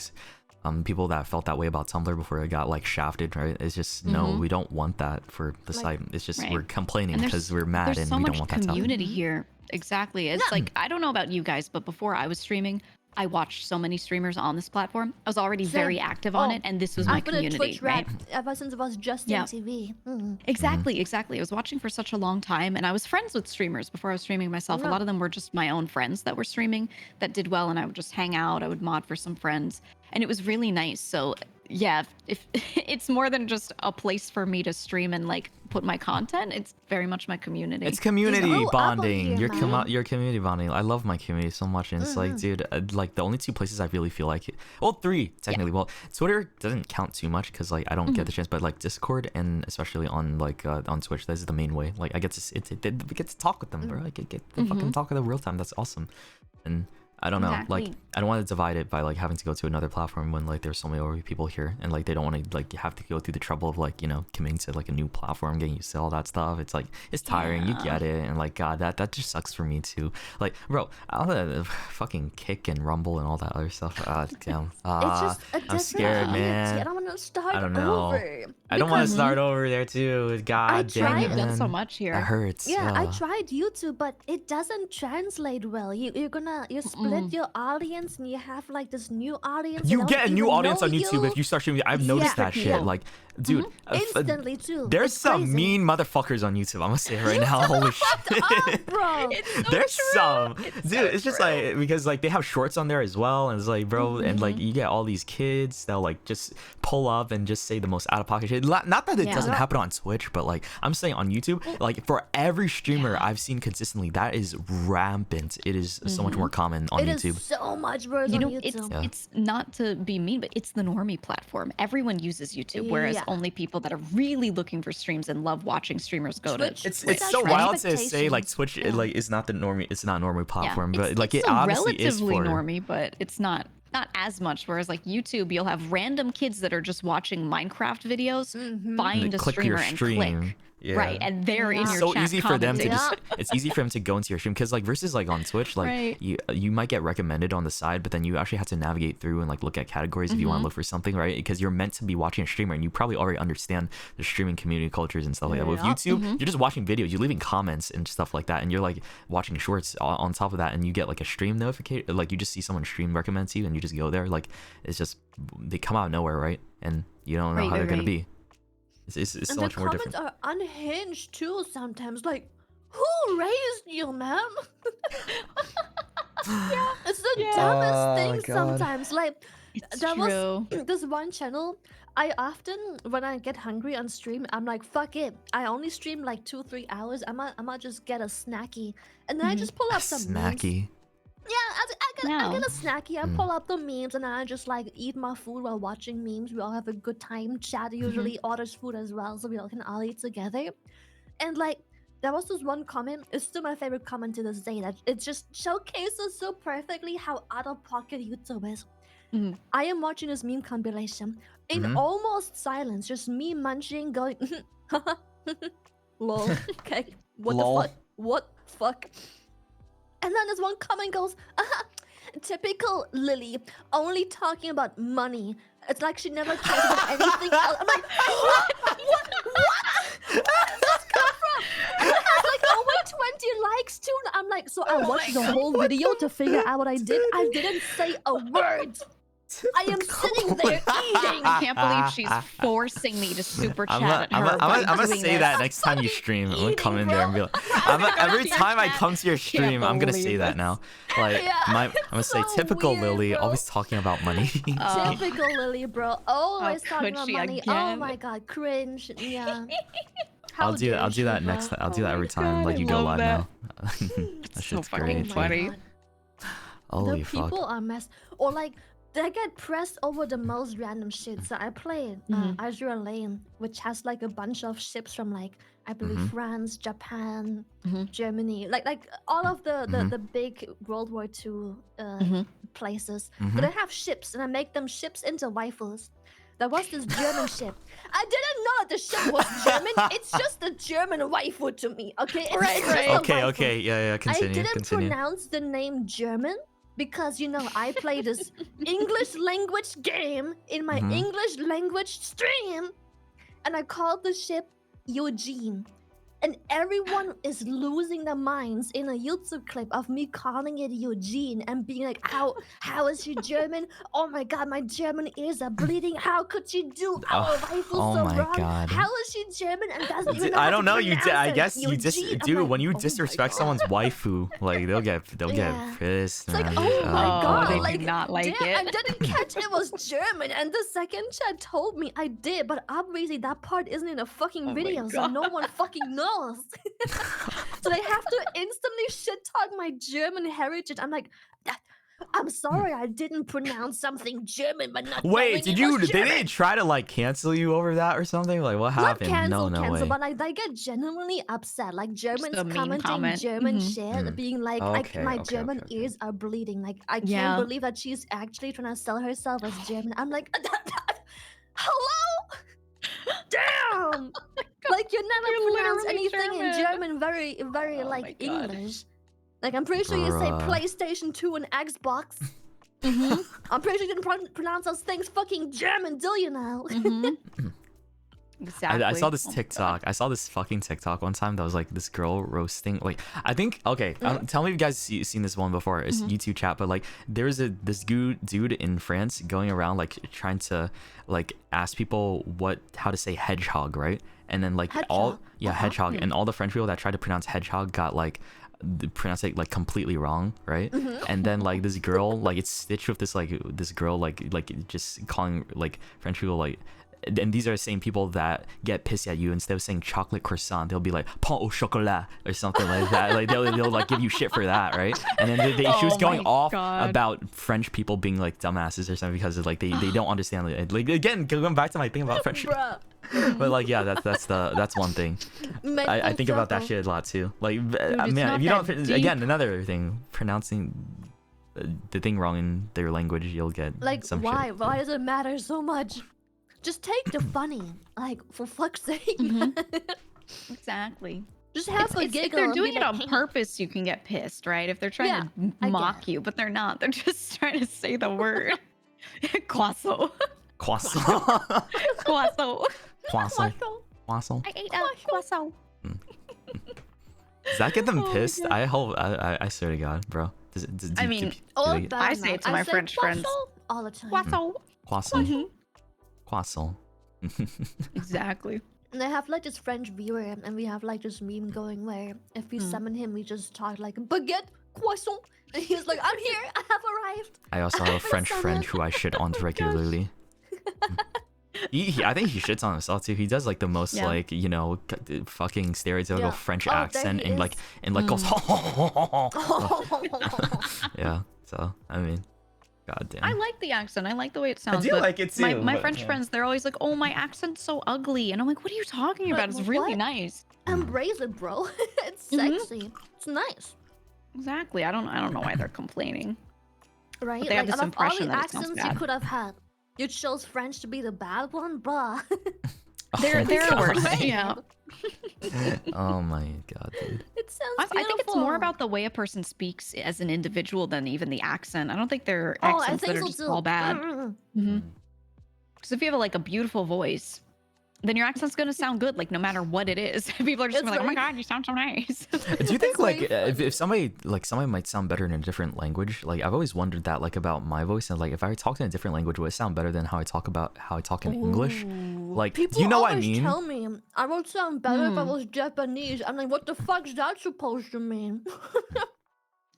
Like, people that felt that way about Tumblr before it got like shafted, right? It's just no, we don't want that for the site. It's just Right. we're complaining And there's- because we're mad There's and so we much don't want that to happen. community here. Exactly. It's like, I don't know about you guys, but before I was streaming, I watched so many streamers on this platform. I was already very Same. active on Oh, it, and this was my I've been a community, Twitch right? rat ever since it was just Yeah. on TV. Exactly, exactly. I was watching for such a long time, and I was friends with streamers before I was streaming myself. A Yeah. lot of them were just my own friends that were streaming that did well, and I would just hang out. I would mod for some friends, and it was really nice. So yeah, if it's more than just a place for me to stream and like put my content, it's very much my community. It's community grew up on bonding. here, man. Your community bonding. I love my community so much, and it's like, dude, like the only two places I really feel like it. Well, three technically. Well, Twitter doesn't count too much because like I don't get the chance, but like Discord and especially on like on Twitch, this is the main way. Like I get to we get to talk with them, bro. I get to fucking talk with them real time. That's awesome. And I don't know, like Exactly. I don't want to divide it by like having to go to another platform when like there's so many other people here, and like they don't want to like have to go through the trouble of like, you know, committing to like a new platform, getting used to all that stuff. It's like it's tiring. You get it, and like God, that just sucks for me too. Like, bro, I'll fucking Kick and Rumble and all that other stuff. Damn. It's just a different I'm scared, community. man. I don't want to start I don't know. over. I don't want to because- start over there too. God damn tried. it, I've done so man. much here. That hurts. Yeah, I tried YouTube, but it doesn't translate well. You split your audience, and you have like this new audience. they You don't get a new even audience know on YouTube you. if you start streaming. I've noticed Yeah. that shit. People. Like, dude, instantly too. there's It's some crazy. mean motherfuckers on YouTube. I'm gonna say it right now. Holy shit. Oh, bro. There's some, dude. It's just like because like they have shorts on there as well, and it's like, bro, and like you get all these kids that'll like just pull up and just say the most out of pocket shit. Not that it Yeah. doesn't happen on Twitch, but like I'm saying on YouTube, like for every streamer I've seen consistently, that is rampant. It is so much more common on It YouTube. is so much worse You on know, YouTube. it's not to be mean, but it's the normie platform. Everyone uses YouTube, whereas Yeah. only people that are really looking for streams and love watching streamers go Twitch- to. It's Twitch so has wild to say like expectations. Twitch like is not the normie. It's not a normie platform, Yeah, but like it still obviously is relatively for. normie, but it's not as much. Whereas like YouTube, you'll have random kids that are just watching Minecraft videos, find a Click streamer your and stream. click. Yeah. Right, and they're in It's your so chat easy for them to commenting. just it's easy for them to go into your stream because like versus like on Twitch like Right. you might get recommended on the side, but then you actually have to navigate through and like look at categories if you want to look for something, right? Because you're meant to be watching a streamer and you probably already understand the streaming community cultures and stuff like that. With YouTube, you're just watching videos, you're leaving comments and stuff like that, and you're like watching shorts on top of that, and you get like a stream notification, like you just see someone stream recommends you and you just go there. Like it's just they come out of nowhere, right? And you don't know how they're gonna be. It's so And much the more comments different. are unhinged too sometimes. Like, who raised you, man? Yeah, it's the dumbest thing God. sometimes. Like, It's there true. was this one channel. I often, when I get hungry on stream, I'm like, fuck it. I only stream like 2-3 hours. I might just get a snacky, and then I just pull up some memes. Snacky. Yeah, I get a snacky. I Mm. pull up the memes and I just like eat my food while watching memes. We all have a good time. Chat usually orders food as well, so we all can all eat together. And like, there was this one comment. It's still my favorite comment to this day. That it just showcases so perfectly how out of pocket YouTube is. I am watching this meme compilation in almost silence, just me munching, going, lol. Okay, what Lol. the fuck? What fuck? And then this one comment goes, typical Lily, only talking about money. It's like she never cares about anything else. I'm like, what? Where does this come from? And it has like over 20 likes too. I'm like, so I watched the whole video to figure out what I did. I didn't say a word. I am sitting there eating. I can't believe she's forcing me to super chat at her. I'm while gonna doing say this. that next time you stream. I'm gonna come in there and be like, every your time I chat. come to your stream, I'm gonna say believe that it. now. Like, Yeah, I'm gonna say so typical weird, Lily, bro. always talking about money. Typical Lily, bro. Always talking could about she money. Oh again? my god, cringe. Yeah. I'll do that. dare I'll do she, that bro? next. I'll do that Oh every my time. God, Like I you go love live that. now. That so shit's fucking great. funny. God. Holy The fuck. people are messed. Or like, they get pressed over the most random shit. So I played Azure Lane, which has like a bunch of ships from like, I believe France, Japan, Germany, like all of the big World War II places. So they have ships, and I make them ships into waifus. There was this German ship. I didn't know that the ship was German. It's just a German waifu to me, okay? It's Right, just right. a Okay, waifu. okay, yeah, continue, I didn't continue. pronounce the name German because, you know, I play this English language game in my English language stream, and I called the ship Eugene. And everyone is losing their minds in a YouTube clip of me calling it Eugene and being like, how is she German? Oh my god, my German ears are bleeding. How could she do our waifu oh so my wrong? God. How is she German and doesn't even know I how don't to know. You, pronounce I it? guess you just, Eugene. I'm dude. like, When you oh my disrespect God. someone's waifu, like they'll get Yeah. pissed. It's like, man. oh my Oh, god, they do like, not like damn, it. I didn't catch it was German, and the second chat told me I did, but obviously that part isn't in a fucking my video, so no one fucking knows. So they have to instantly shit talk my German heritage. I'm like, I'm sorry, I didn't pronounce something German, but not knowing Wait, did it was you? They German. didn't try to like cancel you over that or something? Like what Not happened? cancel, no way. but like they get genuinely upset. Like Germans a mean commenting comment. German shit, being like, Okay, my okay, German okay. ears are bleeding. Like I can't Yeah. believe that she's actually trying to sell herself as German. I'm like, hello, damn. Like you never You're pronounce literally anything in German. German very, very Oh my like God. English. Like I'm pretty sure you say Bruh. PlayStation 2 and Xbox. I'm pretty sure you didn't pronounce those things fucking German, do you know? Exactly. I saw this Oh my TikTok. I saw this fucking TikTok one time that was like this girl roasting. Like I think okay. Tell me if you guys seen this one before. It's YouTube chat, but like there's this dude in France going around like trying to like ask people how to say hedgehog, right? And then like Hedgehog. hedgehog, and all the French people that tried to pronounce hedgehog got like pronounce it like completely wrong, right? And then like this girl like it's stitched with this girl like just calling like French people like. And these are the same people that get pissed at you. Instead of saying chocolate croissant, they'll be like pain au chocolat or something like that. Like they'll like give you shit for that, right? And then she was Oh going my off God. about French people being like dumbasses or something because like they don't understand it. Like again, going back to my thing about French. Bruh. But like yeah, that's one thing. I think about that shit a lot too. Like it's man, not if you don't that deep. again another thing, pronouncing the thing wrong in their language, you'll get Like, some why? shit. Why does it matter so much? Just take the funny. Like, for fuck's sake. Exactly. Just have a If giggle. they're and be doing it like, on "Hey." purpose, you can get pissed, right? If they're trying to I mock get. you, but they're not. They're just trying to say the word. Croissant. Croissant. Croissant. Croissant. Croissant. I ate a croissant. Does that get them Oh my pissed? God. I hope. I swear to God, bro. I mean, All they- bad I say now. it to my say French friends. croissant all the time. Croissant. croissant. Mhm. Croissant. Exactly. And I have like this French viewer, and we have like this meme going where if we summon him, we just talk like baguette, croissant, and he's like, "I'm here, I have arrived." I also have a French friend who I shit on regularly. I think he shits on himself too. He does like the most Yeah. like fucking stereotypical Yeah. French Oh, there accent he and is. goes yeah. So I mean, goddamn. I like the accent. I like the way it sounds. do but like it My, too, my but, French yeah. friends, they're always like, "Oh, my accent's so ugly," and I'm like, "What are you talking about? But It's really what? nice." Embrace it, bro. It's Mhm. sexy. It's nice, Exactly. I don't know why they're complaining. right? But they have Like this out of all impression the that it sounds accents you bad. could have had, you chose French to be the bad one, bruh. They're Oh my worse. God. Yeah. Oh my god, dude. It sounds I beautiful. think it's more about the way a person speaks as an individual than even the accent. I don't think they're Oh, I accents think that are so just too. all bad. Mm-mm. Because if you have like a beautiful voice, then your accent's gonna sound good, like no matter what it is. People are just It's gonna be like, "Oh my like- god, you sound so nice." Do you think It's like very if somebody might sound better in a different language? Like I've always wondered that like about my voice, and like if I talked in a different language, would it sound better than how I talk in English? Like, People do you know what I always mean? tell me I would sound better if I was Japanese. I'm like, what the fuck's that supposed to mean?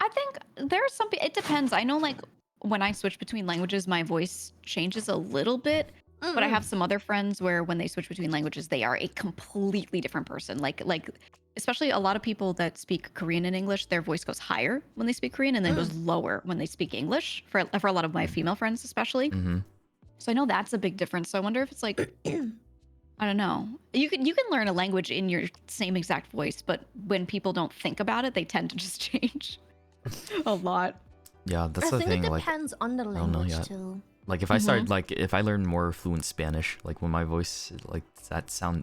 I think there's some. It depends. I know, like when I switch between languages, my voice changes a little bit. But I have some other friends where when they switch between languages, they are a completely different person. Like especially a lot of people that speak Korean and English, their voice goes higher when they speak Korean and then goes lower when they speak English. For a lot of my female friends, especially. Mm-hmm. So I know that's a big difference. So I wonder if it's like, I don't know. You can learn a language in your same exact voice, but when people don't think about it, they tend to just change a lot. Yeah, that's I the think thing. it Like, depends on the don't know language yet. too. like if I start like if I learn more fluent Spanish, like when my voice like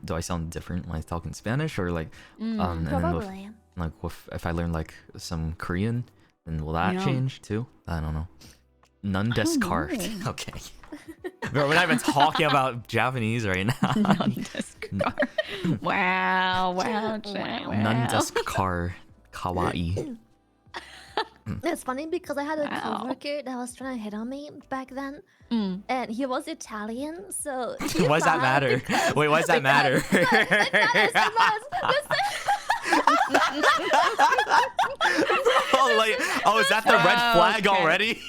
do I sound different when I talk in Spanish or like and then Probably. if I learn like some Korean, then will that Yeah. change too? I don't know. None des car. know. Okay. Bro, we're not even talking about Japanese right now. Wow. None des car kawaii. It's funny because I had a Wow. coworker that was trying to hit on me back then, Mm. and he was Italian, so Why does that matter? Wait, why does that matter? Oh, is that the red flag Okay. already?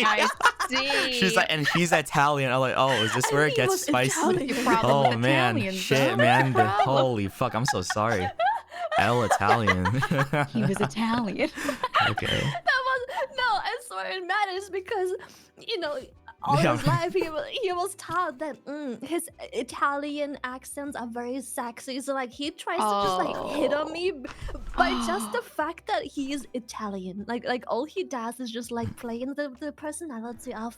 I see. She's like, and he's Italian. I'm like, oh, is this where it He gets was spicy? Italian. Your problem Oh with man, Italians, shit, huh? man. Problem. Holy fuck, I'm so sorry. El Italian. He was Italian. Okay. That was no, I swear it matters because all Yeah. his life he was taught that his Italian accents are very sexy. So like he tries to just like hit on me by just the fact that he is Italian. Like all he does is just like playing the personality of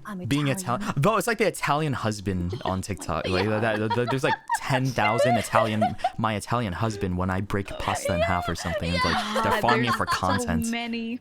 I'm Being Italian. Italian, bro, it's like the Italian husband on TikTok. Like there's like 10,000 my Italian husband when I break pasta in half or something. It's like they're farming it for content. So many.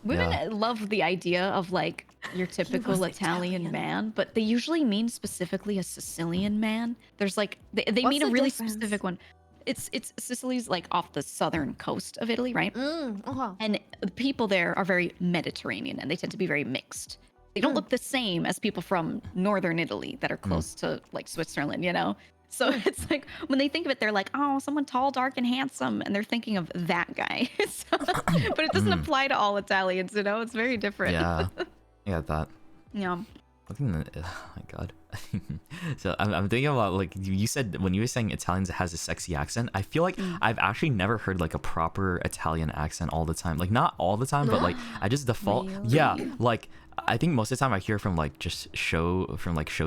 Women Yeah. love the idea of like your typical was Italian Italian. man, but they usually mean specifically a Sicilian man. There's like they What's mean a the really difference? specific one. It's Sicily's like off the southern coast of Italy, right? Uh-huh. And the people there are very Mediterranean and they tend to be very mixed. They don't look the same as people from northern Italy that are close to like Switzerland, you know? So it's like when they think of it, they're like, oh, someone tall, dark, and handsome. And they're thinking of that guy. But it doesn't apply to all Italians, you know? It's very different. Yeah, I got that. Yeah. I think oh my god. So I'm thinking about like you said when you were saying Italians has a sexy accent. I feel like I've actually never heard like a proper Italian accent all the time. Like not all the time, but like I just default. Really? Yeah, like I think most of the time I hear from like just shows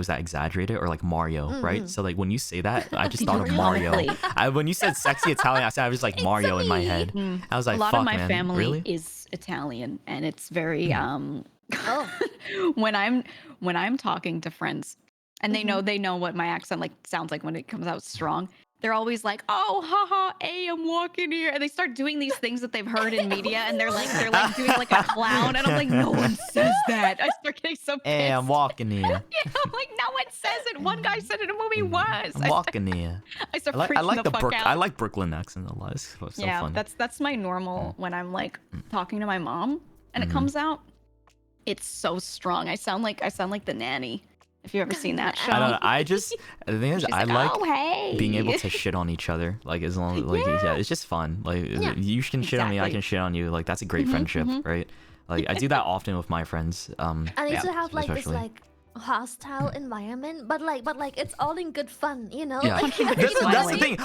that exaggerate it or like Mario, right? So like when you say that, I just thought of Mario. Honestly. When you said sexy Italian accent, I was like Mario in my head. I was like, A lot fuck, of my man, family really? is Italian and it's very Oh. when I'm talking to friends and they know what my accent like sounds like when it comes out strong, they're always like, "Oh, haha, hey, I'm walking here," and they start doing these things that they've heard in media, and they're like doing like a clown, and I'm like, no one says that. I start getting so pissed. Hey, I'm walking here. Yeah, I'm like, no one says it. One guy said it in a movie once. I'm walking here. I start I freaking like the fuck out. I like Brooklyn accent a lot. It's so Yeah, funny. that's my normal when I'm like talking to my mom, and it comes out. It's so strong. I sound like the nanny. If you've ever seen that show. I don't know. I just the thing is, She's I like "Oh, hey." being able to shit on each other. Like as long as yeah, it's just fun. Like you can shit on me, I Exactly. can shit on you. Like that's a great friendship, right? Like I do that often with my friends. And it's to have like this especially. like hostile environment, but like it's all in good fun, you know? Yeah, Like, that's the thing.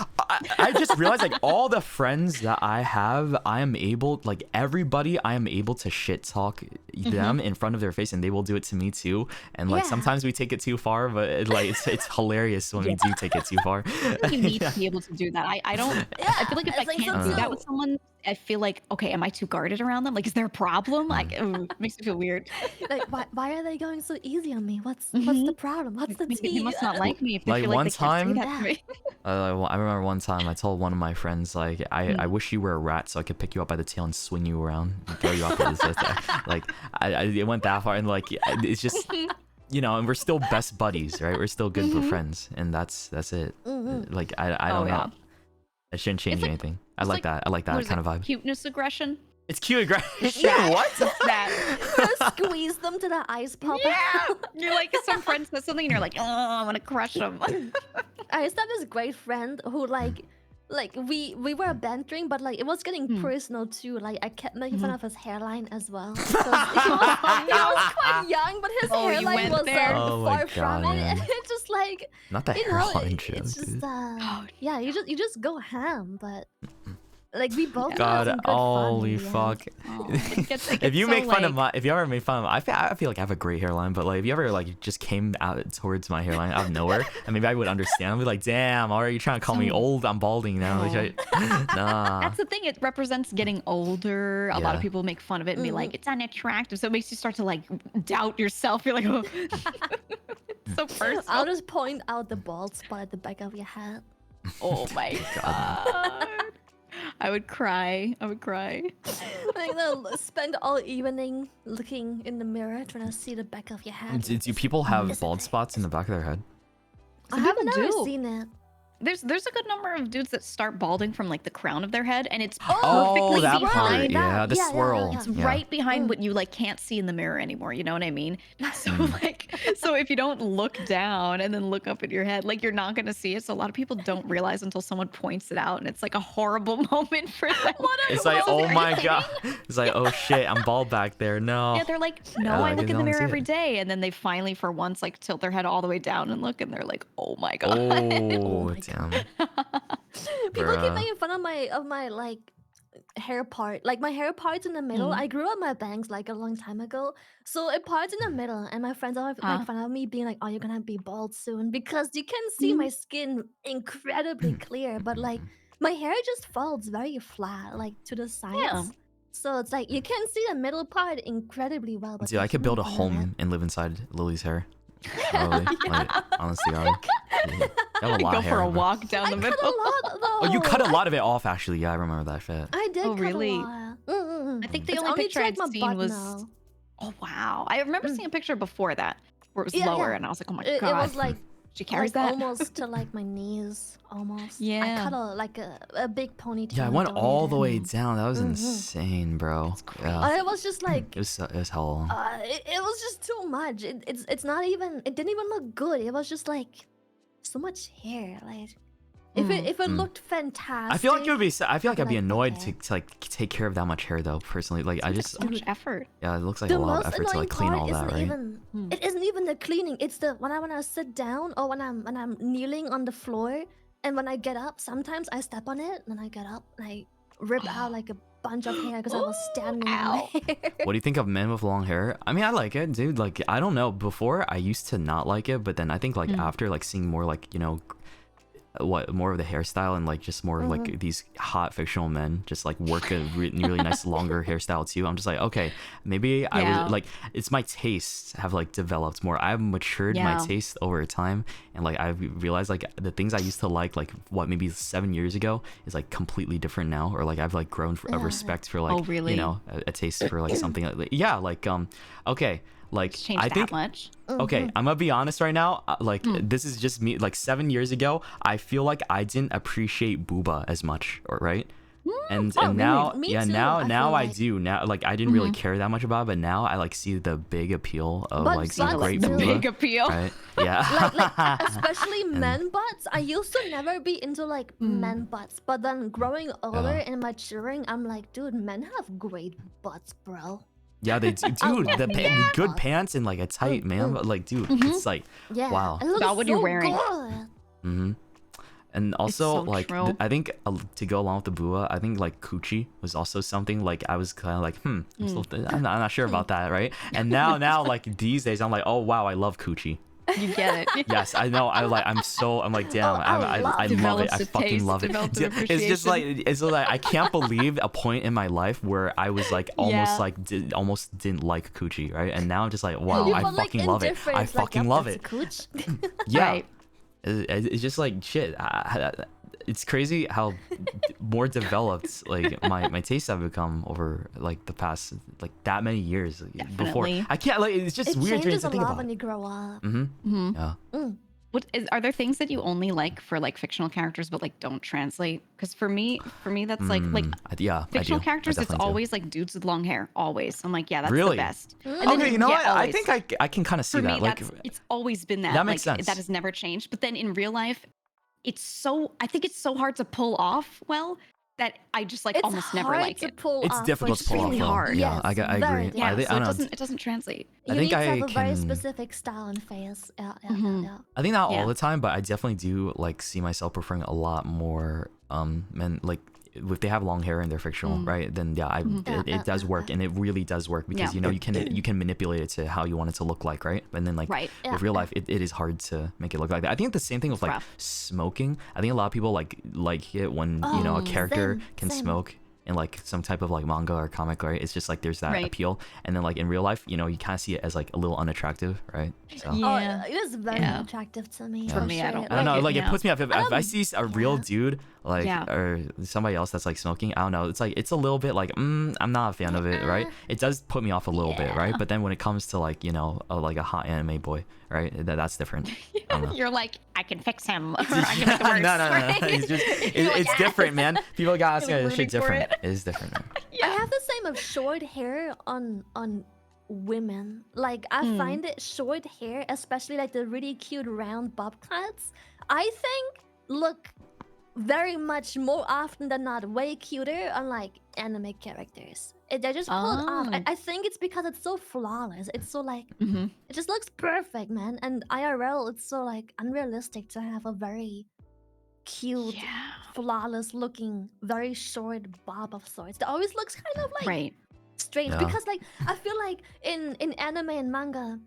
I just realized like all the friends that I have, I am able, like everybody, I am able to shit talk them in front of their face, and they will do it to me too. And like Yeah. sometimes we take it too far, but it's hilarious when we do take it too far. You need to be able to do that. I don't. I feel like if I I think can't so do that too. with someone, I feel like, okay, am I too guarded around them? Like, is there a problem? Like, it makes me feel weird. like why are they going so easy on me? What's the problem? What's the They tea? must not like me if they Like, feel like one they can't say time- that to me. I remember one time I told one of my friends like I wish you were a rat so I could pick you up by the tail and swing you around and throw you off of this. Like it went that far, and like it's just you know, and we're still best buddies, right? We're still good for friends, and that's it. Like I Oh, don't yeah. know. I shouldn't change It's like- anything. I it's like that. I like What that is kind it? of vibe. Cuteness aggression. It's cute aggression. That- What? That. Squeeze them to the ice pop Yeah. out. You're like, some friend says something, and you're like, oh, I'm gonna crush them. I used to have this great friend who like we were bantering, but like it was getting personal too. Like I kept making fun of his hairline as well. Because he was quite young, but his Oh, you hairline went was there. Oh my far from God, it, man. and it's just like Not the you know, hairline joke, it's just dude. yeah, you just go ham, but like we both had God, some good fun holy in the end. fuck. Oh, it gets If you so, make fun of like- my, if you ever made fun of, I feel like I have a great hairline, but like if you ever like just came out towards my hairline out of nowhere, and maybe I would understand. I'd be like, damn, are you trying to call me old? I'm balding now. Like, nah. That's the thing. It represents getting older. A lot of Yeah. people make fun of it and be like, it's unattractive. So it makes you start to like doubt yourself. You're like, oh, so personal. I'll just point out the bald spot at the back of your head. Oh my god. I would cry. I would cry. Like they'll spend all evening looking in the mirror trying to see the back of your head. Do people have bald spots in the back of their head? I haven't people ever do. seen it. There's a good number of dudes that start balding from like the crown of their head, and it's Oh, perfectly that behind. part. Yeah, the Yeah, yeah, swirl. yeah. It's Yeah. right behind what you like can't see in the mirror anymore. You know what I mean? So like, so if you don't look down and then look up at your head, like you're not gonna see it. So a lot of people don't realize until someone points it out, and it's like a horrible moment for them. It's like, oh my god. It's like, oh shit, I'm bald back there. No. Yeah, they're like, no, Yeah, I like, look they in the don't mirror see every it. day, and then they finally, for once, like tilt their head all the way down and look, and they're like, oh my god. Oh, damn. People keep Bruh. making fun of my like hair part. Like my hair part's in the middle. I grew up my bangs like a long time ago, so it parts in the middle, and my friends always Huh. make fun of me, being like, "Oh, you're gonna be bald soon," because you can see my skin incredibly clear, but like my hair just falls very flat, like to the sides. Yeah. So it's like you can see the middle part incredibly well. But Dude, I they could keep build a making fun of it. home and live inside Lily's hair. Probably. Like, honestly, I have a lot Go of hair. for a but- walk down I the cut middle. a lot though. Oh, you cut a lot of it off, actually. Yeah, I remember that shit. I did. Oh, cut really? A lot. I think the It's only to, picture I'd my seen butt was. now. Oh wow! I remember seeing a picture before that where it was Yeah, lower, yeah. and I was like, oh my It god. was like she carries like that. almost to like my knees, almost. I Yeah. cut a big ponytail. Yeah, I and went all the way donated. down. That was insane, bro. Yeah. It was just like It was hell. it was just too much. It's not even. It didn't even look good. It was just like so much hair. Like if it looked fantastic. I feel like it would be. I feel like I'd be like, annoyed okay. to like take care of that much hair though. Personally, like I just So much effort. yeah, it looks like The a lot of most effort to annoying like clean part all that, isn't right? even it isn't even the cleaning. It's the when I sit down or when I'm kneeling on the floor, and when I get up, sometimes I step on it and I get up and I rip out like a bunch of hair because I was standing on my hair. What do you think of men with long hair? I mean, I like it, dude. Like, I don't know. Before, I used to not like it, but then I think like after like seeing more like what more of the hairstyle and like just more of like these hot fictional men just like work a really nice longer hairstyle too. I'm just like, okay, maybe I was like, it's my tastes have like developed more. I've matured my taste over time, and like I've realized like the things I used to like what maybe 7 years ago is like completely different now, or like I've like grown a respect for like you know a taste for like something like okay. Like I think much. Okay, I'm gonna be honest right now. Like this is just me. Like 7 years ago, I feel like I didn't appreciate booba as much, right? And now, me yeah, too, now I like. do. Now, like I didn't really care that much about it, but now I like see the big appeal of But like some butts great do. booba. Big appeal. Right? Yeah. like especially men butts. I used to never be into like men butts, but then growing older and maturing, I'm like, dude, men have great butts, bro. Yeah, they do, dude. Good pants and like a tight man, but like, dude, it's like, wow. It looks About what you're wearing. Good. And also, so like, true. I think to go along with the bua, I think like coochie was also something like I was kind of like, I'm not sure about that, right? And now, like these days, I'm like, oh wow, I love coochie. You get it. Yes, I know. I'm like, damn, I love it. Develops I a fucking taste, love it. develops an It's just like I can't believe a point in my life where I was like almost like almost didn't like coochie, right? And now I'm just like, wow, I fucking love it. I fucking love it. Yeah. Right. It's just like shit. It's crazy how more developed like my tastes have become over like the past like that many years. Before I can't like it's just It weird changes to a think lot about. when you grow up. Yeah. Are there things that you only like for like fictional characters but like don't translate? Because for me that's like Yeah, fictional I do. characters, I it's definitely do. always like dudes with long hair. Always. I'm like, yeah, that's Really? the best. And then, Okay, you know what? I always. think I can kind of see For me, that. Like it's always been that. that makes like, sense. That has never changed. But then in real life, I think it's so hard to pull off well that I just like It's almost never hard like to it. pull it's off, difficult for to pull sure. really off. Well. hard. Yeah, Yes, I very agree. Yeah, I so don't know. it doesn't translate. I You think need to have I a very can- specific style and face. Yeah. I think not Yeah. all the time, but I definitely do like see myself preferring a lot more men like if they have long hair and they're fictional, right? Then yeah, it does work, and it really does work because you know you can manipulate it to how you want it to look like, right? And then like with real life, it is hard to make it look like that. I think the same thing with like smoking. I think a lot of people like it when you know a character can smoke in like some type of like manga or comic, right? It's just like there's that appeal, and then like in real life, you know, you kind of see it as like a little unattractive, right? So. Yeah. Oh, it is very attractive to me. For for me, I sure. don't I don't know, like it Yeah. puts me off if I see a real dude like Yeah. or somebody else that's like smoking. I don't know. It's like it's a little bit like I'm not a fan of it, right? It does put me off a little bit, right? But then when it comes to like you know like a hot anime boy, right? That's different. I don't know. You're like, I can fix him. Or I can make it worse. No. It's just it's different, man. People got us You're shit rooting for different. it. It is different, man. I have the same of short hair on women. Like I find it short hair, especially like the really cute round bob cuts, I think look very much more often than not way cuter on like anime characters. They just pull it off. I think it's because it's so flawless. It's so like it just looks perfect, man. And IRL, it's so like unrealistic to have a very cute, flawless looking, very short bob of sorts. It always looks kind of like strange because like I feel like in anime and manga,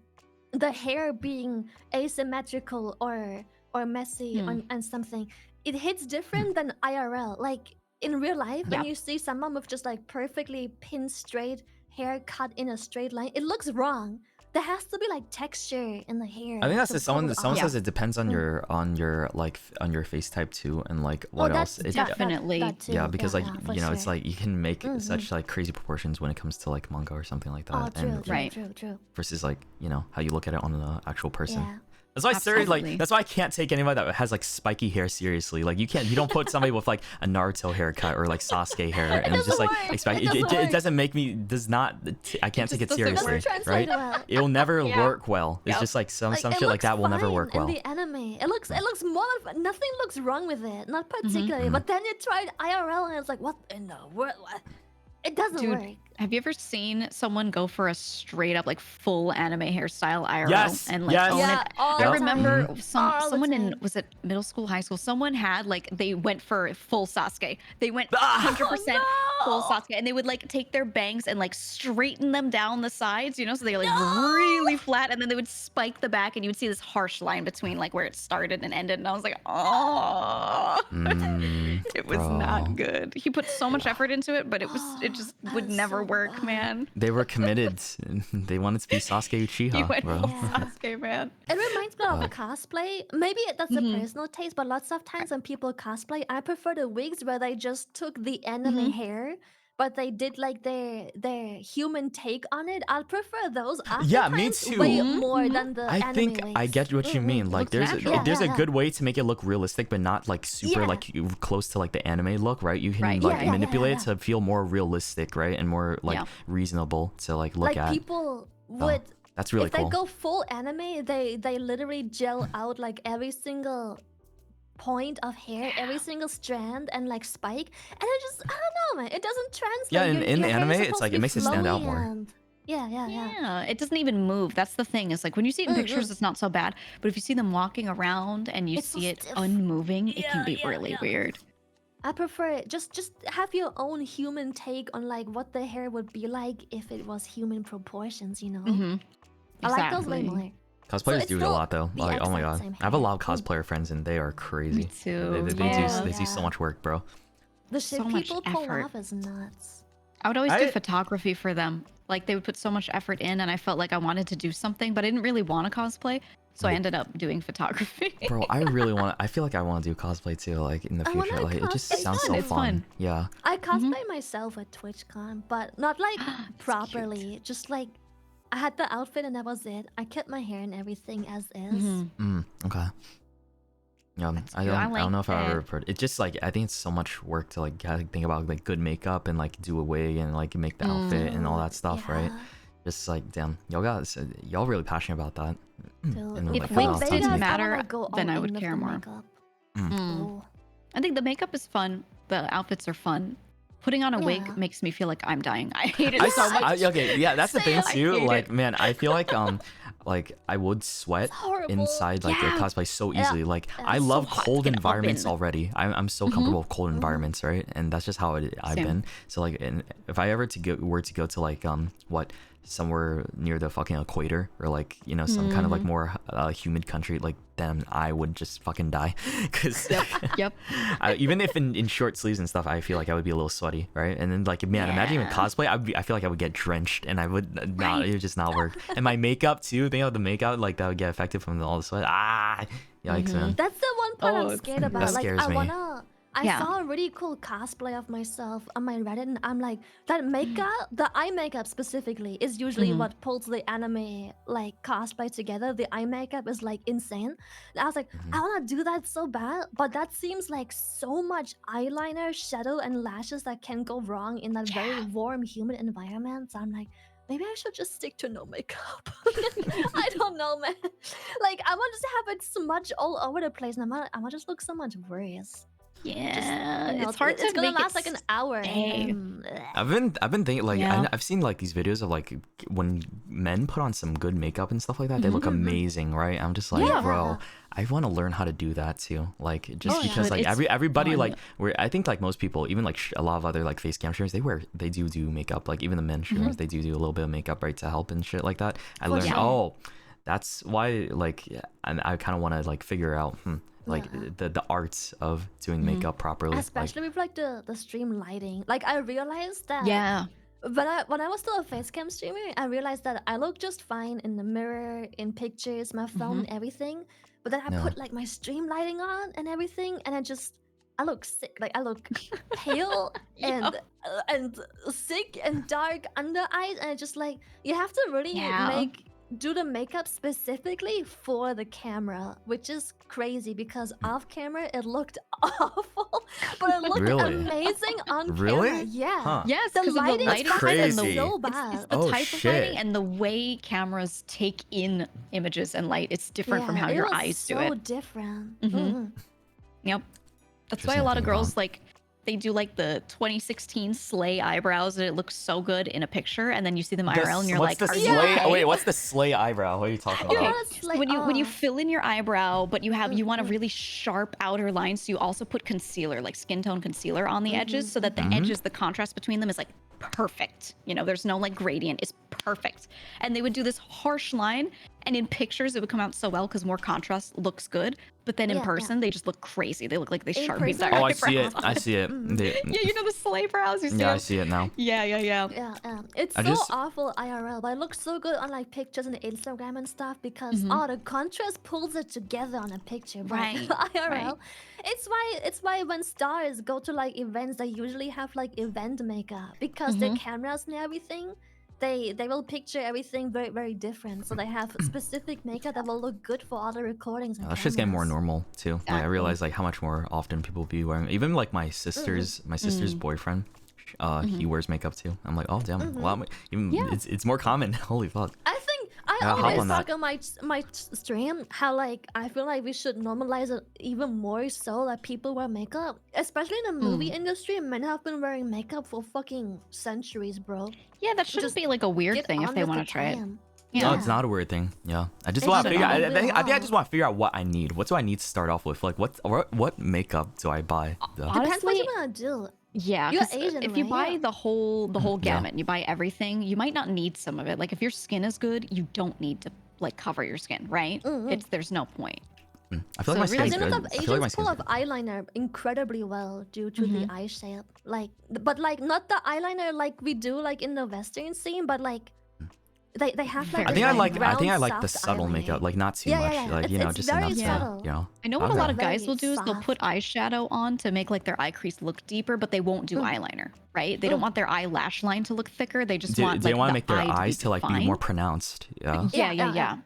the hair being asymmetrical or messy and something, it hits different than IRL. Like in real life, when you see someone with just like perfectly pin straight hair cut in a straight line, it looks wrong. There has to be like texture in the hair. I think that's to it. Someone pull it someone off. says it depends on your like on your face type too, and like what else. That's Definitely. that too. Yeah, because like for you know, it's sure. like you can make such like crazy proportions when it comes to like manga or something like that, Oh, true, and true, true. versus like you know how you look at it on the actual person. Yeah. That's why Absolutely. that's why I can't take anybody that has like spiky hair seriously. Like you don't put somebody with like a Naruto haircut or like Sasuke hair and it's just like doesn't expect work. it doesn't make me I can't take it doesn't seriously, Doesn't translate right? well. It'll never work well. It's Yep. just like some Like, shit it like looks that will never fine work well. in the anime. It looks more of, nothing looks wrong with it, not particularly. But then you tried IRL and it's like, what in the world? What? It doesn't Dude, work. Have you ever seen someone go for a straight up like full anime hairstyle IRL Yes, and like yes. own Yeah, it? all I the remember time. some All the someone in time. was it middle school, high school? Someone had like they went for full Sasuke. They went Ah! 100% full no! Sasuke, and they would like take their bangs and like straighten them down the sides, you know, so they like really flat, and then they would spike the back, and you would see this harsh line between like where it started and ended. And I was like, oh, it was bro. not good. He put so much effort into it, but it just would That's never so work, bad. man. They were committed. They wanted to be Sasuke He Uchiha, went bro. full Yeah. Sasuke, man. It reminds me of cosplay. Maybe that's a Mhm. personal taste, but lots of times when people cosplay, I prefer the wigs where they just took the anime hair, but they did like their human take on it. I'll prefer those Yeah, me oftentimes way too. more than the I anime think I wigs. get what you mean. Like, looks there's natural. if there's Yeah, a yeah, good way to make it look realistic, but not like super Yeah. like close to like the anime look, right? You can Right, like yeah, yeah, manipulate it yeah. to feel more realistic, right, and more like Yeah. reasonable to like look Like at. people would That's really if cool. they go full anime, they literally gel out like every single point of hair, every single strand and like spike, and I don't know, man, it doesn't translate. Yeah, in your hair anime, is it's supposed like to it be makes it stand out flowy more. and- Yeah. Yeah, it doesn't even move. That's the thing. It's like when you see it in pictures, it's not so bad. But if you see them walking around and you It's so see it stiff. unmoving, it can be Yeah, really yeah. weird. I prefer it. Just have your own human take on like what the hair would be like if it was human proportions, you know? Mm-hmm. I like those way Exactly. more. Cosplayers it's do it a still lot though. the Like, oh my exact god, same I have a hair. lot of cosplayer friends and they are crazy. Me too. They Yeah. do so Yeah. much work, bro. The shit So much people pull effort. off is nuts. I would always do I- photography for them. Like they would put so much effort in, and I felt like I wanted to do something, but I didn't really want to cosplay, so I ended up doing photography. Bro, I really want. I feel like I want to do cosplay too, like in the I wanna future. Like it just cosplay sounds too. so It's fun. Yeah. I cosplay myself at TwitchCon, but not like That's cute. properly. Just like I had the outfit and that was it. I kept my hair and everything as is. Mhm. Okay. Yeah, I cute. I don't know like if I ever that. heard. It's just like I think it's so much work to like think about like good makeup and like do a wig and like make the outfit and all that stuff, right? Yeah. Just like damn, y'all really passionate about that. Dude, And, If like, wigs all didn't types of matter, wanna go then all I would in with care the more. makeup. Mm. Oh. I think the makeup is fun. The outfits are fun. Putting on a Yeah. wig makes me feel like I'm dying. I hate it I so much. okay, yeah, that's the thing Same. I too. hate Like, it. man, I feel like I would sweat It's horrible. inside like Yeah. a cosplay so Yeah. easily. Like, Yeah. I It's so love hot to cold get up environments in. already. I'm so comfortable with cold environments, right? And that's just how I've Same. been. So like, if I ever were to go to like somewhere near the fucking equator or like some kind of like more humid country, like then I would just fucking die because Yep. even if in short sleeves and stuff, I feel like I would be a little sweaty, right? And then like, man, imagine even Yeah. cosplay. I feel like I would get drenched and I would not. Right. It would just not work. And my makeup too. Think of the makeup, like that would get affected from all the sweat. Yikes, man. That's the one part Oh, I'm it's- scared about. That Like scares me. I Yeah. saw a really cool cosplay of myself on my Reddit, and I'm like, that makeup, the eye makeup specifically, is usually what pulls the anime like cosplay together. The eye makeup is like insane. And I was like, I want to do that so bad, but that seems like so much eyeliner, shadow, and lashes that can go wrong in that very warm, humid environment. So I'm like, maybe I should just stick to no makeup. I don't know, man. Like, I want to just have it smudge all over the place, and I want to just look so much worse. Yeah. You know, It's hard to It's gonna make it last like an hour. stay. and then, I've been thinking like Yeah. I've seen like these videos of like when men put on some good makeup and stuff like that, they look amazing, right? I'm just like, Yeah. bro, I want to learn how to do that too. Like just Oh, yeah. because like It's everybody fun. like I think like most people, even like a lot of other like face cam streamers, they do makeup. Like even the men streamers, they do a little bit of makeup, right, to help and shit like that. I For learned sure. that's why like and I kind of want to like figure out like the arts of doing makeup properly. especially with like the stream lighting. Like I realized that Yeah. when I was still a facecam streamer, I realized that I look just fine in the mirror, in pictures, my phone, and everything. But then I Yeah. put like my stream lighting on and everything, and I look sick. Like I look pale and sick and dark under eyes, and it's just like you have to really Yeah. do the makeup specifically for the camera, which is crazy because off camera it looked awful, but it looked Really? amazing on Really? camera. Yeah. Huh. Yes, The because of the lighting lighting That's and the crazy. so It's bad. the Oh, type of shit. lighting and the way cameras take in images and light. It's different from Yeah, how it your was eyes so do it. different. Yep. That's why Interesting a lot to of think girls about. like they do like the 2016 Slay eyebrows, and it looks so good in a picture, and then you see them IRL, and you're what's like, the are you slay? okay? Oh, wait, what's the slay eyebrow? What are you talking about? Yeah, it's like, When you fill in your eyebrow, but you want a Mm-hmm. really sharp outer line, so you also put concealer, like skin tone concealer on the edges, Mm-hmm. so that the edges, the contrast between them is like perfect. You know, there's no like gradient. It's perfect. And they would do this harsh line, and in pictures it would come out so well because more contrast looks good. But then in Yeah, person, they just look crazy. They look like they In sharpened person, their Oh, I eyebrows. see it. I see it. Yeah, you know the sleigh brows. You see Yeah, I them? see it now. Yeah. Yeah, it's I so just- awful IRL, but it looks so good on like pictures and Instagram and stuff because Mm-hmm. the contrast pulls it together on a picture. But Right, IRL, right. it's why when stars go to like events, they usually have like event makeup because their cameras and everything. They will picture everything very very different, so they have specific makeup that will look good for all the recordings. And That's just getting more cameras. normal too. Like I Exactly. realize like how much more often people be wearing. Even like my sister's boyfriend, he wears makeup too. I'm like, oh damn, wow, even it's more common. Holy fuck. I think I Yeah, hop always on that. talk on my stream how like I feel like we should normalize it even more so that people wear makeup, especially in the movie industry. Men have been wearing makeup for fucking centuries, bro. Yeah, that shouldn't Just be like a weird Get thing if on they with want the to try it. time. No, Yeah. it's not a weird thing. Yeah, I just It want to should figure. not be I think I allowed. just want to figure out what I need. What do I need to start off with? Like what makeup do I buy? though? Depends what you Honestly, wanna do. yeah, You're 'cause, Asian, if you right? buy Yeah. the whole Yeah. gamut, you buy everything, you might not need some of it. Like if your skin is good, you don't need to like cover your skin, right? There's no point. I feel like my So really- skin's As good. in I feel like my Asians pull skin's off good. eyeliner incredibly well due to the eye shape. Like, but like not the eyeliner like we do like in the Western scene, but like they have like. I this, think I round, like the soft subtle eyeliner. makeup, like not too Yeah, much, yeah, yeah. like It's, you know, it's just very enough subtle. to, you know. I know what a Okay. lot of guys Very will do is they'll put eyeshadow on to make like their eye crease look deeper, but they won't do eyeliner, right? They don't want their eyelash line to look thicker. They just want They like want to the make their eye eyes to like be more defined. pronounced. Yeah. Yeah.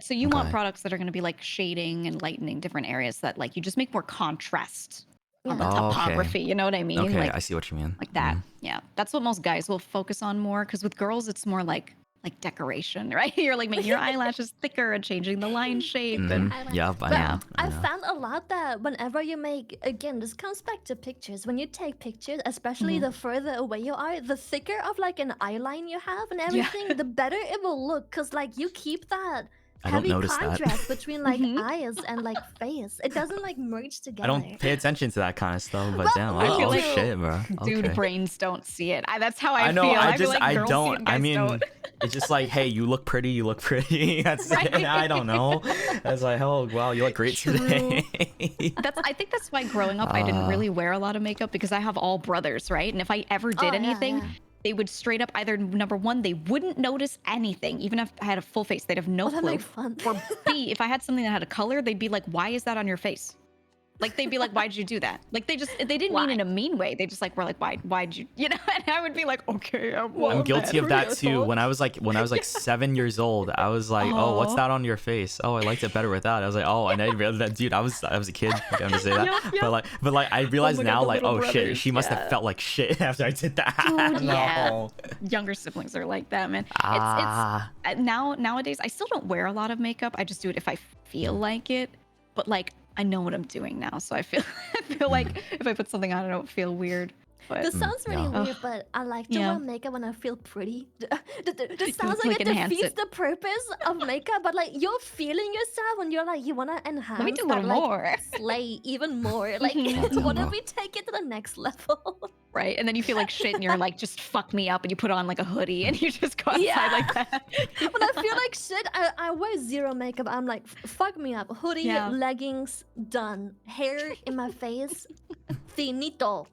So you want Okay. products that are going to be like shading and lightening different areas that like you just make more contrast on the Yeah. Oh, okay. topography. You know what I mean? Okay, like I see what you mean. like that. Yeah, that's what most guys will focus on more. Because with girls, it's more like decoration, right? You're like making your eyelashes thicker and changing the line shape. And Yeah, I But know. I I know. found a lot that whenever you make, again, this comes back to pictures. When you take pictures, especially the further away you are, the thicker of like an eyeline you have and everything, the better it will look. Cause like you keep that I don't heavy notice that. contrast between like eyes and like face. It doesn't like merge I together. don't pay attention to that kind of stuff, but Well, damn, I feel oh like- shit, bro. dude, Okay. brains don't see it. That's how I I know. feel. I feel just like I girls see it don't. and I guys mean, don't. it's just like, hey, you look pretty. You look pretty. That's it. I don't know. It's like, oh wow, you look great today. I think that's why growing up I didn't really wear a lot of makeup because I have all brothers, right? And if I ever did Oh, yeah, anything, yeah. they would straight up either number one, they wouldn't notice anything, even if I had a full face, they'd have no Oh, that clue. makes fun. Or B, if I had something that had a color, they'd be like, why is that on your face? Like they'd be like, why'd you do that? Like they didn't mean in a mean way. They just like were like, why'd you, you know? And I would be like, okay, I'm guilty of that too. When I was like 7 years old, I was like, oh, what's that on your face? Oh, I liked it better with that. I was like, oh, and I realized that, dude, I was a kid. I'm just saying that. But like I realized my God, now, the like, little oh shit, brothers, she must have yeah. felt like shit after I did that. Dude, yeah. No. Younger siblings are like that, man. Ah. It's nowadays I still don't wear a lot of makeup. I just do it if I feel like it. But like I know what I'm doing now, so I feel like if I put something on, I don't feel weird. But This sounds really yeah. weird, but I like to Yeah. wear makeup when I feel pretty. This sounds like like it enhance defeats it. the purpose of makeup, but like you're feeling yourself and you're like you wanna enhance Let me do a that, little like, more. slay even more. Like Mhm. what Yeah. if we take it to the next level? right, and then you feel like shit, and you're like, just fuck me up, and you put on like a hoodie, and you just go outside Yeah. like that. When I feel like shit, I wear zero makeup. I'm like, fuck me up. Hoodie, Yeah. leggings, done. Hair in my face, finito.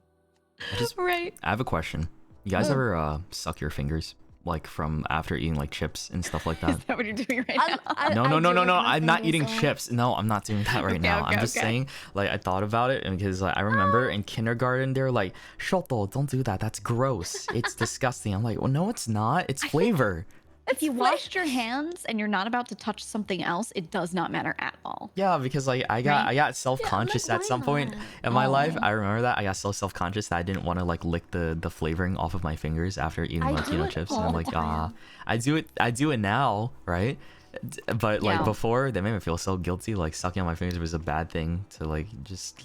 right. I have a question. You guys ever suck your fingers like from after eating like chips and stuff like that? Is that what you're doing right I- now? I- No, I no, no, do no, with no. my I'm not fingers, eating yeah. chips. No, I'm not doing that right Okay, now. okay, I'm just okay. saying, like, I thought about it because like, I remember in kindergarten, they're like, Shoto, don't do that. That's gross. It's disgusting. I'm like, well, no, it's not. It's flavor. If you washed your hands and you're not about to touch something else, it does not matter at all. Yeah, because like I got self-conscious like, at some why point not? in my life. Oh. I remember that I got so self-conscious that I didn't want to like lick the flavoring off of my fingers after eating I like do it chips. all And I'm the like, time. I do it now, right? but like Yeah. before, they made me feel so guilty. Like sucking on my fingers was a bad thing to like just.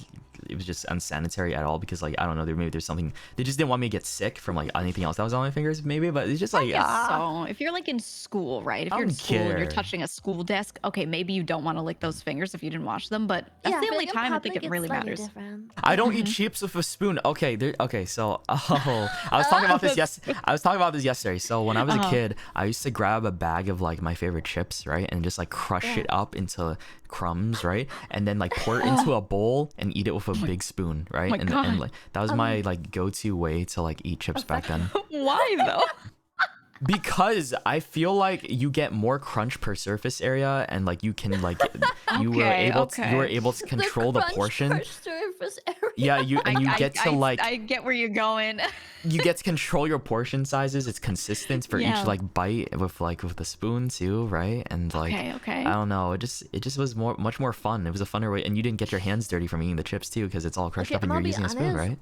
It was just unsanitary at all because like I don't know, maybe there's something they just didn't want me to get sick from like anything else that was on my fingers maybe, but it's just like So if you're like in school, right? If I you're in don't school and you're care. touching a school desk, okay, maybe you don't want to lick those fingers if you didn't wash them, but that's Yeah, the but, only like, in time I think public, it it's really slightly matters. different. I don't eat chips with a spoon. Okay, so I was talking about this I was talking about this yesterday. So when I was a kid, I used to grab a bag of like my favorite chips, right, and just like crush it up into crumbs, right, and then like pour it into a bowl and eat it with a big spoon, right, and like that was my like go-to way to like eat chips back then. Why though? Because I feel like you get more crunch per surface area, and like you can like you were able to control the crunch portion. per surface area. Yeah, you get to like I get where you're going. you get to control your portion sizes. It's consistent for Yeah. each like bite with the spoon too, right? And like Okay. I don't know, it just was much more fun. It was a funner way, and you didn't get your hands dirty from eating the chips too because it's all crushed Okay, up and I'm you're gonna be using a spoon, honest. right?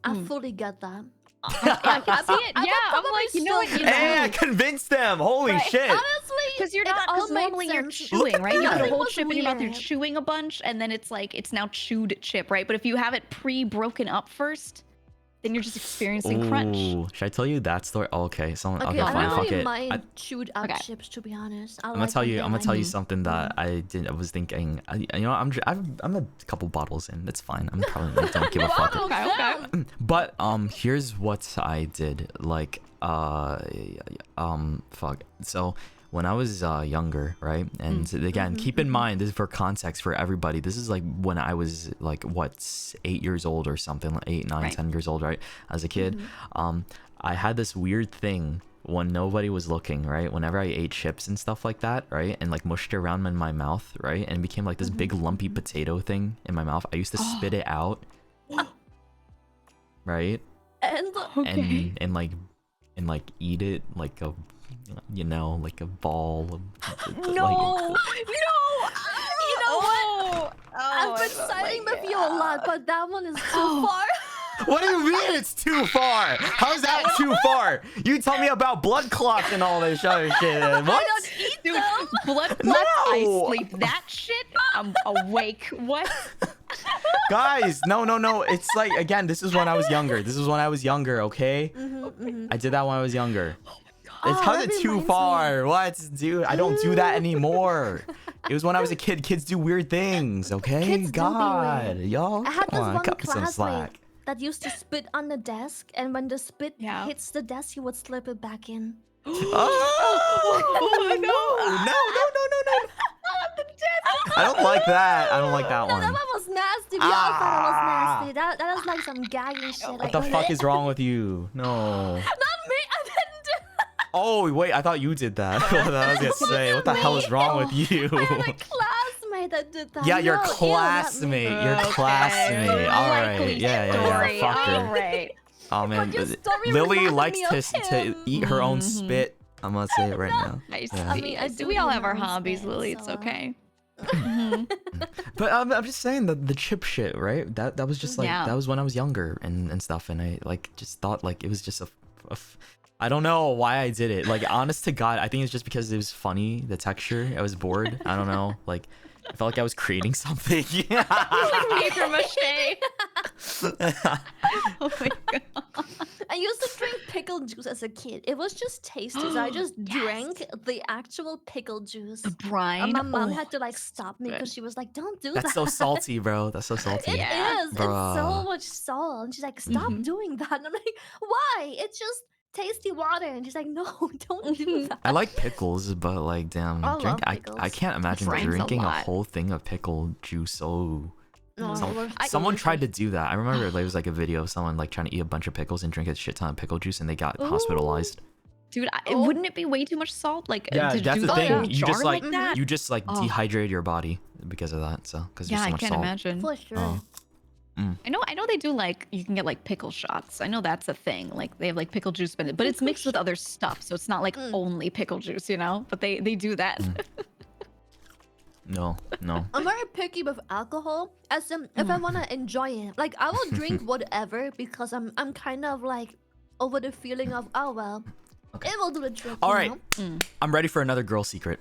I fully get that. I can see it. I Yeah, would I'm probably like, you know what? still You do Hey, I know, convinced them. Holy shit! Honestly, because you're it not. all Because made normally you're sense. chewing, right? You that. put a It whole was chip in your mouth. You're weird. chewing a bunch, and then it's like it's now chewed chip, right? But if you have it pre-broken up first, then you're just experiencing crunch. Ooh, should I tell you that story? Oh, okay, so Okay, okay, I fine, don't fuck really it. mind chewed up Okay. chips, to be honest. I'm gonna tell you. I'm gonna tell you something that Mm-hmm. I was thinking. I'm a couple bottles in. That's fine. I'm probably like, don't give a fuck. Okay. But Here's what I did. Like fuck. So when I was younger, right? And again, keep in mind, this is for context for everybody. This is like when I was like 8 years old or something, like 8, 9, Right. 10 years old, right? As a kid, I had this weird thing when nobody was looking, right? Whenever I ate chips and stuff like that, right? And like mushed it around in my mouth, right? And it became like this big lumpy potato thing in my mouth. I used to spit it out, right? And And like eat it like a like a ball of No, no. You know what? I've been siding with you a lot, but that one is too far. What do you mean it's too far? How's that too far? You tell me about blood clots and all this other shit. What? I don't eat Dude, them. blood clots, No. I sleep. That shit, I'm awake. What? Guys, no. It's like, again, this is when I was younger. Okay? I did that when I was younger. It's how's that it too reminds far? What, dude? I don't do that anymore. It was when I was a kid. Kids do weird things, okay? Kids do be God, weird. y'all, I had come this on, one cut me some classmate slack. that used to spit on the desk, and when the spit Yeah. hits the desk, he would slip it back in. Oh no! I don't like that. I don't like that No, that one. one was nasty. We all thought it was nasty. That was like some gagging shit. What the fuck is wrong with you? No. Not me. I didn't do that. Oh wait, I thought you did that. I was gonna say, what the hell is wrong with you? I had a classmate that did that. Yeah, your No, ew, not me. classmate. Your classmate. All right. Likely Yeah. story. Fuck All her. right. Oh man, your story Lily reminded likes me of to him. eat her own spit. I'm gonna say it right now. I see. Yeah. I mean, I I do see. We all eat have our my own hobbies, spit, Lily. It's so- okay. But I'm just saying the chip shit, right? That was just like Yeah. that was when I was younger and stuff, and I like just thought like it was just I don't know why I did it. Like, honest to God, I think it's just because it was funny, the texture. I was bored. I don't know. Like, I felt like I was creating something. Paper mache. Oh my god. I used to drink pickle juice as a kid. It was just tasty, so I just drank the actual pickle juice. The brine. And my mom Oh, had to like stop me good. because she was like, "Don't do That's that." so salty, bro. That's so salty. It Yeah. is. It's so Bruh. much salt. And she's like, "Stop doing that." And I'm like, "Why? It's just tasty water." And she's like, "No, don't do that." I like pickles, but like, damn, I love I pickles. can't imagine Brine's a drinking a lot. whole thing of pickle juice. Oh, No, Some- it was someone tried to delicious. do that. I remember there was like a video of someone like trying to eat a bunch of pickles and drink a shit ton of pickle juice, and they got hospitalized. Dude, Oh. wouldn't it be way too much salt? Like, Yeah, to that's do the the thing. whole You just jar like that? you just like Oh. dehydrated your body because of that. So because Yeah, there's so I much can't salt. imagine. For sure. Oh. I know they do like you can get like pickle shots. I know that's a thing. Like they have like pickle juice, but it's mixed with other stuff, so it's not like only pickle juice, you know. But they do that. No. I'm very picky with alcohol. As in, if I wanna enjoy it, like I will drink whatever because I'm kind of like over the feeling of, oh well, it will do the trick. All you right. know? I'm ready for another girl secret.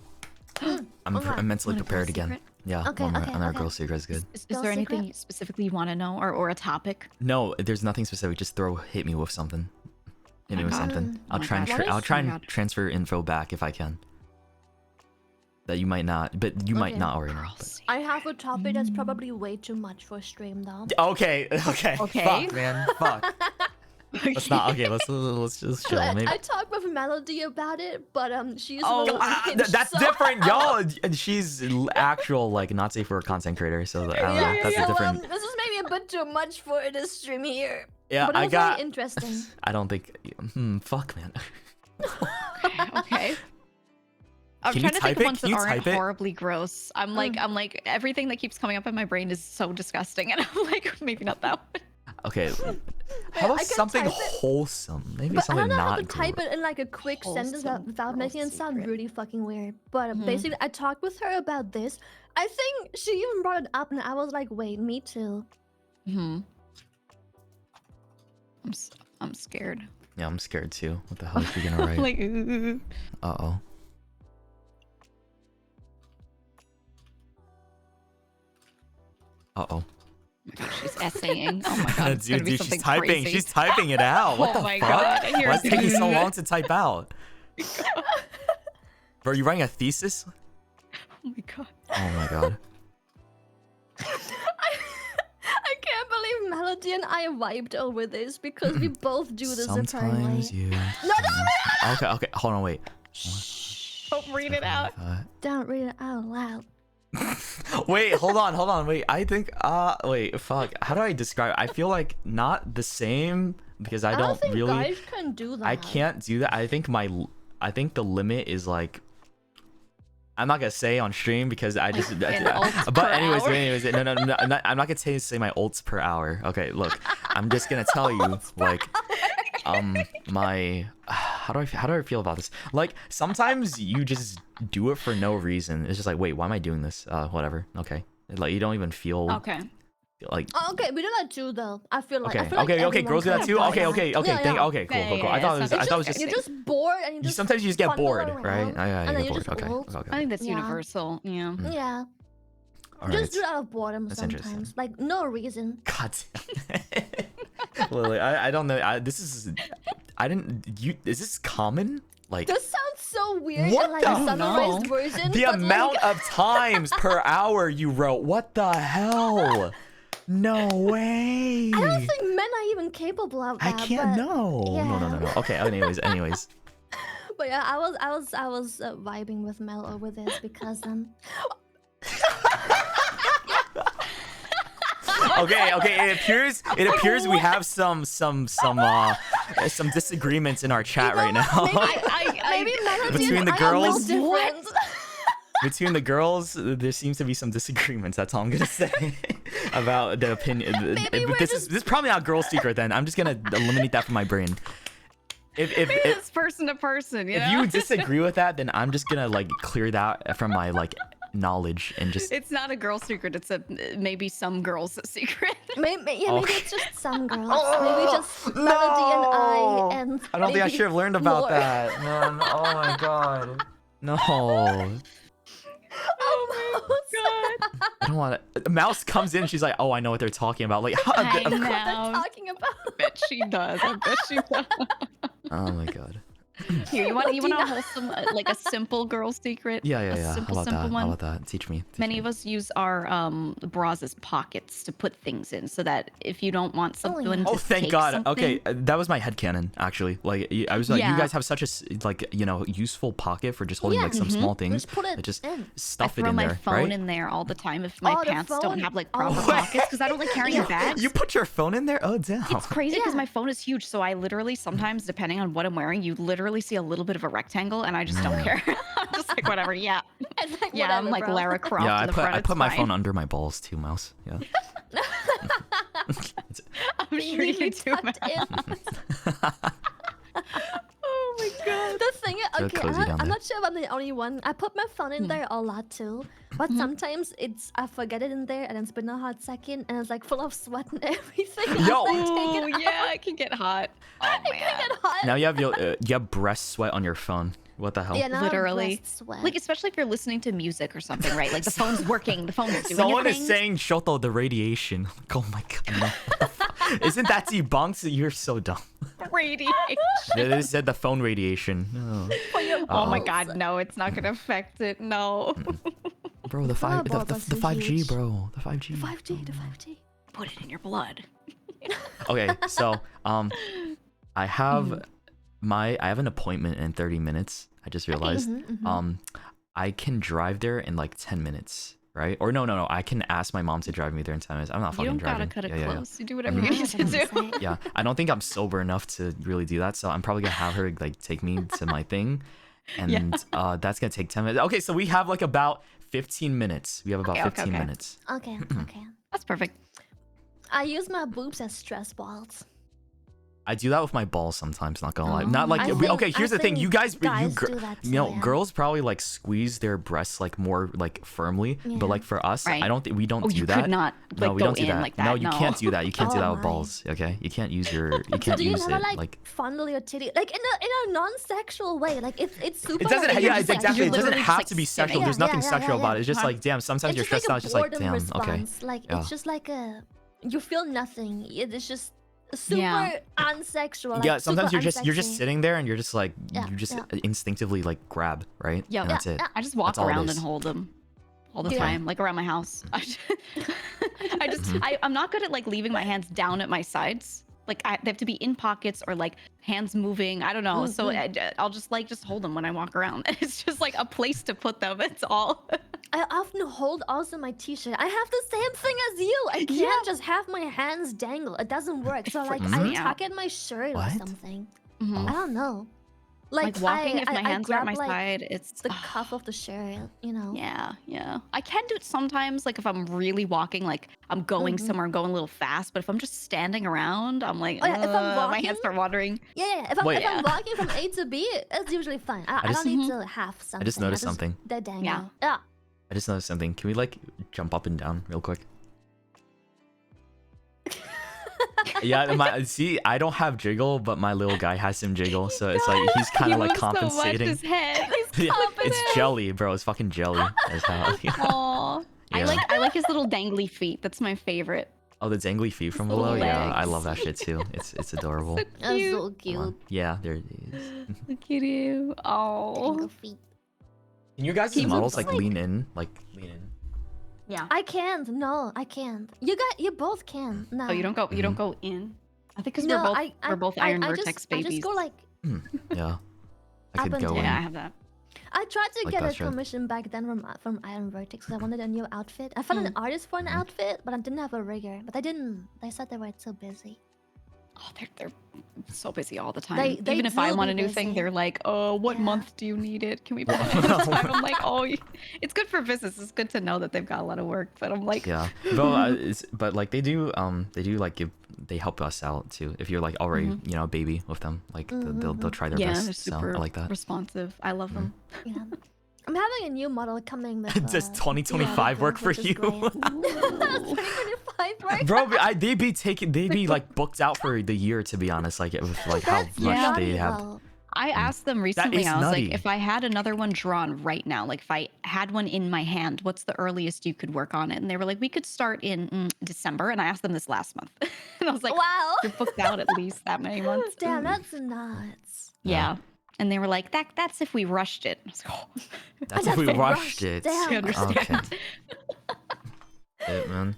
I'm Okay. mentally Want a prepared girl again. secret? Yeah, Okay, one more, okay, another okay. girl secret is good. Is Girl there secret? anything specifically you want to know, or a topic? No, there's nothing specific. Just hit me with something. Hit me with God. something. I'll my try and God. What I'll is- try Oh my and God. transfer info back if I can. That you might not, but you might Okay. not already know. Girl But... secret. I have a topic that's probably way too much for stream though. Okay. Okay. Fuck, man. Fuck. Let's not. Okay, let's just chill. Maybe. I talked with Melody about it, but she's Oh, a little unhinged, That's so- different, y'all. And she's actual like not safe for a content creator, so that's a different. This is maybe a bit too much for the stream here. Yeah, but it I was got. very interesting. I don't think. Fuck, man. Okay. I'm Can you trying to type think of it? ones Can that you aren't type it? horribly gross. I'm like everything that keeps coming up in my brain is so disgusting, and I'm like, maybe not that one. Okay. I How about can something type it. wholesome? Maybe But I something don't know how not to type gross. it in like a quick sentence Wholesome without girl making it sound secret. really fucking weird. But Mhm. basically, I talked with her about this. I think she even brought it up, and I was like, "Wait, me too." Hmm. I'm scared. Yeah, I'm scared too. What the hell is she gonna write? Like, ooh. Uh-oh. Uh-oh. She's essaying. Oh my god, it's gonna be Dude, something she's typing. crazy. She's typing it out. What Oh the my fuck? God, Why is it taking so here's- long to type out? Bro, are you writing a thesis? Oh my god. Oh my god. I can't believe Melody and I vibed over this because we both do this apparently. Sometimes you. No, Okay, okay. Hold on, wait. Don't read it out. Don't read it out loud. Wait, hold on, wait. I think, wait, fuck. How do I describe it? I feel like not the same because I don't think really. guys can do that. I can't do that. I think the limit is like. I'm not gonna say on stream because I just. An ults But per anyways, hour? no. I'm not gonna say my ults per hour. Okay, look, I'm just gonna tell you like, my. How do I feel about this? Like sometimes you just do it for no reason. It's just like, wait, why am I doing this? Whatever. Okay. Like you don't even feel Okay. like. Oh, okay, we do that too, though. I feel like. Okay, I feel like okay. everyone Girls do that can too. do Okay. Yeah, yeah. Okay, cool. Yeah, I thought it's it was okay. just. You're just bored and you just. Sometimes you just get fumble bored, around, right? Yeah, and then you you get just bored. ult. Okay. I think that's Yeah. universal. Yeah. Yeah. All Just right. do it out of boredom That's interesting. sometimes. Like no reason. God damn. Lily, I don't know. Is this common? Like This sounds so weird What in like the- a I don't sun-based version. the but, amount like, of times per hour you wrote. What the hell? No way. I don't think men are even capable of I that. can't. but, No. yeah. Okay. Anyways. But yeah, I was vibing with Mel over this because Okay. It appears we have some disagreements in our chat right now. maybe Melody Between and the I girls? are no different. Between the girls, there seems to be some disagreements. That's all I'm gonna say about the opinion. Maybe But we're this is probably not girl secret. Then I'm just gonna eliminate that from my brain. If It's person to person, you if know? you disagree with that, then I'm just gonna like clear that from my like knowledge and just. It's not a girl secret. It's maybe some girl's secret. Maybe Okay. it's just some girls. Maybe just Melody and I and. I don't think I maybe should have learned about more. that. Man, oh my god. No. I don't want to. Mouse comes in. She's like, "Oh, I know what they're talking about." Like, how? I What they're know. talking about. I bet she does. I bet she does. Oh my god. Here, you want a Latina. wholesome, like a simple girl secret? Yeah. A simple, How about simple that? one. How about that? Teach me. Many of us use our bras as pockets to put things in, so that if you don't want someone yeah. to Oh, thank take God. something- Okay, that was my headcanon actually. Like, I was like, you Yeah. guys have such a like, useful pocket for just holding Yeah. like some small things. Just put it That just in. I stuff it throw in my there, phone right? in there all the time if my Oh, the pants don't phone? have like Oh. proper pockets, because I don't like carrying bags. You put your phone in there? Oh, damn. It's crazy because Yeah. my phone is huge, so I literally sometimes, depending on what I'm wearing, you literally see a little bit of a rectangle, and I just don't care. I'm just like, whatever. Yeah, It's like, yeah. I'm whatever, like bro. Lara Croft Yeah, in the front. I it's put my fine. phone under my balls too, Mouse. Yeah. I'm They sure leave you it do. tucked man. in. Oh my god. The thing is, So okay, cozy down I'm there. not sure if I'm the only one. I put my phone in there a lot too, but sometimes I forget it in there, and it's been a hot second, and it's like full of sweat and everything. Yo. I take Oh it yeah, it can get hot. Oh out, man. get hot. Now you have breast sweat on your phone. What the hell? Yeah, now Literally. breast sweat. Like, especially if you're listening to music or something, right? Like the phone's working, the phone's doing Someone its is thing. saying Shoto the radiation. Like, oh my god, no. What the Isn't that debunked? You're so dumb. Radiation. They said the phone radiation. No. Oh my god, no, it's not gonna affect it. No. Bro, the Collab the balls are so 5G, huge. bro. The 5G. 5G, the 5G. Put it in your blood. Okay, so I have an appointment in 30 minutes. I just realized. I can drive there in like 10 minutes, right? Or no. I can ask my mom to drive me there in 10 minutes. I'm not You fucking don't driving. gotta cut it Yeah. close. You do whatever you need to do. Yeah, I don't think I'm sober enough to really do that, so I'm probably gonna have her like take me to my thing, and that's gonna take 10 minutes. Okay, so we have like about 15 minutes. We have about 15 minutes. Okay, okay. That's perfect. I use my boobs as stress balls. I do that with my balls sometimes. Not gonna lie. Not like okay. Here's the thing. You guys, do that too, yeah. girls probably like squeeze their breasts like more like firmly, but like for us, Right. I don't think we don't do You that. could not No, like we go don't do in that. like that. No, you can't do that. You can't do Oh that with my. balls. Okay, you can't use your. You So can't do you use never it like, like. fondle your titty like in a non-sexual way? Like it's super. It doesn't. like, Yeah, you're it's just, like, exactly. you're It doesn't literally have just, to be like, sexual. sitting. There's nothing Yeah, sexual about it. It's just Huh? like damn. Sometimes you're It's just stressed like out. It's just a like boredom damn. Okay. response. Like Yeah. it's just like you feel nothing. It's just super Yeah. unsexual. Like, Yeah, sometimes super you're just unsexy. sitting there and you're just like Yeah, you just yeah. instinctively like grab, right? Yeah. And that's it. I just walk That's all it around is. and hold them all the Yeah. time, like around my house. I'm not good at like leaving my hands down at my sides. Like they have to be in pockets or like hands moving. I don't know. So I'll just hold them when I walk around. It's just like a place to put them. It's all. I often hold also my t-shirt. I have the same thing as you. I can't just have my hands dangle. It doesn't work. So like freaks I me tuck out. in my shirt What? or something. Mhm. I don't know. Like walking, if my I hands are at grab, my like, side, it's the cuff of the shirt, you know. Yeah. I can do it sometimes, like if I'm really walking, like I'm going somewhere, I'm going a little fast. But if I'm just standing around, I'm like, Oh, yeah, if I'm my walking- hands start wandering. Yeah. If Wait. I'm walking from A to B, it's usually fine. I just- don't need to have something. noticed something. They dangle. Yeah. Yeah. I just noticed something. Can we like jump up and down real quick? Yeah, see, I don't have jiggle, but my little guy has some jiggle, so it's like he's kind of like compensating. his head. He's Yeah, confident. it's jelly, bro. It's fucking jelly. That's how. Aw. Yeah. I like his little dangly feet. That's my favorite. Oh, the dangly feet from little below. Yeah, I legs. love that shit too. It's adorable. That's so Come cute. on. Yeah, there it is. Look at you. Oh. Dangle feet. Can your guys' He models looks like lean in? Like lean in. Yeah. I can't. No, I can't. You both can. No. Oh, you don't go in. I think because No, we're both Iron I Vertex just, babies. I just go like. Yeah. I Up could and go down. in. Yeah, I have that. I tried to Like get that a shirt. commission back then from Iron Vertex because I wanted a new outfit. I found an artist for an outfit, but I didn't have a rigger. But I didn't. They said they were too busy. Oh, they're so busy all the time. They Even if I do want be a new thing, busy. they're like, "Oh, what Yeah. month do you need it? Can we put it this time?" I'm like, "Oh, it's good for business. It's good to know that they've got a lot of work." But I'm like, Yeah, but like they do like they help us out too. If you're like already you know a baby with them, like they'll try their yeah, best. they're So super I like that. responsive. I love them. Yeah. I'm having a new model coming with. Does 2025 work for you? 2025 work. Bro, they be like booked out for the year, to be honest. Like with like how That's much nutty, they have. though. I asked them recently. is I was nutty. like, if I had another one drawn right now, like if I had one in my hand, what's the earliest you could work on it? And they were like, we could start in December. And I asked them this last month, and I was like, Wow. you're booked out at least that many months. Damn, that's nuts. Yeah. And they were like, that's if we rushed it. I was like, oh. That's if we That's rushed it. Damn. I understand. Okay. Shit, man.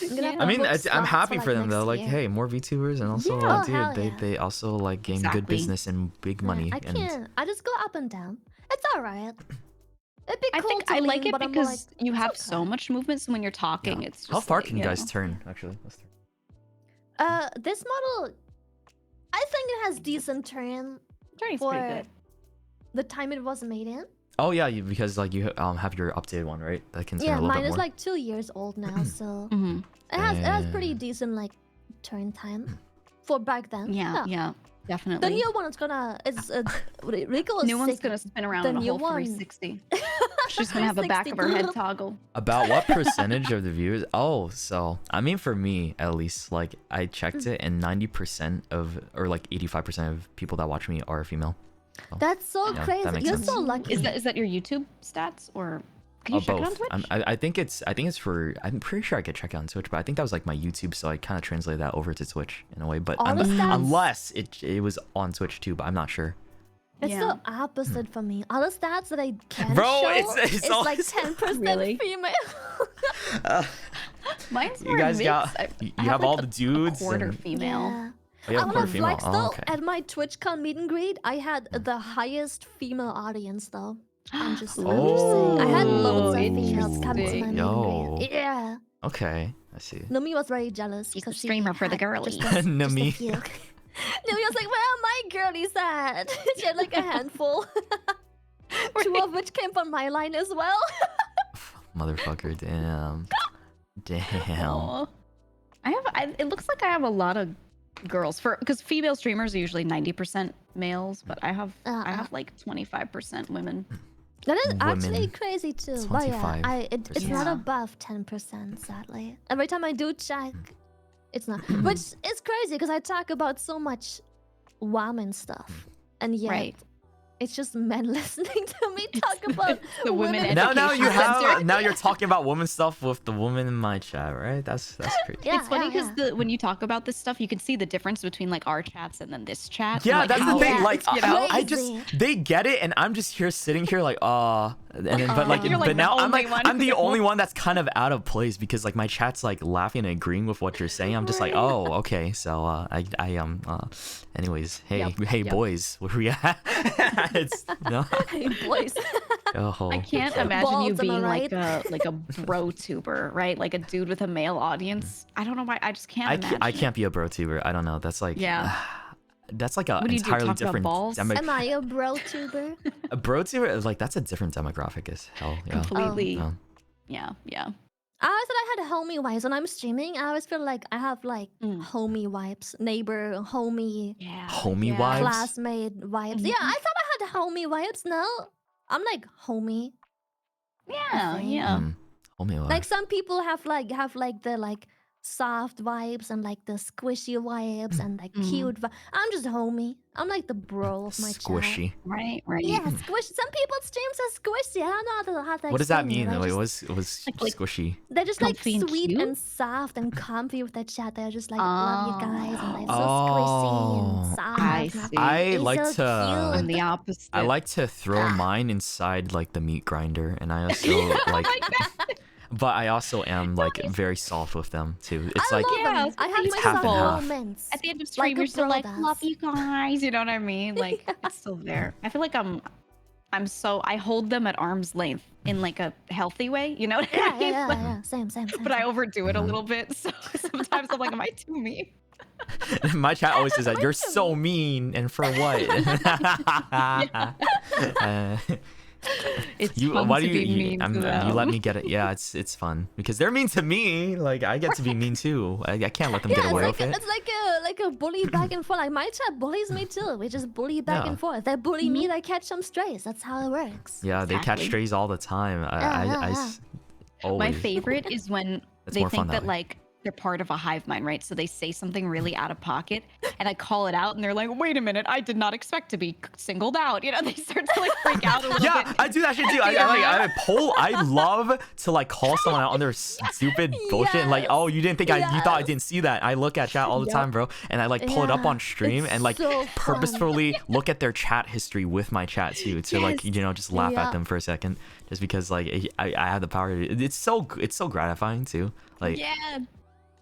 I'm gonna have I mean, book I'm slots happy like, for them next though. Like, year. hey, more VTubers, and also, Yeah. Oh, hell dude, yeah. they also like gain good Exactly. business and big Yeah, money. I And can't. I just go up and down. It's alright. It'd be I cool think to I like lean, it but I'm more because you have it's so okay. much movement. So when you're talking, it's just how far like, can you guys turn? Actually, let's turn. This model, I think it has decent turn Turning's for pretty good. the time it was made in. Oh yeah, because like you have your updated one, right? That can turn Yeah, a little mine bit is more. like 2 years old now, so Mhm. it has pretty Damn. decent like turn time for back then. Yeah, definitely. The new one is gonna Rico is New one's sick. gonna spin around The in a new whole one. 360. She's gonna have the back of her head toggle. About what percentage of the viewers? Oh, so I mean, for me at least, like I checked it, and 90% of, or like 85% of people that watch me are female. That's so Yeah, crazy. that makes You're sense. so lucky. Is that your YouTube stats, or can you check it on Both. Twitch? I think it's for. I'm pretty sure I could check it on Twitch, but I think that was like my YouTube, so I kind of translated that over to Twitch in a way. But All the stats- unless it was on Twitch too, but I'm not sure. It's Yeah. the opposite for me. All the stats that I can Bro, show it's is all- like 10% Really? female. Mine's You more guys mixed. got. I You have have like all a the dudes. quarter and, female. Yeah. oh, you have I quarter wanna female. flex Oh, though. okay. At my TwitchCon meet and greet, I had the highest female audience though. I'm just saying. I had loads of females come to my meet Yo. and greet. Yeah. Okay, I see. Numi was very jealous She's the because she streamer for the had girlies. just a Numi. few. Numi was like, "Where are my girlies at?" She had like a handful, two of which came from my line as well. Motherfucker, damn. Damn. Aw. It looks like I have a lot of girls because female streamers are usually 90% males, but I have like 25% women. That is actually Women. crazy too. But yeah, 25%. it's not Yeah. above 10%, sadly. Every time I do check, it's not. Which is crazy because I talk about so much woman stuff, and yet Right. it's just men listening to me talk about the women women. Now you Education have Center. now you're talking about woman stuff with the woman in my chat, right? That's crazy. Yeah, It's funny yeah, because when you talk about this stuff, you can see the difference between like our chats and then this chat. Yeah, and, like, that's the how thing. Yeah, Like, it's I just crazy. they get it, and I'm just here sitting here like, and then, but like, You're, like, but the now I'm only like, one I'm the who- only one that's kind of out of place because like my chat's like laughing and agreeing with what you're saying. I'm just like, oh, okay. So anyways, hey, Yep. boys, where we at? It's no. Hey, boys. Oh, I can't imagine you Balls, am I being right? like a bro tuber, right? Like a dude with a male audience. I don't know why. I just can't imagine. I can't be a bro tuber. I don't know. That's like Yeah. That's like a What do you do, entirely talk about different balls? Am I a bro tuber? A bro tuber is like that's a different demographic as hell. Yeah. Completely. Oh. Yeah. I always thought I had homie vibes when I'm streaming. I always feel like I have like Mm. homie vibes, neighbor, homie, Yeah. Homie yeah. vibes? classmate vibes. Yeah, I thought I had homie vibes. No, I'm like homie. Yeah. Yeah. Homie life. Like some people have like the like soft vibes and like the squishy vibes and like cute. I'm just homie. I'm like the bro of my chat. Squishy. Right. Yeah, squish. Some people stream as squishy. I don't know how to What does that explain it. mean? I Wait, just- it was like- squishy. They're just like comfy and sweet cute? and soft and comfy with their chat. They're just like love you guys and they're so squishy and soft. I and see. I it's like so to I'm cute. the opposite. I like to throw mine inside like the meat grinder, and I also like. But I also am like very soft with them too. It's I like love Yeah, them. it's I have it's my half soft and half. moments. At the end of Like stream, a you're still like, bro love does. you guys. You know what I mean? Like it's still there. I feel like I hold them at arm's length in like a healthy way. You know what I Yeah, mean? yeah, Like, yeah. Same. But I overdo it a little bit. So sometimes I'm like, am I too mean? my chat always says that you're so mean, and for what? It's You fun why to do be you mean to you them. let me get it? Yeah, it's fun because they're mean to me. Like I get to be mean too. I can't let them get Yeah, away it's with like it. it's like a bully back and forth. Like my chat bullies me too. We just bully back Yeah. and forth. They bully me, they catch some strays. That's how it works. Yeah, they catch Exactly. strays all the time. Yeah. Always. My favorite is when It's they more fun think that that way. like they're part of a hive mind, right? So they say something really out of pocket, and I call it out, and they're like, "Wait a minute, I did not expect to be singled out." You know, they start to like freak out a little Yeah, bit. I do that shit too. I love to like call someone out on their stupid bullshit. And, like, Yes. oh, you didn't think you thought I Yes. didn't see that. I look at chat all the Yep. time, bro, and I like pull it up Yeah, on stream it's and like so fun. purposefully look at their chat history with my chat too, to like Yes. just laugh Yeah. at them for a second, just because like I have the power. It's so gratifying too. Like Yeah,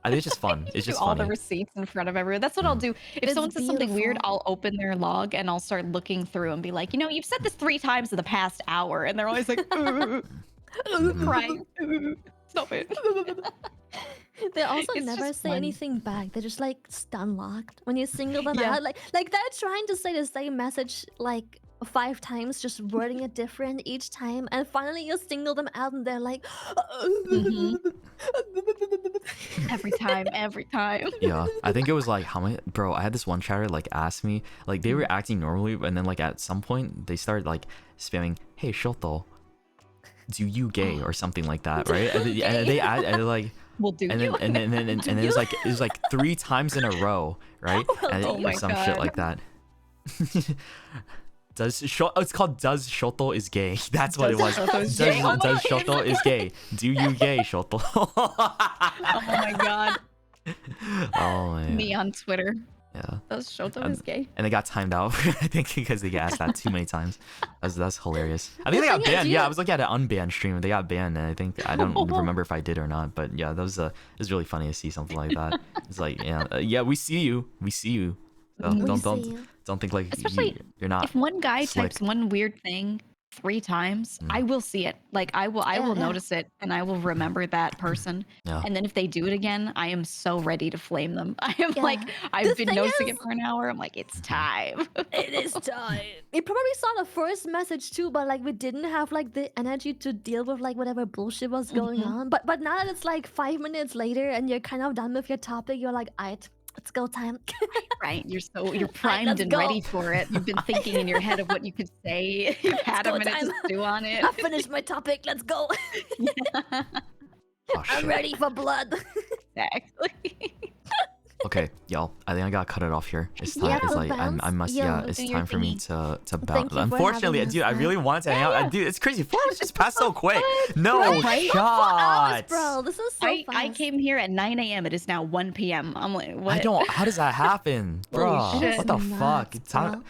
I think it's just fun. It's do just all funny. the receipts in front of everyone. That's what I'll do. If It's someone says something weird, beautiful. I'll open their log and I'll start looking through and be like, you know, you've said this 3 times in the past hour, and they're always like, crying. Stop it. They also It's never just say fun. anything back. They're just like stun locked when you single them Yeah. out. Like they're trying to say the same message like 5 times, just wording it different each time, and finally you single them out, and they're like, Every time. Yeah, I think it was like how many, bro. I had this one chatter like ask me, like they were acting normally, and then like at some point they started like spamming, "Hey Shoto, do you gay?" or something like that, right? And they add and they're like, We'll do and then you. and then it was like 3 times in a row, right? And Oh my some shit God. like that. It's called Does Shoto is gay. That's what it was. Shoto is gay? Oh my Does God. Shoto is gay? Do you gay Shoto? Oh my god. Oh man. Me on Twitter. Yeah. Does Shoto is gay? And they got timed out. I think because they got asked that too many times. That's hilarious. I think they got thing is, banned. you- Yeah, I was looking at an unbanned stream. They got banned, and I think I don't remember if I did or not. But yeah, that was it was really funny to see something like that. It's like yeah, we see you. So We don't see you. don't think like Especially you're not. If one guy slick. types one weird thing 3 times, I will see it. Like I will Yeah. notice it and I will remember that person. Yeah. And then if they do it again, I am so ready to flame them. I am Yeah. like, I've The been thing noticing is- it for an hour. I'm like, it's time. It is time. We probably saw the first message too, but like we didn't have like the energy to deal with like whatever bullshit was going on. But now that it's like 5 minutes later and you're kind of done with your topic, you're like, alright, it's go time. Right. You're primed let's and go. ready for it. You've been thinking in your head of what you could say. You've had a go minute to time. stew on it. I finished my topic. Let's go. Oh, I'm shit. ready for blood. Exactly. Okay, y'all. I think I gotta cut it off here. It's time. Yeah, It's like bounce. I must. Yeah, Yeah, it's do your time for me thingy. to Thank bounce. you for Unfortunately, having dude, us, I man. really wanted to hang out. Dude, it's crazy. 4 hours just passed so quick. No Right? Hours, shot. bro. This is so fast. I came here at 9 a.m. It is now 1 p.m. I'm like, what? I don't. How does that happen, bro? shit. What the Nuts, fuck? It's bro.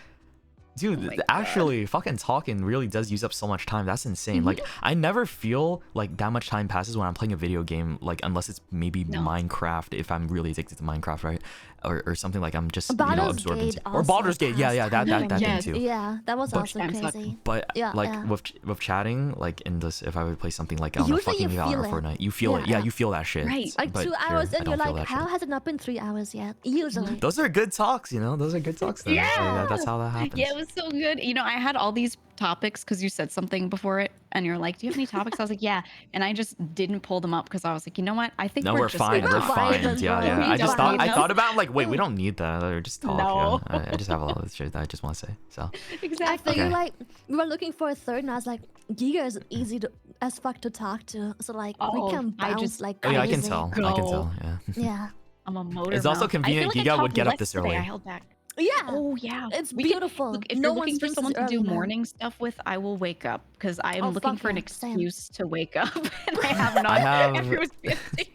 Dude, Oh my God. actually, fucking talking really does use up so much time. That's insane. Like, I never feel like that much time passes when I'm playing a video game, like, unless it's maybe No. Minecraft, if I'm really addicted to Minecraft, right? Or something like I'm just, Baldur's absorbed Gate into. Or also Baldur's Gate, yeah, passed that time. thing Yes. too. Yeah, that was But- also I'm crazy. sucking. But Yeah, like yeah. with chatting, like in this, if I would play something like I don't know, Usually fucking you Valorant or feel it. Fortnite, you feel it. Yeah, Yeah, yeah. you feel that shit. Right. Like But 2 here, hours I and don't you're feel like, that how shit. has it not been 3 hours yet? Usually. Those are good talks, you know. Those are good talks. Though. So, Yeah. that's how that happens. Yeah, it was so good. You know, I had all these topics because you said something before it, and you're like, "Do you have any topics?" I was like, "Yeah," and I just didn't pull them up because I was like, "You know what? I think No, we're just fine. gonna We're talk." fine. vibing, Yeah, bro. yeah. We I just don't thought. need I them. thought about like, wait, we don't need that. Or just talk. No. Yeah. I just have a lot of shit that I just want to say. So I Exactly. figured Okay. like we were looking for a third, and I was like, Giga is easy to as fuck to talk to, so like we Oh, can I bounce just- like oh, crazy. yeah, I can tell. I can Go. tell. Yeah. Yeah, I'm a motor. It's also mouth. I feel convenient like I Giga would talked get up less this today. early. I held back. yeah. Oh yeah, It's We can- beautiful. look, if No you're one looking for streams someone to early, do man. morning stuff with, I will wake up because I am Oh, looking fuck for an yeah, same. excuse to wake up, and I have not. I have- Everyone's busy.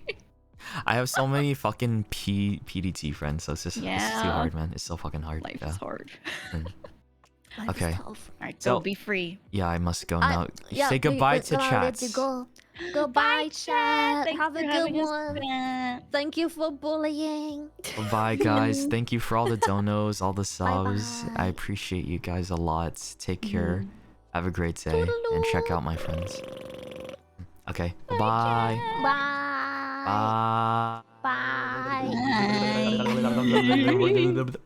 I have so many fucking PDT friends, so it's just it's too Yeah. hard, man. It's so fucking hard. Life Yeah. is hard. Life is Okay. tough. All right, So- go be free. Yeah, I must go now. Yeah, Say goodbye we're to gonna let you chats. go. Goodbye, chat. Thanks Have a for good having us, one. Matt. Thank you for bullying. Bye, guys. Thank you for all the donos, all the subs. I Bye-bye. appreciate you guys a lot. Take care. Have a great day, and check out my friends. Okay. Bye. Bye. Bye. Bye. Bye.